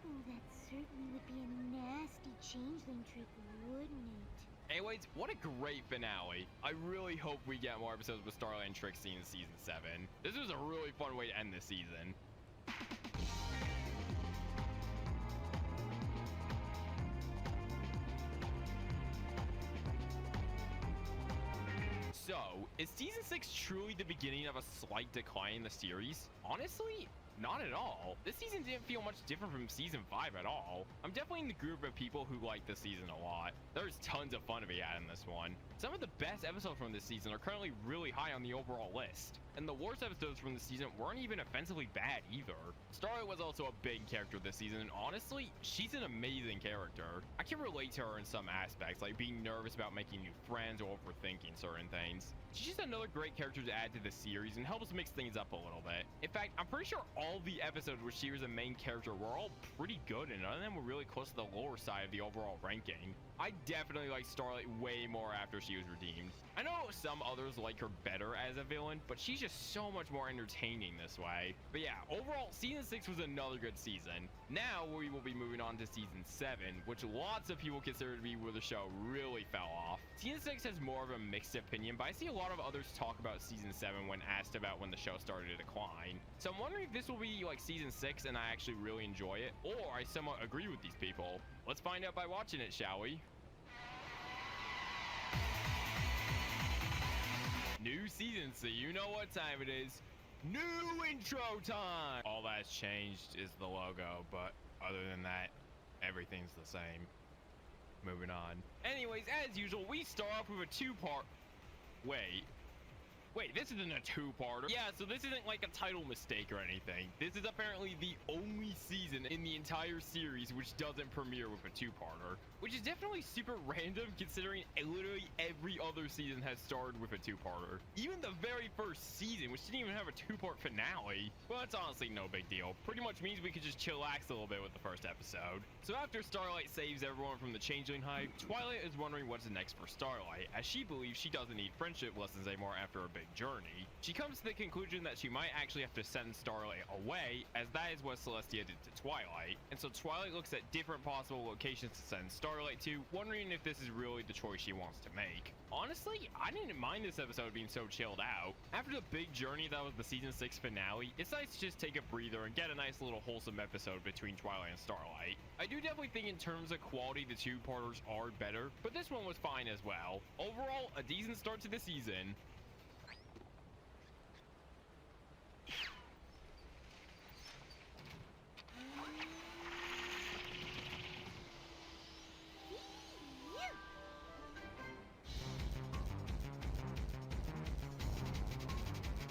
Oh, that certainly would be a nasty changeling trick, wouldn't it? Anyways, what a great finale. I really hope we get more episodes with Starlight and Trixie in Season 7. This was a really fun way to end this season. So, is Season 6 truly the beginning of a slight decline in the series? Honestly, not at all. This season didn't feel much different from Season 5 at all. I'm definitely in the group of people who like this season a lot. There's tons of fun to be had in this one. Some of the best episodes from this season are currently really high on the overall list. And the worst episodes from this season weren't even offensively bad either. Starlight was also a big character this season, and honestly, she's an amazing character. I can relate to her in some aspects, like being nervous about making new friends or overthinking certain things. She's just another great character to add to the series and helps mix things up a little bit. In fact, I'm pretty sure all the episodes where she was a main character were all pretty good, and none of them were really close to the lower side of the overall ranking. I definitely like Starlight way more after she was redeemed. I know some others like her better as a villain, but she's just so much more entertaining this way. But yeah, overall, Season 6 was another good season. Now we will be moving on to Season 7, which lots of people consider to be where the show really fell off. Season 6 has more of a mixed opinion, but I see a lot of others talk about Season 7 when asked about when the show started to decline. So I'm wondering if this will be like Season 6 and I actually really enjoy it, or I somewhat agree with these people. Let's find out by watching it, shall we? New season, so you know what time it is. New intro time! All that's changed is the logo, but other than that, everything's the same. Moving on. Anyways, as usual, we start off with a two-part... Wait, this isn't a two-parter. Yeah, so this isn't like a title mistake or anything. This is apparently the only season in the entire series which doesn't premiere with a two-parter, which is definitely super random considering literally every other season has started with a two-parter. Even the very first season, which didn't even have a two-part finale. Well, that's honestly no big deal. Pretty much means we could just chillax a little bit with the first episode. So after Starlight saves everyone from the Changeling Hive, Twilight is wondering what's next for Starlight, as she believes she doesn't need friendship lessons anymore after a big big journey. She comes to the conclusion that she might actually have to send Starlight away, as that is what Celestia did to Twilight. And so Twilight looks at different possible locations to send Starlight to, wondering if this is really the choice she wants to make. Honestly, I didn't mind this episode being so chilled out. After the big journey that was the season 6 finale, it's nice to just take a breather and get a nice little wholesome episode between Twilight and Starlight. I do definitely think in terms of quality the two-parters are better, but this one was fine as well. Overall, a decent start to the season.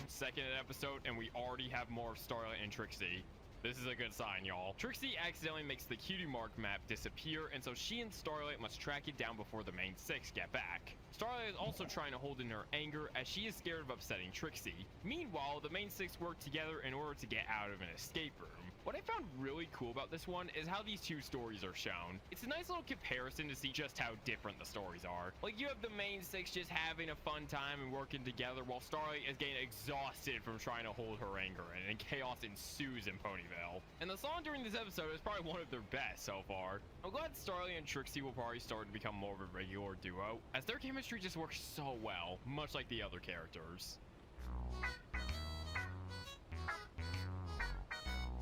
Second episode, and we already have more of Starlight and Trixie. This is a good sign, y'all. Trixie accidentally makes the cutie mark map disappear, and so she and Starlight must track it down before the main 6 get back. Starlight is also trying to hold in her anger as she is scared of upsetting Trixie. Meanwhile, the main 6 work together in order to get out of an escape room. What I found really cool about this one is how these two stories are shown. It's a nice little comparison to see just how different the stories are. Like, you have the main 6 just having a fun time and working together, while Starlight is getting exhausted from trying to hold her anger in, and chaos ensues in Ponyville. And the song during this episode is probably one of their best so far. I'm glad Starlight and Trixie will probably start to become more of a regular duo, as their chemistry just works so well, much like the other characters.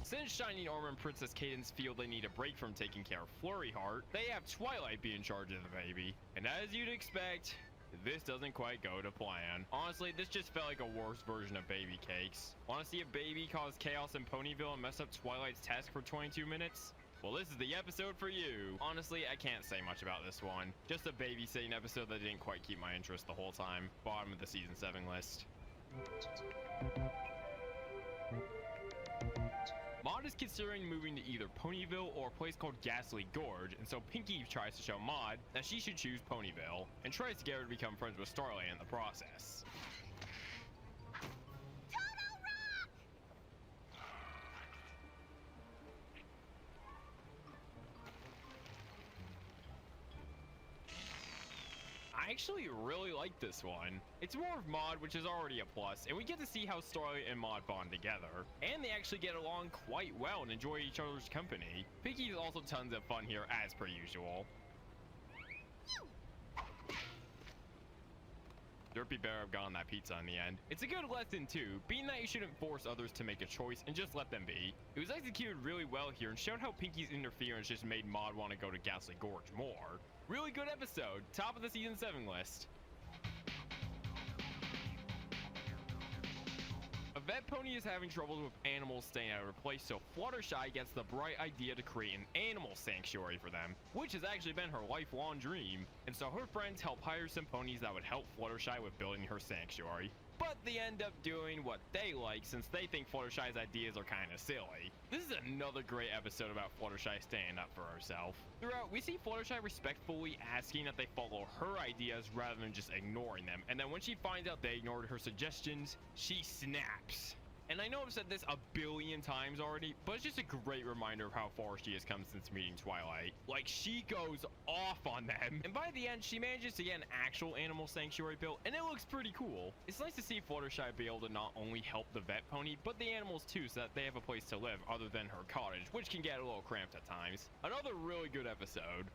Since Shining Armor and Princess Cadence feel they need a break from taking care of Flurry Heart, they have Twilight be in charge of the baby. And as you'd expect, this doesn't quite go to plan. Honestly, this just felt like a worse version of Baby Cakes. Want to see a baby cause chaos in Ponyville and mess up Twilight's task for 22 minutes? Well, this is the episode for you. Honestly, I can't say much about this one. Just a babysitting episode that didn't quite keep my interest the whole time. Bottom of the season 7 list. Maud is considering moving to either Ponyville or a place called Ghastly Gorge, and so Pinkie tries to show Maud that she should choose Ponyville, and tries to get her to become friends with Starlight in the process. Total rock! I actually really like this one. It's more of Maud, which is already a plus, and we get to see how Starlight and Maud bond together. And they actually get along quite well and enjoy each other's company. Pinkie is also tons of fun here as per usual. Derpy better have gotten that pizza in the end. It's a good lesson too, being that you shouldn't force others to make a choice and just let them be. It was executed really well here and showed how Pinkie's interference just made Maud want to go to Ghastly Gorge more. Really good episode, top of the season 7 list. A vet pony is having troubles with animals staying out of her place, so Fluttershy gets the bright idea to create an animal sanctuary for them, which has actually been her lifelong dream. And so her friends help hire some ponies that would help Fluttershy with building her sanctuary. But they end up doing what they like since they think Fluttershy's ideas are kind of silly. This is another great episode about Fluttershy standing up for herself. Throughout, we see Fluttershy respectfully asking that they follow her ideas rather than just ignoring them, and then when she finds out they ignored her suggestions, she snaps. And I know I've said this a billion times already, but it's just a great reminder of how far she has come since meeting Twilight. Like, she goes off on them, and by the end, she manages to get an actual animal sanctuary built, and it looks pretty cool. It's nice to see Fluttershy be able to not only help the vet pony, but the animals too, so that they have a place to live other than her cottage, which can get a little cramped at times. Another really good episode.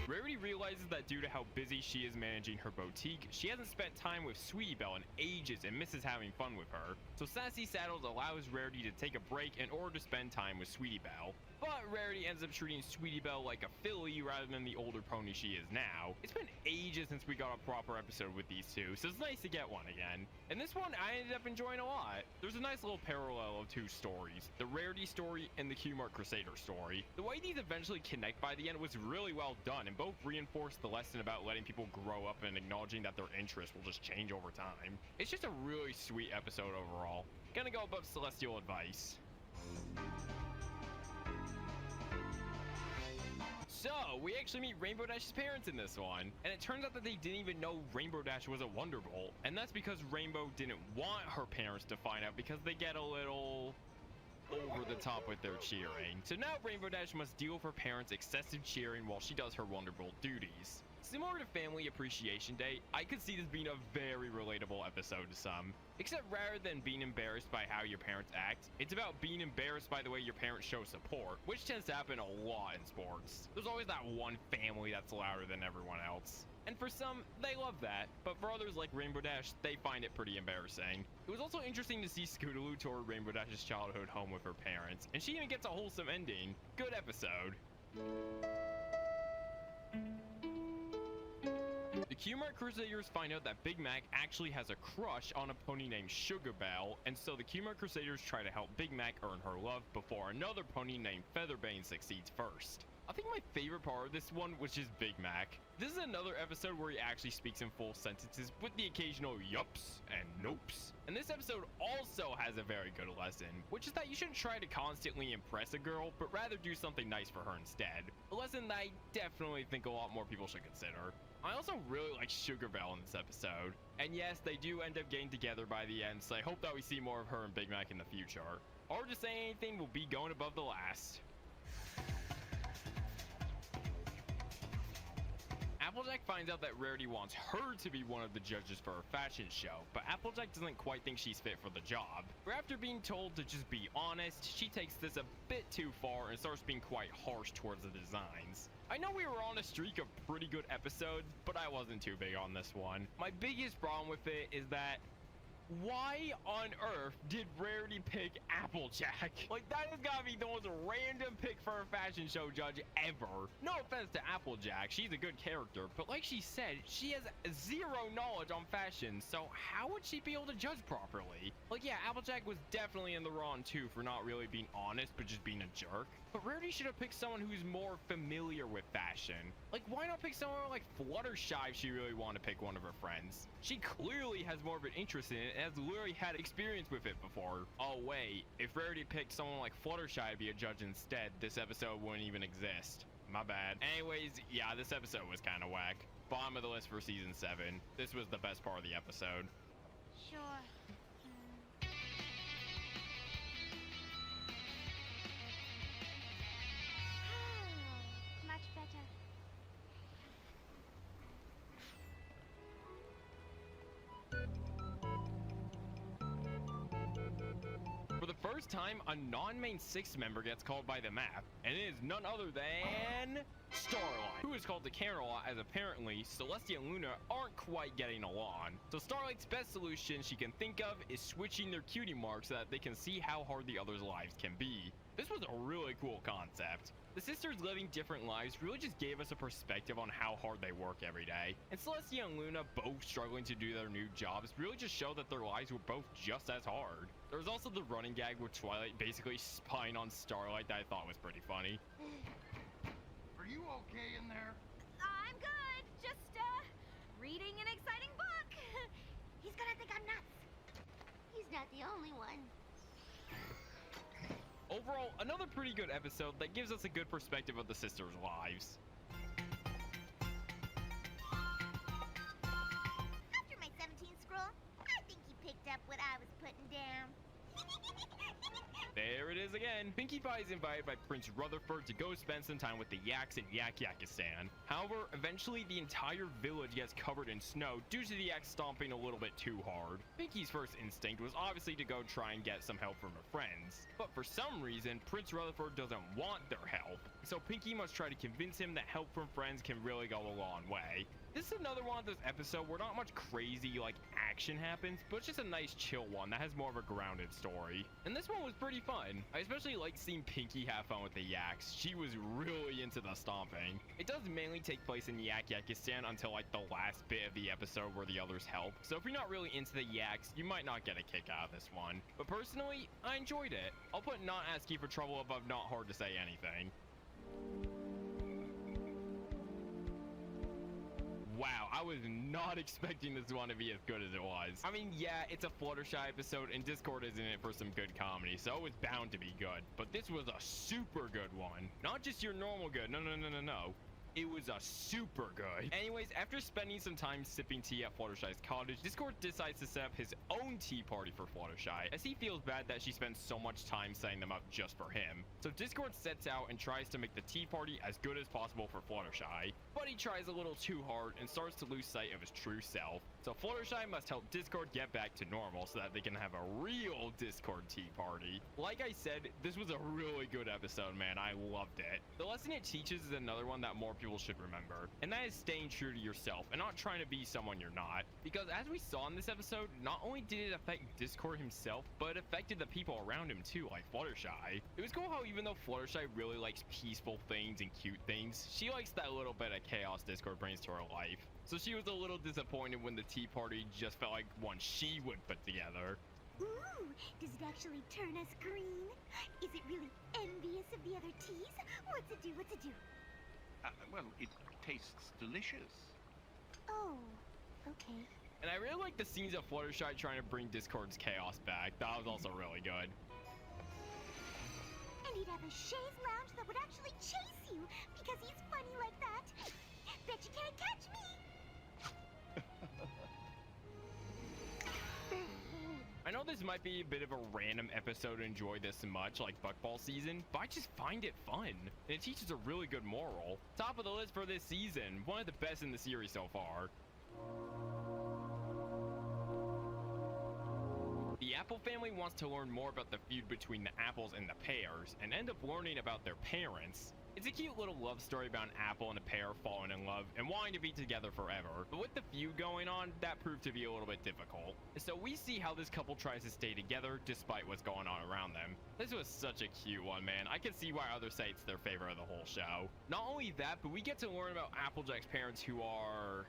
Rarity realizes that due to how busy she is managing her boutique, she hasn't spent time with Sweetie Belle in ages and misses having fun with her. So Sassy Saddles allows Rarity to take a break in order to spend time with Sweetie Belle. But Rarity ends up treating Sweetie Belle like a filly rather than the older pony she is now. It's been ages since we got a proper episode with these two, so it's nice to get one again. And this one I ended up enjoying a lot. There's a nice little parallel of two stories, the Rarity story and the Q-Mart Crusader story. The way these eventually connect by the end was really well done, and both reinforced the lesson about letting people grow up and acknowledging that their interests will just change over time. It's just a really sweet episode overall. Gonna go above Celestial Advice. So, we actually meet Rainbow Dash's parents in this one, and it turns out that they didn't even know Rainbow Dash was a Wonderbolt, and that's because Rainbow didn't want her parents to find out because they get a little over the top with their cheering. So now Rainbow Dash must deal with her parents' excessive cheering while she does her Wonderbolt duties. Similar to Family Appreciation Day, I could see this being a very relatable episode to some. Except rather than being embarrassed by how your parents act, it's about being embarrassed by the way your parents show support, which tends to happen a lot in sports. There's always that one family that's louder than everyone else. And for some, they love that, but for others like Rainbow Dash, they find it pretty embarrassing. It was also interesting to see Scootaloo tour Rainbow Dash's childhood home with her parents, and she even gets a wholesome ending. Good episode. The Q-Mart Crusaders find out that Big Mac actually has a crush on a pony named Sugar Belle, and so the Q-Mart Crusaders try to help Big Mac earn her love before another pony named Featherbane succeeds first. I think my favorite part of this one was just Big Mac. This is another episode where he actually speaks in full sentences with the occasional yups and nopes. And this episode also has a very good lesson, which is that you shouldn't try to constantly impress a girl, but rather do something nice for her instead. A lesson that I definitely think a lot more people should consider. I also really like Sugar Belle in this episode. And yes, they do end up getting together by the end, so I hope that we see more of her and Big Mac in the future. Or just say anything will be going above the last. Applejack finds out that Rarity wants her to be one of the judges for her fashion show, but Applejack doesn't quite think she's fit for the job. But after being told to just be honest, she takes this a bit too far and starts being quite harsh towards the designs. I know we were on a streak of pretty good episodes, but I wasn't too big on this one. My biggest problem with it is that why on earth did Rarity pick Applejack? Like, that has gotta be the most random pick for a fashion show judge ever. No offense to Applejack, she's a good character, but like she said, she has zero knowledge on fashion, so how would she be able to judge properly? Like, yeah, Applejack was definitely in the wrong too for not really being honest, but just being a jerk. But Rarity should have picked someone who's more familiar with fashion. Like, why not pick someone like Fluttershy if she really wanted to pick one of her friends? She clearly has more of an interest in it and has literally had experience with it before. Oh wait, if Rarity picked someone like Fluttershy to be a judge instead, this episode wouldn't even exist. My bad. Anyways, yeah, this episode was kind of whack. Bottom of the list for season 7. This was the best part of the episode. Sure. Much better. For the first time, a non-main 6 member gets called by the map, and it is none other than Starlight, who is called to Camelot as apparently Celestia and Luna aren't quite getting along. So Starlight's best solution she can think of is switching their cutie marks so that they can see how hard the others' lives can be. This was a really cool concept. The sisters living different lives really just gave us a perspective on how hard they work every day. And Celestia and Luna both struggling to do their new jobs really just showed that their lives were both just as hard. There was also the running gag with Twilight basically spying on Starlight that I thought was pretty funny. Are you okay in there? I'm good. Just, reading an exciting book. He's gonna think I'm nuts. He's not the only one. Overall, another pretty good episode that gives us a good perspective of the sisters' lives. After my 17th scroll, I think he picked up what I was putting down. There it is again. Pinkie Pie is invited by Prince Rutherford to go spend some time with the Yaks in Yak-Yakistan. However, eventually the entire village gets covered in snow due to the Yaks stomping a little bit too hard. Pinkie's first instinct was obviously to go try and get some help from her friends. But for some reason, Prince Rutherford doesn't want their help. So Pinkie must try to convince him that help from friends can really go a long way. This is another one of those episodes where not much crazy like action happens, but it's just a nice chill one that has more of a grounded story. And this one was pretty fun. I especially like seeing Pinkie have fun with the Yaks. She was really into the stomping. It does mainly take place in Yak-Yakistan until like the last bit of the episode where the others help. So if you're not really into the Yaks, you might not get a kick out of this one. But personally, I enjoyed it. I'll put not asking for trouble above not hard to say anything. Wow, I was not expecting this one to be as good as it was. I mean, yeah, it's a Fluttershy episode and Discord is in it for some good comedy, so it was bound to be good. But this was a super good one. Not just your normal good, no. It was a super good. Anyways, after spending some time sipping tea at Fluttershy's cottage, Discord decides to set up his own tea party for Fluttershy, as he feels bad that she spends so much time setting them up just for him. So Discord sets out and tries to make the tea party as good as possible for Fluttershy, but he tries a little too hard and starts to lose sight of his true self. So Fluttershy must help Discord get back to normal so that they can have a real Discord tea party. Like I said, this was a really good episode, man. I loved it. The lesson it teaches is another one that more people should remember, and that is staying true to yourself and not trying to be someone you're not. Because as we saw in this episode, not only did it affect Discord himself, but it affected the people around him too, like Fluttershy. It was cool how even though Fluttershy really likes peaceful things and cute things, she likes that little bit of chaos Discord brings to her life. So she was a little disappointed when the tea party just felt like one she would put together. Ooh, does it actually turn us green? Is it really envious of the other teas? What's it do? What's it do? Well, it tastes delicious. Oh, okay. And I really like the scenes of Fluttershy trying to bring Discord's chaos back. That was also really good. And he'd have a chaise lounge that would actually chase you because he's funny like that. Bet you can't catch me. I know this might be a bit of a random episode to enjoy this much, like Buckball season, but I just find it fun, and it teaches a really good moral. Top of the list for this season, one of the best in the series so far. The Apple family wants to learn more about the feud between the apples and the pears, and end up learning about their parents. It's a cute little love story about an apple and a pear falling in love and wanting to be together forever. But with the feud going on, that proved to be a little bit difficult. So we see how this couple tries to stay together despite what's going on around them. This was such a cute one, man. I can see why others say it's their favorite of the whole show. Not only that, but we get to learn about Applejack's parents who are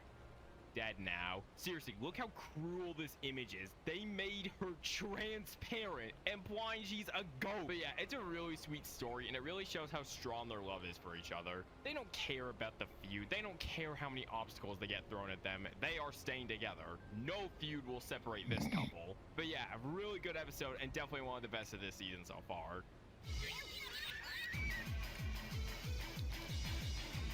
dead now. Seriously, look how cruel this image is. They made her transparent, implying she's a ghost. But yeah, it's a really sweet story, and it really shows how strong their love is for each other. They don't care about the feud. They don't care how many obstacles they get thrown at them. They are staying together. No feud will separate this couple. But yeah, a really good episode, and definitely one of the best of this season so far.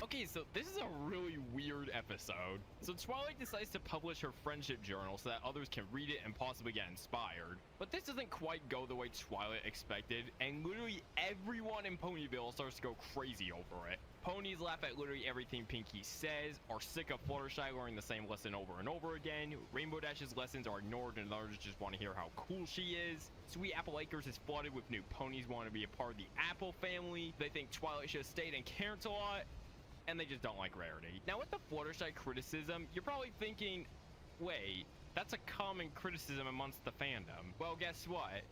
Okay, so this is a really weird episode. So Twilight decides to publish her friendship journal so that others can read it and possibly get inspired. But this doesn't quite go the way Twilight expected, and literally everyone in Ponyville starts to go crazy over it. Ponies laugh at literally everything Pinkie says, are sick of Fluttershy learning the same lesson over and over again. Rainbow Dash's lessons are ignored and others just want to hear how cool she is. Sweet Apple Acres is flooded with new ponies wanting to be a part of the Apple family. They think Twilight should have stayed in Carentalot, and they just don't like Rarity. Now with the Fluttershy criticism, you're probably thinking, wait, that's a common criticism amongst the fandom. Well, guess what?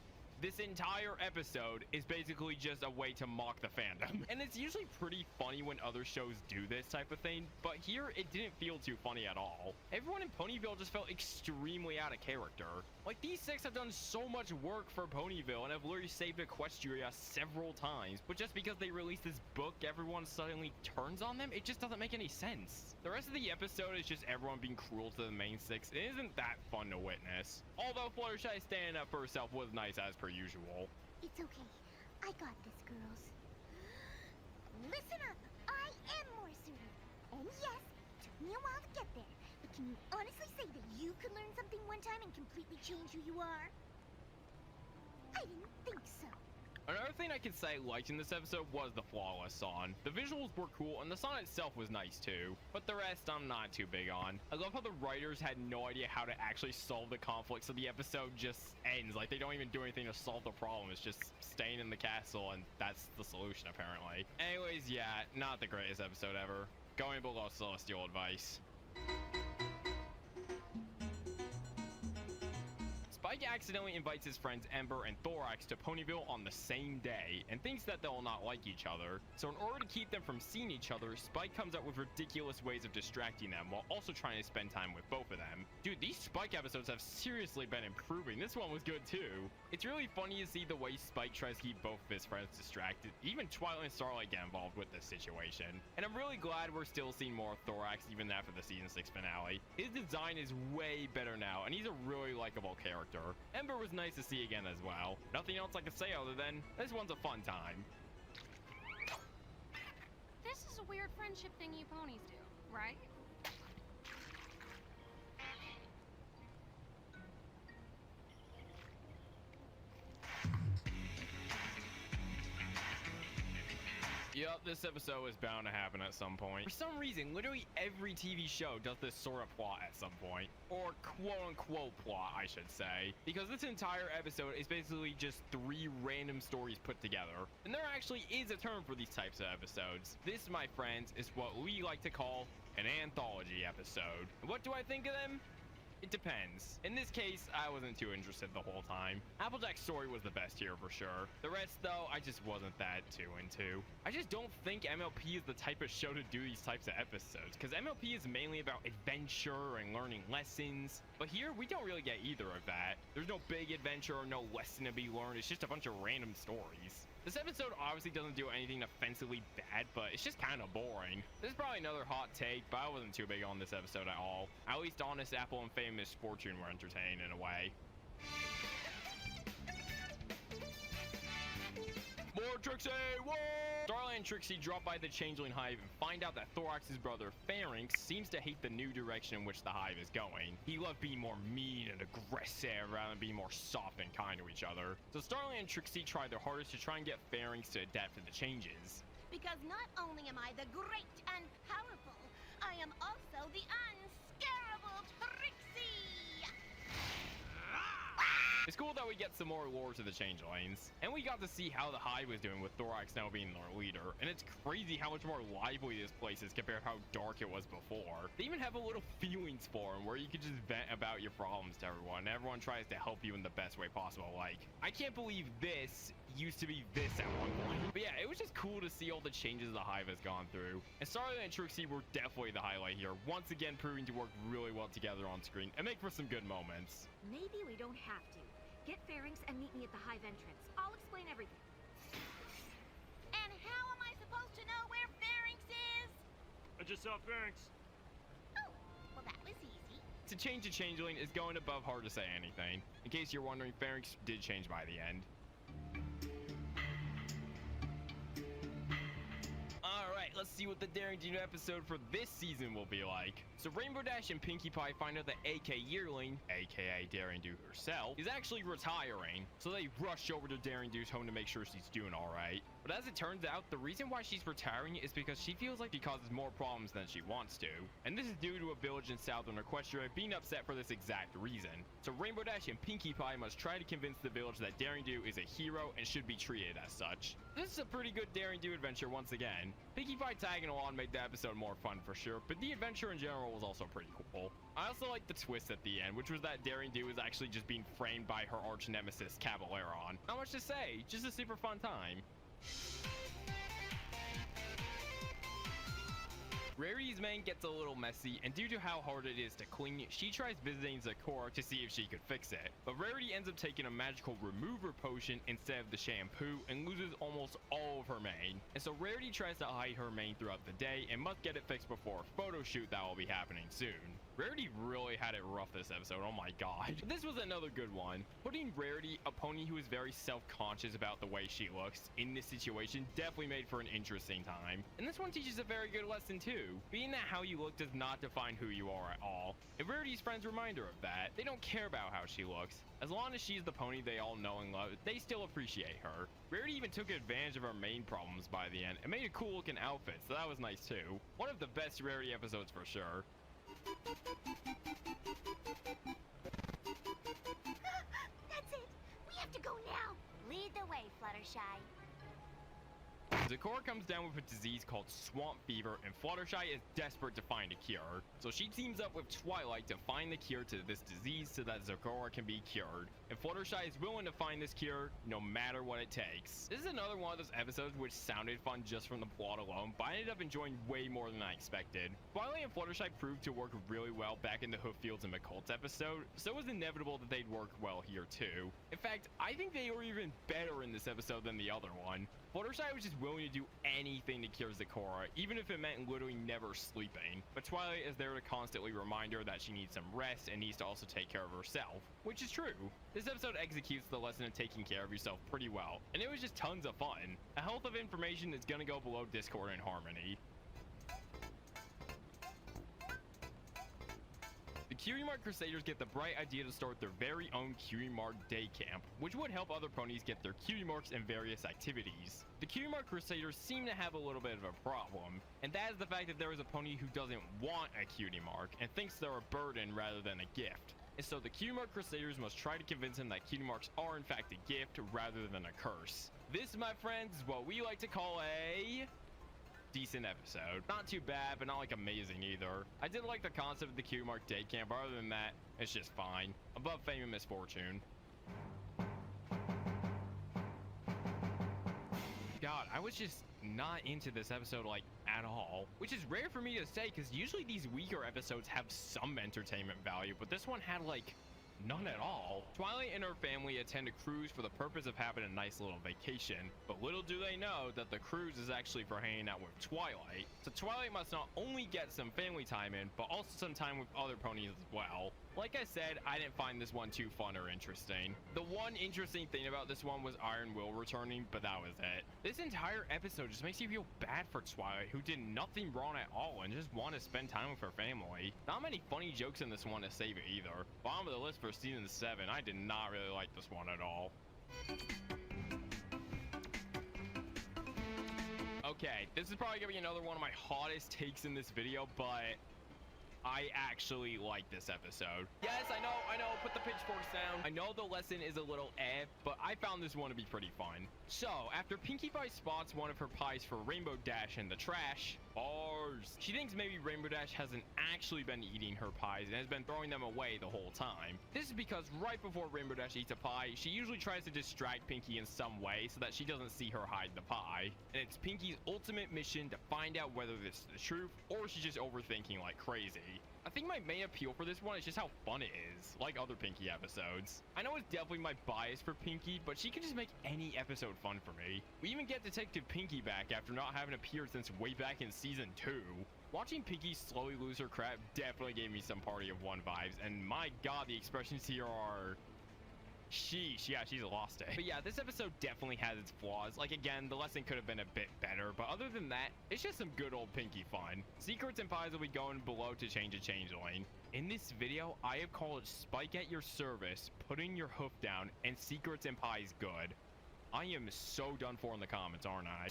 This entire episode is basically just a way to mock the fandom. And it's usually pretty funny when other shows do this type of thing, but here it didn't feel too funny at all. Everyone in Ponyville just felt extremely out of character. Like, these six have done so much work for Ponyville and have literally saved Equestria several times, but just because they released this book, everyone suddenly turns on them? It just doesn't make any sense. The rest of the episode is just everyone being cruel to the main six. It isn't that fun to witness. Although Fluttershy standing up for herself was nice as per usual. It's okay. I got this, girls. Listen up. I am more assertive. And yes, it took me a while to get there. But can you honestly say that you could learn something one time and completely change who you are? I didn't think so. Another thing I could say I liked in this episode was the flawless song. The visuals were cool and the song itself was nice too, but the rest I'm not too big on. I love how the writers had no idea how to actually solve the conflict, so the episode just ends. Like, they don't even do anything to solve the problem. It's just staying in the castle, and that's the solution apparently. Anyways, yeah, not the greatest episode ever. Going below Celestial advice. Spike accidentally invites his friends Ember and Thorax to Ponyville on the same day and thinks that they'll not like each other. So in order to keep them from seeing each other, Spike comes up with ridiculous ways of distracting them while also trying to spend time with both of them. Dude, these Spike episodes have seriously been improving. This one was good too. It's really funny to see the way Spike tries to keep both of his friends distracted. Even Twilight and Starlight get involved with this situation. And I'm really glad we're still seeing more of Thorax even after the season 6 finale. His design is way better now, and he's a really likable character. Ember was nice to see again as well. Nothing else I can say other than this one's a fun time. This is a weird friendship thing you ponies do, right? Yup, this episode was bound to happen at some point. For some reason, literally every TV show does this sort of plot at some point. Or quote-unquote plot, I should say. Because this entire episode is basically just 3 random stories put together. And there actually is a term for these types of episodes. This, my friends, is what we like to call an anthology episode. And what do I think of them? It depends. In this case, I wasn't too interested the whole time. Applejack's story was the best here for sure. The rest though, I just wasn't that too into. I just don't think MLP is the type of show to do these types of episodes, because MLP is mainly about adventure and learning lessons. But here, we don't really get either of that. There's no big adventure or no lesson to be learned. It's just a bunch of random stories. This episode obviously doesn't do anything offensively bad, but it's just kind of boring. This is probably another hot take, but I wasn't too big on this episode at all. At least Honest Apple and Famous Fortune were entertaining in a way. More Trixie! Whoa! Starlight and Trixie drop by the Changeling Hive and find out that Thorax's brother, Pharynx, seems to hate the new direction in which the Hive is going. He loved being more mean and aggressive rather than being more soft and kind to each other. So Starlight and Trixie try their hardest to try and get Pharynx to adapt to the changes. Because not only am I the great and powerful, I am also the unscarable Trixie! It's cool that we get some more lore to the Changelings, and we got to see how the Hive was doing with Thorax now being their leader, and it's crazy how much more lively this place is compared to how dark it was before. They even have a little feelings forum where you can just vent about your problems to everyone, and everyone tries to help you in the best way possible. Like, I can't believe this used to be this at one point. But yeah, it was just cool to see all the changes the Hive has gone through, and Starlight and Trixie were definitely the highlight here, once again proving to work really well together on screen and make for some good moments. Maybe we don't have to. Get Pharynx and meet me at the Hive entrance. I'll explain everything. And how am I supposed to know where Pharynx is? I just saw Pharynx. Oh, well that was easy. To change a Changeling is going above hard to say anything. In case you're wondering, Pharynx did change by the end. Alright, let's see what the Daring Do episode for this season will be like. So Rainbow Dash and Pinkie Pie find out that AK Yearling, aka Daring Do herself, is actually retiring. So they rush over to Daring Do's home to make sure she's doing alright. But as it turns out, the reason why she's retiring is because she feels like she causes more problems than she wants to. And this is due to a village in southern Equestria being upset for this exact reason. So Rainbow Dash and Pinkie Pie must try to convince the village that Daring Do is a hero and should be treated as such. This is a pretty good Daring Do adventure once again. Pinkie Pie tagging along made the episode more fun for sure, but the adventure in general was also pretty cool. I also liked the twist at the end, which was that Daring Do is actually just being framed by her arch nemesis Caballeron. Not much to say, just a super fun time. Rarity's main gets a little messy, and due to how hard it is to clean, she tries visiting Zecora to see if she could fix it. But Rarity ends up taking a magical remover potion instead of the shampoo and loses almost all of her mane. And so Rarity tries to hide her mane throughout the day and must get it fixed before a photo shoot that will be happening soon. Rarity really had it rough this episode, oh my god. But this was another good one. Putting Rarity, a pony who is very self-conscious about the way she looks, in this situation definitely made for an interesting time. And this one teaches a very good lesson too, being that how you look does not define who you are at all. And Rarity's friends remind her of that. They don't care about how she looks. As long as she's the pony they all know and love, they still appreciate her. Rarity even took advantage of her main problems by the end and made a cool looking outfit, so that was nice too. One of the best Rarity episodes for sure. That's it. We have to go now. Lead the way, Fluttershy. Zecora comes down with a disease called swamp fever, and Fluttershy is desperate to find a cure. So she teams up with Twilight to find the cure to this disease so that Zecora can be cured. And Fluttershy is willing to find this cure no matter what it takes. This is another one of those episodes which sounded fun just from the plot alone, but I ended up enjoying way more than I expected. Twilight and Fluttershy proved to work really well back in the Hooffields and McCoults episode, so it was inevitable that they'd work well here too. In fact, I think they were even better in this episode than the other one. Fluttershy was just willing to do anything to cure Zecora, even if it meant literally never sleeping. But Twilight is there to constantly remind her that she needs some rest and needs to also take care of herself, which is true. This episode executes the lesson of taking care of yourself pretty well, and it was just tons of fun. A health of information that's gonna go below Discord and Harmony. The Cutie Mark Crusaders get the bright idea to start their very own Cutie Mark Day Camp, which would help other ponies get their Cutie Marks in various activities. The Cutie Mark Crusaders seem to have a little bit of a problem, and that is the fact that there is a pony who doesn't want a Cutie Mark and thinks they're a burden rather than a gift. And so the Cutie Mark Crusaders must try to convince him that Cutie Marks are in fact a gift rather than a curse. This, my friends, is what we like to call a decent episode. Not too bad, but not like amazing either. I did like the concept of the Cutie Mark Day Camp, but other than that, it's just fine. Above Fame and Misfortune. God, I was just not into this episode like at all, which is rare for me to say because usually these weaker episodes have some entertainment value, but this one had like none at all. Twilight and her family attend a cruise for the purpose of having a nice little vacation, but little do they know that the cruise is actually for hanging out with Twilight. So Twilight must not only get some family time in, but also some time with other ponies as well. Like I said, I didn't find this one too fun or interesting. The one interesting thing about this one was Iron Will returning, but that was it. This entire episode just makes you feel bad for Twilight, who did nothing wrong at all and just wanted to spend time with her family. Not many funny jokes in this one to save it either. Bottom of the list for season 7, I did not really like this one at all. Okay, this is probably gonna be another one of my hottest takes in this video, but I actually like this episode. Yes, I know, put the pitchforks down. I know the lesson is a little but I found this one to be pretty fun. So, after Pinkie Pie spots one of her pies for Rainbow Dash in the trash, bars, she thinks maybe Rainbow Dash hasn't actually been eating her pies and has been throwing them away the whole time. This is because right before Rainbow Dash eats a pie, she usually tries to distract Pinkie in some way so that she doesn't see her hide the pie. And it's Pinkie's ultimate mission to find out whether this is the truth or she's just overthinking like crazy. I think my main appeal for this one is just how fun it is, like other Pinkie episodes. I know it's definitely my bias for Pinkie, but she can just make any episode fun for me. We even get Detective Pinkie back after not having appeared since way back in season 2. Watching Pinkie slowly lose her crap definitely gave me some Party of One vibes, and my god, the expressions here are... sheesh, yeah, she's lost it. But yeah, this episode definitely has its flaws. Like, again, the lesson could have been a bit better, but other than that, it's just some good old Pinkie fun. Secrets and pies will be going below to change a changeling. In this video, I have called Spike at your service, putting your hoof down, and secrets and pies good. I am so done for in the comments, aren't I?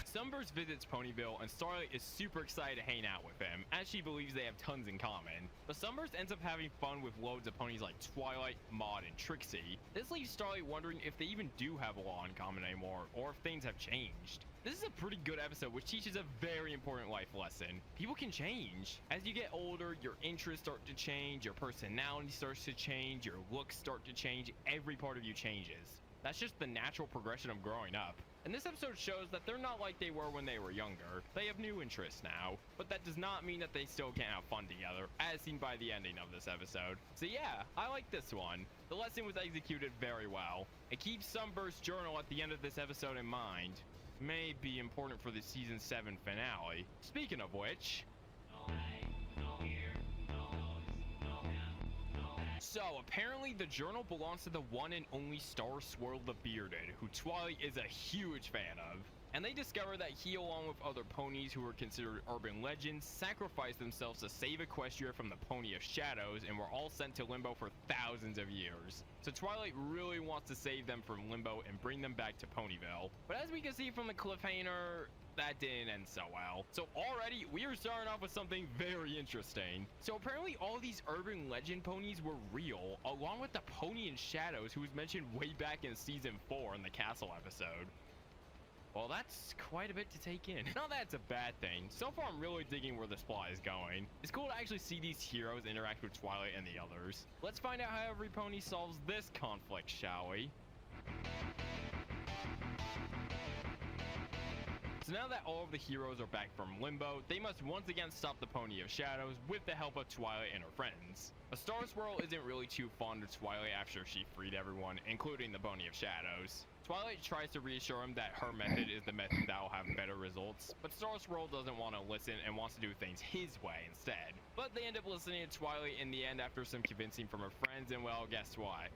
Sunburst visits Ponyville, and Starlight is super excited to hang out with him, as she believes they have tons in common. But Sunburst ends up having fun with loads of ponies like Twilight, Maud, and Trixie. This leaves Starlight wondering if they even do have a law in common anymore, or if things have changed. This is a pretty good episode which teaches a very important life lesson. People can change. As you get older, your interests start to change, your personality starts to change, your looks start to change, every part of you changes. That's just the natural progression of growing up. And this episode shows that they're not like they were when they were younger. They have new interests now, but that does not mean that they still can't have fun together, as seen by the ending of this episode. So yeah, I like this one. The lesson was executed very well. And keep Sunburst's journal at the end of this episode in mind. May be important for the season 7 finale. Speaking of which... So, apparently the journal belongs to the one and only Star Swirl the Bearded, who Twilight is a huge fan of. And they discover that he, along with other ponies who were considered urban legends, sacrificed themselves to save Equestria from the Pony of Shadows and were all sent to Limbo for thousands of years. So Twilight really wants to save them from Limbo and bring them back to Ponyville. But as we can see from the cliffhanger, that didn't end so well. So already we are starting off with something very interesting. So apparently all these urban legend ponies were real, along with the Pony in Shadows, who was mentioned way back in season 4 in the castle episode. Well, that's quite a bit to take in. Not that it's a bad thing. So far, I'm really digging where this plot is going. It's cool to actually see these heroes interact with Twilight and the others. Let's find out how every pony solves this conflict, shall we? So So now that all of the heroes are back from limbo, they must once again stop the Pony of Shadows with the help of Twilight and her friends. A Star Swirl isn't really too fond of Twilight after she freed everyone, including the Pony of Shadows. Twilight tries to reassure him that her method is the method that will have better results, but Star Swirl doesn't want to listen and wants to do things his way instead. But they end up listening to Twilight in the end after some convincing from her friends, and well, guess what?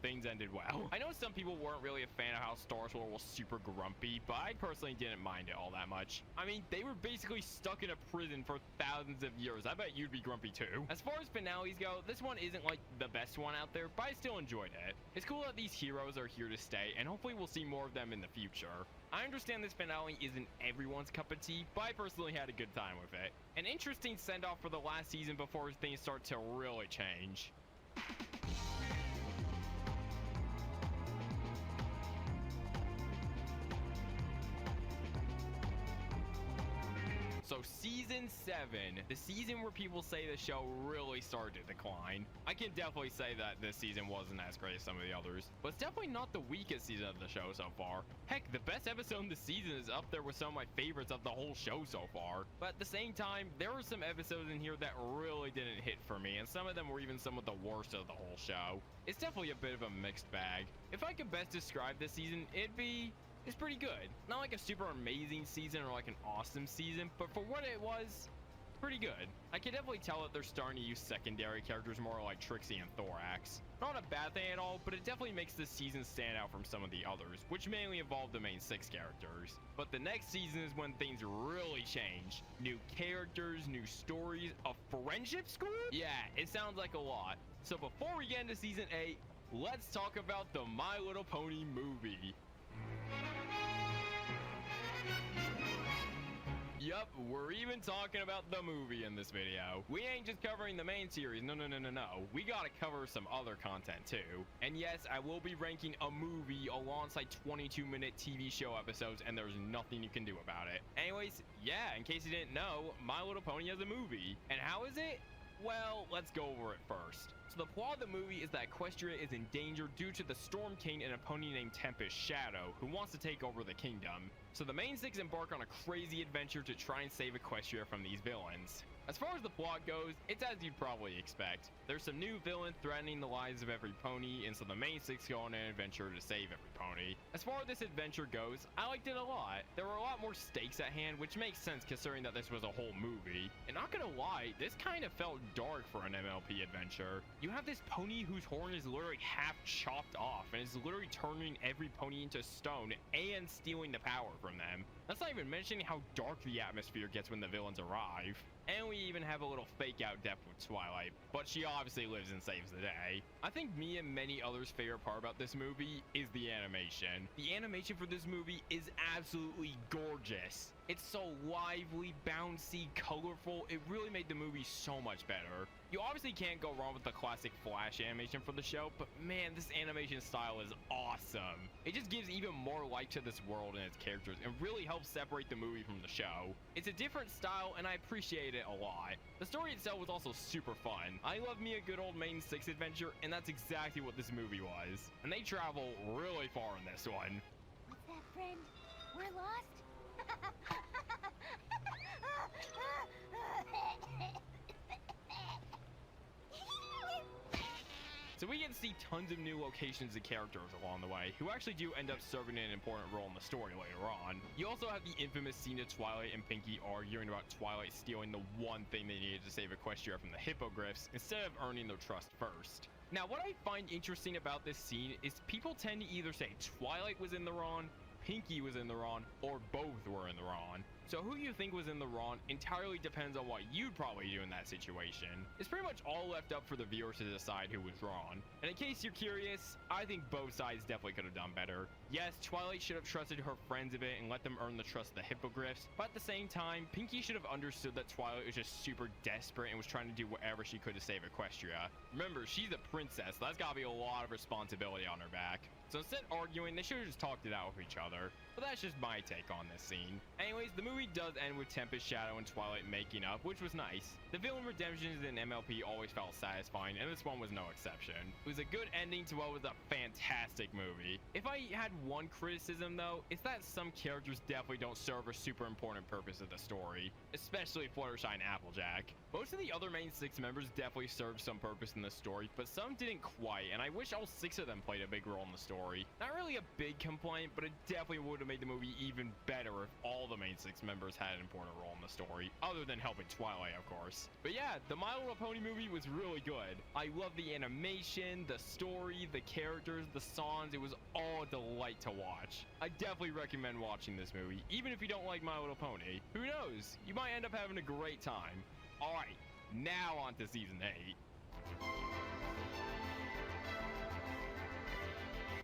Things ended well. I know some people weren't really a fan of how Star Swirl was super grumpy, but I personally didn't mind it all that much. I mean, they were basically stuck in a prison for thousands of years. I bet you'd be grumpy too. As far as finales go, this one isn't like the best one out there, but I still enjoyed it. It's cool that these heroes are here to stay, and hopefully we'll see more of them in the future. I understand this finale isn't everyone's cup of tea, but I personally had a good time with it. An interesting send-off for the last season before things start to really change. So season 7, the season where people say the show really started to decline. I can definitely say that this season wasn't as great as some of the others, but it's definitely not the weakest season of the show so far. Heck, the best episode in the season is up there with some of my favorites of the whole show so far. But at the same time, there were some episodes in here that really didn't hit for me, and some of them were even some of the worst of the whole show. It's definitely a bit of a mixed bag. If I could best describe this season, it's pretty good. Not like a super amazing season or like an awesome season, but for what it was, pretty good. I can definitely tell that they're starting to use secondary characters more like Trixie and Thorax. Not a bad thing at all, but it definitely makes this season stand out from some of the others, which mainly involve the main 6 characters. But the next season is when things really change. New characters, new stories, a friendship school? Yeah, it sounds like a lot. So before we get into season 8, let's talk about the My Little Pony movie. Yup, we're even talking about the movie in this video. We ain't just covering the main series, no. We gotta cover some other content too. And yes, I will be ranking a movie alongside 22-minute TV show episodes, and there's nothing you can do about it. Anyways, yeah, in case you didn't know, My Little Pony has a movie. And how is it? Well, let's go over it first. So the plot of the movie is that Equestria is in danger due to the Storm King and a pony named Tempest Shadow, who wants to take over the kingdom. So the main 6 embark on a crazy adventure to try and save Equestria from these villains. As far as the plot goes, it's as you'd probably expect. There's some new villains threatening the lives of every pony, and so the main 6 go on an adventure to save every pony. As far as this adventure goes, I liked it a lot. There were a lot more stakes at hand, which makes sense considering that this was a whole movie. And not gonna lie, this kind of felt dark for an MLP adventure. You have this pony whose horn is literally half chopped off and is literally turning every pony into stone and stealing the power from them. That's not even mentioning how dark the atmosphere gets when the villains arrive. And we even have a little fake out death with Twilight, but she obviously lives and saves the day. I think me and many others' favorite part about this movie is the animation. The animation for this movie is absolutely gorgeous. It's so lively, bouncy, colorful. It really made the movie so much better. You obviously can't go wrong with the classic Flash animation for the show, but man, this animation style is awesome. It just gives even more life to this world and its characters and really helps separate the movie from the show. It's a different style and I appreciate it a lot. The story itself was also super fun. I love me a good old main 6 adventure, and that's exactly what this movie was. And they travel really far in this one. What's that, friend? We're lost? So we get to see tons of new locations and characters along the way, who actually do end up serving an important role in the story later on. You also have the infamous scene of Twilight and Pinkie arguing about Twilight stealing the one thing they needed to save Equestria from the hippogriffs, instead of earning their trust first. Now, what I find interesting about this scene is people tend to either say Twilight was in the wrong, Pinkie was in the wrong, or both were in the wrong. So who you think was in the wrong entirely depends on what you'd probably do in that situation. It's pretty much all left up for the viewers to decide who was wrong. And in case you're curious, I think both sides definitely could have done better. Yes, Twilight should have trusted her friends a bit and let them earn the trust of the hippogriffs, but at the same time, Pinkie should have understood that Twilight was just super desperate and was trying to do whatever she could to save Equestria. Remember, she's a princess, so that's gotta be a lot of responsibility on her back. So instead of arguing, they should have just talked it out with each other. but that's just my take on this scene. Anyways, the movie does end with Tempest, Shadow, and Twilight making up, which was nice. The villain redemptions in MLP always felt satisfying, and this one was no exception. It was a good ending to what was a fantastic movie. If I had one criticism though, it's that some characters definitely don't serve a super important purpose of the story, especially Fluttershy and Applejack. Most of the other main 6 members definitely served some purpose in the story, but some didn't quite, and I wish all 6 of them played a big role in the story. Not really a big complaint, but it definitely would have made the movie even better if all the main 6 members had an important role in the story, other than helping Twilight, of course. But yeah, the My Little Pony movie was really good. I love the animation, the story, the characters, the songs. It was all a delight to watch. I definitely recommend watching this movie, even if you don't like My Little Pony. Who knows? You might end up having a great time. Alright, now on to season 8.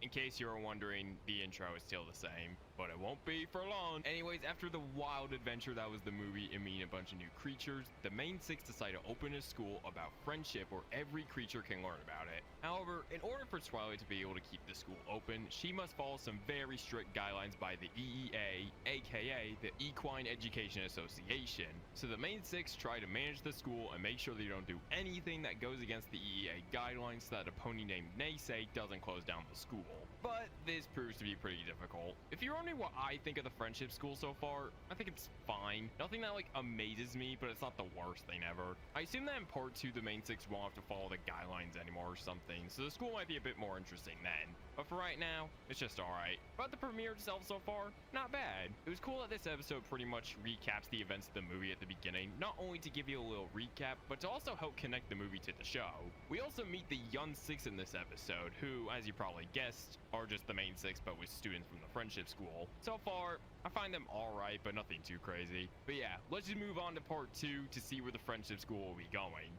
In case you were wondering, the intro is still the same, but it won't be for long. Anyways, after the wild adventure that was the movie and meeting a bunch of new creatures, the main 6 decide to open a school about friendship where every creature can learn about it. However, in order for Twilight to be able to keep the school open, she must follow some very strict guidelines by the EEA, aka the Equine Education Association. So the main 6 try to manage the school and make sure they don't do anything that goes against the EEA guidelines so that a pony named Naysay doesn't close down the school. But this proves to be pretty difficult. If you're wondering what I think of the friendship school so far, I think it's fine. Nothing that like amazes me, but it's not the worst thing ever. I assume that in part 2 the main 6 won't have to follow the guidelines anymore or something, so the school might be a bit more interesting then. But for right now, it's just alright. But the premiere itself so far, not bad. It was cool that this episode pretty much recaps the events of the movie at the beginning, not only to give you a little recap, but to also help connect the movie to the show. We also meet the young 6 in this episode, who, as you probably guessed, are just the main 6 but with students from the friendship school. So far, I find them alright, but nothing too crazy. But yeah, let's just move on to part 2 to see where the friendship school will be going.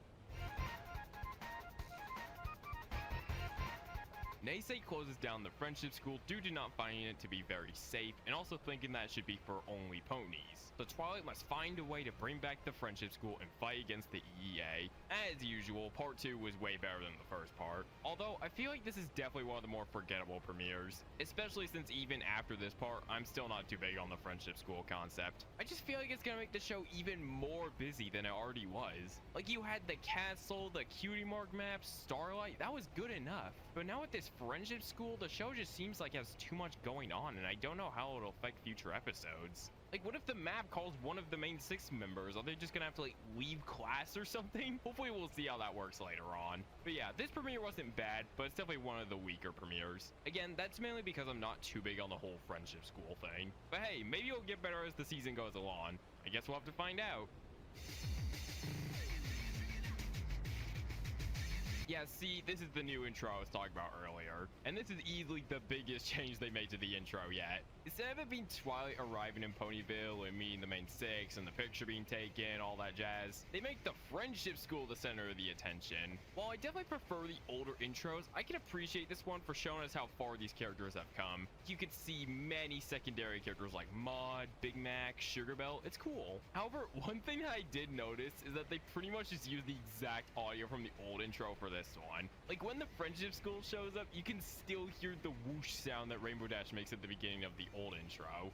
Naysay closes down the friendship school due to not finding it to be very safe and also thinking that it should be for only ponies. So Twilight must find a way to bring back the friendship school and fight against the EEA. As usual, part 2 was way better than the first part, although I feel like this is definitely one of the more forgettable premieres, especially since even after this part, I'm still not too big on the friendship school concept. I just feel like it's gonna make the show even more busy than it already was. Like, you had the castle, the cutie mark maps, Starlight, that was good enough. But now with this friendship school, the show just seems like it has too much going on, and I don't know how it'll affect future episodes. Like, what if the map calls one of the main 6 members? Are they just gonna have to like leave class or something? Hopefully we'll see how that works later on. But yeah, this premiere wasn't bad, but it's definitely one of the weaker premieres. Again, that's mainly because I'm not too big on the whole friendship school thing. But hey, maybe it'll get better as the season goes along. I guess we'll have to find out. Yeah, see, this is the new intro I was talking about earlier, and this is easily the biggest change they made to the intro yet. Instead of it being Twilight arriving in Ponyville and meeting the main 6 and the picture being taken, all that jazz, they make the friendship school the center of the attention. While I definitely prefer the older intros, I can appreciate this one for showing us how far these characters have come. You could see many secondary characters like Maud, Big Mac, Sugar Belle. It's cool. However, one thing that I did notice is that they pretty much just use the exact audio from the old intro for this one. Like, when the friendship school shows up, you can still hear the whoosh sound that Rainbow Dash makes at the beginning of the old intro.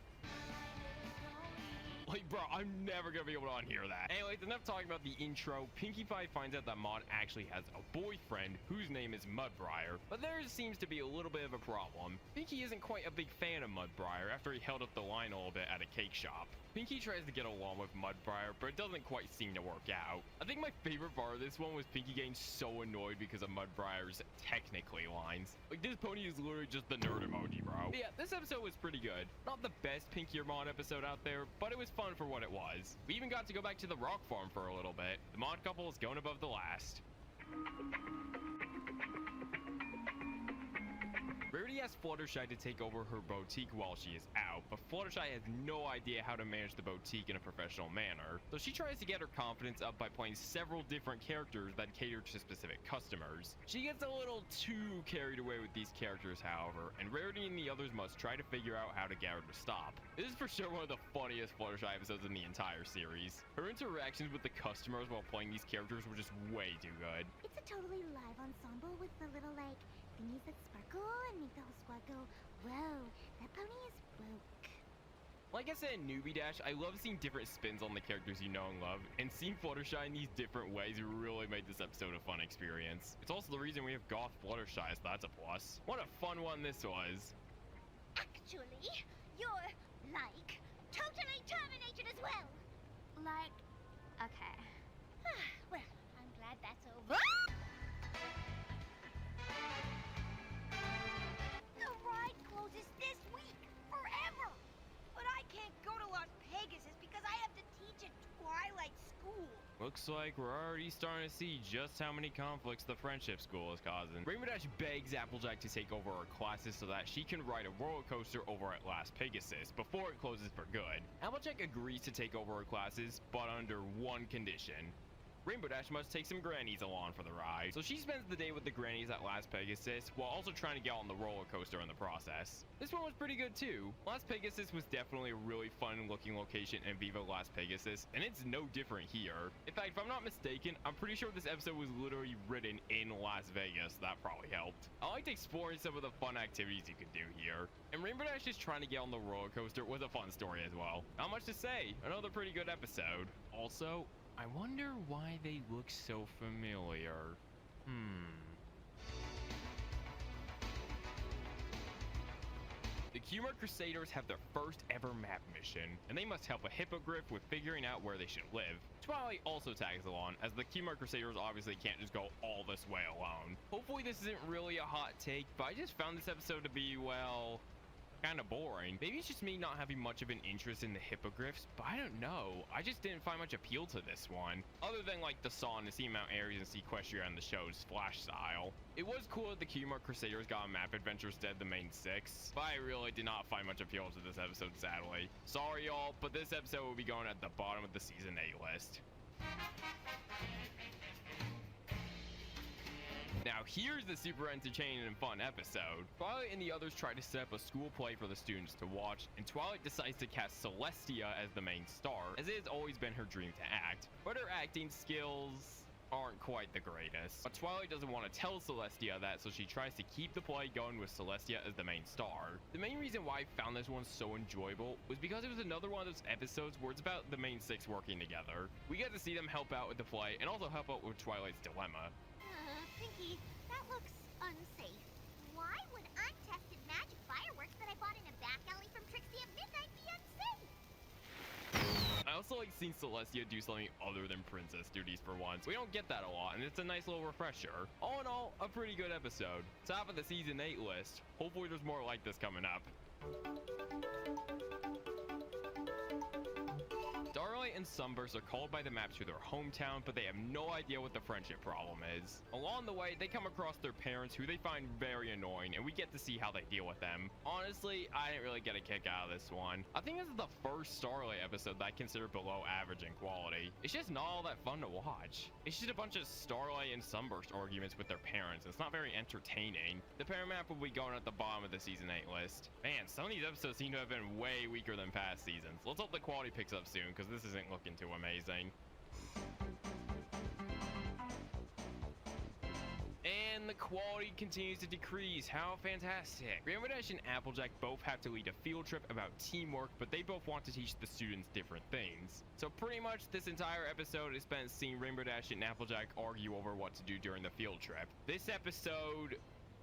Like, bro, I'm never gonna be able to unhear that. Anyways, enough talking about the intro. Pinkie Pie finds out that Maud actually has a boyfriend whose name is Mudbriar, but there seems to be a little bit of a problem. Pinkie isn't quite a big fan of Mudbriar after he held up the line a little bit at a cake shop. Pinkie tries to get along with Mudbriar, but it doesn't quite seem to work out. I think my favorite part of this one was Pinkie getting so annoyed because of Mudbriar's technically lines. Like, this pony is literally just the nerd emoji, bro. But yeah, this episode was pretty good. Not the best Pinkie or Maud episode out there, but it was fun for what it was. We even got to go back to the rock farm for a little bit. The Maud couple is going above the last. Rarity asks Fluttershy to take over her boutique while she is out, but Fluttershy has no idea how to manage the boutique in a professional manner, so she tries to get her confidence up by playing several different characters that cater to specific customers. She gets a little too carried away with these characters, however, and Rarity and the others must try to figure out how to get her to stop. This is for sure one of the funniest Fluttershy episodes in the entire series. Her interactions with the customers while playing these characters were just way too good. It's a totally live ensemble with the little, like, thingies that sparkle and make the whole squad go, whoa, that pony is woke. Like I said in Newbie Dash, I love seeing different spins on the characters you know and love, and seeing Fluttershy in these different ways really made this episode a fun experience. It's also the reason we have Goth Fluttershy, so that's a plus. What a fun one this was. Actually, you're, like, totally terminated as well. Like, okay. Well, I'm glad that's over. The ride closes this week, forever. But I can't go to Las Pegasus because I have to teach at Twilight School. Looks like we're already starting to see just how many conflicts the Friendship School is causing. Rainbow Dash begs Applejack to take over her classes so that she can ride a roller coaster over at Las Pegasus before it closes for good. Applejack agrees to take over her classes, but under one condition. Rainbow Dash must take some grannies along for the ride, so she spends the day with the grannies at Las Pegasus while also trying to get on the roller coaster in the process. This one was pretty good too. Las Pegasus was definitely a really fun looking location in Viva Las Pegasus, and it's no different here. In fact, if I'm not mistaken, I'm pretty sure this episode was literally written in Las Vegas. That probably helped. I liked exploring some of the fun activities you could do here, and Rainbow Dash just trying to get on the roller coaster was a fun story as well. Not much to say, another pretty good episode. Also, I wonder why they look so familiar. The Cumar Crusaders have their first ever map mission, and they must help a hippogriff with figuring out where they should live. Twilight also tags along, as the Cumar Crusaders obviously can't just go all this way alone. Hopefully this isn't really a hot take, but I just found this episode to be, well, kind of boring. Maybe it's just me not having much of an interest in the hippogriffs, but I don't know. I just didn't find much appeal to this one, other than like the song to see Mount Ares and Sequestria and the show's splash style. It was cool that the Cumar Crusaders got a map adventure instead of the main 6, but I really did not find much appeal to this episode, sadly. Sorry y'all, but this episode will be going at the bottom of the season 8 list. Now here's the super entertaining and fun episode. Twilight and the others try to set up a school play for the students to watch, and Twilight decides to cast Celestia as the main star, as it has always been her dream to act. But her acting skills aren't quite the greatest. But Twilight doesn't want to tell Celestia that, so she tries to keep the play going with Celestia as the main star. The main reason why I found this one so enjoyable was because it was another one of those episodes where it's about the main 6 working together. We get to see them help out with the play and also help out with Twilight's dilemma. Pinky, that looks unsafe. Why would untested magic fireworks that I bought in a back alley from Trixie at midnight be unsafe? I also like seeing Celestia do something other than princess duties for once. We don't get that a lot, and it's a nice little refresher. All in all, a pretty good episode. Top of the season 8 list. Hopefully there's more like this coming up. Starlight and Sunburst are called by the map to their hometown, but they have no idea what the friendship problem is. Along the way, they come across their parents, who they find very annoying, and we get to see how they deal with them. Honestly, I didn't really get a kick out of this one. I think this is the first Starlight episode that I consider below average in quality. It's just not all that fun to watch. It's just a bunch of Starlight and Sunburst arguments with their parents, and it's not very entertaining. The parent map will be going at the bottom of the season 8 list. Man, some of these episodes seem to have been way weaker than past seasons. Let's hope the quality picks up soon, because this isn't looking too amazing. And the quality continues to decrease. How fantastic. Rainbow Dash and Applejack both have to lead a field trip about teamwork, but they both want to teach the students different things. So pretty much this entire episode is spent seeing Rainbow Dash and Applejack argue over what to do during the field trip. This episode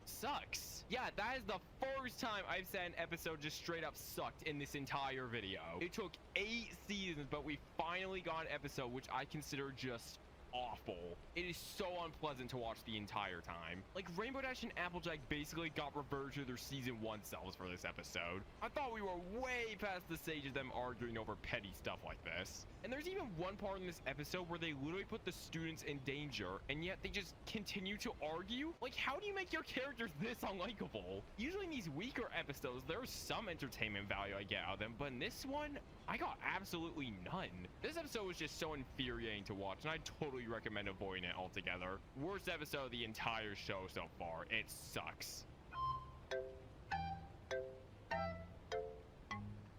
sucks. Yeah, that is the first time I've said an episode just straight up sucked in this entire video. It took 8 seasons, but we finally got an episode which I consider just awful. It is so unpleasant to watch the entire time. Like, Rainbow Dash and Applejack basically got reverted to their season 1 selves for this episode. I thought we were way past the stage of them arguing over petty stuff like this. And there's even one part in this episode where they literally put the students in danger, and yet they just continue to argue? Like, how do you make your characters this unlikable? Usually in these weaker episodes, there's some entertainment value I get out of them, but in this one, I got absolutely none. This episode was just so infuriating to watch, and I totally recommend avoiding it altogether. Worst episode of the entire show so far. It sucks.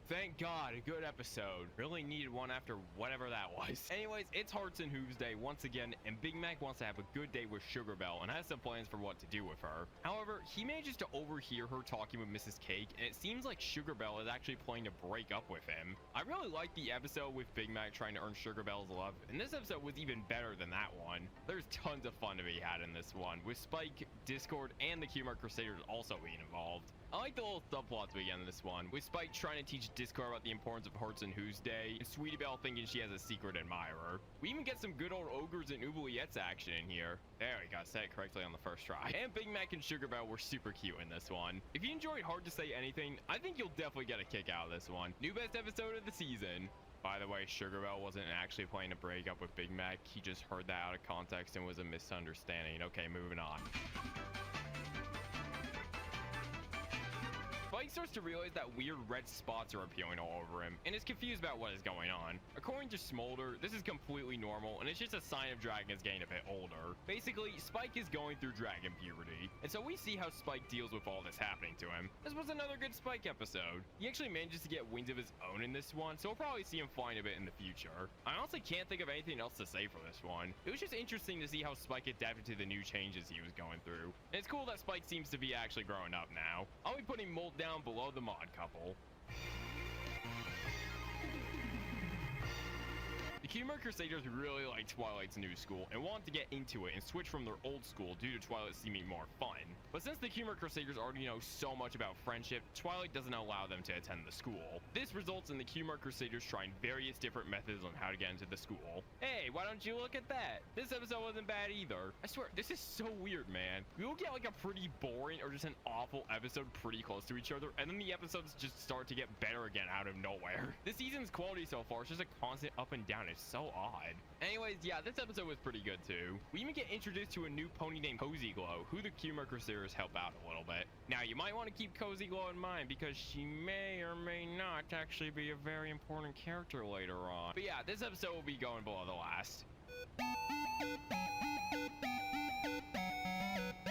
Thank God, a good episode. Really needed one after whatever that was. Anyways, it's Hearts and Hooves Day once again, and Big Mac wants to have a good day with Sugar Belle and has some plans for what to do with her. However, he manages to overhear her talking with Mrs. Cake, and it seems like Sugar Belle is actually planning to break up with him. I really like the episode with Big Mac trying to earn Sugar Belle's love, and this episode was even better than that one. There's tons of fun to be had in this one, with Spike, Discord, and the Cutie Crusaders also being involved. I like the little subplots we get in this one, with Spike trying to teach Discord about the importance of Hearts and Who's Day, and Sweetie Belle thinking she has a secret admirer. We even get some good old ogres and oubliettes action in here. There we go, said it correctly on the first try. And Big Mac and Sugar Belle were super cute in this one. If you enjoyed Hard to Say Anything, I think you'll definitely get a kick out of this one. New best episode of the season. By the way, Sugar Belle wasn't actually planning to break up with Big Mac. He just heard that out of context and was a misunderstanding. Okay, moving on. Spike starts to realize that weird red spots are appearing all over him and is confused about what is going on. According to Smolder, this is completely normal and it's just a sign of dragons getting a bit older. Basically, Spike is going through dragon puberty, and so we see how Spike deals with all this happening to him. This was another good Spike episode. He actually manages to get wings of his own in this one, so we'll probably see him flying a bit in the future. I honestly can't think of anything else to say for this one. It was just interesting to see how Spike adapted to the new changes he was going through. And it's cool that Spike seems to be actually growing up now. I'll be putting Molt down below the mod couple. The Cutie Crusaders really like Twilight's new school and want to get into it and switch from their old school due to Twilight seeming more fun. But since the Cutie Crusaders already know so much about friendship, Twilight doesn't allow them to attend the school. This results in the Cutie Crusaders trying various different methods on how to get into the school. Hey, why don't you look at that? This episode wasn't bad either. I swear, this is so weird, man. We will get like a pretty boring or just an awful episode pretty close to each other, and then the episodes just start to get better again out of nowhere. This season's quality so far is just a constant up and down. It's so odd. Anyways, yeah, this episode was pretty good too. We even get introduced to a new pony named Cozy Glow, who the Cutie Crusaders help out a little bit. Now, you might want to keep Cozy Glow in mind because she may or may not actually be a very important character later on. But yeah, this episode will be going below the last.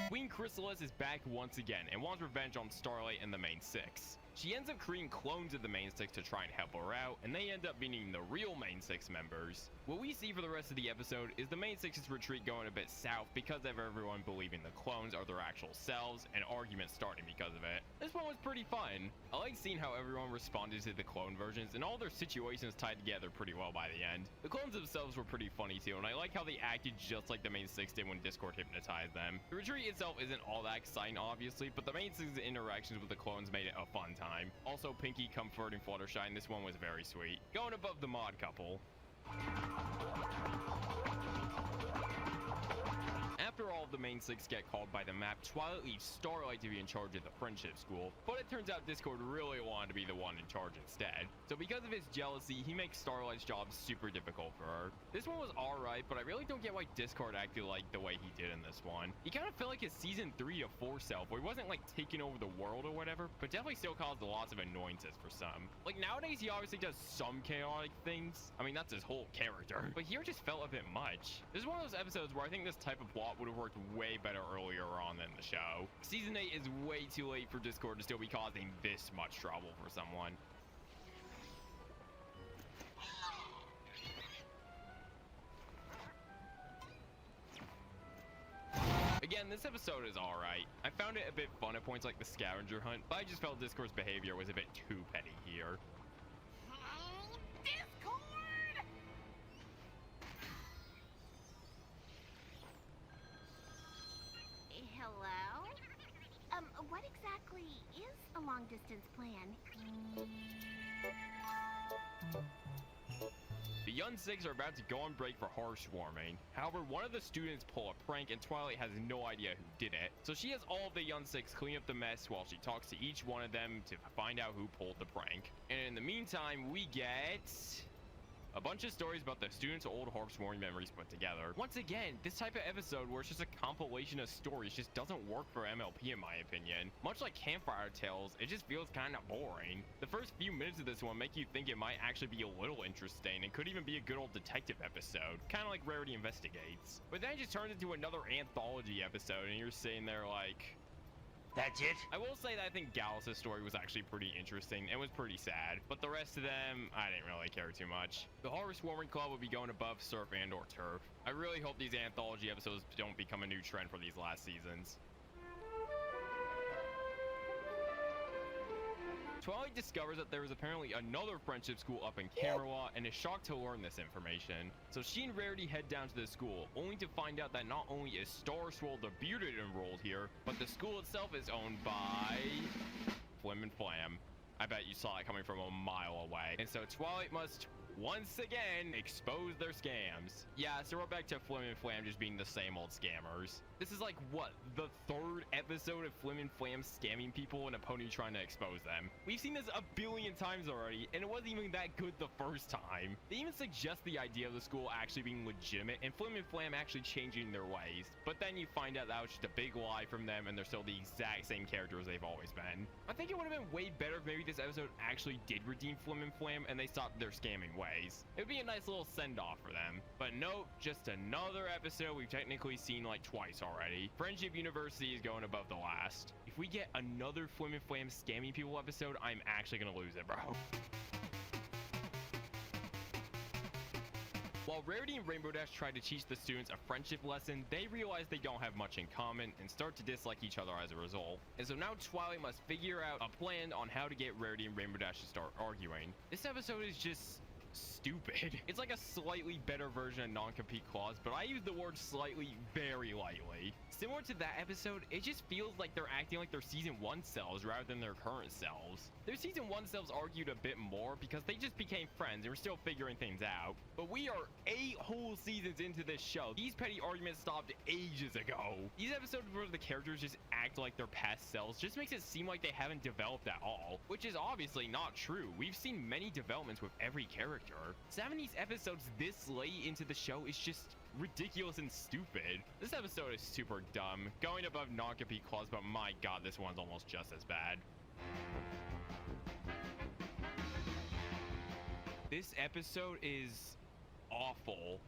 Queen Chrysalis is back once again and wants revenge on Starlight and the main six. She ends up creating clones of the main six to try and help her out, and they end up being the real main six members. What we see for the rest of the episode is the main six's retreat going a bit south because of everyone believing the clones are their actual selves and arguments starting because of it. This one was pretty fun. I like seeing how everyone responded to the clone versions and all their situations tied together pretty well by the end. The clones themselves were pretty funny too, and I like how they acted just like the main six did when Discord hypnotized them. The retreat itself isn't all that exciting obviously, but the main six's interactions with the clones made it a fun time. Also, Pinky, Comfort, and Fluttershy, this one was very sweet. Going above the mod couple. After all of the main six get called by the map, Twilight leaves Starlight to be in charge of the friendship school, but it turns out Discord really wanted to be the one in charge instead. So because of his jealousy, he makes Starlight's job super difficult for her. This one was alright, but I really don't get why Discord acted like the way he did in this one. He kind of felt like his season 3 to 4 self, where he wasn't like taking over the world or whatever, but definitely still caused lots of annoyances for some. Like nowadays, he obviously does some chaotic things. I mean, that's his whole character. But here it just felt a bit much. This is one of those episodes where I think this type of plot would have worked way better earlier on in the show. Season 8 is way too late for Discord to still be causing this much trouble for someone. Again, this episode is alright. I found it a bit fun at points like the scavenger hunt, but I just felt Discord's behavior was a bit too petty here. Discord! Hello? What exactly is a long-distance plan? The Young Six are about to go on break for harsh warming. However, one of the students pull a prank and Twilight has no idea who did it. So she has all of the Young Six clean up the mess while she talks to each one of them to find out who pulled the prank. And in the meantime, we get a bunch of stories about the students' old heartwarming memories put together. Once again, this type of episode where it's just a compilation of stories just doesn't work for MLP in my opinion. Much like Campfire Tales, it just feels kind of boring. The first few minutes of this one make you think it might actually be a little interesting and could even be a good old detective episode, kind of like Rarity Investigates. But then it just turns into another anthology episode and you're sitting there like, That's it? I will say that I think Gallus' story was actually pretty interesting and was pretty sad, but the rest of them, I didn't really care too much. The Harvest Warming Club will be going above surf and or turf. I really hope these anthology episodes don't become a new trend for these last seasons. Twilight discovers that there is apparently another friendship school up in Camelot and is shocked to learn this information. So she and Rarity head down to the school, only to find out that not only is Star Swirl the Bearded enrolled here, but the school itself is owned by Flim and Flam. I bet you saw it coming from a mile away. And so Twilight must once again expose their scams. Yeah, so we're back to Flim and Flam just being the same old scammers. This is like, what, the third episode of Flim and Flam scamming people and a pony trying to expose them. We've seen this a billion times already, and it wasn't even that good the first time. They even suggest the idea of the school actually being legitimate and Flim and Flam actually changing their ways. But then you find out that was just a big lie from them and they're still the exact same characters they've always been. I think it would have been way better if maybe this episode actually did redeem Flim and Flam and they stopped their scamming ways. It would be a nice little send-off for them. But nope, just another episode we've technically seen like twice already. Friendship University is going above the last. If we get another Flim and Flam scamming people episode, I'm actually gonna lose it, bro. While Rarity and Rainbow Dash try to teach the students a friendship lesson, they realize they don't have much in common and start to dislike each other as a result. And so now Twilight must figure out a plan on how to get Rarity and Rainbow Dash to start arguing. This episode is just stupid. It's like a slightly better version of non-compete clause, but I use the word slightly very lightly. Similar to that episode, it just feels like they're acting like their season 1 selves rather than their current selves. Their season 1 selves argued a bit more because they just became friends and were still figuring things out. But we are 8 whole seasons into this show. These petty arguments stopped ages ago. These episodes where the characters just act like their past selves just makes it seem like they haven't developed at all, which is obviously not true. We've seen many developments with every character. 70s episodes this late into the show is just ridiculous and stupid. This episode is super dumb, going above non-compete clause, but my god, this one's almost just as bad. This episode is awful.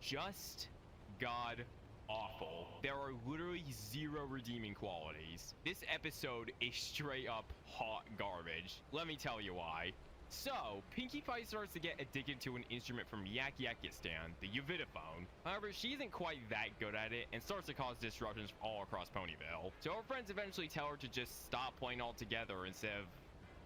Just god awful. There are literally zero redeeming qualities. This episode is straight up hot garbage. Let me tell you why. So, Pinkie Pie starts to get addicted to an instrument from Yakistan, the Uvitophone. However, she isn't quite that good at it and starts to cause disruptions all across Ponyville. So her friends eventually tell her to just stop playing altogether instead of,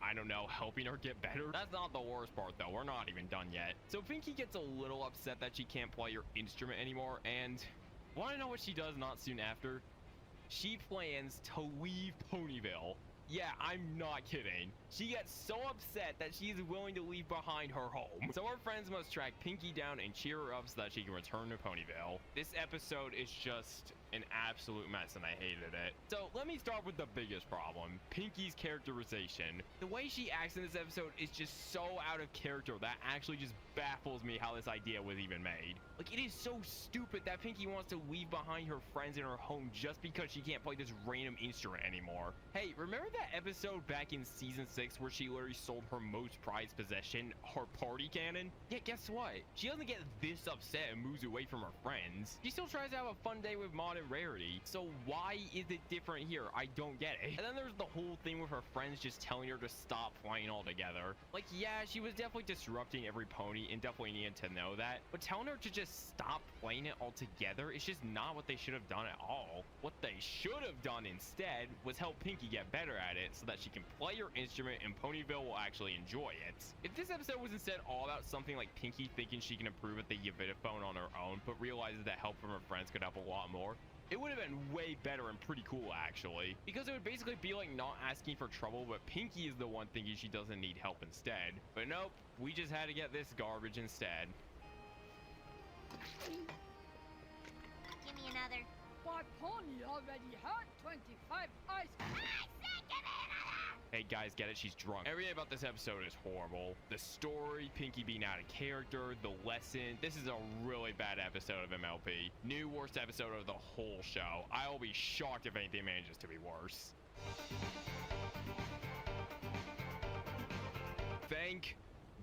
I don't know, helping her get better. That's not the worst part though, we're not even done yet. So Pinkie gets a little upset that she can't play her instrument anymore, and wanna know what she does not soon after? She plans to leave Ponyville. Yeah, I'm not kidding. She gets so upset that she is willing to leave behind her home. So her friends must track Pinkie down and cheer her up so that she can return to Ponyville. This episode is just an absolute mess and I hated it. So let me start with the biggest problem, Pinkie's characterization. The way she acts in this episode is just so out of character that actually just baffles me how this idea was even made. Like, it is so stupid that Pinkie wants to leave behind her friends in her home just because she can't play this random instrument anymore. Hey, remember that episode back in season 6 where she literally sold her most prized possession, her party cannon? Yeah, guess what? She doesn't get this upset and moves away from her friends. She still tries to have a fun day with Maud and Rarity. So why is it different here? I don't get it. And then there's the whole thing with her friends just telling her to stop playing altogether. Like, yeah, she was definitely disrupting every pony and definitely needed to know that, but telling her to just stop playing it altogether is just not what they should have done at all. What they should have done instead was help Pinkie get better at it so that she can play her instrument and Ponyville will actually enjoy it. If this episode was instead all about something like Pinkie thinking she can improve at the Uvitophone on her own, but realizes that help from her friends could help a lot more, it would have been way better and pretty cool actually, because it would basically be like not asking for trouble, but Pinkie is the one thinking she doesn't need help instead. But nope, we just had to get this garbage instead. Give me another. My pony already had 25 ice cream. I said give me another! Hey guys, get it? She's drunk. Everything about this episode is horrible. The story, Pinkie being out of character, the lesson. This is a really bad episode of MLP. New worst episode of the whole show. I'll be shocked if anything manages to be worse. Thank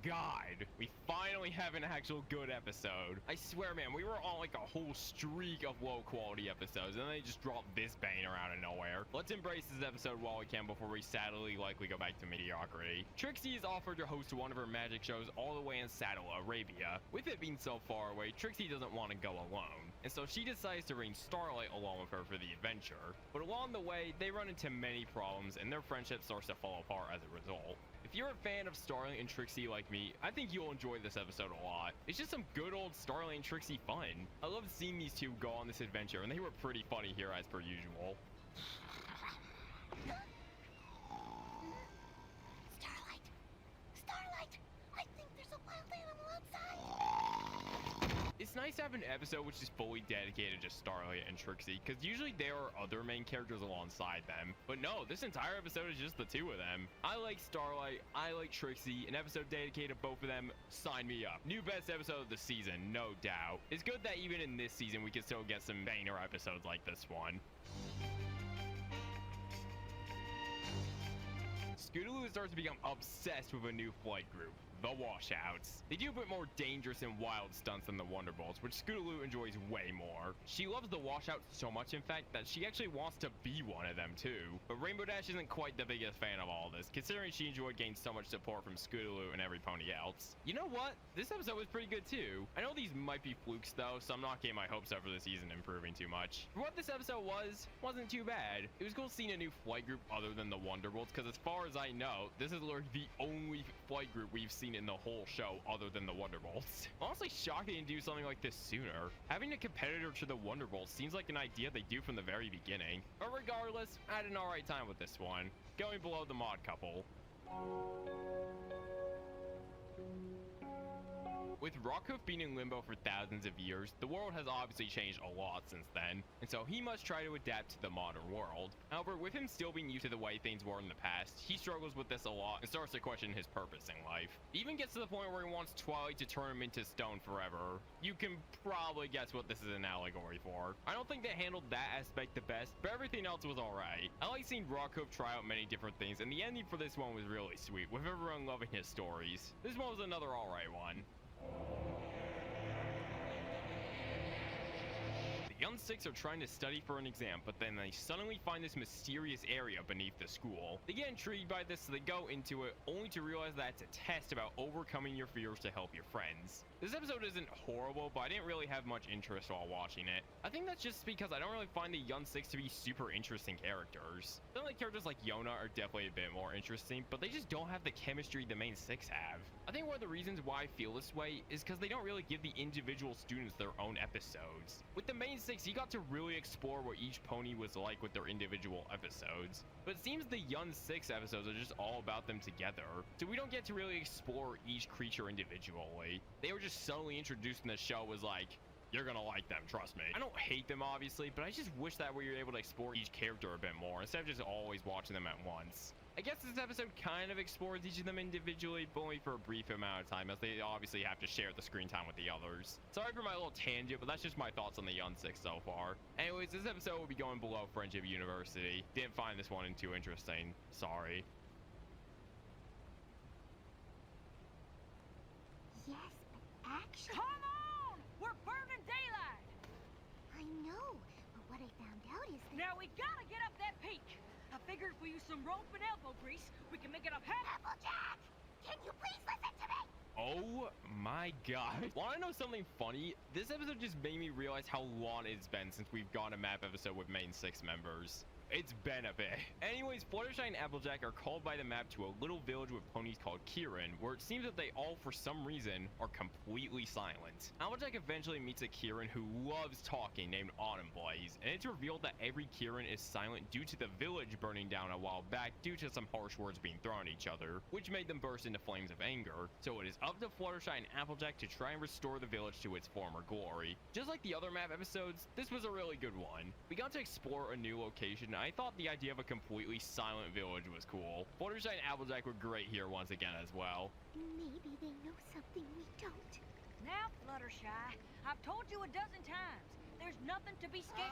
God, we finally have an actual good episode. I swear, man, we were on like a whole streak of low quality episodes, and they just dropped this banger out of nowhere. Let's embrace this episode while we can before we sadly likely go back to mediocrity. Trixie is offered to host one of her magic shows all the way in Saddle Arabia. With it being so far away, Trixie doesn't want to go alone, and so she decides to bring Starlight along with her for the adventure. But along the way, they run into many problems, and their friendship starts to fall apart as a result. If you're a fan of Starlight and Trixie like me, I think you'll enjoy this episode a lot. It's just some good old Starlight and Trixie fun. I loved seeing these two go on this adventure, and they were pretty funny here as per usual. Starlight! Starlight! I think there's a wild animal outside! It's nice to have an episode which is fully dedicated to Starlight and Trixie, because usually there are other main characters alongside them. But no, this entire episode is just the two of them. I like Starlight, I like Trixie, an episode dedicated to both of them, sign me up. New best episode of the season, no doubt. It's good that even in this season we can still get some banger episodes like this one. Scootaloo starts to become obsessed with a new flight group, the Washouts. They do a bit more dangerous and wild stunts than the Wonderbolts, which Scootaloo enjoys way more. She loves the Washouts so much, in fact, that she actually wants to be one of them too. But Rainbow Dash isn't quite the biggest fan of all this, considering she enjoyed getting so much support from Scootaloo and every pony else. You know what? This episode was pretty good too. I know these might be flukes though, so I'm not getting my hopes up for the season improving too much. For what this episode wasn't too bad. It was cool seeing a new flight group other than the Wonderbolts, because as far as I know, this is literally the only flight group we've seen in the whole show other than the Wonderbolts. Honestly shocked they didn't do something like this sooner. Having a competitor to the Wonderbolts seems like an idea they do from the very beginning. But regardless, I had an alright time with this one. Going below the mod couple. With Rockhoof being in limbo for thousands of years, the world has obviously changed a lot since then, and so he must try to adapt to the modern world. However, with him still being used to the way things were in the past, he struggles with this a lot and starts to question his purpose in life. He even gets to the point where he wants Twilight to turn him into stone forever. You can probably guess what this is an allegory for. I don't think they handled that aspect the best, but everything else was alright. I like seeing Rockhoof try out many different things, and the ending for this one was really sweet, with everyone loving his stories. This one was another alright one. The Young Six are trying to study for an exam, but then they suddenly find this mysterious area beneath the school. They get intrigued by this, so they go into it, only to realize that it's a test about overcoming your fears to help your friends. This episode isn't horrible, but I didn't really have much interest while watching it. I think that's just because I don't really find the Young Six to be super interesting characters. Some of the characters like Yona are definitely a bit more interesting, but they just don't have the chemistry the main six have. I think one of the reasons why I feel this way is because they don't really give the individual students their own episodes. With the main six, you got to really explore what each pony was like with their individual episodes. But it seems the Young Six episodes are just all about them together, so we don't get to really explore each creature individually. They were just suddenly introduced in the show was like, you're gonna like them, trust me. I don't hate them obviously, but I just wish that we were able to explore each character a bit more instead of just always watching them at once. I guess this episode kind of explores each of them individually, but only for a brief amount of time, as they obviously have to share the screen time with the others. Sorry for my little tangent, but that's just my thoughts on the Young Six so far. Anyways, this episode will be going below Friendship University. Didn't find this one too interesting. Sorry. Yes, but actually... Come on! We're burning daylight! I know, but what I found out is that... Now we gotta get up that peak! I figured if we use some rope and elbow grease, we can make it up half. Applejack! Can you please listen to me? Oh my god. Want to know something funny? This episode just made me realize how long it's been since we've gone a map episode with main six members. It's been a bit. Anyways, Fluttershy and Applejack are called by the map to a little village with ponies called Kieran, where it seems that they all, for some reason, are completely silent. Applejack eventually meets a Kieran who loves talking named Autumn Blaze, and it's revealed that every Kieran is silent due to the village burning down a while back due to some harsh words being thrown at each other, which made them burst into flames of anger. So it is up to Fluttershy and Applejack to try and restore the village to its former glory. Just like the other map episodes, this was a really good one. We got to explore a new location, I thought the idea of a completely silent village was cool. Fluttershy and Applejack were great here once again as well. Maybe they know something we don't. Now, Fluttershy, I've told you a dozen times. There's nothing to be scared.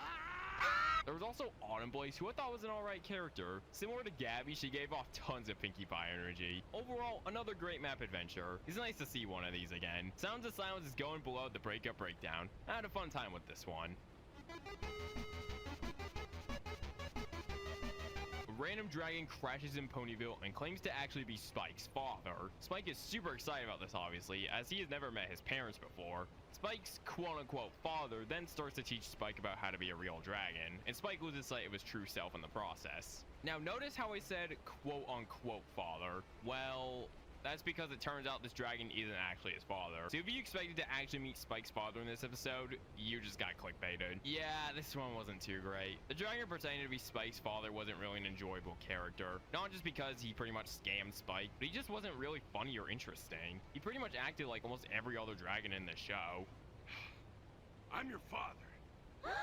There was also Autumn Blaze, who I thought was an alright character. Similar to Gabby, she gave off tons of Pinkie Pie energy. Overall, another great map adventure. It's nice to see one of these again. Sounds of Silence is going below the breakup breakdown. I had a fun time with this one. A random dragon crashes in Ponyville and claims to actually be Spike's father. Spike is super excited about this, obviously, as he has never met his parents before. Spike's quote-unquote father then starts to teach Spike about how to be a real dragon, and Spike loses sight of his true self in the process. Now, notice how I said quote-unquote father. Well, that's because it turns out this dragon isn't actually his father. So if you expected to actually meet Spike's father in this episode, you just got clickbaited. Yeah, this one wasn't too great. The dragon pretending to be Spike's father wasn't really an enjoyable character. Not just because he pretty much scammed Spike, but he just wasn't really funny or interesting. He pretty much acted like almost every other dragon in the show. I'm your father. Sorry.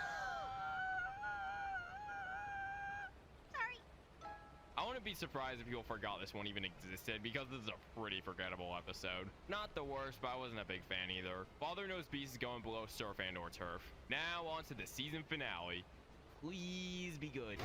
I wouldn't be surprised if people forgot this one even existed, because this is a pretty forgettable episode. Not the worst, but I wasn't a big fan either. Father Knows Beast is going below Surf and or Turf. Now on to the season finale. Please be good.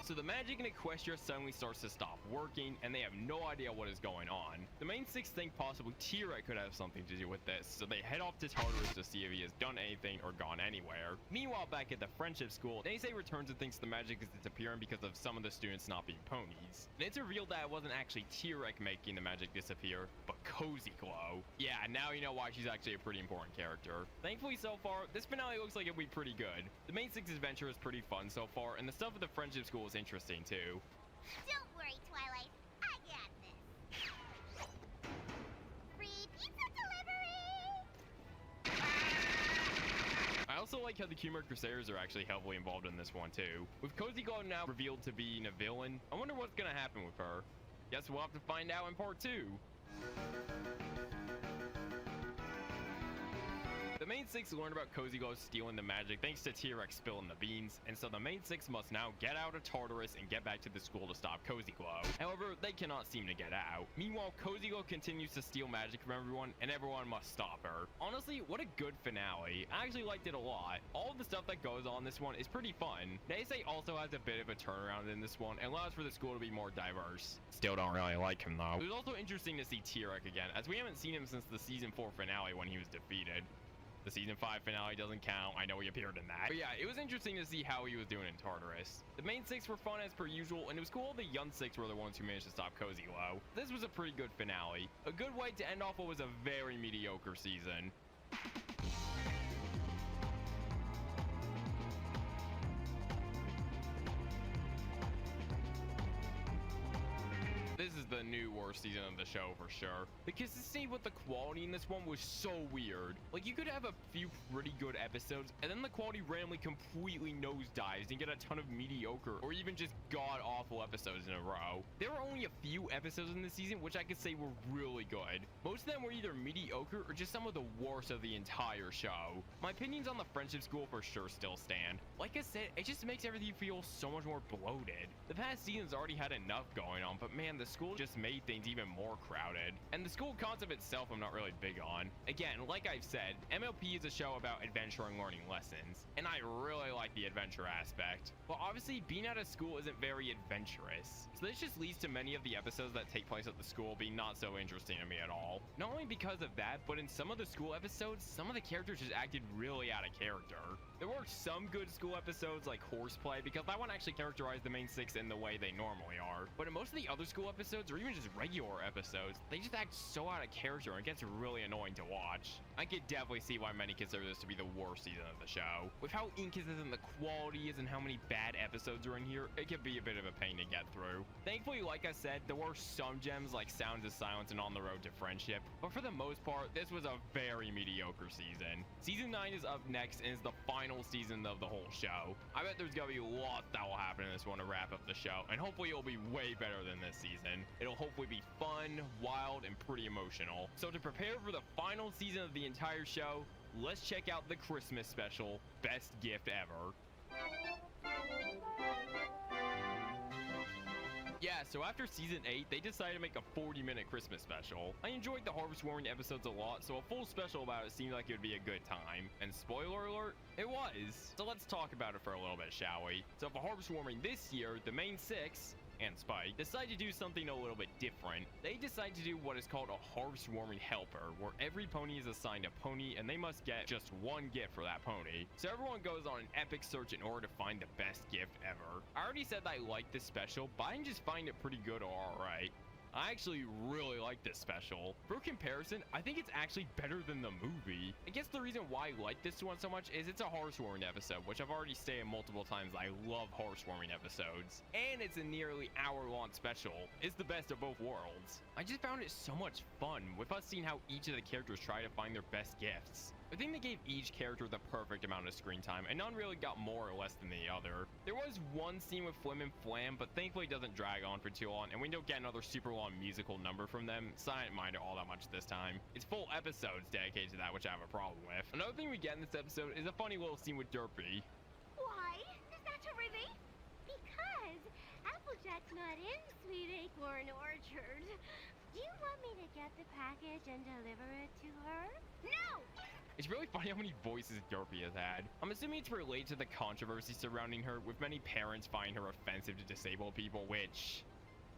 So the magic in Equestria suddenly starts to stop working, and they have no idea what is going on. The main six think possibly T-Rex could have something to do with this, so they head off to Tartarus to see if he has done anything or gone anywhere. Meanwhile, back at the friendship school, Naysay returns and thinks the magic is disappearing because of some of the students not being ponies. And it's revealed that it wasn't actually T-Rex making the magic disappear, but Cozy Glow. Yeah, now you know why she's actually a pretty important character. Thankfully, so far, this finale looks like it'll be pretty good. The main six adventure is pretty fun so far, and the stuff at the friendship school is interesting too. Don't worry, Twilight. I got this. Free pizza delivery! I also like how the Humor Crusaders are actually heavily involved in this one too. With Cozy Glow now revealed to be a villain, I wonder what's gonna happen with her. Guess we'll have to find out in part 2. The main six learn about Cozy Glow stealing the magic thanks to T-Rex spilling the beans, and so the main six must now get out of Tartarus and get back to the school to stop Cozy Glow. However, they cannot seem to get out. Meanwhile, Cozy Glow continues to steal magic from everyone, and everyone must stop her. Honestly, what a good finale. I actually liked it a lot. All of the stuff that goes on in this one is pretty fun. Naysay also has a bit of a turnaround in this one and allows for the school to be more diverse. Still don't really like him though. It was also interesting to see T-Rex again, as we haven't seen him since the season 4 finale when he was defeated. The season 5 finale doesn't count. I know he appeared in that. But yeah, it was interesting to see how he was doing in Tartarus. The main six were fun as per usual, and it was cool the young six were the ones who managed to stop Cozy Glow. This was a pretty good finale. A good way to end off what was a very mediocre season. This is the new worst season of the show for sure. The consistency with the quality in this one was so weird. Like, you could have a few pretty good episodes, and then the quality randomly completely nosedives and get a ton of mediocre or even just god-awful episodes in a row. There were only a few episodes in this season which I could say were really good. Most of them were either mediocre or just some of the worst of the entire show. My opinions on the friendship school for sure still stand. Like I said, it just makes everything feel so much more bloated. The past seasons already had enough going on, but man, the school just made things even more crowded. And the school concept itself I'm not really big on. Again, like I've said, MLP is a show about adventure and learning lessons, and I really like the adventure aspect. But obviously, being at a school isn't very adventurous. So this just leads to many of the episodes that take place at the school being not so interesting to me at all. Not only because of that, but in some of the school episodes, some of the characters just acted really out of character. There were some good school episodes like Horseplay, because that one actually characterized the main six in the way they normally are. But in most of the other school episodes, or even just regular episodes, they just act so out of character and it gets really annoying to watch. I could definitely see why many consider this to be the worst season of the show. With how inconsistent the quality is and how many bad episodes are in here, it can be a bit of a pain to get through. Thankfully, like I said, there were some gems like Sounds of Silence and On the Road to Friendship, but for the most part, this was a very mediocre season. Season 9 is up next and is the final season of the whole show. I bet there's gonna be lots that will happen in this one to wrap up the show, and hopefully it'll be way better than this season. It'll hopefully be fun, wild, and pretty emotional. So to prepare for the final season of the entire show, let's check out the Christmas special, Best Gift Ever. Yeah, so after season 8, they decided to make a 40-minute Christmas special. I enjoyed the Harvest Warming episodes a lot, so a full special about it seemed like it would be a good time. And spoiler alert, it was. So let's talk about it for a little bit, shall we? So for Harvest Warming this year, the main 6 and Spike decide to do something a little bit different. They decide to do what is called a Harvest Warming helper, where every pony is assigned a pony and they must get just one gift for that pony. So everyone goes on an epic search in order to find the best gift ever. I already said that I like this special, but I can just find it pretty good or alright. I actually really like this special. For comparison, I think it's actually better than the movie. I guess the reason why I like this one so much is it's a Heartwarming episode, which I've already stated multiple times. I love Heartwarming episodes. And it's a nearly hour-long special. It's the best of both worlds. I just found it so much fun with us seeing how each of the characters try to find their best gifts. I think they gave each character the perfect amount of screen time, and none really got more or less than the other. There was one scene with Flim and Flam, but thankfully it doesn't drag on for too long, and we don't get another super long musical number from them, so I didn't mind it all that much this time. It's full episodes dedicated to that, which I have a problem with. Another thing we get in this episode is a funny little scene with Derpy. Why? Is that a really? Because Applejack's not in Sweet Acorn Orchard. Do you want me to get the package and deliver it to her? No! It's really funny how many voices Derpy has had. I'm assuming it's related to the controversy surrounding her, with many parents finding her offensive to disabled people, which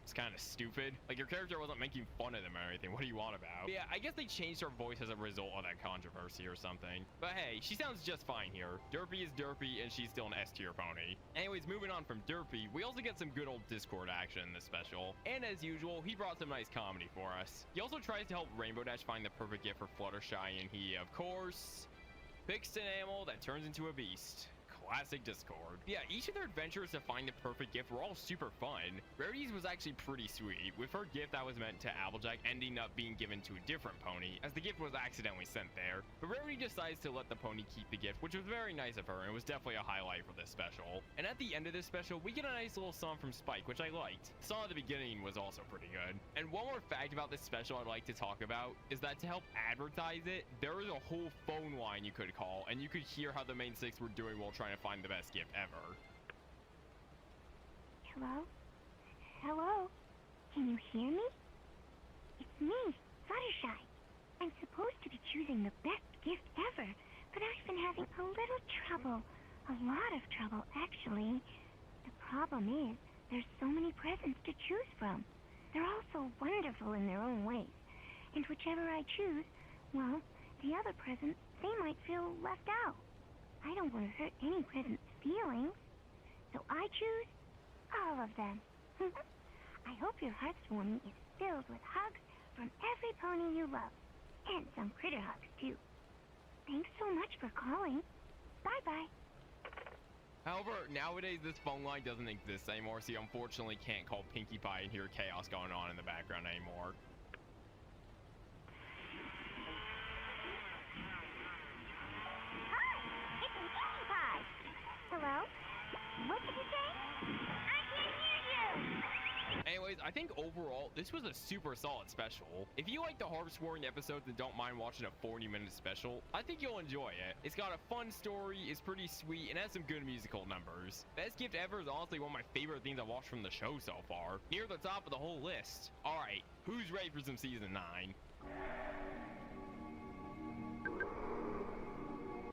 is kind of stupid. Like, your character wasn't making fun of them or anything. What do you want about? But yeah, I guess they changed her voice as a result of that controversy or something. But hey, she sounds just fine here. Derpy is Derpy, and she's still an S-tier pony. Anyways, moving on from Derpy, we also get some good old Discord action in this special. And as usual, he brought some nice comedy for us. He also tries to help Rainbow Dash find the perfect gift for Fluttershy, and he, of course, picks an animal that turns into a beast. Classic Discord. Yeah, each of their adventures to find the perfect gift were all super fun. Rarity's was actually pretty sweet, with her gift that was meant to Applejack ending up being given to a different pony, as the gift was accidentally sent there. But Rarity decides to let the pony keep the gift, which was very nice of her, and was definitely a highlight for this special. And at the end of this special, we get a nice little song from Spike, which I liked. The song at the beginning was also pretty good. And one more fact about this special I'd like to talk about is that to help advertise it, there is a whole phone line you could call, and you could hear how the main 6 were doing while trying to find the best gift ever. Hello? Hello? Can you hear me? It's me, Fluttershy. I'm supposed to be choosing the best gift ever, but I've been having a little trouble. A lot of trouble, actually. The problem is, there's so many presents to choose from. They're all so wonderful in their own ways. And whichever I choose, well, the other presents, they might feel left out. I don't want to hurt any present's feelings, so I choose all of them. I hope your Heartwarming is filled with hugs from every pony you love, and some critter hugs, too. Thanks so much for calling. Bye-bye. However, nowadays this phone line doesn't exist anymore, so you unfortunately can't call Pinkie Pie and hear chaos going on in the background anymore. Hello? What did you say? I can't hear you! Anyways, I think overall, this was a super solid special. If you like the Harvest Warming episodes and don't mind watching a 40-minute special, I think you'll enjoy it. It's got a fun story, it's pretty sweet, and has some good musical numbers. Best Gift Ever is honestly one of my favorite things I've watched from the show so far. Near the top of the whole list. Alright, who's ready for some Season 9?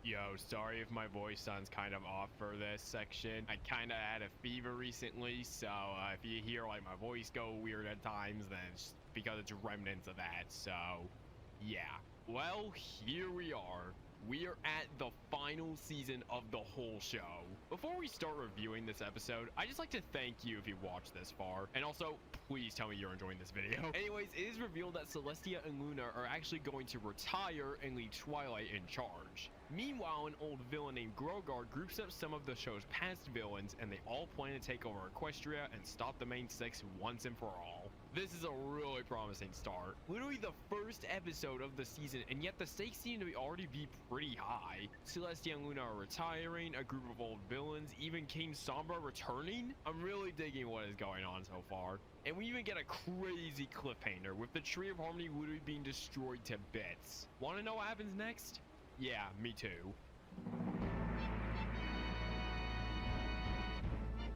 Yo, sorry if my voice sounds kind of off for this section. I kind of had a fever recently, so if you hear like my voice go weird at times, then it's because it's remnants of that, so yeah. Well, here we are. We are at the final season of the whole show. Before we start reviewing this episode, I just like to thank you if you watched this far. And also, please tell me you're enjoying this video. Anyways, it is revealed that Celestia and Luna are actually going to retire and leave Twilight in charge. Meanwhile, an old villain named Grogard groups up some of the show's past villains, and they all plan to take over Equestria and stop the main 6 once and for all. This is a really promising start. Literally the first episode of the season, and yet the stakes seem to already be pretty high. Celestia and Luna are retiring, a group of old villains, even King Sombra returning. I'm really digging what is going on so far. And we even get a crazy cliffhanger with the Tree of Harmony literally being destroyed to bits. Want to know what happens next? Yeah, me too.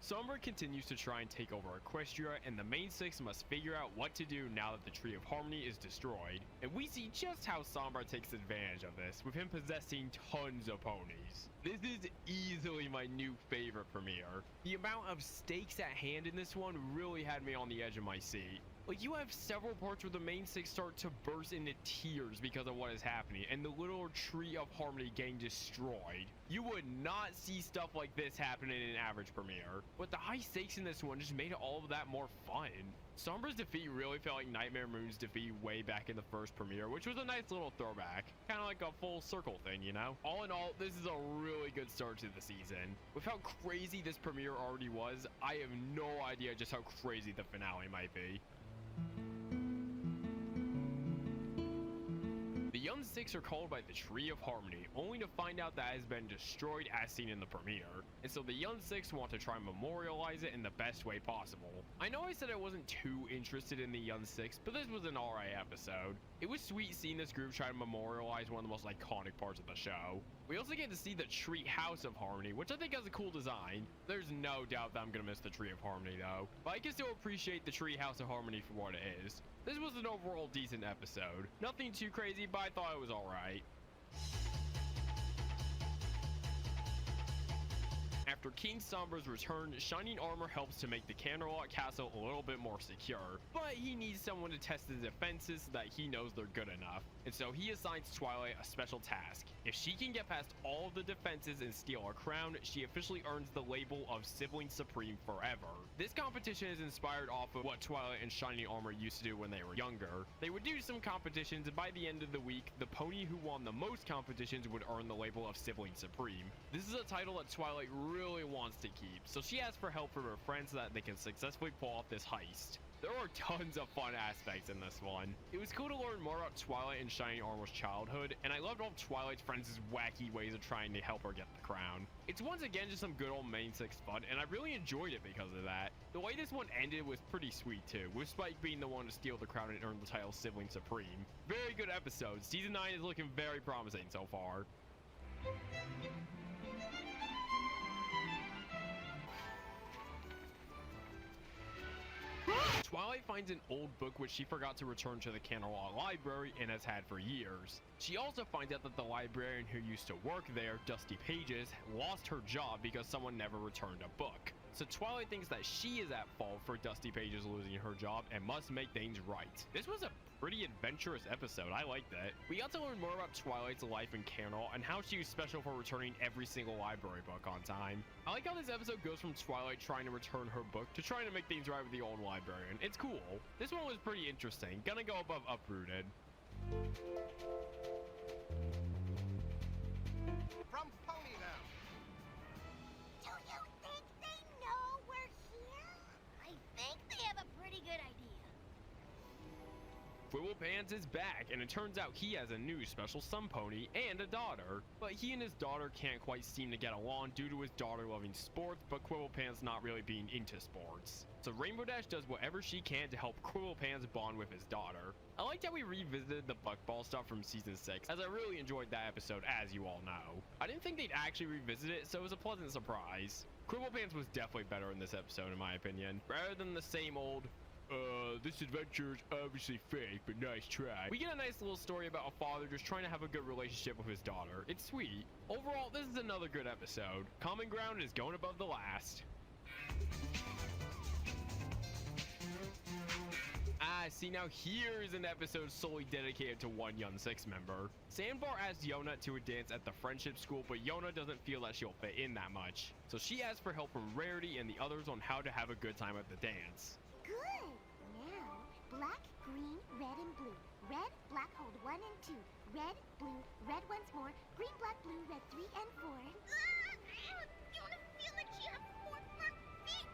Sombra continues to try and take over Equestria, and the main six must figure out what to do now that the Tree of Harmony is destroyed. And we see just how Sombra takes advantage of this, with him possessing tons of ponies. This is easily my new favorite premiere. The amount of stakes at hand in this one really had me on the edge of my seat. Like, you have several parts where the main six start to burst into tears because of what is happening, and the little Tree of Harmony getting destroyed. You would not see stuff like this happen in an average premiere, but the high stakes in this one just made it all of that more fun. Sombra's defeat really felt like Nightmare Moon's defeat way back in the first premiere, which was a nice little throwback. Kind of like a full circle thing, you know? All in all, this is a really good start to the season. With how crazy this premiere already was, I have no idea just how crazy the finale might be. The Young Six are called by the Tree of Harmony, only to find out that it has been destroyed as seen in the premiere, and so the Young Six want to try and memorialize it in the best way possible. I know I said I wasn't too interested in the Young Six, but this was an alright episode. It was sweet seeing this group try to memorialize one of the most iconic parts of the show. We also get to see the Tree House of Harmony, which I think has a cool design. There's no doubt that I'm gonna miss the Tree of Harmony though, but I can still appreciate the Tree House of Harmony for what it is. This was an overall decent episode. Nothing too crazy, but I thought it was alright. After King Sombra's return, Shining Armor helps to make the Candlelight Castle a little bit more secure, but he needs someone to test his defenses so that he knows they're good enough, and so he assigns Twilight a special task. If she can get past all of the defenses and steal a crown, she officially earns the label of Sibling Supreme forever. This competition is inspired off of what Twilight and Shining Armor used to do when they were younger. They would do some competitions, and by the end of the week, the pony who won the most competitions would earn the label of Sibling Supreme. This is a title that Twilight really wants to keep, so she asks for help from her friends so that they can successfully pull off this heist. There are tons of fun aspects in this one. It was cool to learn more about Twilight and Shining Armor's childhood, and I loved all of Twilight's friends' wacky ways of trying to help her get the crown. It's once again just some good old main six fun, and I really enjoyed it because of that. The way this one ended was pretty sweet too, with Spike being the one to steal the crown and earn the title Sibling Supreme. Very good episode. Season 9 is looking very promising so far. Twilight finds an old book which she forgot to return to the Candlelight Library and has had for years. She also finds out that the librarian who used to work there, Dusty Pages, lost her job because someone never returned a book. So Twilight thinks that she is at fault for Dusty Pages losing her job and must make things right. This was a pretty adventurous episode. I liked it. We got to learn more about Twilight's life in Candle and how she was special for returning every single library book on time. I like how this episode goes from Twilight trying to return her book to trying to make things right with the old librarian. It's cool. This one was pretty interesting. Gonna go above Uprooted. From Ponyville. Do you think they know we're here? I think they have a pretty good idea. Quibble Pants is back, and it turns out he has a new special sun pony and a daughter. But he and his daughter can't quite seem to get along due to his daughter loving sports, but Quibble Pants not really being into sports. So Rainbow Dash does whatever she can to help Quibble Pants bond with his daughter. I liked how we revisited the Buckball stuff from season 6, as I really enjoyed that episode, as you all know. I didn't think they'd actually revisit it, so it was a pleasant surprise. Quibble Pants was definitely better in this episode in my opinion, rather than the same old this adventure is obviously fake, but nice try. We get a nice little story about a father just trying to have a good relationship with his daughter. It's sweet. Overall, this is another good episode. Common Ground is going above the last. See, now here's an episode solely dedicated to one Young Six member. Sandbar asks Yona to a dance at the friendship school, but Yona doesn't feel that she'll fit in that much. So she asks for help from Rarity and the others on how to have a good time at the dance. Good. Now, black, green, red, and blue. Red, black, hold 1 and 2. Red, blue, red once more. Green, black, blue, red 3 and 4. You wanna feel like she has 4 front feet?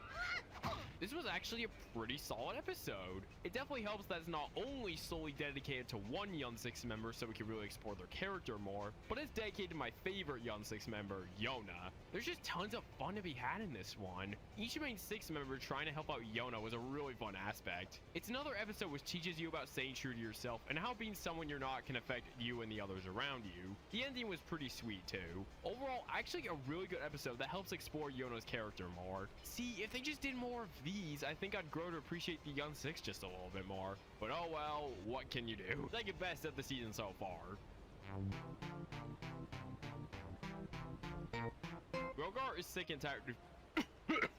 This was actually a pretty solid episode. It definitely helps that it's not only solely dedicated to one Young Six member so we can really explore their character more, but it's dedicated to my favorite Young Six member, Yona. There's just tons of fun to be had in this one. Each main Six member trying to help out Yona was a really fun aspect. It's another episode which teaches you about staying true to yourself and how being someone you're not can affect you and the others around you. The ending was pretty sweet too. Overall, actually a really good episode that helps explore Yona's character more. See, if they just did more of these, I think I'd grow to appreciate the Young Six just a little bit more. But oh well, what can you do? Second best of the season so far. Rogar is sick and tired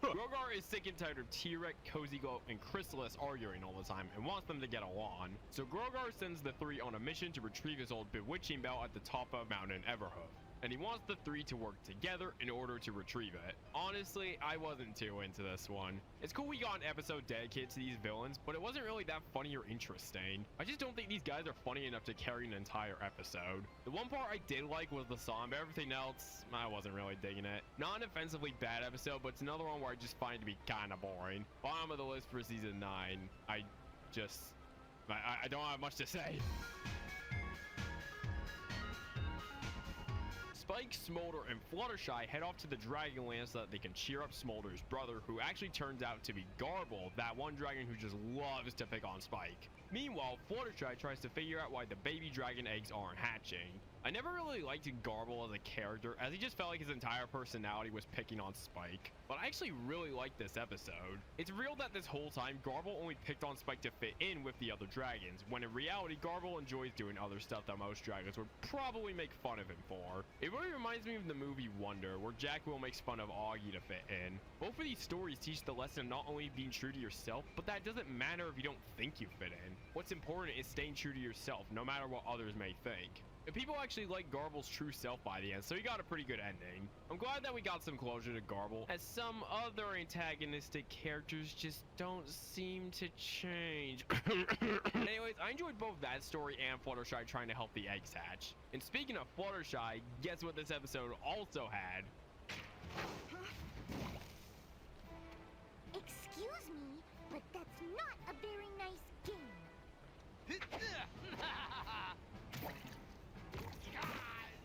Rogar is sick and tired of T-Rex, Cozy Glow, and Chrysalis arguing all the time and wants them to get along. So Grogar sends the three on a mission to retrieve his old bewitching bell at the top of Mountain Everhoof. And he wants the three to work together in order to retrieve it. Honestly, I wasn't too into this one. It's cool we got an episode dedicated to these villains, but it wasn't really that funny or interesting. I just don't think these guys are funny enough to carry an entire episode. The one part I did like was the song, but everything else, I wasn't really digging it. Not an offensively bad episode, but it's another one where I just find it to be kind of boring. Bottom of the list for season 9. I don't have much to say. Spike, Smolder, and Fluttershy head off to the Dragonland so that they can cheer up Smolder's brother, who actually turns out to be Garble, that one dragon who just loves to pick on Spike. Meanwhile, Fluttershy tries to figure out why the baby dragon eggs aren't hatching. I never really liked Garble as a character, as he just felt like his entire personality was picking on Spike. But I actually really liked this episode. It's real that this whole time, Garble only picked on Spike to fit in with the other dragons, when in reality, Garble enjoys doing other stuff that most dragons would probably make fun of him for. It really reminds me of the movie Wonder, where Jack Will makes fun of Augie to fit in. Both of these stories teach the lesson of not only being true to yourself, but that it doesn't matter if you don't think you fit in. What's important is staying true to yourself, no matter what others may think. And people actually like Garble's true self by the end, so he got a pretty good ending. I'm glad that we got some closure to Garble, as some other antagonistic characters just don't seem to change. Anyways, I enjoyed both that story and Fluttershy trying to help the eggs hatch. And speaking of Fluttershy, guess what this episode also had? Excuse me, but that's not a very nice game.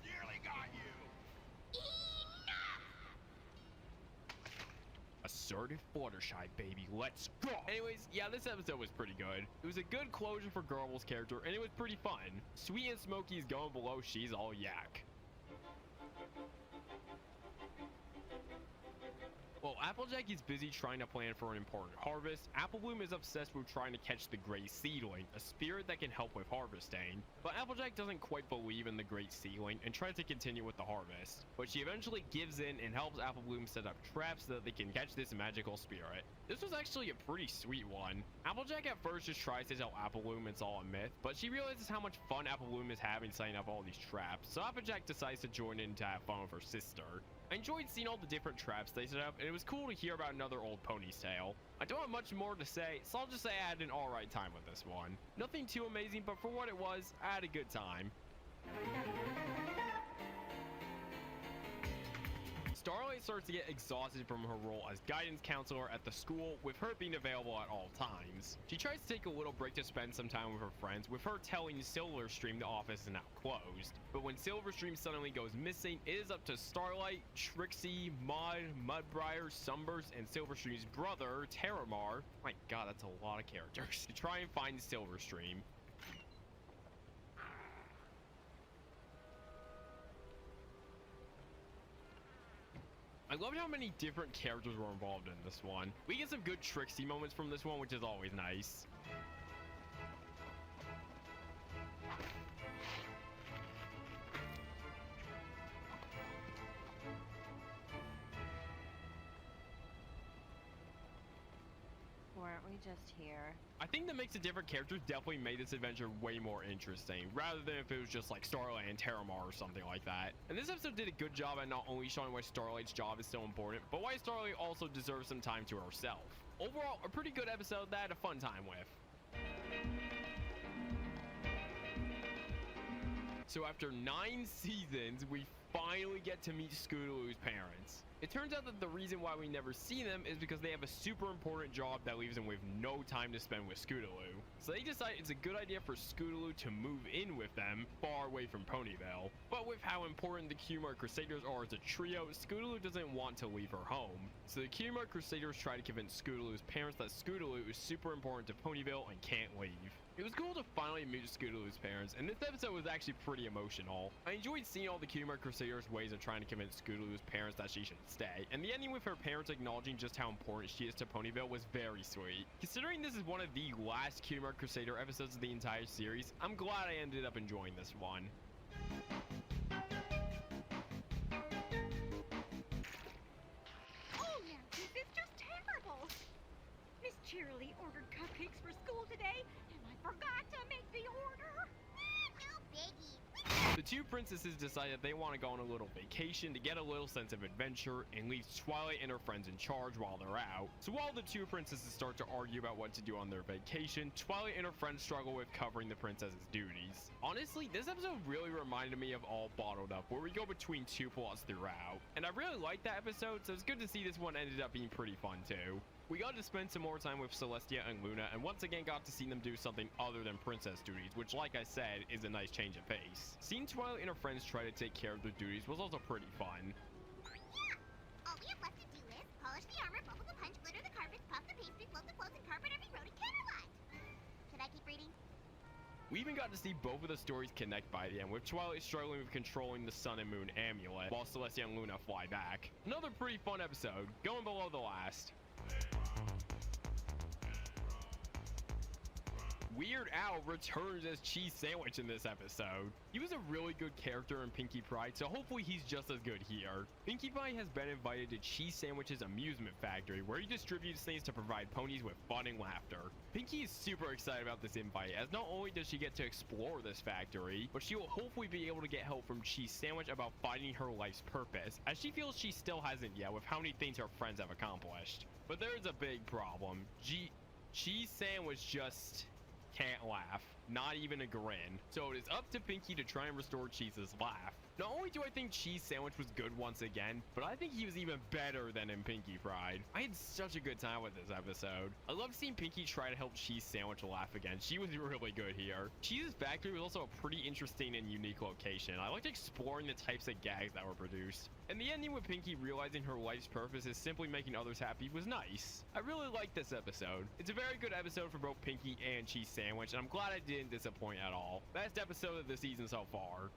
Nearly got you. Assertive Fluttershy, baby, let's go! Anyways, yeah, this episode was pretty good. It was a good closure for Garble's character, and it was pretty fun. Sweet and Smoky's going below, she's all yak. While Applejack is busy trying to plan for an important harvest, Applebloom is obsessed with trying to catch the Great Seedling, a spirit that can help with harvesting. But Applejack doesn't quite believe in the Great Seedling and tries to continue with the harvest. But she eventually gives in and helps Applebloom set up traps so that they can catch this magical spirit. This was actually a pretty sweet one. Applejack at first just tries to tell Applebloom it's all a myth, but she realizes how much fun Applebloom is having setting up all these traps, so Applejack decides to join in to have fun with her sister. I enjoyed seeing all the different traps they set up, and it was cool to hear about another old pony's tale. I don't have much more to say, so I'll just say I had an alright time with this one. Nothing too amazing, but for what it was, I had a good time. Starlight starts to get exhausted from her role as guidance counselor at the school, with her being available at all times. She tries to take a little break to spend some time with her friends, with her telling Silverstream the office is now closed. But when Silverstream suddenly goes missing, it is up to Starlight, Trixie, Maud, Mudbriar, Sunburst, and Silverstream's brother, Terramar, my god, that's a lot of characters, to try and find Silverstream. I loved how many different characters were involved in this one. We get some good Trixie moments from this one, which is always nice. Weren't we just here? I think the mix of different characters definitely made this adventure way more interesting, rather than if it was just like Starlight and Terramar or something like that. And this episode did a good job at not only showing why Starlight's job is so important, but why Starlight also deserves some time to herself. Overall, a pretty good episode that I had a fun time with. So after 9 seasons, we finally get to meet Scootaloo's parents. It turns out that the reason why we never see them is because they have a super important job that leaves them with no time to spend with Scootaloo. So they decide it's a good idea for Scootaloo to move in with them, far away from Ponyville. But with how important the Cutie Crusaders are as a trio, Scootaloo doesn't want to leave her home. So the Cutie Crusaders try to convince Scootaloo's parents that Scootaloo is super important to Ponyville and can't leave. It was cool to finally meet Scootaloo's parents, and this episode was actually pretty emotional. I enjoyed seeing all the Cutie Crusaders' ways of trying to convince Scootaloo's parents that she should stay, and the ending with her parents acknowledging just how important she is to Ponyville was very sweet. Considering this is one of the last Cutie Crusader episodes of the entire series, I'm glad I ended up enjoying this one. Oh, now this is just terrible. Miss Cheerilee ordered cupcakes for school today, and I forgot to make the order. No biggie. The two princesses decide that they want to go on a little vacation to get a little sense of adventure and leave Twilight and her friends in charge while they're out. So while the two princesses start to argue about what to do on their vacation, Twilight and her friends struggle with covering the princess's duties. Honestly, this episode really reminded me of All Bottled Up, where we go between two plots throughout. And I really liked that episode, so it's good to see this one ended up being pretty fun too. We got to spend some more time with Celestia and Luna, and once again got to see them do something other than princess duties, which, like I said, is a nice change of pace. Seeing Twilight and her friends try to take care of their duties was also pretty fun. Yeah! All we have left to do is polish the armor, bubble the punch, glitter the carpets, puff the pastry, float the clothes, and carpet every road in Camelot. Should I keep reading? We even got to see both of the stories connect by the end, with Twilight struggling with controlling the Sun and Moon amulet, while Celestia and Luna fly back. Another pretty fun episode, going below the last. Weird Al returns as Cheese Sandwich in this episode. He was a really good character in Pinkie Pride, so hopefully he's just as good here. Pinkie Pie has been invited to Cheese Sandwich's amusement factory, where he distributes things to provide ponies with fun and laughter. Pinkie is super excited about this invite, as not only does she get to explore this factory, but she will hopefully be able to get help from Cheese Sandwich about finding her life's purpose, as she feels she still hasn't yet with how many things her friends have accomplished. But there's a big problem. Cheese Sandwich just can't laugh, not even a grin. So it is up to Pinkie to try and restore Cheese's laugh. Not only do I think Cheese Sandwich was good once again, but I think he was even better than in Pinkie Pride. I had such a good time with this episode. I loved seeing Pinkie try to help Cheese Sandwich laugh again. She was really good here. Cheese's factory was also a pretty interesting and unique location. I liked exploring the types of gags that were produced. And the ending with Pinkie realizing her life's purpose is simply making others happy was nice. I really liked this episode. It's a very good episode for both Pinkie and Cheese Sandwich, and I'm glad I didn't disappoint at all. Best episode of the season so far.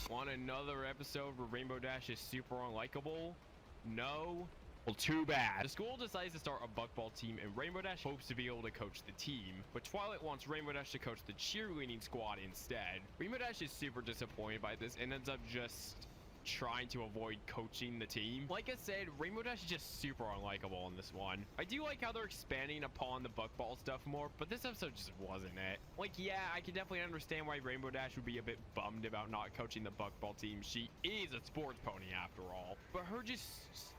Want another episode where Rainbow Dash is super unlikable? No? Well, too bad. The school decides to start a buckball team, and Rainbow Dash hopes to be able to coach the team, but Twilight wants Rainbow Dash to coach the cheerleading squad instead. Rainbow Dash is super disappointed by this and ends up just trying to avoid coaching the team. Like I said, Rainbow Dash is just super unlikable in this one. I do like how they're expanding upon the buckball stuff more, but this episode just wasn't it. Like, yeah, I can definitely understand why Rainbow Dash would be a bit bummed about not coaching the buckball team. She is a sports pony after all, but her just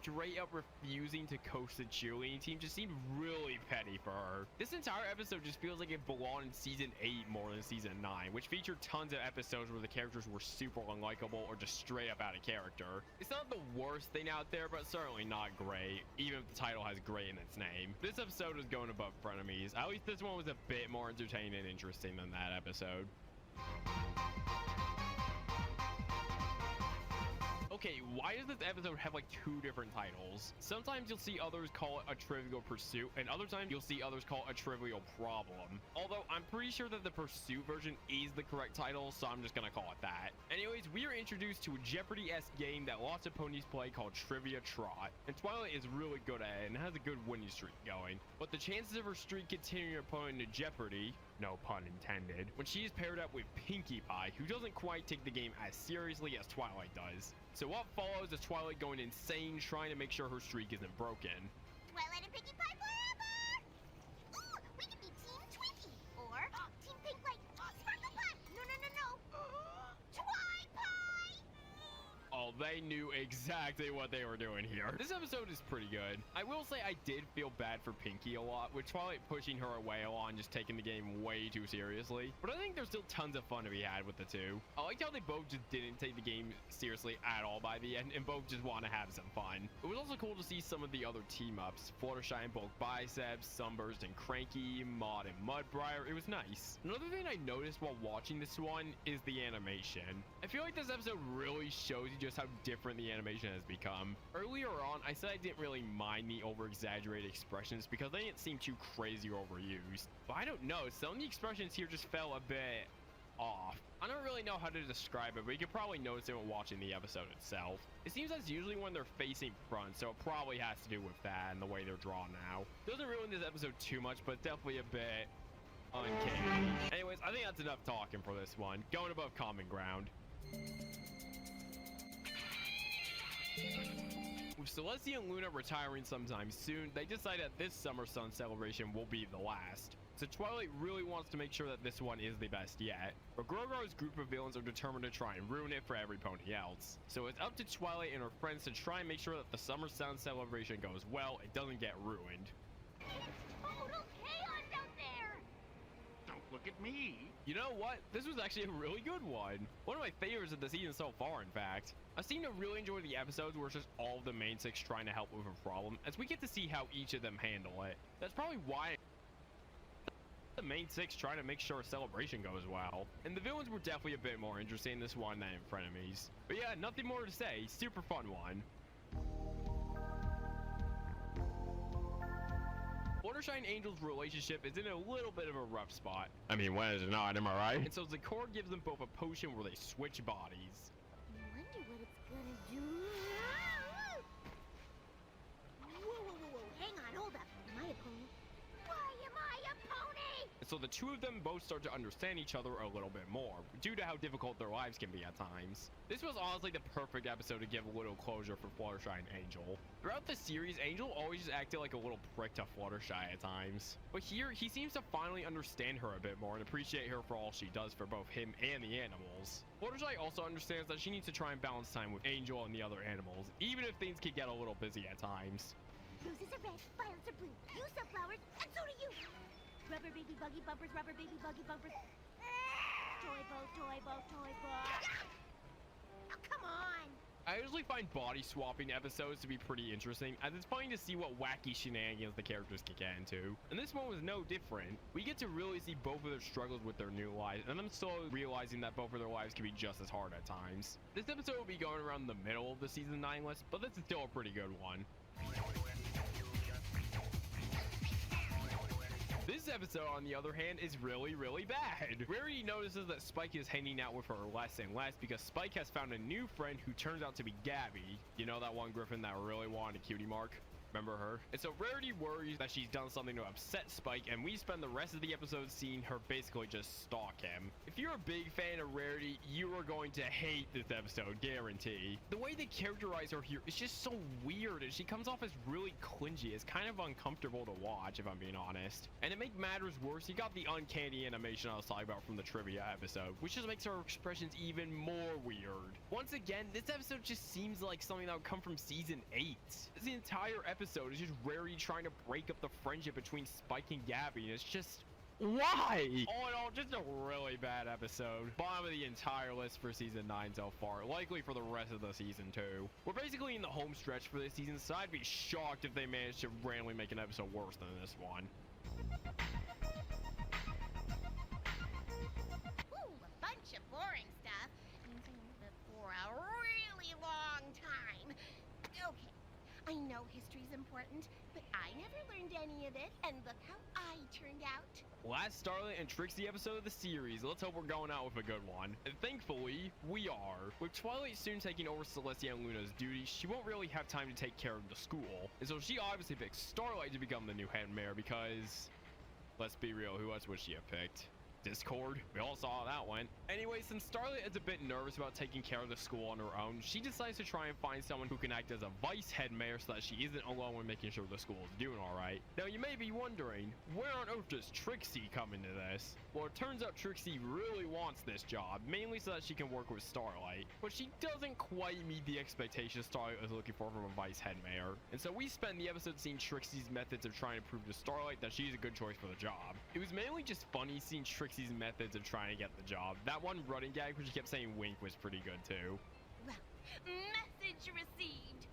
straight up refusing to coach the cheerleading team just seemed really petty for her. This entire episode just feels like it belonged in season 8 more than season 9, which featured tons of episodes where the characters were super unlikable or just straight up out of character. It's not the worst thing out there, but certainly not great, even if the title has great in its name. This episode was going above Frenemies. At least this one was a bit more entertaining and interesting than that episode. Okay, why does this episode have like 2 different titles? Sometimes you'll see others call it a Trivial Pursuit, and other times you'll see others call it a Trivial Problem. Although I'm pretty sure that the Pursuit version is the correct title, so I'm just gonna call it that. Anyways, we are introduced to a Jeopardy-esque game that lots of ponies play called Trivia Trot, and Twilight is really good at it and has a good winning streak going. But the chances of her streak continuing to put into jeopardy, no pun intended, when she is paired up with Pinkie Pie, who doesn't quite take the game as seriously as Twilight does. So what follows is Twilight going insane trying to make sure her streak isn't broken. Twilight and Pinkie Pie forever! Ooh, we could be Team Twinkie! Or Team Pink like Sparkle Pie! No! Twi Pie! Oh, they they knew exactly what they were doing here. This episode is pretty good. I will say I did feel bad for Pinky a lot, with Twilight pushing her away a lot and just taking the game way too seriously. But I think there's still tons of fun to be had with the two. I liked how they both just didn't take the game seriously at all by the end, and both just want to have some fun. It was also cool to see some of the other team-ups. Fluttershy and Bulk Biceps, Sunburst and Cranky, Maud and Mudbriar. It was nice. Another thing I noticed while watching this one is the animation. I feel like this episode really shows you just how different the animation has become. Earlier on, I said I didn't really mind the over-exaggerated expressions because they didn't seem too crazy or overused. But I don't know, some of the expressions here just felt a bit off. I don't really know how to describe it, but you can probably notice it when watching the episode itself. It seems that's usually when they're facing front, so it probably has to do with that and the way they're drawn now. Doesn't ruin this episode too much, but definitely a bit uncanny. Anyways, I think that's enough talking for this one. Going above common ground. With Celestia and Luna retiring sometime soon, they decide that this Summer Sun celebration will be the last. So Twilight really wants to make sure that this one is the best yet. But Grogar's group of villains are determined to try and ruin it for every pony else. So it's up to Twilight and her friends to try and make sure that the Summer Sun celebration goes well, it doesn't get ruined. Total chaos out there! Don't look at me. You know what? This was actually a really good one. One of my favorites of the season so far, in fact. I seem to really enjoy the episodes where it's just all of the main six trying to help with a problem, as we get to see how each of them handle it. That's probably why the main six trying to make sure a celebration goes well. And the villains were definitely a bit more interesting in this one than in Frenemies. But yeah, nothing more to say. Super fun one. Fluttershy and Angel's relationship is in a little bit of a rough spot. I mean, when is it not, am I right? And so Zakor gives them both a potion where they switch bodies. I wonder what it's gonna do. Whoa. Hang on, hold up. Am I a pony? Why am I a pony? And so the two of them both start to understand each other a little bit more, due to how difficult their lives can be at times. This was honestly the perfect episode to give a little closure for Fluttershy and Angel. Throughout the series, Angel always just acted like a little prick to Fluttershy at times. But here, he seems to finally understand her a bit more and appreciate her for all she does for both him and the animals. Fluttershy also understands that she needs to try and balance time with Angel and the other animals, even if things can get a little busy at times. Roses are red, violets are blue. You sell flowers, and so do you. Rubber baby buggy bumpers, rubber baby buggy bumpers. Toy boat, toy boat, toy boat. Oh, come on. I usually find body swapping episodes to be pretty interesting, as it's fun to see what wacky shenanigans the characters can get into. And this one was no different. We get to really see both of their struggles with their new lives, and them slowly realizing that both of their lives can be just as hard at times. This episode will be going around the middle of the season 9 list, but this is still a pretty good one. This episode, on the other hand, is really bad. Rarity notices that Spike is hanging out with her less and less because Spike has found a new friend who turns out to be Gabby. You know, that one Griffin that really wanted a cutie mark? Remember her? And so Rarity worries that she's done something to upset Spike, and we spend the rest of the episode seeing her basically just stalk him. If you're a big fan of Rarity, you are going to hate this episode, guarantee. The way they characterize her here is just so weird, and she comes off as really clingy. It's kind of uncomfortable to watch, if I'm being honest. And to make matters worse, you got the uncanny animation I was talking about from the trivia episode, which just makes her expressions even more weird. Once again, this episode just seems like something that would come from season 8. The entire episode is just Rarity trying to break up the friendship between Spike and Gabby, and it's just, why? All in all, just a really bad episode. Bottom of the entire list for season 9 so far, likely for the rest of the season too. We're basically in the home stretch for this season, so I'd be shocked if they managed to randomly make an episode worse than this one. Ooh, a bunch of boring stuff. For a really long time. Okay. I know history's important, but I never learned any of it, and look how I turned out. Last Starlight and Trixie episode of the series. Let's hope we're going out with a good one. And thankfully, we are. With Twilight soon taking over Celestia and Luna's duties, she won't really have time to take care of the school. And so she obviously picked Starlight to become the new head mayor because, let's be real, who else would she have picked? Discord. We all saw how that went. Anyway, since Starlight is a bit nervous about taking care of the school on her own, she decides to try and find someone who can act as a vice head mayor so that she isn't alone when making sure the school is doing all right. Now, you may be wondering, where on earth does Trixie come into this? Well, it turns out Trixie really wants this job, mainly so that she can work with Starlight, but she doesn't quite meet the expectations Starlight was looking for from a vice head mayor. And so we spend the episode seeing Trixie's methods of trying to prove to Starlight that she's a good choice for the job. It was mainly just funny seeing Trixie's methods of trying to get the job. That one running gag where she kept saying wink was pretty good too. Well, message received.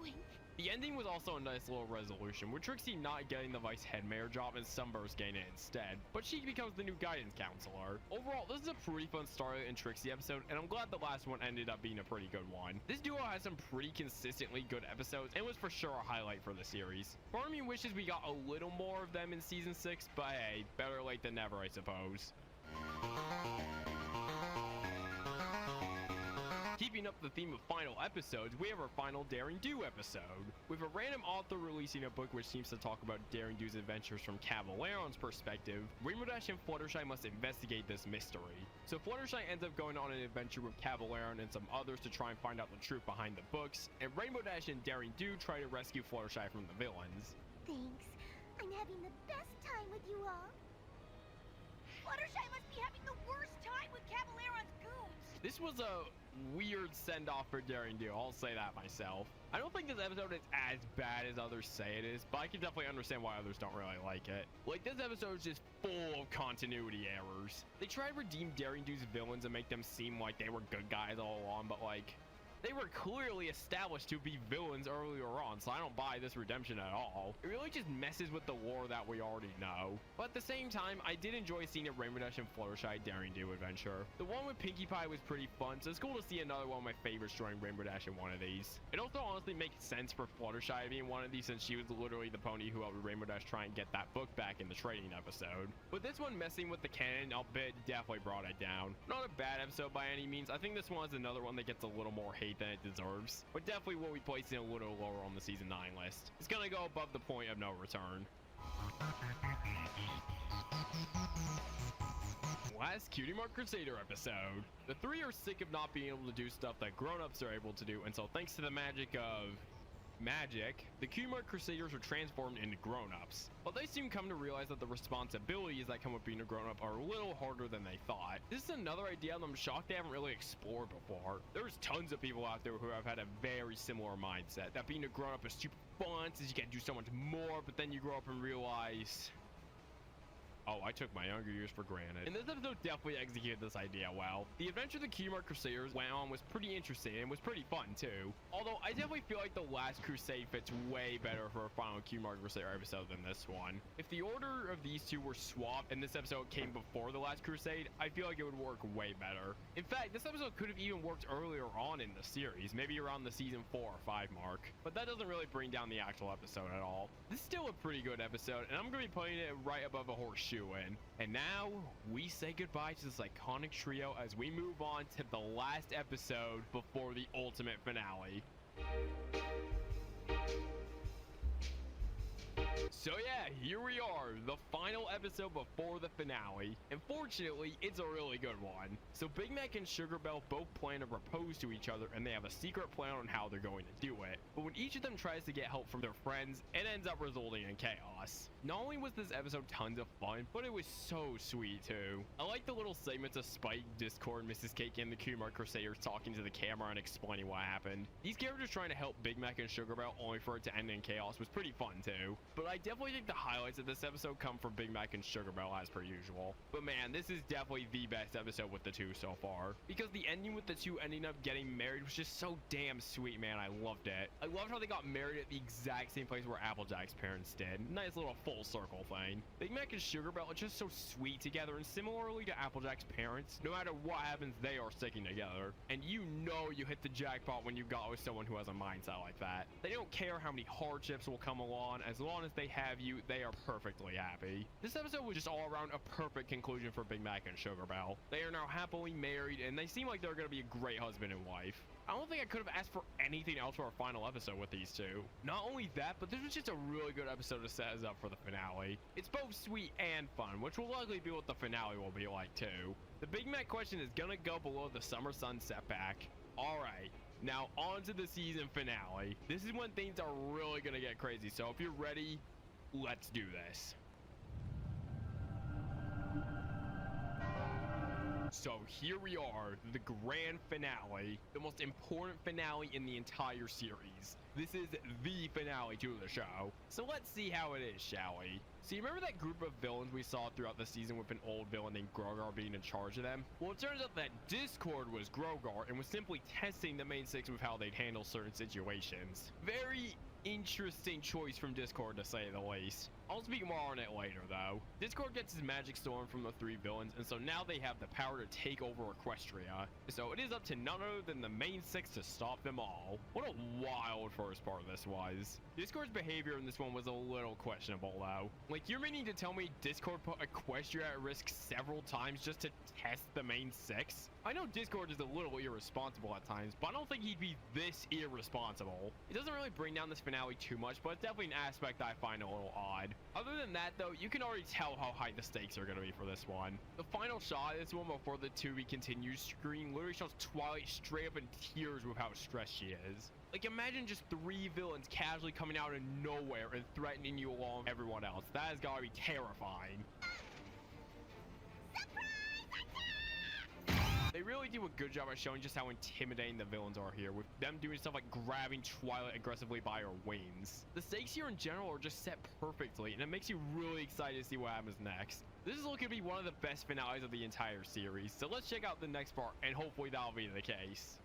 Wink. The ending was also a nice little resolution, with Trixie not getting the vice head mayor job and Sunburst getting it instead, but she becomes the new guidance counselor. Overall, this is a pretty fun Starlight and Trixie episode, and I'm glad the last one ended up being a pretty good one. This duo has some pretty consistently good episodes and was for sure a highlight for the series. Part of me wishes we got a little more of them in season 6, but hey, better late than never, I suppose. Keeping up the theme of final episodes, we have our final Daring Do episode. With a random author releasing a book which seems to talk about Daring Do's adventures from Cavalieron's perspective, Rainbow Dash and Fluttershy must investigate this mystery. So Fluttershy ends up going on an adventure with Cavalieron and some others to try and find out the truth behind the books, and Rainbow Dash and Daring Do try to rescue Fluttershy from the villains. Thanks. I'm having the best time with you all. Fluttershy must be having the worst time with Cavalieron's goons. This was a weird send-off for Daring Do, I'll say that myself. I don't think this episode is as bad as others say it is, but I can definitely understand why others don't really like it. Like, this episode is just full of continuity errors. They try to redeem Daring Do's villains and make them seem like they were good guys all along, but like, they were clearly established to be villains earlier on, so I don't buy this redemption at all. It really just messes with the lore that we already know. But at the same time, I did enjoy seeing a Rainbow Dash and Fluttershy Daring Do adventure. The one with Pinkie Pie was pretty fun, so it's cool to see another one of my favorites join Rainbow Dash in one of these. It also honestly makes sense for Fluttershy being one of these since she was literally the pony who helped Rainbow Dash try and get that book back in the trading episode. But this one messing with the canon a bit definitely brought it down. Not a bad episode by any means. I think this one is another one that gets a little more hate than it deserves, but definitely will be placing a little lower on the season 9 list. It's gonna go above the point of no return. Last Cutie Mark Crusader episode. The three are sick of not being able to do stuff that grown-ups are able to do, and so thanks to the magic of magic, the Cutie Mark Crusaders are transformed into grown-ups. But they soon come to realize that the responsibilities that come with being a grown-up are a little harder than they thought. This is another idea that I'm shocked they haven't really explored before. There's tons of people out there who have had a very similar mindset, that being a grown-up is super fun since you can do so much more, but then you grow up and realize, oh, I took my younger years for granted. And this episode definitely executed this idea well. The adventure the Cutie Mark Crusaders went on was pretty interesting and was pretty fun too. Although I definitely feel like the last crusade fits way better for a final Cutie Mark Crusader episode than this one. If the order of these two were swapped and this episode came before the last crusade, I feel like it would work way better. In fact, this episode could have even worked earlier on in the series, maybe around the season 4 or 5 mark. But that doesn't really bring down the actual episode at all. This is still a pretty good episode, and I'm going to be putting it right above a horseshoe in. And now we say goodbye to this iconic trio as we move on to the last episode before the ultimate finale. So yeah, here we are, the final episode before the finale. And fortunately, it's a really good one. So Big Mac and Sugar Belle both plan to propose to each other, and they have a secret plan on how they're going to do it. But when each of them tries to get help from their friends, it ends up resulting in chaos. Not only was this episode tons of fun, but it was so sweet too. I like the little segments of Spike, Discord, Mrs. Cake, and the Cutie Mark Crusaders talking to the camera and explaining what happened. These characters trying to help Big Mac and Sugar Belle only for it to end in chaos was pretty fun too. But I definitely think the highlights of this episode come from Big Mac and Sugar Belle as per usual. But man, this is definitely the best episode with the two so far. Because the ending with the two ending up getting married was just so damn sweet, man. I loved it. I loved how they got married at the exact same place where Applejack's parents did. Nice little full circle thing. Big Mac and Sugar Belle are just so sweet together, and similarly to Applejack's parents, no matter what happens, they are sticking together. And you know you hit the jackpot when you got with someone who has a mindset like that. They don't care how many hardships will come along as long as they they have you, they are perfectly happy. This episode was just all around a perfect conclusion for Big Mac and Sugar Belle. They are now happily married, and they seem like they're going to be a great husband and wife. I don't think I could have asked for anything else for our final episode with these two. Not only that, but this was just a really good episode to set us up for the finale. It's both sweet and fun, which will likely be what the finale will be like too. The Big Mac question is gonna go below the summer sun setback. Alright, now on to the season finale. This is when things are really gonna get crazy, so if you're ready, let's do this. So here we are, the grand finale, the most important finale in the entire series. This is the finale to the show. So let's see how it is, shall we? So you remember that group of villains we saw throughout the season with an old villain named Grogar being in charge of them? Well, it turns out that Discord was Grogar and was simply testing the main six with how they'd handle certain situations. Very interesting choice from Discord, to say the least. I'll speak more on it later though. Discord gets his magic storm from the three villains, and so now they have the power to take over Equestria. So it is up to none other than the main six to stop them all. What a wild first part this was. Discord's behavior in this one was a little questionable though. Like, you're meaning to tell me Discord put Equestria at risk several times just to test the main six? I know Discord is a little irresponsible at times, but I don't think he'd be this irresponsible. It doesn't really bring down this finale too much, but it's definitely an aspect I find a little odd. Other than that though, you can already tell how high the stakes are going to be for this one. The final shot of this one before the to be continued screen literally shows Twilight straight up in tears with how stressed she is. Like, imagine just three villains casually coming out of nowhere and threatening you along with everyone else. That has got to be terrifying. They really do a good job at showing just how intimidating the villains are here, with them doing stuff like grabbing Twilight aggressively by her wings. The stakes here in general are just set perfectly, and it makes you really excited to see what happens next. This is looking to be one of the best finales of the entire series, so let's check out the next part, and hopefully that'll be the case.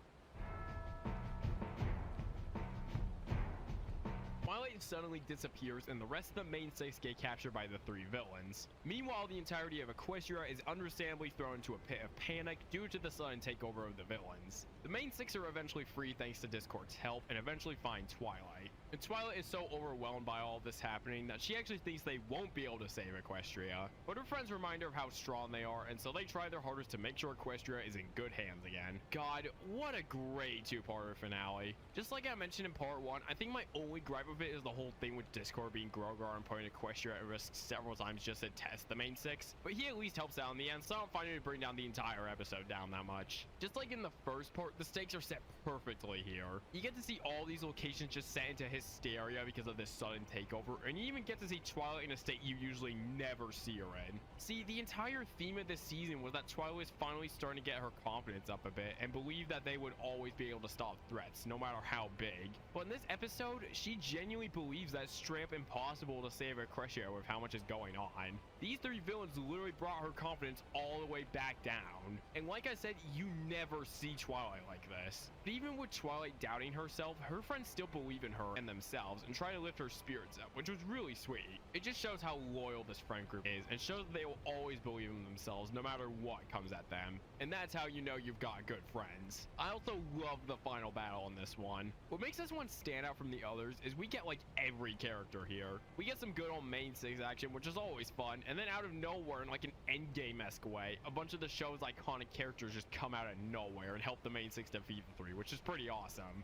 Twilight suddenly disappears, and the rest of the main six get captured by the three villains. Meanwhile, the entirety of Equestria is understandably thrown into a pit of panic due to the sudden takeover of the villains. The main six are eventually free thanks to Discord's help, and eventually find Twilight. And Twilight is so overwhelmed by all this happening that she actually thinks they won't be able to save Equestria. But her friends remind her of how strong they are, and so they try their hardest to make sure Equestria is in good hands again. God, what a great two-parter finale. Just like I mentioned in part 1, I think my only gripe with it is the whole thing with Discord being Grogar and putting Equestria at risk several times just to test the main six. But he at least helps out in the end, so I don't find it to bring down the entire episode down that much. Just like in the first part, the stakes are set perfectly here. You get to see all these locations just set into hysteria because of this sudden takeover, and you even get to see Twilight in a state you usually never see her in. See, the entire theme of this season was that Twilight was finally starting to get her confidence up a bit and believe that they would always be able to stop threats, no matter how big. But in this episode, she genuinely believes that it's straight up impossible to save Equestria with how much is going on. These three villains literally brought her confidence all the way back down. And like I said, you never see Twilight like this. But even with Twilight doubting herself, her friends still believe in her and themselves and try to lift her spirits up, which was really sweet. It just shows how loyal this friend group is, and shows that they will always believe in themselves no matter what comes at them. And that's how you know you've got good friends. I also love the final battle in this one. What makes this one stand out from the others is we get like every character here. We get some good old main six action, which is always fun, and then out of nowhere, in like an endgame-esque way, a bunch of the show's iconic characters just come out of nowhere and help the main six defeat the three, which is pretty awesome.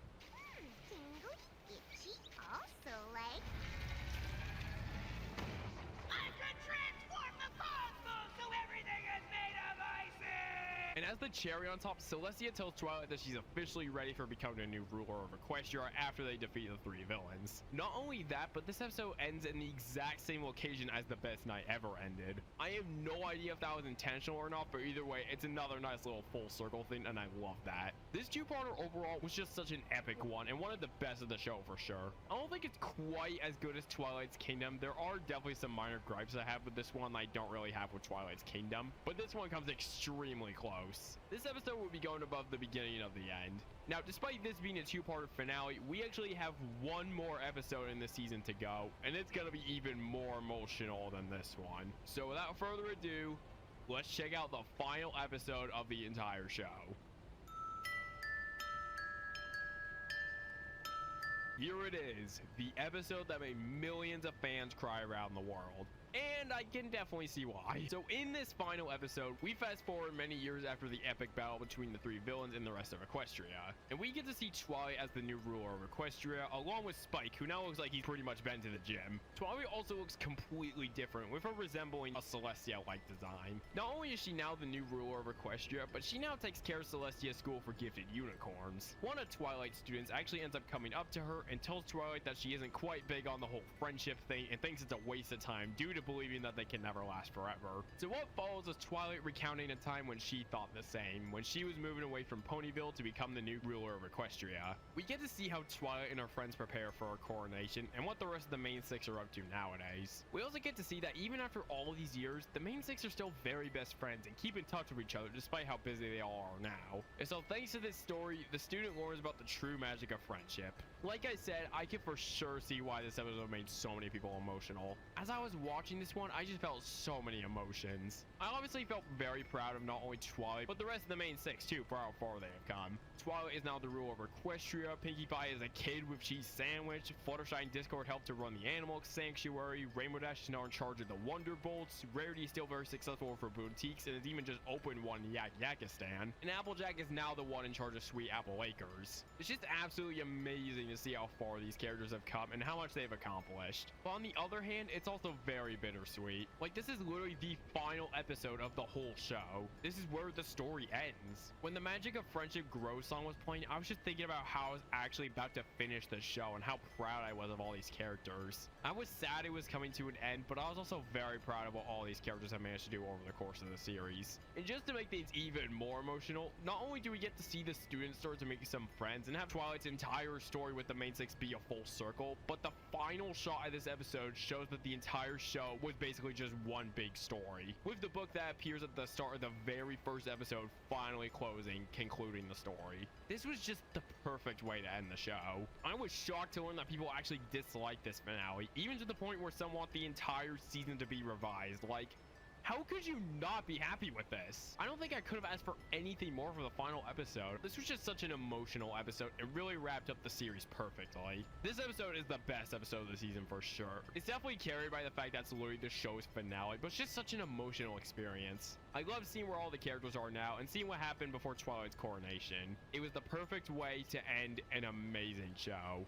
Tingly, itchy, also like... I can transform the cosmos so everything is made of icing! And as the cherry on top, Celestia tells Twilight that she's officially ready for becoming a new ruler of Equestria after they defeat the three villains. Not only that, but this episode ends in the exact same location as the best night ever ended. I have no idea if that was intentional or not, but either way, it's another nice little full circle thing, and I love that. This two-parter overall was just such an epic one, and one of the best of the show for sure. I don't think it's quite as good as Twilight's Kingdom. There are definitely some minor gripes I have with this one that I don't really have with Twilight's Kingdom, but this one comes extremely close. This episode will be going above the beginning of the end. Now, despite this being a two-part finale, we actually have one more episode in the season to go, and it's gonna be even more emotional than this one. So without further ado, let's check out the final episode of the entire show. Here it is, the episode that made millions of fans cry around the world. And I can definitely see why. So in this final episode, we fast forward many years after the epic battle between the three villains and the rest of Equestria. And we get to see Twilight as the new ruler of Equestria, along with Spike, who now looks like he's pretty much been to the gym. Twilight also looks completely different, with her resembling a Celestia-like design. Not only is she now the new ruler of Equestria, but she now takes care of Celestia's school for gifted unicorns. One of Twilight's students actually ends up coming up to her and tells Twilight that she isn't quite big on the whole friendship thing and thinks it's a waste of time due to believing that they can never last forever. So what follows is Twilight recounting a time when she thought the same, when she was moving away from Ponyville to become the new ruler of Equestria. We get to see how Twilight and her friends prepare for her coronation and what the rest of the main six are up to nowadays. We also get to see that even after all these years, the main six are still very best friends and keep in touch with each other despite how busy they all are now. And so thanks to this story, the student learns about the true magic of friendship. Like I said, I can for sure see why this episode made so many people emotional. As I was watching this one, I just felt so many emotions. I obviously felt very proud of not only Twilight, but the rest of the main six too for how far they have come. Twilight is now the ruler of Equestria, Pinkie Pie is a kid with cheese sandwich, Fluttershy and Discord helped to run the Animal Sanctuary, Rainbow Dash is now in charge of the Wonderbolts, Rarity is still very successful for boutiques and has even just opened one in Yakistan, and Applejack is now the one in charge of Sweet Apple Acres. It's just absolutely amazing to see how far these characters have come and how much they've accomplished. But on the other hand, it's also very bittersweet. Like, this is literally the final episode of the whole show. This is where the story ends. When the Magic of Friendship Grow song was playing, I was just thinking about how I was actually about to finish the show and how proud I was of all these characters. I was sad it was coming to an end, but I was also very proud of what all these characters have managed to do over the course of the series. And just to make things even more emotional, not only do we get to see the students start to make some friends and have Twilight's entire story with the main six be a full circle, but the final shot of this episode shows that the entire show was basically just one big story, with the book that appears at the start of the very first episode finally closing, concluding the story. This was just the perfect way to end the show. I was shocked to learn that people actually dislike this finale, even to the point where some want the entire season to be revised. Like, how could you not be happy with this? I don't think I could have asked for anything more for the final episode. This was just such an emotional episode. It really wrapped up the series perfectly. This episode is the best episode of the season for sure. It's definitely carried by the fact that it's literally the show's finale, but it's just such an emotional experience. I love seeing where all the characters are now and seeing what happened before Twilight's coronation. It was the perfect way to end an amazing show.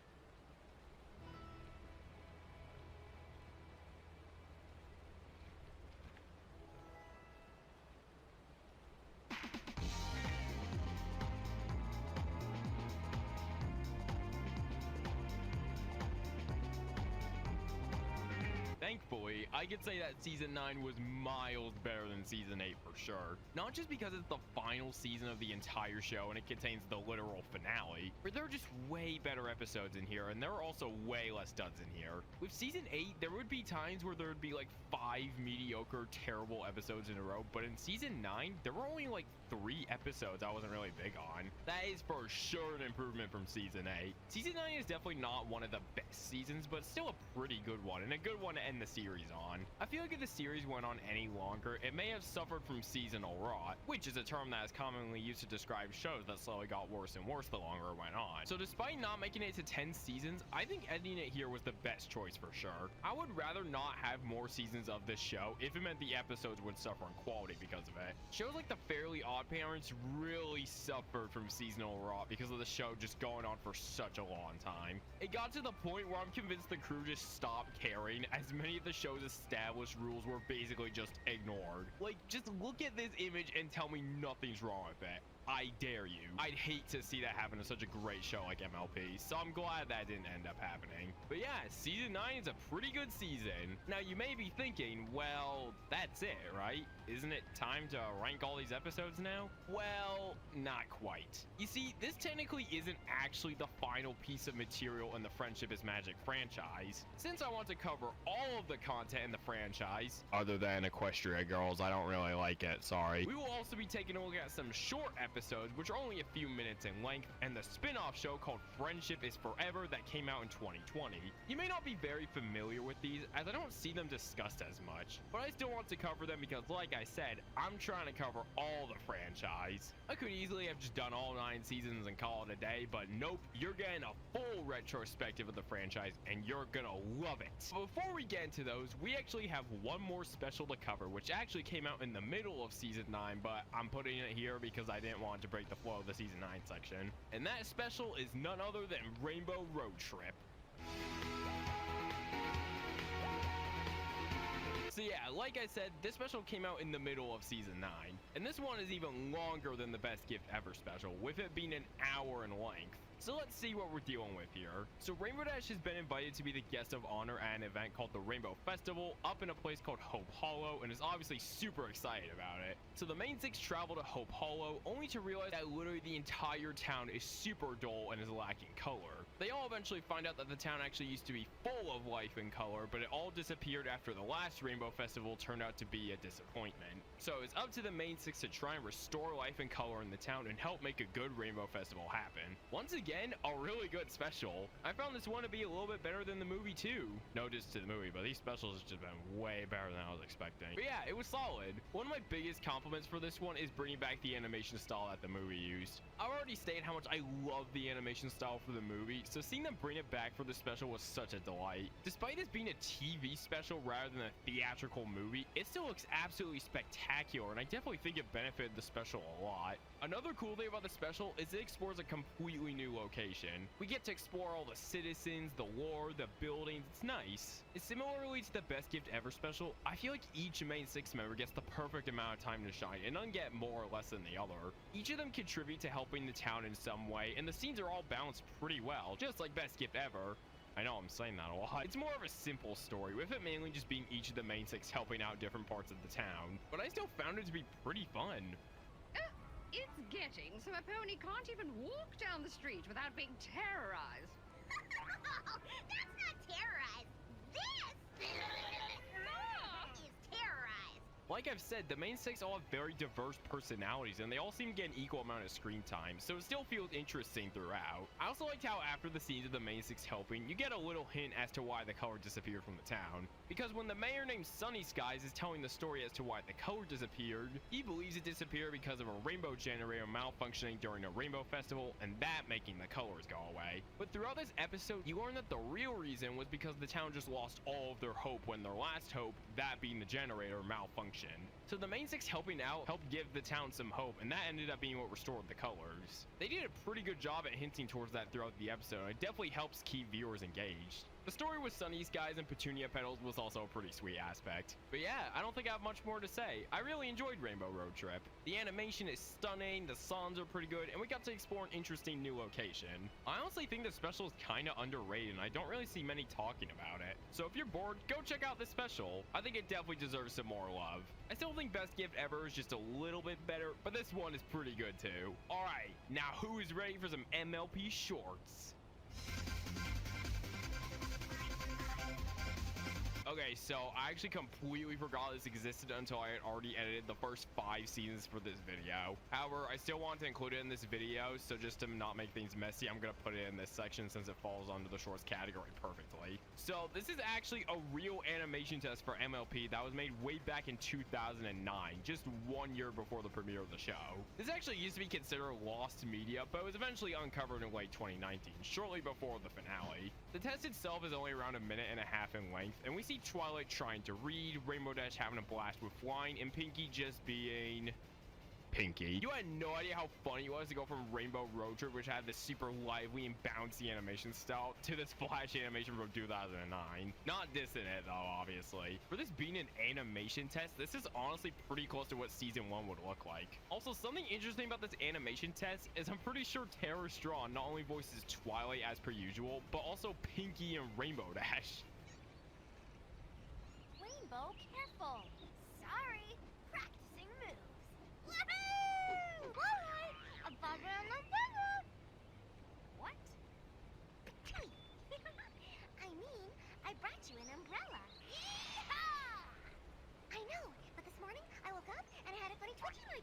Thankfully, I could say that Season 9 was miles better than Season 8 for sure. Not just because it's the final season of the entire show and it contains the literal finale, but there are just way better episodes in here, and there are also way less duds in here. With Season 8, there would be times where there would be like 5 mediocre, terrible episodes in a row, but in Season 9, there were only like 3 episodes I wasn't really big on. That is for sure an improvement from Season 8. Season 9 is definitely not one of the best seasons, but still a pretty good one, and a good one to end the series on. I feel like if the series went on any longer, it may have suffered from seasonal rot, which is a term that is commonly used to describe shows that slowly got worse and worse the longer it went on. So despite not making it to 10 seasons, I think ending it here was the best choice for sure. I would rather not have more seasons of this show if it meant the episodes would suffer in quality because of it. Shows like The Fairly Odd Parents really suffered from seasonal rot because of the show just going on for such a long time. It got to the point where I'm convinced the crew just stopped caring, as many of the show's established rules were basically just ignored. Like, just look at this image and tell me nothing's wrong with it. I dare you. I'd hate to see that happen to such a great show like MLP, so I'm glad that didn't end up happening. But yeah, Season 9 is a pretty good season. Now, you may be thinking, well, that's it, right? Isn't it time to rank all these episodes now? Well, not quite. You see, this technically isn't actually the final piece of material in the Friendship is Magic franchise. Since I want to cover all of the content content in the franchise, other than Equestria Girls. I don't really like it, sorry. We will also be taking a look at some short episodes, which are only a few minutes in length, and the spin-off show called Friendship is Forever that came out in 2020. You may not be very familiar with these, as I don't see them discussed as much, but I still want to cover them because, like I said, I'm trying to cover all the franchise. I could easily have just done all 9 seasons and call it a day, but nope, you're getting a full retrospective of the franchise, and you're gonna love it. But before we get into those, we actually have one more special to cover, which actually came out in the middle of season 9, but I'm putting it here because I didn't want to break the flow of the season 9 section. And that special is none other than Rainbow Road Trip. So yeah, like I said, this special came out in the middle of season 9, and this one is even longer than the Best Gift Ever special, with it being an hour in length. So let's see what we're dealing with here. So Rainbow Dash has been invited to be the guest of honor at an event called the Rainbow Festival up in a place called Hope Hollow, and is obviously super excited about it. So the main 6 travel to Hope Hollow only to realize that literally the entire town is super dull and is lacking color. They all eventually find out that the town actually used to be full of life and color, but it all disappeared after the last Rainbow Festival turned out to be a disappointment. So it's up to the main 6 to try and restore life and color in the town and help make a good Rainbow Festival happen. Once again, a really good special. I found this one to be a little bit better than the movie too. No diss to the movie, but these specials have just been way better than I was expecting. But yeah, it was solid. One of my biggest compliments for this one is bringing back the animation style that the movie used. I've already stated how much I love the animation style for the movie, so seeing them bring it back for the special was such a delight. Despite this being a TV special rather than a theatrical movie, it still looks absolutely spectacular, and I definitely think it benefited the special a lot. Another cool thing about the special is it explores a completely new location. We get to explore all the citizens, the lore, the buildings. It's nice. Similarly to the Best Gift Ever special, I feel like each main 6 member gets the perfect amount of time to shine, and none get more or less than the other. Each of them contribute to helping the town in some way, and the scenes are all balanced pretty well, just like Best Gift Ever. I know I'm saying that a lot. It's more of a simple story, with it mainly just being each of the main 6 helping out different parts of the town, but I still found it to be pretty fun. It's getting so a pony can't even walk down the street without being terrorized. That's not terrorized. This is terrorized. Like I've said, the main 6 all have very diverse personalities, and they all seem to get an equal amount of screen time, so it still feels interesting throughout. I also liked how after the scenes of the main 6 helping, you get a little hint as to why the color disappeared from the town. Because when the mayor named Sunny Skies is telling the story as to why the color disappeared, he believes it disappeared because of a rainbow generator malfunctioning during a rainbow festival, and that making the colors go away. But throughout this episode, you learn that the real reason was because the town just lost all of their hope when their last hope, that being the generator, malfunctioned. So the main 6 helping out helped give the town some hope, and that ended up being what restored the colors. They did a pretty good job at hinting towards that throughout the episode, and it definitely helps keep viewers engaged. The story with Sunny Skies and Petunia Petals was also a pretty sweet aspect. But yeah, I don't think I have much more to say. I really enjoyed Rainbow Road Trip. The animation is stunning, the songs are pretty good, and we got to explore an interesting new location. I honestly think the special is kinda underrated, and I don't really see many talking about it. So if you're bored, go check out this special. I think it definitely deserves some more love. I still think Best Gift Ever is just a little bit better, but this one is pretty good too. Alright, now who is ready for some MLP shorts? Okay, so I actually completely forgot this existed until I had already edited the first 5 seasons for this video. However, I still want to include it in this video, so just to not make things messy, I'm gonna put it in this section since it falls under the shorts category perfectly. So this is actually a real animation test for MLP that was made way back in 2009, just 1 year before the premiere of the show. This actually used to be considered lost media, but was eventually uncovered in late 2019, shortly before the finale. The test itself is only around 1.5 minutes in length, and we see Twilight trying to read, Rainbow Dash having a blast with flying, and Pinky just being Pinky. You had no idea how funny it was to go from Rainbow Road Trip, which had this super lively and bouncy animation style, to this flash animation from 2009. Not dissing it though, obviously. For this being an animation test, this is honestly pretty close to what season 1 would look like. Also, something interesting about this animation test is I'm pretty sure Tara Strawn not only voices Twilight as per usual, but also Pinky and Rainbow Dash. Rainbow, careful. Sorry, practicing moves. Woohoo! Alright, a bubble on the river. What? I mean, I brought you an umbrella. Yeehaw!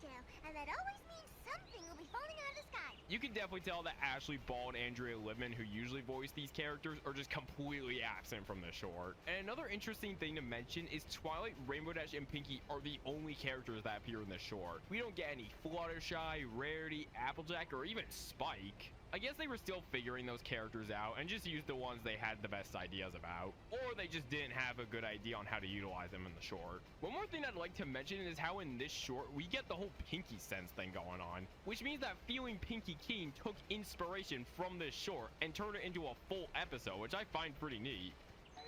tail, and that always means something will be falling out of the sky. You can definitely tell that Ashley Ball and Andrea Libman, who usually voice these characters, are just completely absent from the short. And another interesting thing to mention is Twilight, Rainbow Dash, and Pinkie are the only characters that appear in the short. We don't get any Fluttershy, Rarity, Applejack, or even Spike. I guess they were still figuring those characters out and just used the ones they had the best ideas about, or they just didn't have a good idea on how to utilize them in the short. One more thing I'd like to mention is how in this short we get the whole Pinkie sense thing going on, which means that Feeling Pinkie King took inspiration from this short and turned it into a full episode, which I find pretty neat. That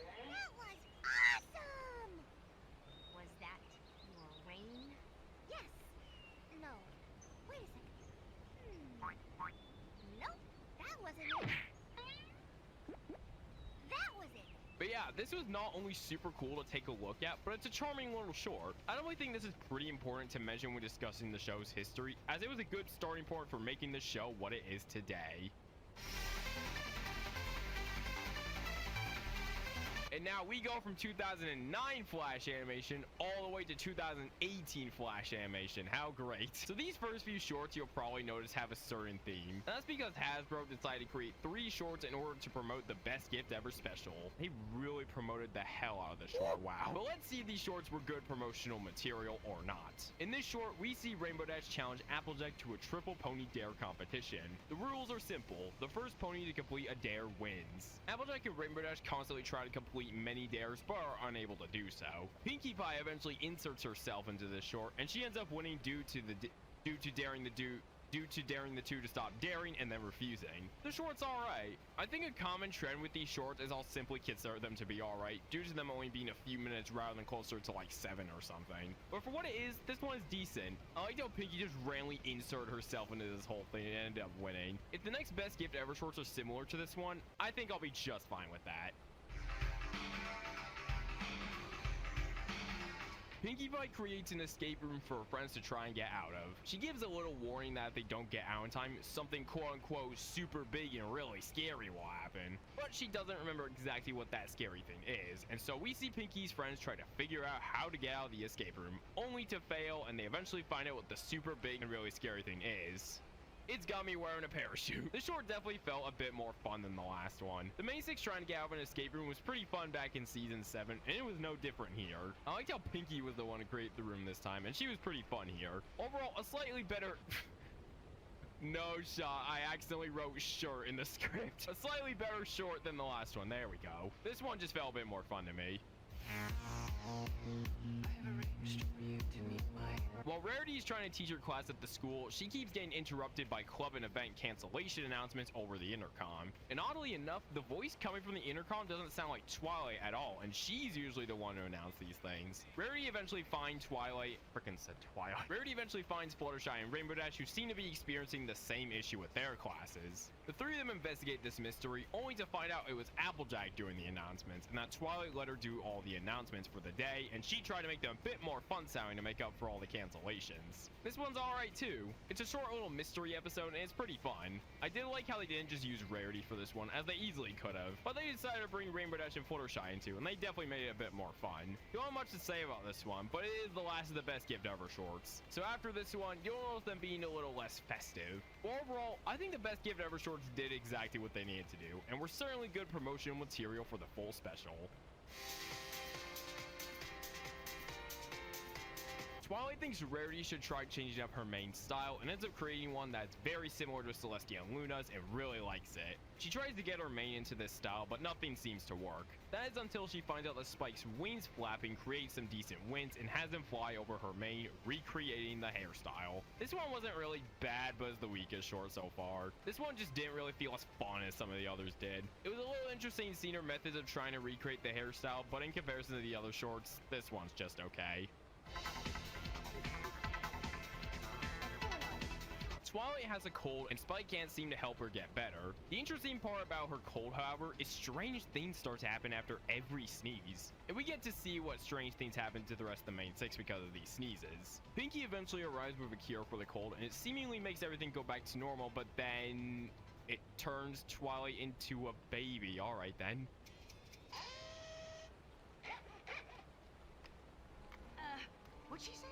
was awesome! Was that your rain? Yes. No. Wait a second. Nope, that wasn't it. That was it. But yeah, this was not only super cool to take a look at, but it's a charming little short. I definitely think this is pretty important to mention when discussing the show's history, as it was a good starting point for making the show what it is today. And now we go from 2009 Flash animation all the way to 2018 Flash animation. How great. So these first few shorts you'll probably notice have a certain theme. And that's because Hasbro decided to create 3 shorts in order to promote the Best Gift Ever special. They really promoted the hell out of the short, wow. But let's see if these shorts were good promotional material or not. In this short, we see Rainbow Dash challenge Applejack to a triple pony dare competition. The rules are simple. The first pony to complete a dare wins. Applejack and Rainbow Dash constantly try to complete many dares but are unable to do so. Pinkie Pie eventually inserts herself into this short and she ends up winning due to daring the two to stop daring and then refusing. The short's alright. I think a common trend with these shorts is I'll simply consider them to be alright due to them only being a few minutes rather than closer to like 7 or something. But for what it is, this one is decent. I like how Pinkie just randomly inserted herself into this whole thing and ended up winning. If the next Best Gift Ever shorts are similar to this one, I think I'll be just fine with that. Pinkie Pie creates an escape room for her friends to try and get out of. She gives a little warning that if they don't get out in time, something quote-unquote super big and really scary will happen. But she doesn't remember exactly what that scary thing is, and so we see Pinkie's friends try to figure out how to get out of the escape room, only to fail, and they eventually find out what the super big and really scary thing is. It's got me wearing a parachute. This short definitely felt a bit more fun than the last one. The main 6 trying to get out of an escape room was pretty fun back in season 7, and it was no different here. I liked how Pinkie was the one to create the room this time, and she was pretty fun here. Overall, a slightly better... No shot, I accidentally wrote short in the script. A slightly better short than the last one, there we go. This one just felt a bit more fun to me. While Rarity is trying to teach her class at the school, she keeps getting interrupted by club and event cancellation announcements over the intercom. And oddly enough, the voice coming from the intercom doesn't sound like Twilight at all, and she's usually the one to announce these things. Rarity eventually finds Rarity eventually finds Fluttershy and Rainbow Dash, who seem to be experiencing the same issue with their classes. The 3 of them investigate this mystery, only to find out it was Applejack doing the announcements, and that Twilight let her do all the announcements for the day, and she tried to make them a bit more fun sounding to make up for all the cancellations. This one's alright too. It's a short little mystery episode and it's pretty fun. I did like how they didn't just use Rarity for this one, as they easily could have, but they decided to bring Rainbow Dash and Fluttershy into, and they definitely made it a bit more fun. Don't have much to say about this one, but it is the last of the Best Gift Ever shorts. So after this one, you'll notice them being a little less festive. But overall, I think the Best Gift Ever shorts did exactly what they needed to do, and were certainly good promotional material for the full special. Twilight thinks Rarity should try changing up her main style and ends up creating one that's very similar to Celestia and Luna's and really likes it. She tries to get her main into this style, but nothing seems to work. That is until she finds out that Spike's wings flapping creates some decent winds and has them fly over her main, recreating the hairstyle. This one wasn't really bad, but is the weakest short so far. This one just didn't really feel as fun as some of the others did. It was a little interesting seeing her methods of trying to recreate the hairstyle, but in comparison to the other shorts, this one's just okay. Twilight has a cold and Spike can't seem to help her get better. The interesting part about her cold, however, is strange things start to happen after every sneeze. And we get to see what strange things happen to the rest of the main 6 because of these sneezes. Pinkie eventually arrives with a cure for the cold and it seemingly makes everything go back to normal, but then it turns Twilight into a baby. Alright then. What'd she say?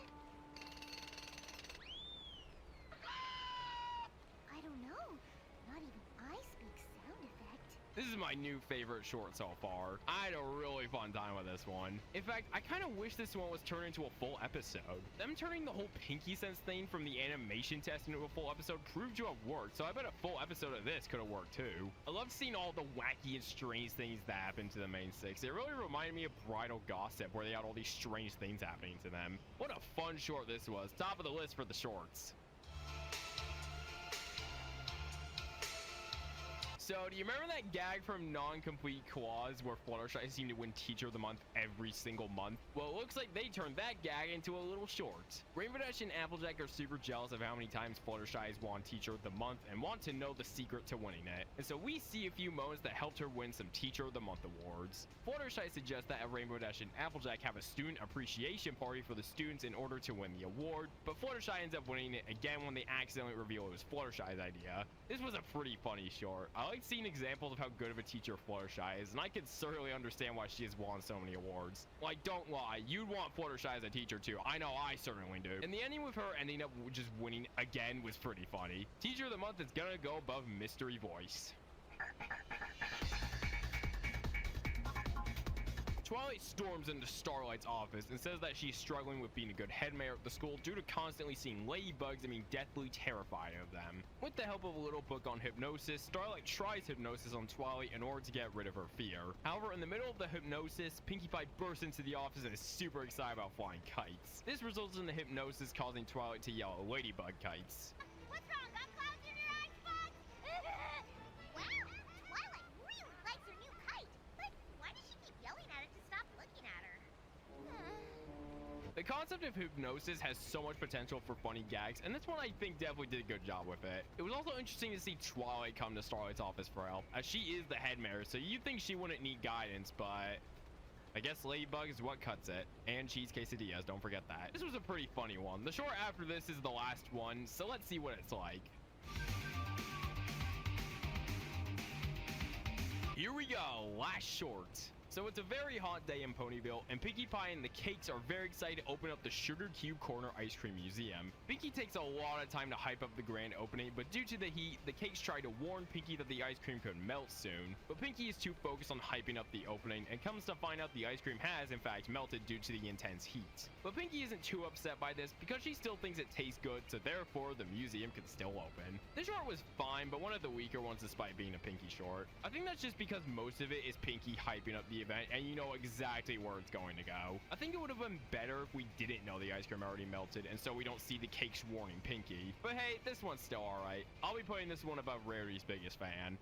is my new favorite short so far. I had a really fun time with this one. In fact, I kind of wish this one was turned into a full episode. Them turning the whole Pinky Sense thing from the animation test into a full episode proved to have worked, so I bet a full episode of this could have worked too. I loved seeing all the wacky and strange things that happened to the main six. It really reminded me of Bridal Gossip, where they had all these strange things happening to them. What a fun short this was. Top of the list for the shorts. So, do you remember that gag from Non-Complete Clause where Fluttershy seemed to win Teacher of the Month every single month? Well, it looks like they turned that gag into a little short. Rainbow Dash and Applejack are super jealous of how many times Fluttershy has won Teacher of the Month and want to know the secret to winning it. And so we see a few moments that helped her win some Teacher of the Month awards. Fluttershy suggests that Rainbow Dash and Applejack have a student appreciation party for the students in order to win the award, but Fluttershy ends up winning it again when they accidentally reveal it was Fluttershy's idea. This was a pretty funny short. I like seeing examples of how good of a teacher Fluttershy is, and I can certainly understand why she has won so many awards. Like, don't lie, you'd want Fluttershy as a teacher too. I know I certainly do. And the ending with her ending up just winning again was pretty funny. Teacher of the Month is gonna go above Mystery Voice. Twilight storms into Starlight's office and says that she's struggling with being a good head mayor at the school due to constantly seeing ladybugs and being deathly terrified of them. With the help of a little book on hypnosis, Starlight tries hypnosis on Twilight in order to get rid of her fear. However, in the middle of the hypnosis, Pinkie Pie bursts into the office and is super excited about flying kites. This results in the hypnosis causing Twilight to yell at ladybug kites. What's wrong? Got clouds in your eyes, Fox? Wow, Twilight really likes her new kite. But why does she keep yelling at it to stop looking at her? The concept of hypnosis has so much potential for funny gags, and this one I think definitely did a good job with it. It was also interesting to see Twilight come to Starlight's office for help, as she is the head mayor, so you'd think she wouldn't need guidance, but I guess Ladybug is what cuts it. And cheese quesadillas, don't forget that. This was a pretty funny one. The short after this is the last one, so let's see what it's like. Here we go, last short. So it's a very hot day in Ponyville, and Pinkie Pie and the Cakes are very excited to open up the Sugar Cube Corner Ice Cream Museum. Pinkie takes a lot of time to hype up the grand opening, but due to the heat, the Cakes try to warn Pinkie that the ice cream could melt soon. But Pinkie is too focused on hyping up the opening, and comes to find out the ice cream has in fact melted due to the intense heat. But Pinkie isn't too upset by this, because she still thinks it tastes good, so therefore the museum can still open. This short was fine, but one of the weaker ones despite being a Pinkie short. I think that's just because most of it is Pinkie hyping up the event, and you know exactly where it's going to go. I think it would have been better if we didn't know the ice cream already melted, and so we don't see the Cakes warning Pinkie. But hey, this one's still alright. I'll be putting this one above Rarity's biggest fan.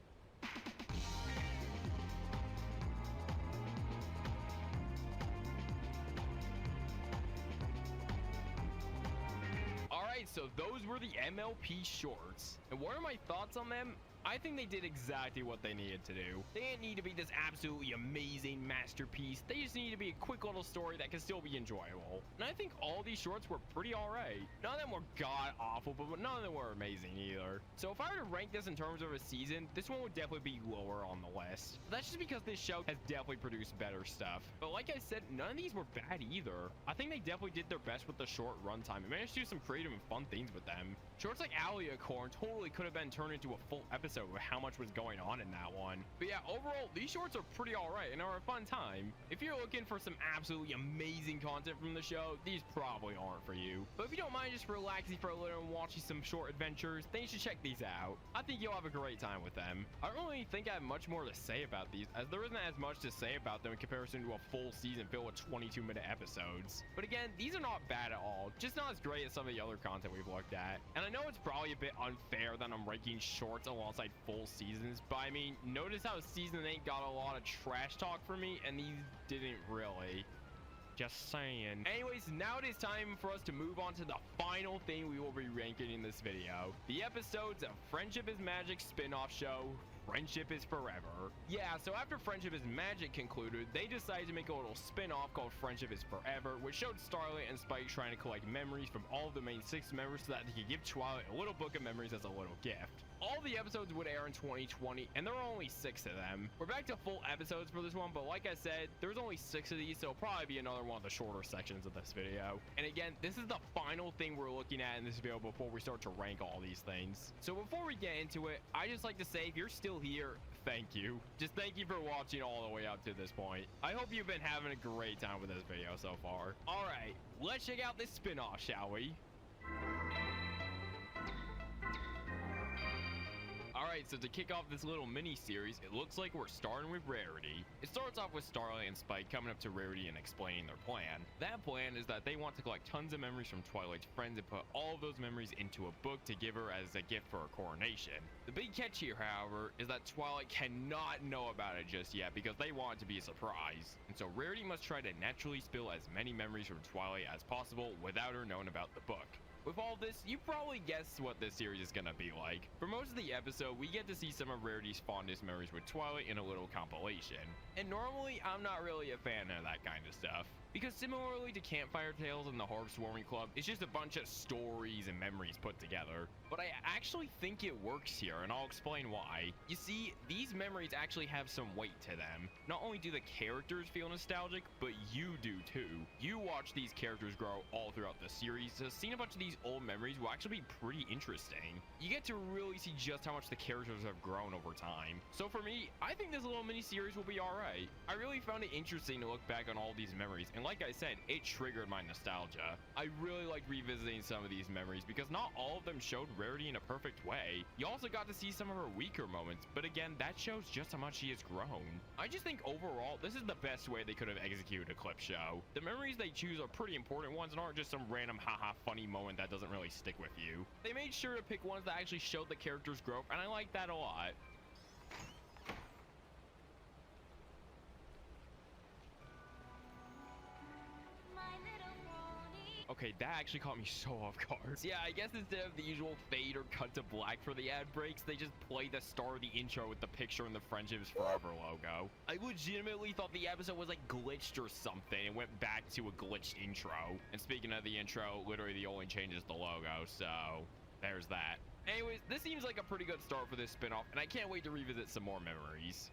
Alright, so those were the MLP shorts. And what are my thoughts on them? I think they did exactly what they needed to do. They didn't need to be this absolutely amazing masterpiece. They just needed to be a quick little story that can still be enjoyable. And I think all these shorts were pretty alright. None of them were god-awful, but none of them were amazing either. So if I were to rank this in terms of a season, this one would definitely be lower on the list. That's just because this show has definitely produced better stuff. But like I said, none of these were bad either. I think they definitely did their best with the short runtime and managed to do some creative and fun things with them. Shorts like Aliacorn totally could have been turned into a full episode with how much was going on in that one. But yeah, overall, these shorts are pretty alright and are a fun time. If you're looking for some absolutely amazing content from the show, these probably aren't for you. But if you don't mind just relaxing for a little and watching some short adventures, then you should check these out. I think you'll have a great time with them. I don't really think I have much more to say about these, as there isn't as much to say about them in comparison to a full season filled with 22-minute episodes. But again, these are not bad at all, just not as great as some of the other content we've looked at. And I know it's probably a bit unfair that I'm ranking shorts alongside full seasons, but I mean, notice how season 8 got a lot of trash talk for me and these didn't really. Just saying. Anyways, now it is time for us to move on to the final thing we will be ranking in this video. The episodes of Friendship is Magic spin-off show, Friendship is Forever. Yeah, so after Friendship is Magic concluded, they decided to make a little spin-off called Friendship is Forever, which showed Starlight and Spike trying to collect memories from all of the main 6 members so that they could give Twilight a little book of memories as a little gift. All the episodes would air in 2020, and there are only 6 of them. We're back to full episodes for this one, but like I said, there's only 6 of these, so it'll probably be another one of the shorter sections of this video. And again, this is the final thing we're looking at in this video before we start to rank all these things. So before we get into it, I just like to say, if you're still still here, thank you. Just thank you for watching all the way up to this point. I hope you've been having a great time with this video so far. All right, let's check out this spin-off, shall we? Alright, so to kick off this little mini-series, it looks like we're starting with Rarity. It starts off with Starlight and Spike coming up to Rarity and explaining their plan. That plan is that they want to collect tons of memories from Twilight's friends and put all of those memories into a book to give her as a gift for her coronation. The big catch here, however, is that Twilight cannot know about it just yet because they want it to be a surprise. And so Rarity must try to naturally spill as many memories from Twilight as possible without her knowing about the book. With all this, you probably guessed what this series is gonna be like. For most of the episode, we get to see some of Rarity's fondest memories with Twilight in a little compilation. And normally, I'm not really a fan of that kind of stuff. Because similarly to Campfire Tales and the Horror Swarming Club, it's just a bunch of stories and memories put together. But I actually think it works here, and I'll explain why. You see, these memories actually have some weight to them. Not only do the characters feel nostalgic, but you do too. You watch these characters grow all throughout the series, so seeing a bunch of these old memories will actually be pretty interesting. You get to really see just how much the characters have grown over time. So for me, I think this little mini-series will be alright. I really found it interesting to look back on all these memories, and like I said, it triggered my nostalgia. I really liked revisiting some of these memories because not all of them showed Rarity in a perfect way. You also got to see some of her weaker moments, but again, that shows just how much she has grown. I just think overall, this is the best way they could have executed a clip show. The memories they choose are pretty important ones and aren't just some random haha funny moment that doesn't really stick with you. They made sure to pick ones that actually showed the character's growth, and I like that a lot. Okay, that actually caught me so off guard. So yeah, I guess instead of the usual fade or cut to black for the ad breaks, they just play the start of the intro with the picture and the Friendship is Forever logo. I legitimately thought the episode was like glitched or something and went back to a glitched intro. And speaking of the intro, literally the only change is the logo, so there's that. Anyways, this seems like a pretty good start for this spin-off, and I can't wait to revisit some more memories.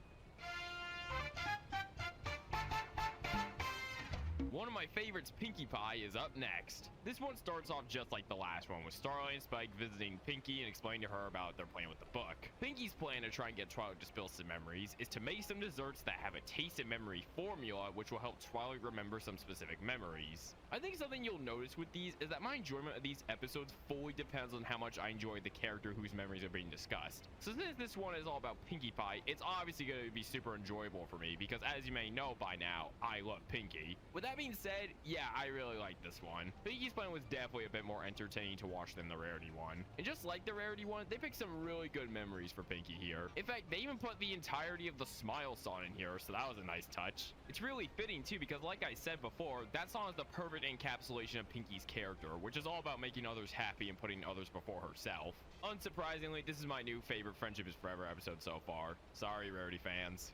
One of my favorites, Pinkie Pie, is up next. This one starts off just like the last one, with Starlight and Spike visiting Pinkie and explaining to her about their plan with the book. Pinkie's plan to try and get Twilight to spill some memories is to make some desserts that have a taste and memory formula, which will help Twilight remember some specific memories. I think something you'll notice with these is that my enjoyment of these episodes fully depends on how much I enjoy the character whose memories are being discussed. So since this one is all about Pinkie Pie, it's obviously going to be super enjoyable for me because, as you may know by now, I love Pinkie. With that being said, yeah, I really like this one. Pinkie's plan was definitely a bit more entertaining to watch than the Rarity one. And just like the Rarity one, they picked some really good memories for Pinkie here. In fact, they even put the entirety of the Smile song in here, so that was a nice touch. It's really fitting too because, like I said before, that song is the perfect encapsulation of Pinkie's character, which is all about making others happy and putting others before herself. Unsurprisingly, this is my new favorite Friendship is Forever episode so far. Sorry, Rarity fans.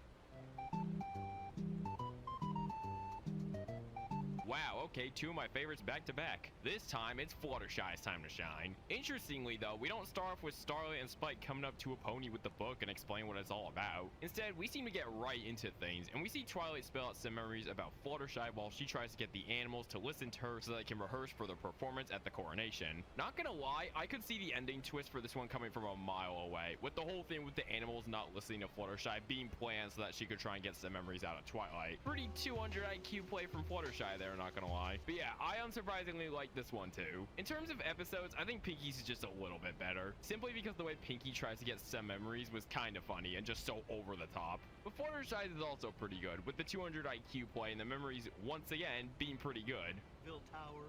Wow, okay, two of my favorites back to back. This time, it's Fluttershy's time to shine. Interestingly though, we don't start off with Starlight and Spike coming up to a pony with the book and explain what it's all about. Instead, we seem to get right into things, and we see Twilight spell out some memories about Fluttershy while she tries to get the animals to listen to her so they can rehearse for the performance at the coronation. Not gonna lie, I could see the ending twist for this one coming from a mile away, with the whole thing with the animals not listening to Fluttershy being planned so that she could try and get some memories out of Twilight. Pretty 200 IQ play from Fluttershy there, not gonna lie. But yeah, I unsurprisingly like this one too. In terms of episodes, I think Pinkie's is just a little bit better, simply because the way Pinkie tries to get some memories was kind of funny and just so over the top. But Fluttershy's is also pretty good, with the 200 IQ play and the memories once again being pretty good. Bill Tower.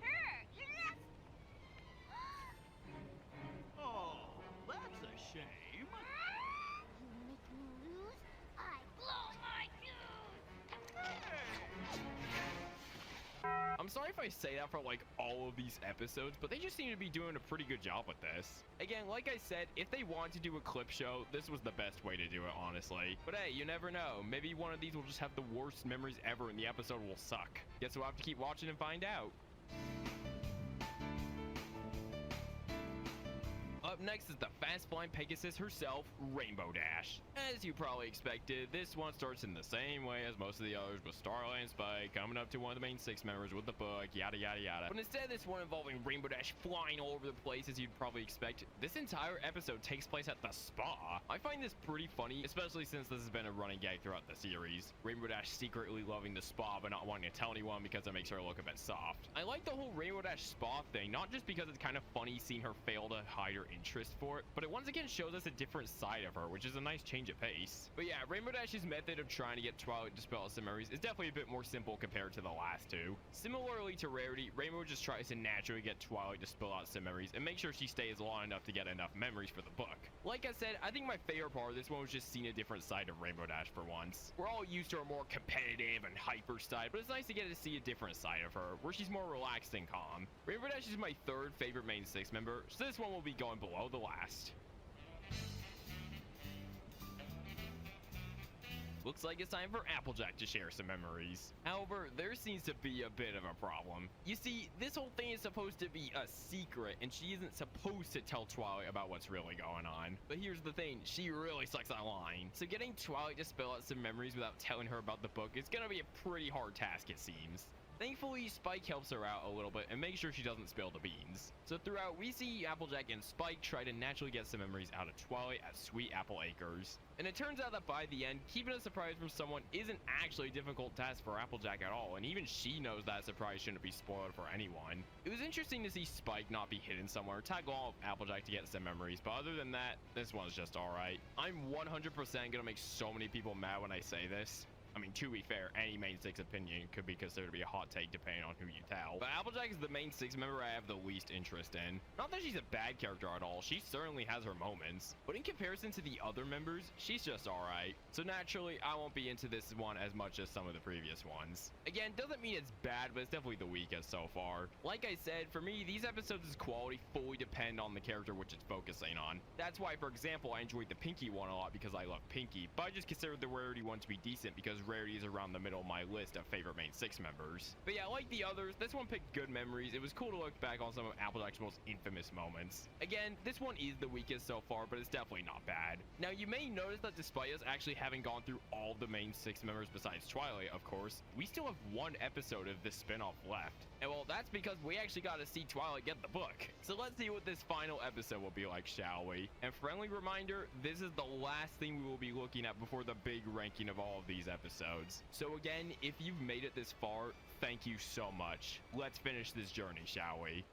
Her, you left. Oh, that's a shame. You make me lose, I blow my fuse. I'm sorry if I say that for like all of these episodes, but they just seem to be doing a pretty good job with this. Again, like I said, if they want to do a clip show, this was the best way to do it, honestly. But hey, you never know. Maybe one of these will just have the worst memories ever and the episode will suck. Guess we'll have to keep watching and find out. Up next is the fast-flying Pegasus herself, Rainbow Dash. As you probably expected, this one starts in the same way as most of the others, with Starlight and Spike coming up to one of the main 6 members with the book, yada yada yada. But instead of this one involving Rainbow Dash flying all over the place as you'd probably expect, this entire episode takes place at the spa. I find this pretty funny, especially since this has been a running gag throughout the series. Rainbow Dash secretly loving the spa but not wanting to tell anyone because it makes her look a bit soft. I like the whole Rainbow Dash spa thing, not just because it's kind of funny seeing her fail to hide her interest for it, but it once again shows us a different side of her, which is a nice change of pace. But yeah, Rainbow Dash's method of trying to get Twilight to spell out some memories is definitely a bit more simple compared to the last two. Similarly to Rarity, Rainbow just tries to naturally get Twilight to spill out some memories and make sure she stays long enough to get enough memories for the book. Like I said, I think my favorite part of this one was just seeing a different side of Rainbow Dash for once. We're all used to her more competitive and hyper side, but it's nice to get to see a different side of her, where she's more relaxed and calm. Rainbow Dash is my 3rd favorite main 6 member, so this one will be going below the last. Looks like it's time for Applejack to share some memories. However, there seems to be a bit of a problem. You see, this whole thing is supposed to be a secret, and she isn't supposed to tell Twilight about what's really going on. But here's the thing, she really sucks at lying. So getting Twilight to spill out some memories without telling her about the book is gonna be a pretty hard task, it seems. Thankfully, Spike helps her out a little bit and makes sure she doesn't spill the beans. So throughout, we see Applejack and Spike try to naturally get some memories out of Twilight at Sweet Apple Acres. And it turns out that by the end, keeping a surprise from someone isn't actually a difficult task for Applejack at all, and even she knows that surprise shouldn't be spoiled for anyone. It was interesting to see Spike not be hidden somewhere, tag along with Applejack to get some memories, but other than that, this one's just alright. I'm 100% gonna make so many people mad when I say this. I mean, to be fair, any main 6 opinion could be considered to be a hot take depending on who you tell. But Applejack is the main 6 member I have the least interest in. Not that she's a bad character at all, she certainly has her moments. But in comparison to the other members, she's just alright. So naturally, I won't be into this one as much as some of the previous ones. Again, doesn't mean it's bad, but it's definitely the weakest so far. Like I said, for me, these episodes' quality fully depend on the character which it's focusing on. That's why, for example, I enjoyed the Pinky one a lot because I love Pinky, but I just considered the Rarity one to be decent because Rarity is around the middle of my list of favorite main 6 members. But yeah, like the others, this one picked good memories. It was cool to look back on some of Applejack's most infamous moments. Again, this one is the weakest so far, but it's definitely not bad. Now, you may notice that despite us actually having gone through all the main 6 members besides Twilight, of course, we still have one episode of this spin-off left. And well, that's because we actually got to see Twilight get the book. So let's see what this final episode will be like, shall we? And friendly reminder, this is the last thing we will be looking at before the big ranking of all of these episodes. So again, if you've made it this far, thank you so much. Let's finish this journey, shall we?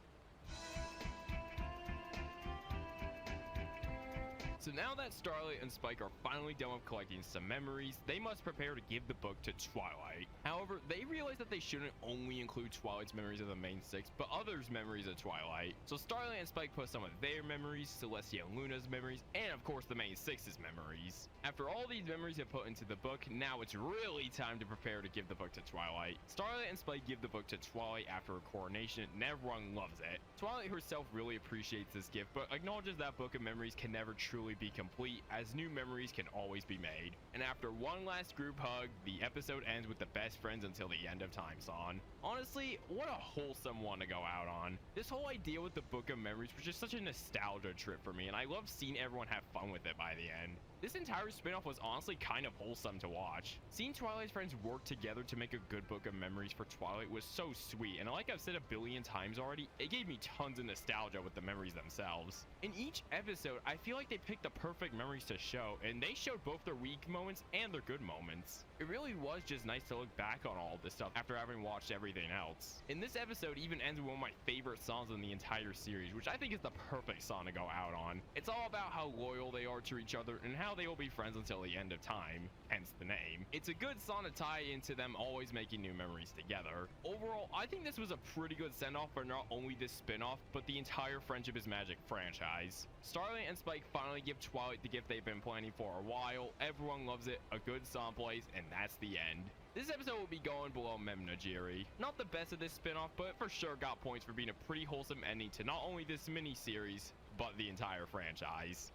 So now that Starlight and Spike are finally done with collecting some memories, they must prepare to give the book to Twilight. However, they realize that they shouldn't only include Twilight's memories of the main 6, but others' memories of Twilight. So Starlight and Spike put some of their memories, Celestia and Luna's memories, and of course the main 6's memories. After all these memories are put into the book, now it's really time to prepare to give the book to Twilight. Starlight and Spike give the book to Twilight after her coronation, and everyone loves it. Twilight herself really appreciates this gift, but acknowledges that book of memories can never truly be complete, as new memories can always be made. And after one last group hug, the episode ends with the best friends until the end of time song. Honestly, what a wholesome one to go out on. This whole idea with the book of memories was just such a nostalgia trip for me, and I love seeing everyone have fun with it by the end. This entire spinoff was honestly kind of wholesome to watch. Seeing Twilight's friends work together to make a good book of memories for Twilight was so sweet, and like I've said a billion times already, it gave me tons of nostalgia with the memories themselves. In each episode, I feel like they picked the perfect memories to show, and they showed both their weak moments and their good moments. It really was just nice to look back on all of this stuff after having watched everything else. And this episode even ends with one of my favorite songs in the entire series, which I think is the perfect song to go out on. It's all about how loyal they are to each other and how they will be friends until the end of time, hence the name. It's a good song to tie into them always making new memories together. Overall, I think this was a pretty good send-off for not only this spin-off, but the entire Friendship is Magic franchise. Starlight and Spike finally give Twilight the gift they've been planning for a while, everyone loves it, a good song plays, and that's the end. This episode will be going below Mem Najiri. Not the best of this spin-off, but for sure got points for being a pretty wholesome ending to not only this mini-series, but the entire franchise.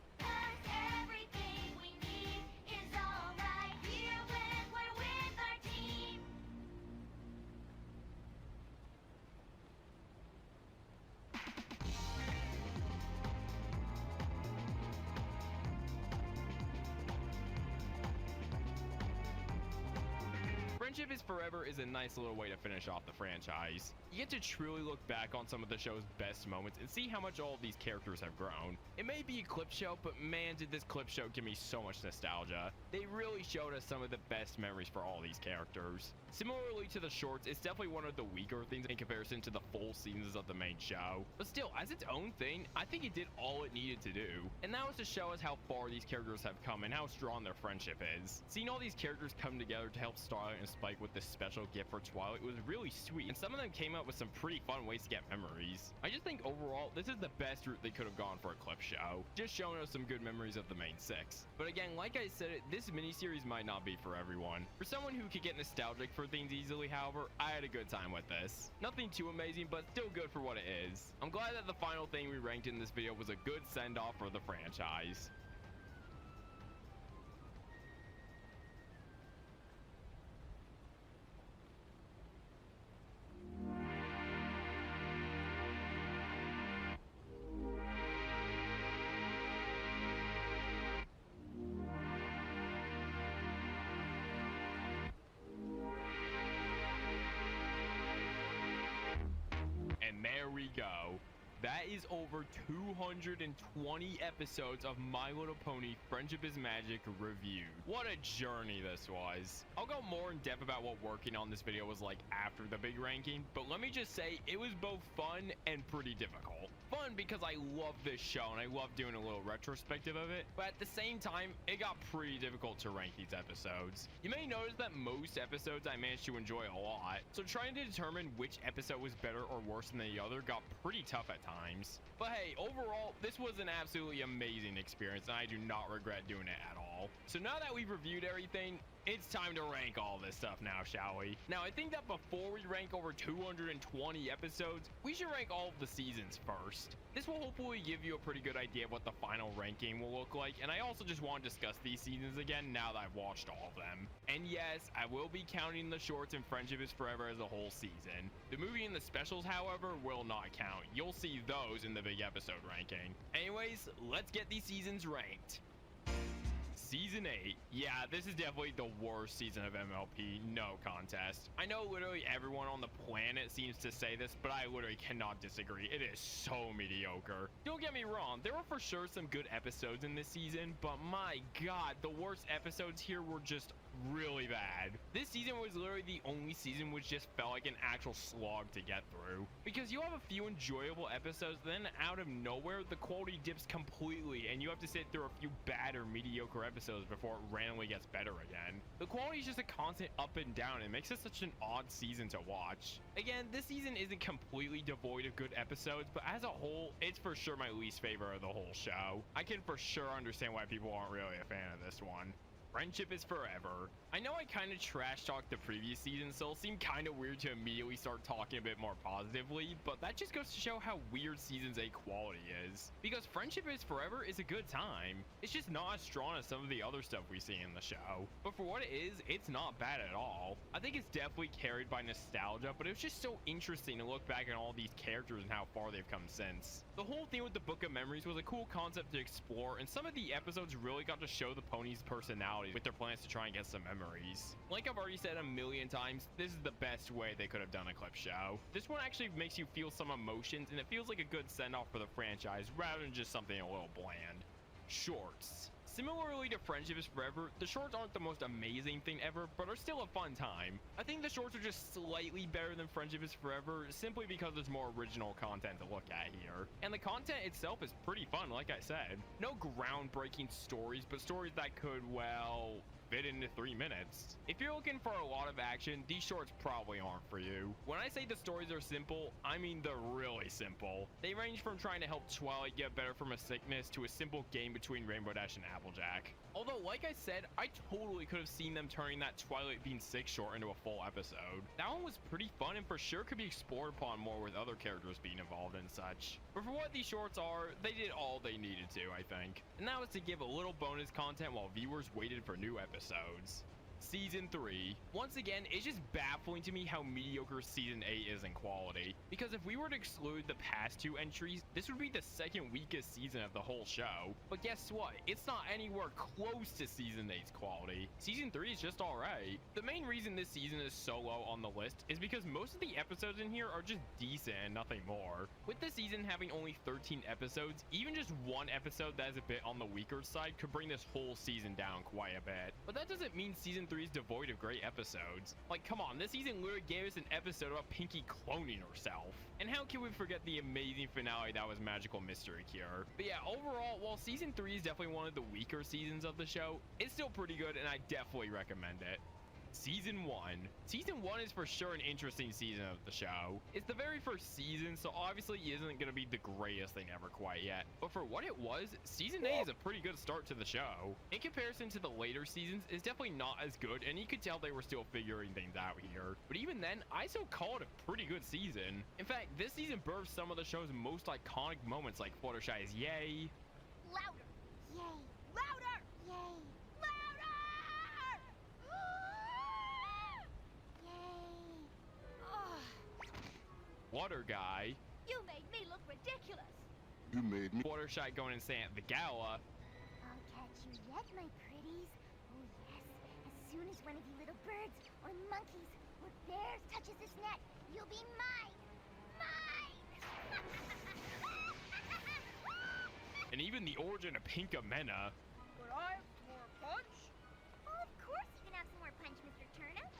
Friendship is Forever is a nice little way to finish off the franchise. You get to truly look back on some of the show's best moments and see how much all of these characters have grown. It may be a clip show, but man, did this clip show give me so much nostalgia. They really showed us some of the best memories for all these characters. Similarly to the shorts, it's definitely one of the weaker things in comparison to the full seasons of the main show. But still, as its own thing, I think it did all it needed to do. And that was to show us how far these characters have come and how strong their friendship is. Seeing all these characters come together to help Starlight and Spike with this special gift for Twilight was really sweet, and some of them came up with some pretty fun ways to get memories. I just think overall, this is the best route they could have gone for a clip show, just showing us some good memories of the main six. But again, like I said, this miniseries might not be for everyone. For someone who could get nostalgic for things easily, however, I had a good time with this. Nothing too amazing, but still good for what it is. I'm glad that the final thing we ranked in this video was a good send-off for the franchise. And there we go. That is over 220 episodes of My Little Pony Friendship is Magic reviewed. What a journey this was. I'll go more in depth about what working on this video was like after the big ranking, but let me just say it was both fun and pretty difficult. Fun because I love this show and I love doing a little retrospective of it, but at the same time, it got pretty difficult to rank these episodes. You may notice that most episodes I managed to enjoy a lot, so trying to determine which episode was better or worse than the other got pretty tough at times. But hey, overall, this was an absolutely amazing experience and I do not regret doing it at all. So now that we've reviewed everything, it's time to rank all this stuff now, shall we? Now, I think that before we rank over 220 episodes, we should rank all of the seasons first. This will hopefully give you a pretty good idea of what the final ranking will look like, and I also just want to discuss these seasons again now that I've watched all of them. And yes, I will be counting the shorts and Friendship is Forever as a whole season. The movie and the specials, however, will not count. You'll see those in the big episode ranking. Anyways, let's get these seasons ranked. Season 8. Yeah, this is definitely the worst season of MLP, no contest. I know literally everyone on the planet seems to say this, but I literally cannot disagree. It is so mediocre. Don't get me wrong, there were for sure some good episodes in this season, but my god, the worst episodes here were just really bad. This season was literally the only season which just felt like an actual slog to get through. Because you have a few enjoyable episodes, then out of nowhere, the quality dips completely, and you have to sit through a few bad or mediocre episodes before it randomly gets better again. The quality is just a constant up and down. It makes it such an odd season to watch. Again, this season isn't completely devoid of good episodes, but as a whole, it's for sure my least favorite of the whole show. I can for sure understand why people aren't really a fan of this one. Friendship is Forever. I know I kind of trash talked the previous season, so it'll seem kind of weird to immediately start talking a bit more positively, but that just goes to show how weird Season's 8 quality is. Because Friendship is Forever is a good time. It's just not as strong as some of the other stuff we see in the show. But for what it is, it's not bad at all. I think it's definitely carried by nostalgia, but it was just so interesting to look back at all these characters and how far they've come since. The whole thing with the Book of Memories was a cool concept to explore, and some of the episodes really got to show the ponies' personalities with their plans to try and get some memories. Like I've already said a million times, this is the best way they could have done a clip show. This one actually makes you feel some emotions, and it feels like a good send-off for the franchise rather than just something a little bland. Shorts. Similarly to Friendship is Forever, the shorts aren't the most amazing thing ever, but are still a fun time. I think the shorts are just slightly better than Friendship is Forever, simply because there's more original content to look at here. And the content itself is pretty fun, like I said. No groundbreaking stories, but stories that could, well, fit into 3 minutes. If you're looking for a lot of action, these shorts probably aren't for you. When I say the stories are simple, I mean they're really simple. They range from trying to help Twilight get better from a sickness to a simple game between Rainbow Dash and Applejack. Although, like I said, I totally could have seen them turning that Twilight being sick short into a full episode. That one was pretty fun and for sure could be explored upon more with other characters being involved and such. But for what these shorts are, they did all they needed to, I think. And that was to give a little bonus content while viewers waited for new episodes. Season 3. Once again, it's just baffling to me how mediocre Season 8 is in quality. Because if we were to exclude the past 2 entries, this would be the second weakest season of the whole show. But guess what? It's not anywhere close to Season 8's quality. Season 3 is just alright. The main reason this season is so low on the list is because most of the episodes in here are just decent and nothing more. With this season having only 13 episodes, even just one episode that is a bit on the weaker side could bring this whole season down quite a bit. But that doesn't mean Season 3 is devoid of great episodes. Like, come on, this season literally gave us an episode about Pinky cloning herself. And how can we forget the amazing finale that was Magical Mystery Cure? But yeah, overall, while Season 3 is definitely one of the weaker seasons of the show, it's still pretty good and I definitely recommend it. Season 1. Season 1 is for sure an interesting season of the show. It's the very first season, so obviously it isn't going to be the greatest thing ever quite yet. But for what it was, Season 8 is a pretty good start to the show. In comparison to the later seasons, it's definitely not as good, and you could tell they were still figuring things out here. But even then, I still call it a pretty good season. In fact, this season birthed some of the show's most iconic moments like Fluttershy's yay. Louder! Yay! Louder! Yay! Louder! Yay! Ugh, Water Guy. you made me look ridiculous. You made me. Fluttershy going insane at the gala. I'll catch you yet, my pretties. Oh yes, as soon as one of you little birds, or monkeys, or bears touches this net, you'll be mine! Mine! And even the origin of Pinkamena. But I have more punch. Oh, of course you can have some more punch, Mr. Turnip.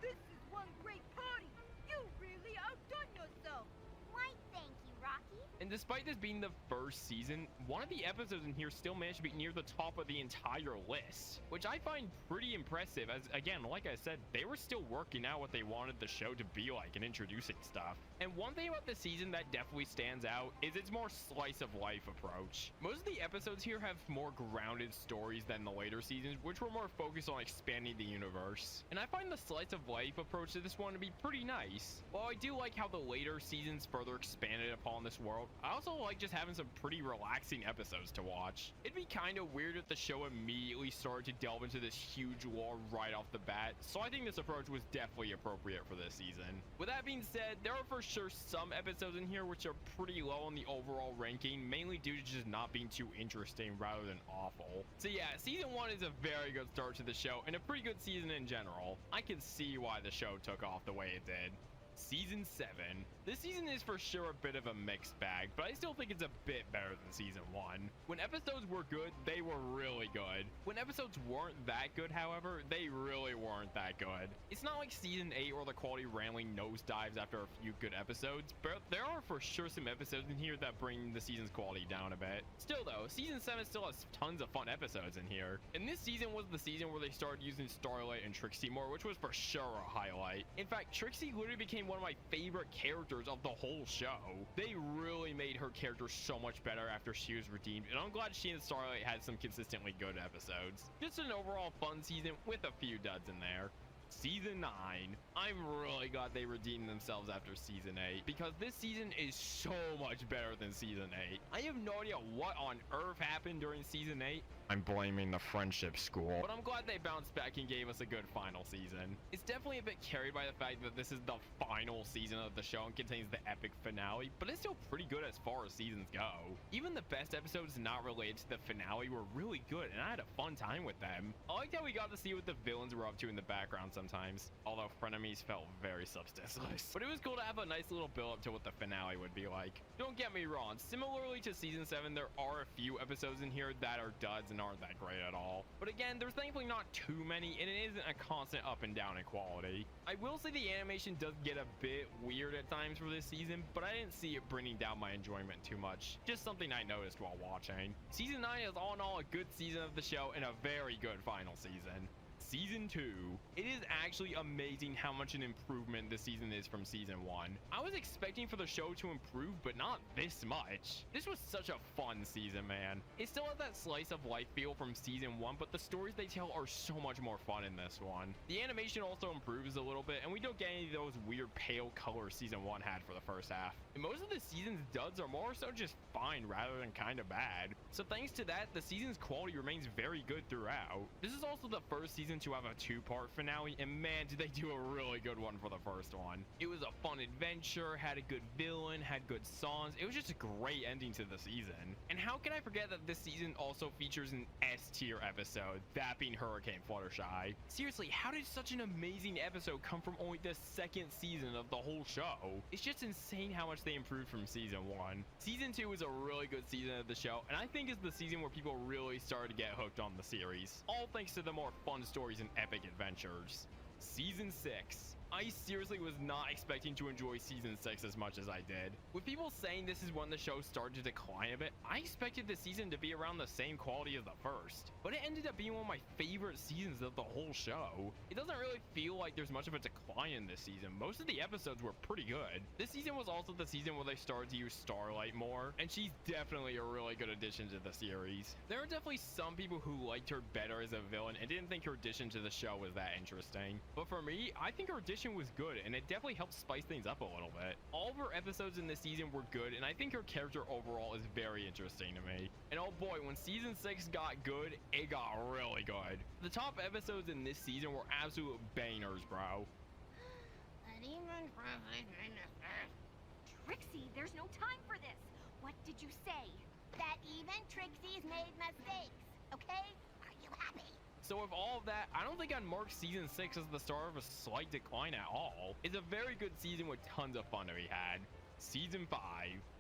This is one great party. You really outdone yourself. Why, thank you, Rocky. And despite this being the first season, one of the episodes in here still managed to be near the top of the entire list, which I find pretty impressive as, again, like I said, they were still working out what they wanted the show to be like and introducing stuff. And one thing about the season that definitely stands out is its more slice of life approach. Most of the episodes here have more grounded stories than the later seasons, which were more focused on expanding the universe. And I find the slice of life approach to this one to be pretty nice. While I do like how the later seasons further expanded upon this world, I also like just having some pretty relaxing episodes to watch. It'd be kind of weird if the show immediately started to delve into this huge lore right off the bat, so I think this approach was definitely appropriate for this season. With that being said, there are for sure some episodes in here which are pretty low on the overall ranking, mainly due to just not being too interesting rather than awful. So yeah, season 1 is a very good start to the show and a pretty good season in general. I can see why the show took off the way it did. Season 7. This season is for sure a bit of a mixed bag, but I still think it's a bit better than Season 1. When episodes were good, they were really good. When episodes weren't that good, however, they really weren't that good. It's not like Season 8 where the quality randomly nosedives after a few good episodes, but there are for sure some episodes in here that bring the season's quality down a bit. Still though, Season 7 still has tons of fun episodes in here. And this season was the season where they started using Starlight and Trixie more, which was for sure a highlight. In fact, Trixie literally became one of my favorite characters of the whole show. They really made her character so much better after she was redeemed, and I'm glad she and Starlight had some consistently good episodes. Just an overall fun season with a few duds in there. Season 9. I'm really glad they redeemed themselves after Season 8 because this season is so much better than Season 8. I have no idea what on earth happened during Season 8. I'm blaming the friendship school, but I'm glad they bounced back and gave us a good final season. It's definitely a bit carried by the fact that this is the final season of the show and contains the epic finale, but it's still pretty good as far as seasons go. Even the best episodes not related to the finale were really good, and I had a fun time with them. I liked how we got to see what the villains were up to in the background sometimes, although frenemies felt very substanceless. But it was cool to have a nice little build up to what the finale would be like. Don't get me wrong, similarly to Season 7, there are a few episodes in here that are duds and aren't that great at all. But again, there's thankfully not too many, and it isn't a constant up and down in quality. I will say the animation does get a bit weird at times for this season, but I didn't see it bringing down my enjoyment too much. Just something I noticed while watching. Season 9 is all in all a good season of the show and a very good final season. Season 2. It is actually amazing how much an improvement this season is from Season 1. I was expecting for the show to improve, but not this much. This was such a fun season, man. It still has that slice of life feel from Season 1, but the stories they tell are so much more fun in this one. The animation also improves a little bit, and we don't get any of those weird pale colors Season 1 had for the first half. And most of the season's duds are more so just fine rather than kind of bad. So thanks to that, the season's quality remains very good throughout. This is also the first season to have a two-part finale, and man, did they do a really good one for the first one. It was a fun adventure, had a good villain, had good songs. It was just a great ending to the season. And how can I forget that this season also features an S-tier episode, that being Hurricane Fluttershy. Seriously, how did such an amazing episode come from only the second season of the whole show? It's just insane how much they improved from Season 1. Season 2 was a really good season of the show, and I think is the season where people really started to get hooked on the series, all thanks to the more fun stories and epic adventures. Season 6. I seriously was not expecting to enjoy Season 6 as much as I did. With people saying this is when the show started to decline a bit, I expected the season to be around the same quality as the first, but it ended up being one of my favorite seasons of the whole show. It doesn't really feel like there's much of a decline in this season. Most of the episodes were pretty good. This season was also the season where they started to use Starlight more, and she's definitely a really good addition to the series. There are definitely some people who liked her better as a villain and didn't think her addition to the show was that interesting, but for me, I think her addition was good, and it definitely helped spice things up a little bit. All of her episodes in this season were good, and I think her character overall is very interesting to me. And oh boy, when Season 6 got good, it got really good. The top episodes in this season were absolute bangers, bro. Trixie, there's no time for this. What did you say? That even Trixie's made mistakes, okay? Are you happy? So with all of that, I don't think I'd mark Season 6 as the start of a slight decline at all. It's a very good season with tons of fun to be had. Season 5.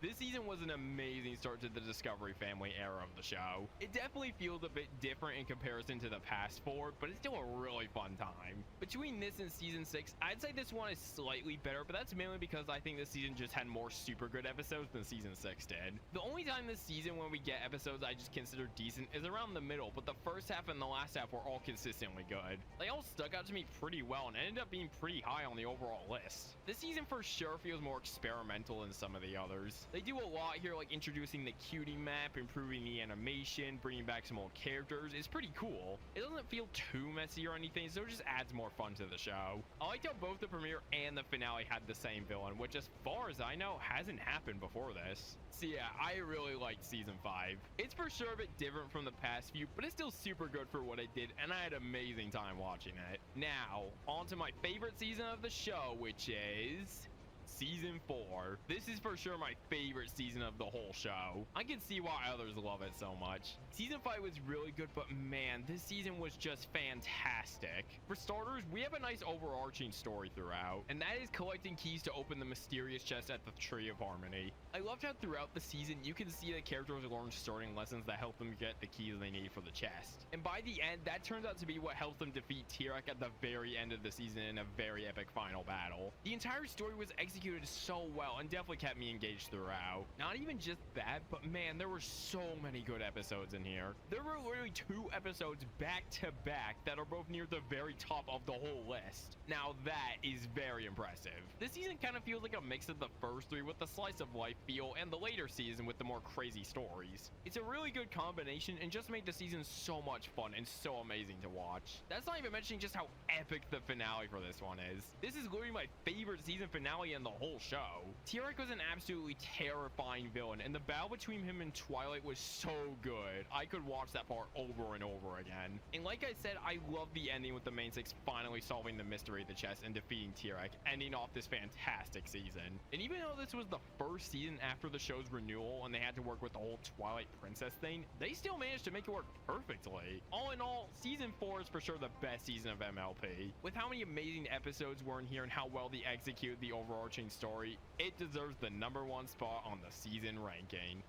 This season was an amazing start to the Discovery Family era of the show. It definitely feels a bit different in comparison to the past 4, but it's still a really fun time. Between this and Season 6, I'd say this one is slightly better, but that's mainly because I think this season just had more super good episodes than Season 6 did. The only time this season when we get episodes I just consider decent is around the middle, but the first half and the last half were all consistently good. They all stuck out to me pretty well and ended up being pretty high on the overall list. This season for sure feels more experimental than some of the others. They do a lot here, like introducing the cutie map, improving the animation, bringing back some old characters. It's pretty cool. It doesn't feel too messy or anything, so it just adds more fun to the show. I liked how both the premiere and the finale had the same villain, which as far as I know hasn't happened before this. So yeah, I really liked Season 5. It's for sure a bit different from the past few, but it's still super good for what it did, and I had an amazing time watching it. Now, on to my favorite season of the show, which is Season 4. This is for sure my favorite season of the whole show. I can see why others love it so much. Season 5 was really good, but man, this season was just fantastic. For starters, we have a nice overarching story throughout, and that is collecting keys to open the mysterious chest at the Tree of Harmony. I loved how throughout the season, you can see the characters learn sorting lessons that help them get the keys they need for the chest. And by the end, that turns out to be what helped them defeat T-Rex at the very end of the season in a very epic final battle. The entire story was executed so well and definitely kept me engaged throughout. Not even just that, but man, there were so many good episodes in here. There were literally 2 episodes back to back that are both near the very top of the whole list. Now that is very impressive. This season kind of feels like a mix of the first 3 with the slice of life feel and the later season with the more crazy stories. It's a really good combination and just made the season so much fun and so amazing to watch. That's not even mentioning just how epic the finale for this one is. This is literally my favorite season finale in the whole show. T-Rex was an absolutely terrifying villain, and the battle between him and Twilight was so good. I could watch that part over and over again. And like I said, I love the ending with the main 6 finally solving the mystery of the chest and defeating T-Rex, ending off this fantastic season. And even though this was the first season after the show's renewal and they had to work with the whole Twilight Princess thing, they still managed to make it work perfectly. All in all, Season 4 is for sure the best season of MLP. With how many amazing episodes were in here and how well they executed the overarching story, it deserves the #1 spot on the season ranking.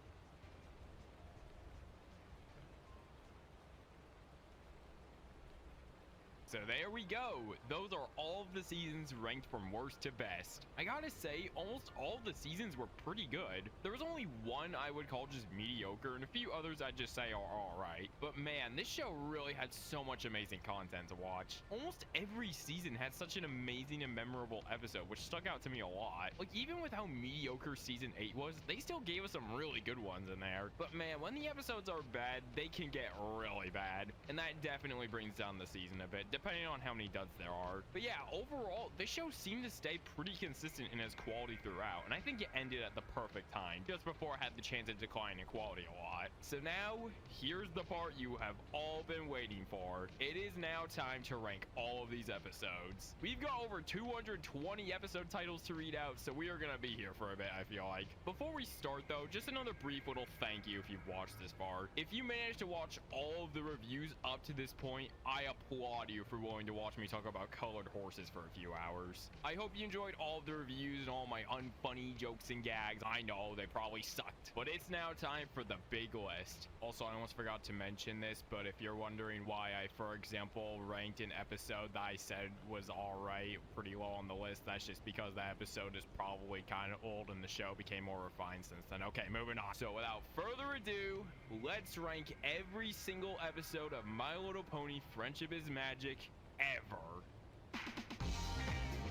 So there we go. Those are all of the seasons ranked from worst to best. I gotta say, almost all of the seasons were pretty good. There was only one I would call just mediocre, and a few others I'd just say are alright. But man, this show really had so much amazing content to watch. Almost every season had such an amazing and memorable episode, which stuck out to me a lot. Like, even with how mediocre season 8 was, they still gave us some really good ones in there. But man, when the episodes are bad, they can get really bad. And that definitely brings down the season a bit, depending on how many duds there are. But yeah, overall, this show seemed to stay pretty consistent in its quality throughout, and I think it ended at the perfect time, just before it had the chance to decline in quality a lot. So now, here's the part you have all been waiting for. It is now time to rank all of these episodes. We've got over 220 episode titles to read out, so we are gonna be here for a bit, I feel like. Before we start though, just another brief little thank you if you've watched this far. If you managed to watch all of the reviews up to this point, I applaud you for willing to watch me talk about colored horses for a few hours. I hope you enjoyed all of the reviews and all my unfunny jokes and gags. I know they probably sucked, but it's now time for the big list. Also, I almost forgot to mention this, but if you're wondering why I, for example, ranked an episode that I said was alright pretty low on the list, that's just because that episode is probably kind of old and the show became more refined since then. Okay, moving on. So without further ado, let's rank every single episode of My Little Pony Friendship is Magic ever.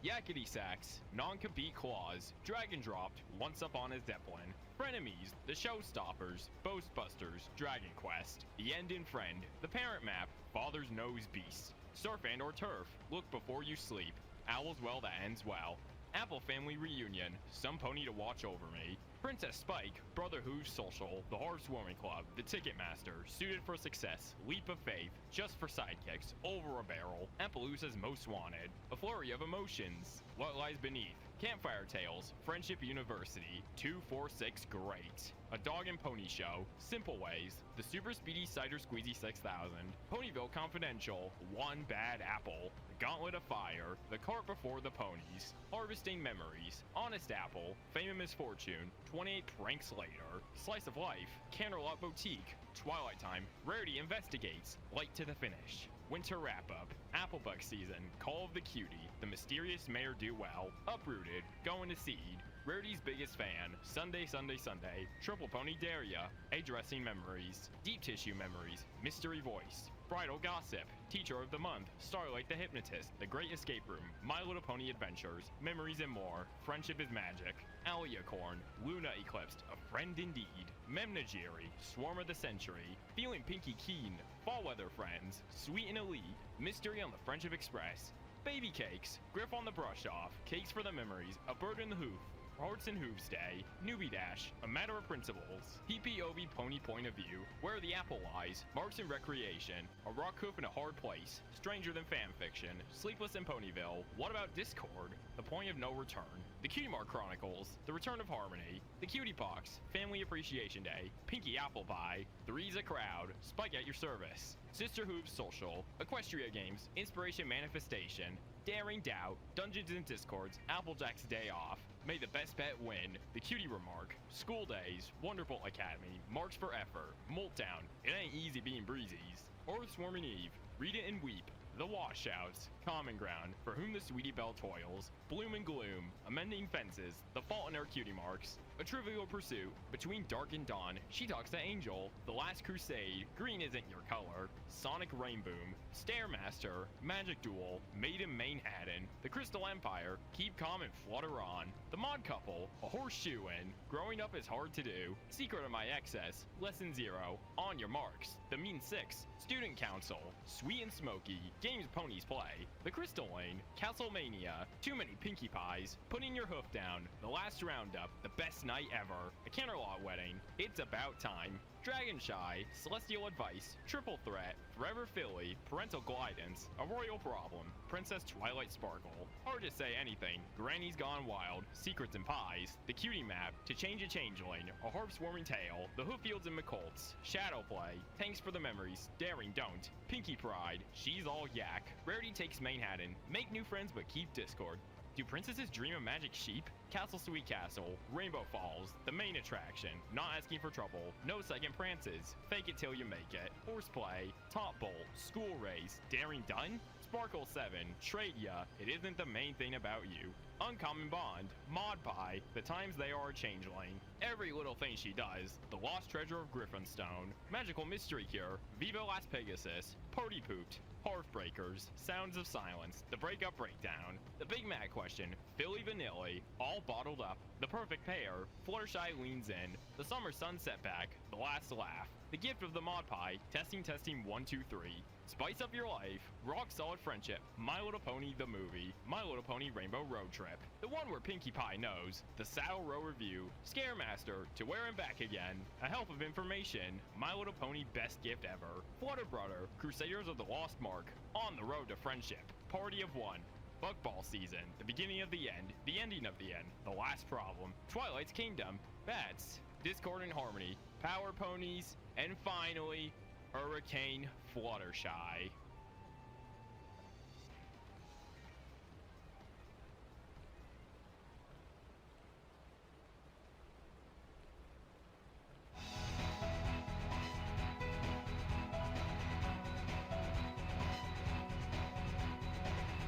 Yakety Sax, Non-Compete Clause, Dragon Dropped, Once Upon a Zeppelin, Frenemies, The Showstoppers, Ghostbusters, Dragon Quest, The End in Friend, The Parent Map, Father's Nose Beast, Surf and or Turf, Look Before You Sleep, Owl's Well That Ends Well, Apple Family Reunion, Some Pony to Watch Over Me, Princess Spike, Brother Who's Social, The Horsewarming Club, The Ticketmaster, Suited for Success, Leap of Faith, Just for Sidekicks, Over a Barrel, Appaloosa's Most Wanted, A Flurry of Emotions, What Lies Beneath, Campfire Tales, Friendship University, 246 Great, A Dog and Pony Show, Simple Ways, The Super Speedy Cider Squeezy 6000, Ponyville Confidential, One Bad Apple, The Gauntlet of Fire, The Cart Before the Ponies, Harvesting Memories, Honest Apple, Fame and Misfortune, 28 Pranks Later, Slice of Life, Canterlot Boutique, Twilight Time, Rarity Investigates, Light to the Finish, Winter Wrap-Up, Applebug Season, Call of the Cutie, The Mysterious Mayor Do Well, Uprooted, Going to Seed, Rarity's Biggest Fan, Sunday, Sunday, Sunday, Triple Pony Daria, A Dressing Memories, Deep Tissue Memories, Mystery Voice, Bridal Gossip, Teacher of the Month, Starlight the Hypnotist, The Great Escape Room, My Little Pony Adventures, Memories and More, Friendship is Magic, Aliacorn, Luna Eclipsed, A Friend Indeed, Memnagiri, Swarm of the Century, Feeling Pinky Keen, Fall Weather Friends, Sweet and Elite, Mystery on the Friendship Express, Baby Cakes, Griff on the Brush Off, Cakes for the Memories, A Bird in the Hoof, Hearts and Hooves Day, Newbie Dash, A Matter of Principles, PPOV Pony Point of View, Where the Apple Lies, Marks and Recreation, A Rock Hoof in a Hard Place, Stranger Than Fanfiction, Sleepless in Ponyville, What About Discord, The Point of No Return, The Cutie Mark Chronicles, The Return of Harmony, The Cutie Pox, Family Appreciation Day, Pinky Apple Pie, Three's a Crowd, Spike at Your Service, Sister Hooves Social, Equestria Games, Inspiration Manifestation, Daring Doubt, Dungeons and Discords, Applejack's Day Off, May the Best Bet Win, The Cutie Remark, School Days, Wonderful Academy, Marks for Effort, Moltdown, It Ain't Easy Being Breezies, Earthswarming Eve, Read It and Weep, The Washouts, Common Ground, For Whom the Sweetie Belle Toils, Bloom and Gloom, Amending Fences, The Fault in Our Cutie Marks, A Trivial Pursuit, Between Dark and Dawn, She Talks to Angel, The Last Crusade, Green Isn't Your Color, Sonic Rainboom, Stairmaster, Magic Duel, Maiden Manhattan, The Crystal Empire, Keep Calm and Flutter On, The Mod Couple, A Horseshoe In, Growing Up is Hard to Do, Secret of My Excess, Lesson 0, On Your Marks, The Mean Six, Student Council, Sweet and Smoky, Games Ponies Play, The Crystal Lane, Castlemania, Too Many Pinkie Pies, Putting Your Hoof Down, The Last Roundup, The Best Night Ever, A Canterlot Wedding, It's About Time, Dragon Shy, Celestial Advice, Triple Threat, Forever Philly, Parental Guidance, A Royal Problem, Princess Twilight Sparkle, Hard to Say Anything, Granny's Gone Wild, Secrets and Pies, The Cutie Map, To Change a Changeling, A Harp Swarming Tale, The Hooffields and McColts, Shadow Play, Thanks for the Memories, Daring Don't, Pinkie Pride, She's All Yak, Rarity Takes Manhattan, Make New Friends but Keep Discord, Do Princesses Dream of Magic Sheep? Castle Sweet Castle, Rainbow Falls, The Main Attraction, Not Asking for Trouble, No Second Prances, Fake It Till You Make It, Horseplay, Top Bolt, School Race, Daring Done? Sparkle 7, Trade Ya, It Isn't the Main Thing About You, Uncommon Bond, Mod Pie, The Times They Are a Changeling, Every Little Thing She Does, The Lost Treasure of Griffinstone, Magical Mystery Cure, Viva Las Pegasus, Party Pooped, Heartbreakers, Sounds of Silence, The Breakup Breakdown, The Big Mac Question, Philly Vanilli, All Bottled Up, The Perfect Pair, Fluttershy Leans In, The Summer Sunset Pack, The Last Laugh, The Gift of the Mod Pie, Testing 1 2 3, Spice Up Your Life, Rock Solid Friendship, My Little Pony the Movie, My Little Pony Rainbow Road Trip, The One Where Pinkie Pie Knows, The Saddle Row Review, Scaremaster, To Where and Back Again, A Help of Information, My Little Pony Best Gift Ever, Flutter Brother, Crusaders of the Lost Mark, On the Road to Friendship, Party of One, Buckball Season, The Beginning of the End, The Ending of the End, The Last Problem, Twilight's Kingdom, Bats, Discord and Harmony, Power Ponies, and finally, Hurricane Fluttershy.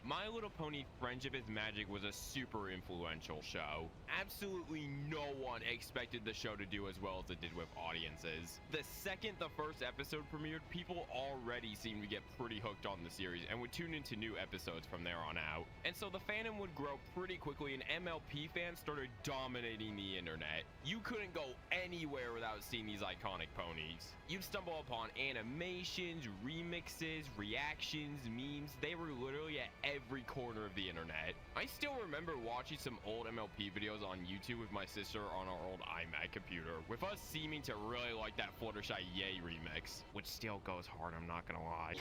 My Little Pony Friendship is Magic was a super influential show. Absolutely no one expected the show to do as well as it did with audiences. The second the first episode premiered, people already seemed to get pretty hooked on the series and would tune into new episodes from there on out. And so the fandom would grow pretty quickly and MLP fans started dominating the internet. You couldn't go anywhere without seeing these iconic ponies. You'd stumble upon animations, remixes, reactions, memes. They were literally at every corner of the internet. I still remember watching some old MLP videos on YouTube with my sister on our old iMac computer, with us seeming to really like that Fluttershy Yay remix, which still goes hard, I'm not gonna lie.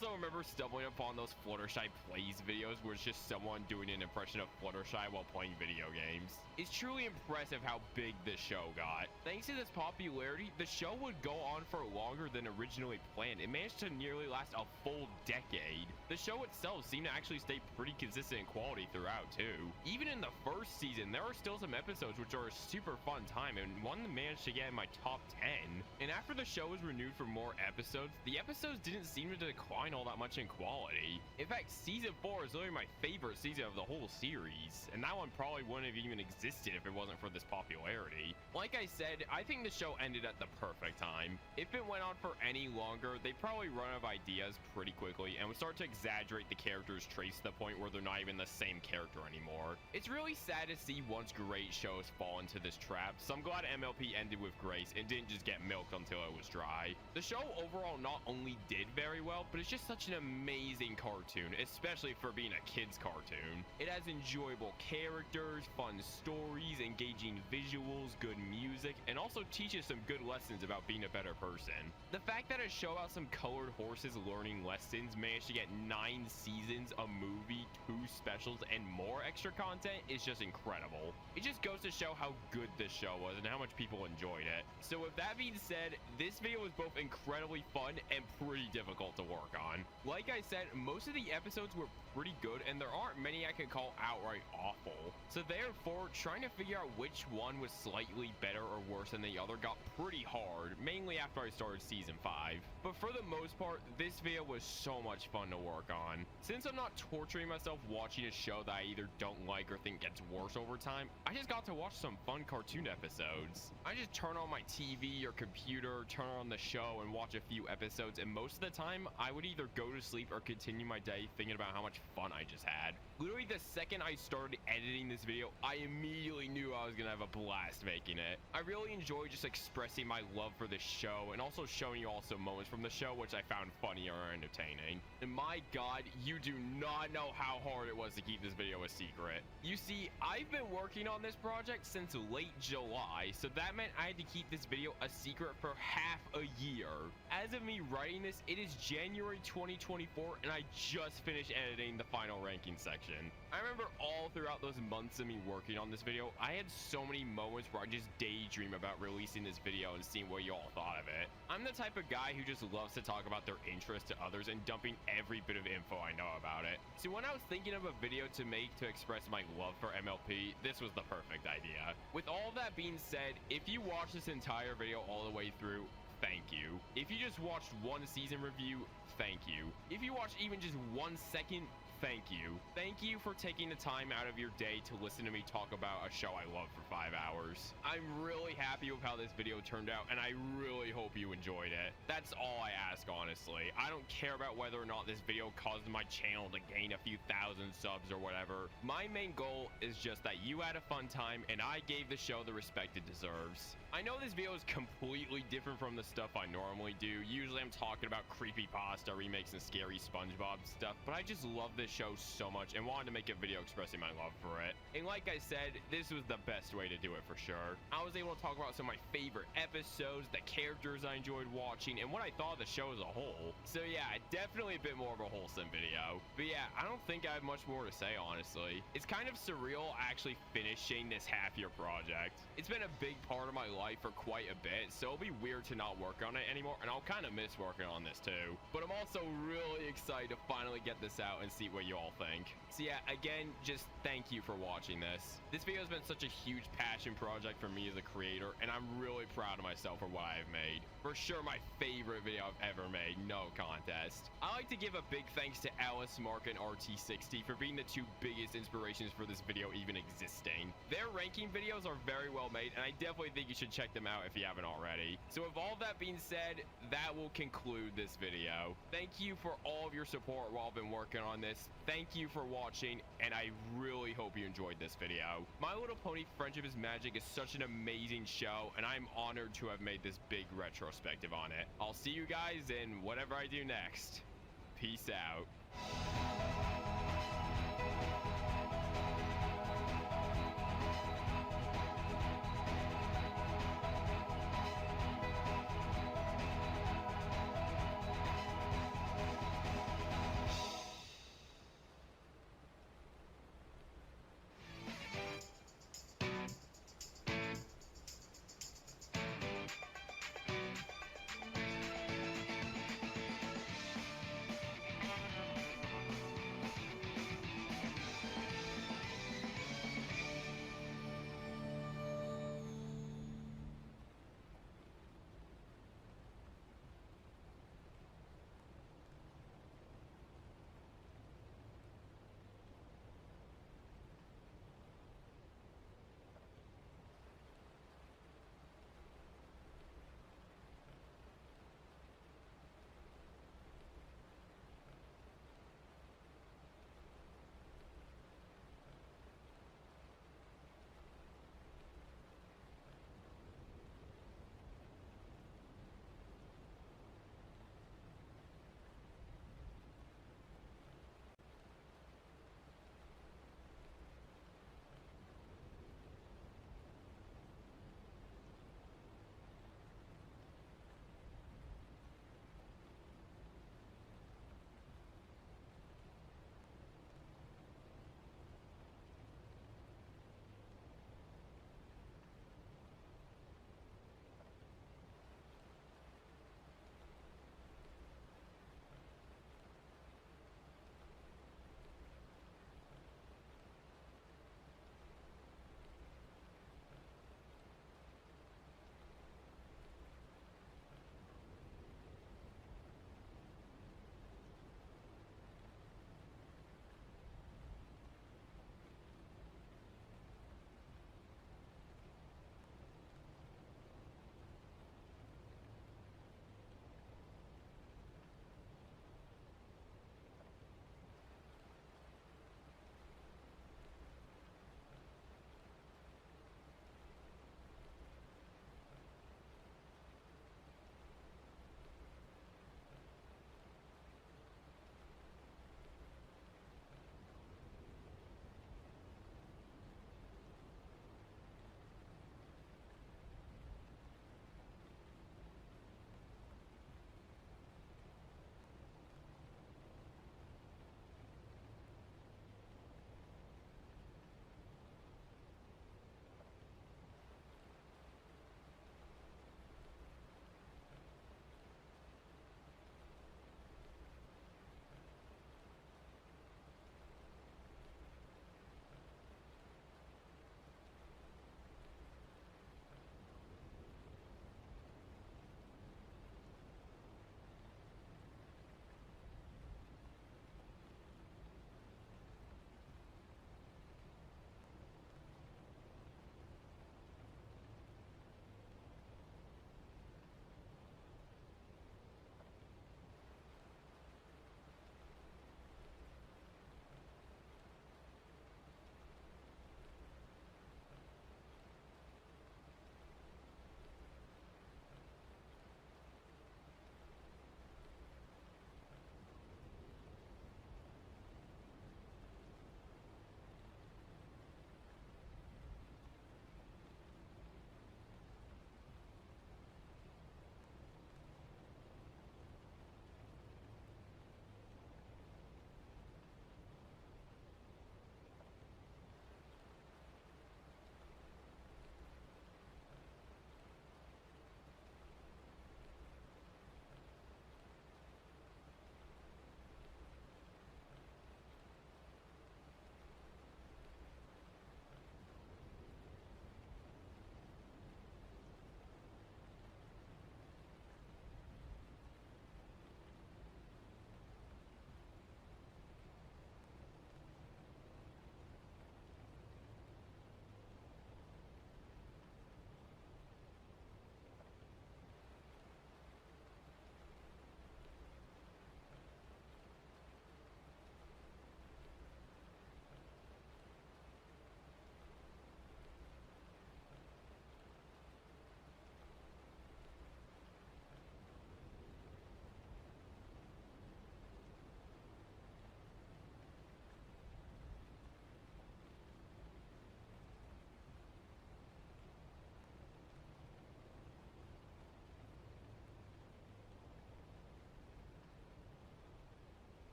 I remember stumbling upon those Fluttershy Plays videos where it's just someone doing an impression of Fluttershy while playing video games. It's truly impressive how big this show got. Thanks to this popularity, the show would go on for longer than originally planned. It managed to nearly last a full decade. The show itself seemed to actually stay pretty consistent in quality throughout too. Even in the first season, there are still some episodes which are a super fun time and one that managed to get in my top 10. And after the show was renewed for more episodes, the episodes didn't seem to decline all that much in quality. In fact, season 4 is literally my favorite season of the whole series, and that one probably wouldn't have even existed if it wasn't for this popularity. Like I said, I think the show ended at the perfect time. If it went on for any longer, they'd probably run out of ideas pretty quickly and would start to exaggerate the characters' traits to the point where they're not even the same character anymore. It's really sad to see once great shows fall into this trap, so I'm glad MLP ended with grace and didn't just get milked until it was dry. The show overall not only did very well, but it's just such an amazing cartoon, especially for being a kid's cartoon. It has enjoyable characters, fun stories, engaging visuals, good music, and also teaches some good lessons about being a better person. The fact that a show about some colored horses learning lessons managed to get 9 seasons, a movie, 2 specials, and more extra content is just incredible. It just goes to show how good this show was and how much people enjoyed it. So with that being said, this video was both incredibly fun and pretty difficult to work on. Like I said, most of the episodes were pretty good and there aren't many I can call outright awful. So therefore, trying to figure out which one was slightly better or worse than the other got pretty hard, mainly after I started season 5. But for the most part, this video was so much fun to work on. Since I'm not torturing myself watching a show that I either don't like or think gets worse over time, I just got to watch some fun cartoon episodes. I just turn on my TV or computer, turn on the show and watch a few episodes, and most of the time I would either go to sleep or continue my day thinking about how much fun I just had. Literally the second I started editing this video, I immediately knew I was gonna have a blast making it. I really enjoy just expressing my love for this show and also showing you all some moments from the show which I found funny or entertaining. And my god, you do not know how hard it was to keep this video a secret. You see, I've been working on this project since late July, so that meant I had to keep this video a secret for half a year. As of me writing this, it is January 2024 and I just finished editing explain the final ranking section. I remember all throughout those months of me working on this video, I had so many moments where I just daydream about releasing this video and seeing what y'all thought of it. I'm the type of guy who just loves to talk about their interest to others and dumping every bit of info I know about it. So when I was thinking of a video to make to express my love for MLP, this was the perfect idea. With all that being said, if you watch this entire video all the way through, thank you. If you just watched one season review, thank you. If you watched even just 1 second, thank you. Thank you for taking the time out of your day to listen to me talk about a show I love for 5 hours. I'm really happy with how this video turned out, and I really hope you enjoyed it. That's all I ask, honestly. I don't care about whether or not this video caused my channel to gain a few thousand subs or whatever. My main goal is just that you had a fun time, and I gave the show the respect it deserves. I know this video is completely different from the stuff I normally do. Usually I'm talking about creepypasta remakes and scary SpongeBob stuff, but I just love this show so much and wanted to make a video expressing my love for it. And like I said, this was the best way to do it for sure. I was able to talk about some of my favorite episodes, the characters I enjoyed watching, and what I thought of the show as a whole. So yeah, definitely a bit more of a wholesome video. But yeah, I don't think I have much more to say, honestly. It's kind of surreal actually finishing this half-year project. It's been a big part of my life for quite a bit, so it'll be weird to not work on it anymore, and I'll kind of miss working on this too. But I'm also really excited to finally get this out and see what you all think. So yeah, again, just thank you for watching this. This video has been such a huge passion project for me as a creator, and I'm really proud of myself for what I have made. For sure my favorite video I've ever made, no contest. I like to give a big thanks to Alice, Mark, and RT60 for being the two biggest inspirations for this video even existing. Their ranking videos are very well made, and I definitely think you should check them out if you haven't already. So with all that being said, that will conclude this video. Thank you for all of your support while I've been working on this. Thank you for watching, and I really hope you enjoyed this video. My Little Pony Friendship is Magic is such an amazing show, and I'm honored to have made this big retrospective on it. I'll see you guys in whatever I do next. Peace out.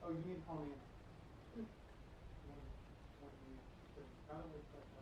Oh, you need to call me in. When you, got it like that.